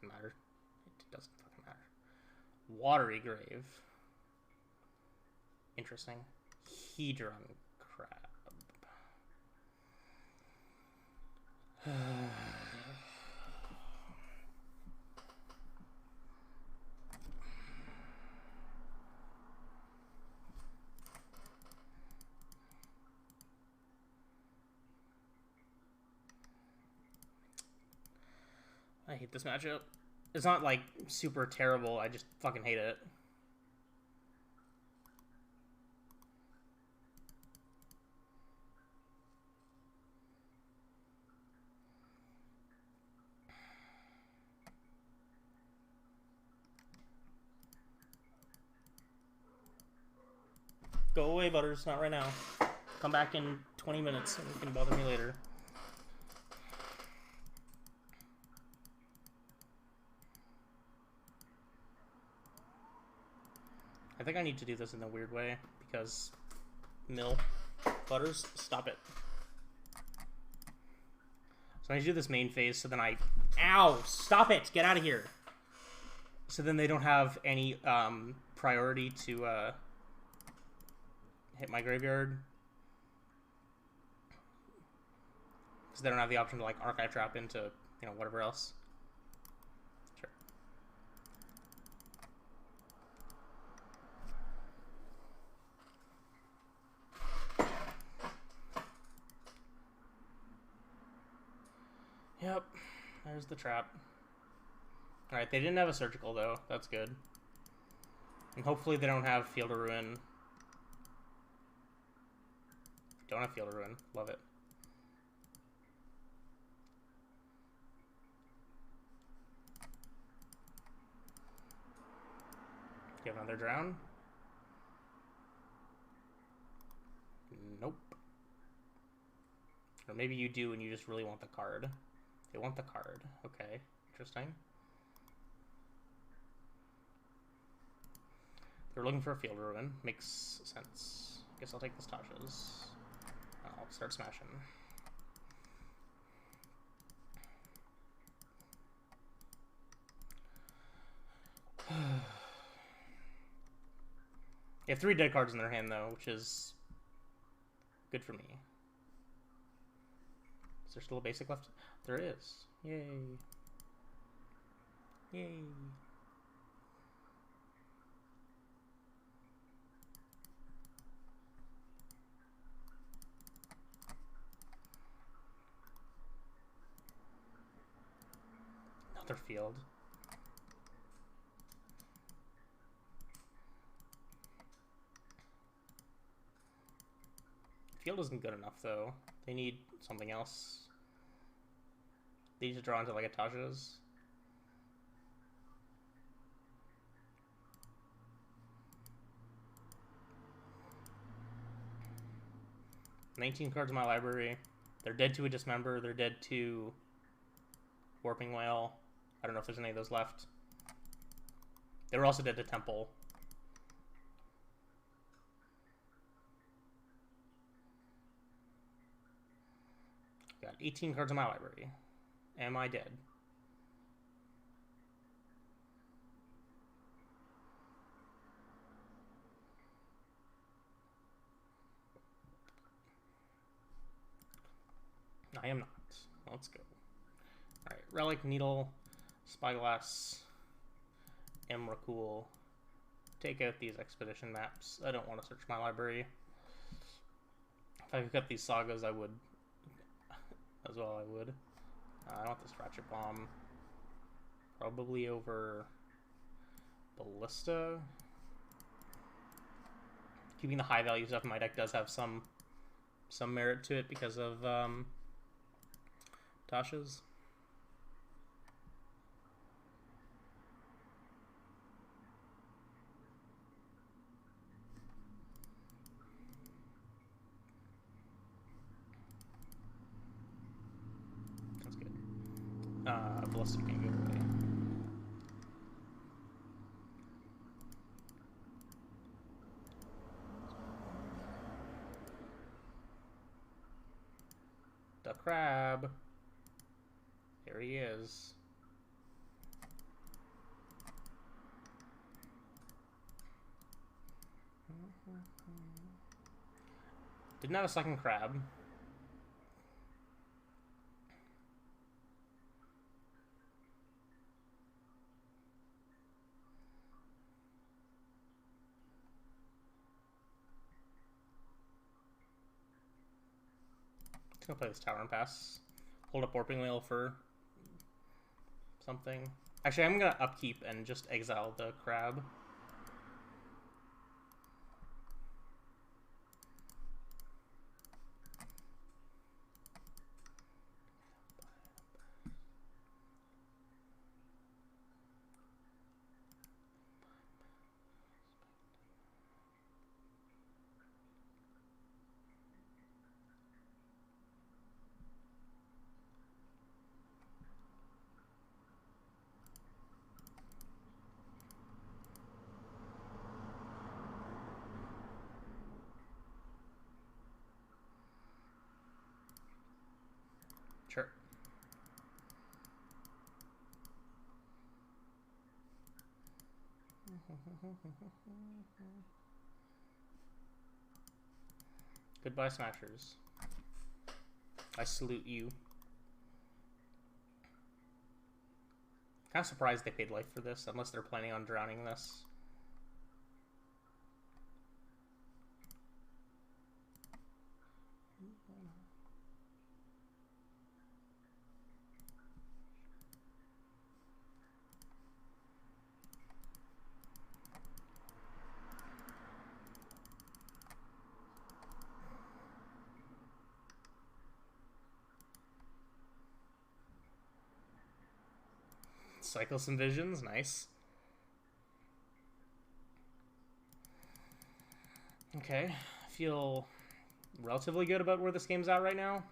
matter. It doesn't fucking matter. Watery Grave. Interesting. Hedron Crab. I hate this matchup. It's not like super terrible, I just fucking hate it. Go away, Butters. Not right now. Come back in 20 minutes and you can bother me later. I think I need to do this in a weird way because Mill. Butters, stop it. So I do this main phase, so then I... Ow! Stop it! Get out of here! So then they don't have any priority to hit my graveyard. Because they don't have the option to, like, Archive Trap into, you know, whatever else. Sure. Yep, there's the trap. Alright, they didn't have a surgical, though. That's good. And hopefully they don't have Field of Ruin. Don't have Field of Ruin. Love it. Do you have another drown? Nope. Or maybe you do and you just really want the card. They want the card. Okay, interesting. They're looking for a Field Ruin. Makes sense. Guess I'll take this Tasha's. I'll start smashing. They have 3 dead cards in their hand, though, which is good for me. Is there still a basic left? There is. Yay. Yay. Another field. Field isn't good enough, though. They need something else. They need to draw into, like, a Tasha's. $19 cards in my library. They're dead to a Dismember. They're dead to Warping Whale. I don't know if there's any of those left. They were also dead to Temple. Got 18 cards in my library. Am I dead? I am not. Let's go. Alright, Relic, Needle, Spyglass, Emrakul. Take out these Expedition maps. I don't want to search my library. If I could cut these sagas, I would. As well, I would. I want this Ratchet Bomb. Probably over Ballista. Keeping the high value stuff in my deck does have some merit to it because of Tasha's. Ballista can go away. The crab. Here he is. Didn't have a second crab. Gonna play this Tower and Pass. Hold up Warping Whale for something. Actually, I'm gonna upkeep and just exile the crab. Goodbye, Smashers. I salute you. Kind of surprised they paid life for this, unless they're planning on drowning this. Cycle some visions, nice. Okay, I feel relatively good about where this game's at right now.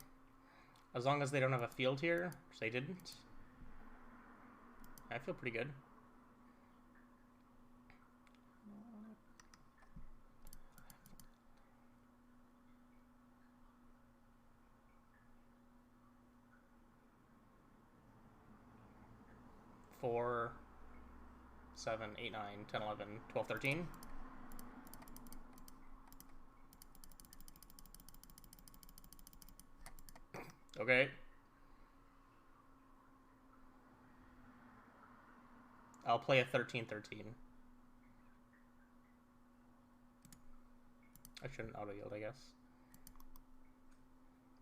As long as they don't have a field here, which they didn't. I feel pretty good. Four, 7, 8, 9, 10, 11, 12, 13. Okay. I'll play a 13, 13. I shouldn't auto yield, I guess.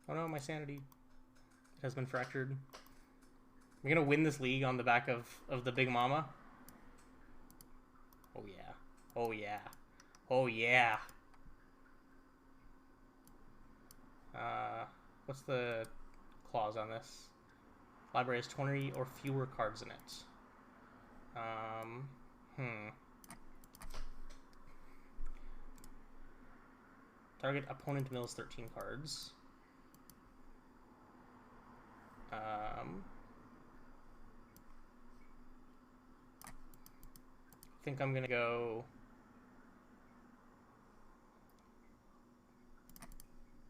Oh no, my sanity has been fractured. We're gonna win this league on the back of the Big Mama. Oh yeah. Oh yeah. Oh yeah. What's the clause on this? Library has 20 or fewer cards in it. Target opponent mills 13 cards. I think I'm gonna go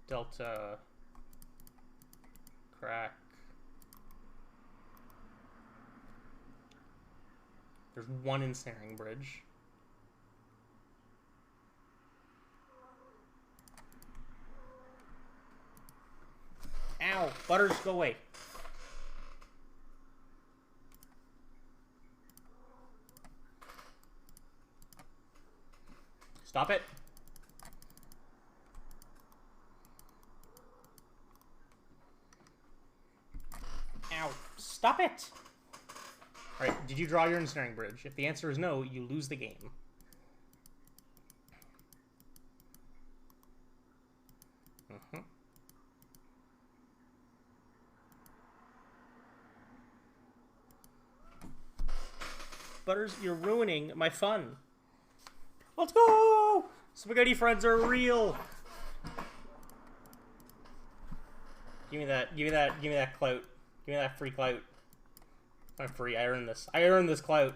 Delta Crack. There's one ensnaring bridge. Ow! Butters, go away. Stop it. Ow. Stop it! Alright, did you draw your ensnaring bridge? If the answer is no, you lose the game. Butters, you're ruining my fun. Let's go! Spaghetti friends are real. Give me that clout. Give me that free clout. I'm free. I earned this. I earned this clout.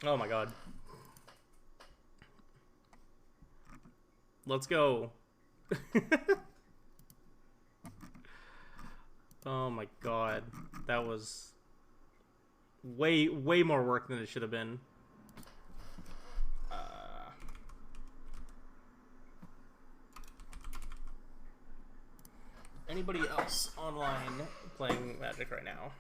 Oh my god. Let's go. Oh my god. That was way more work than it should have been. Anybody else online playing Magic right now?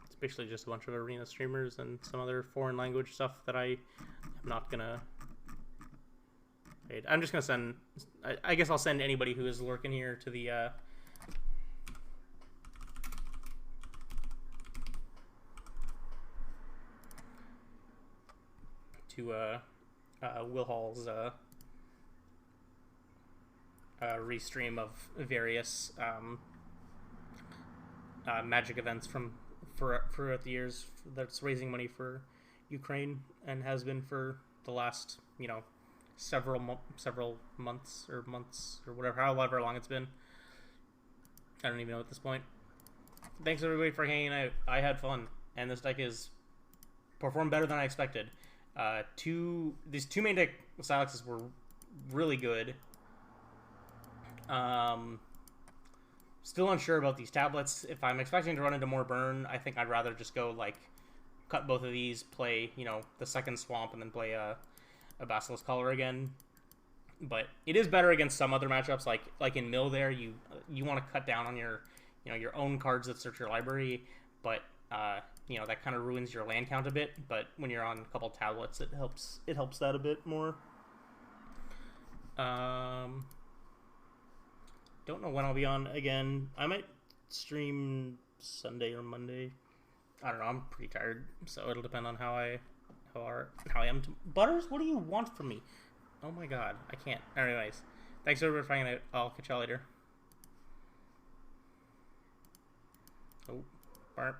It's basically just a bunch of arena streamers and some other foreign language stuff that I am not gonna raid. I'm just gonna send. I guess I'll send anybody who is lurking here to the. Will Hall's restream of various Magic events from throughout the years that's raising money for Ukraine and has been for the last several months or whatever, however long it's been. I don't even know at this point. Thanks everybody for hanging out. I had fun, and this deck is performed better than I expected. These two main deck Silexes were really good. Still unsure about these tablets. If I'm expecting to run into more burn, I think I'd rather just go like cut both of these, play the second swamp, and then play a Basilisk Collar again. But it is better against some other matchups, like in Mill. There, you want to cut down on your your own cards that search your library, but that kind of ruins your land count a bit. But when you're on a couple tablets, it helps that a bit more. Don't know when I'll be on again. I might stream Sunday or Monday. I don't know. I'm pretty tired, so it'll depend on how I am. Butters, what do you want from me? Oh my god, I can't. Anyways, thanks everybody for finding out. I'll catch y'all later. Oh, barp.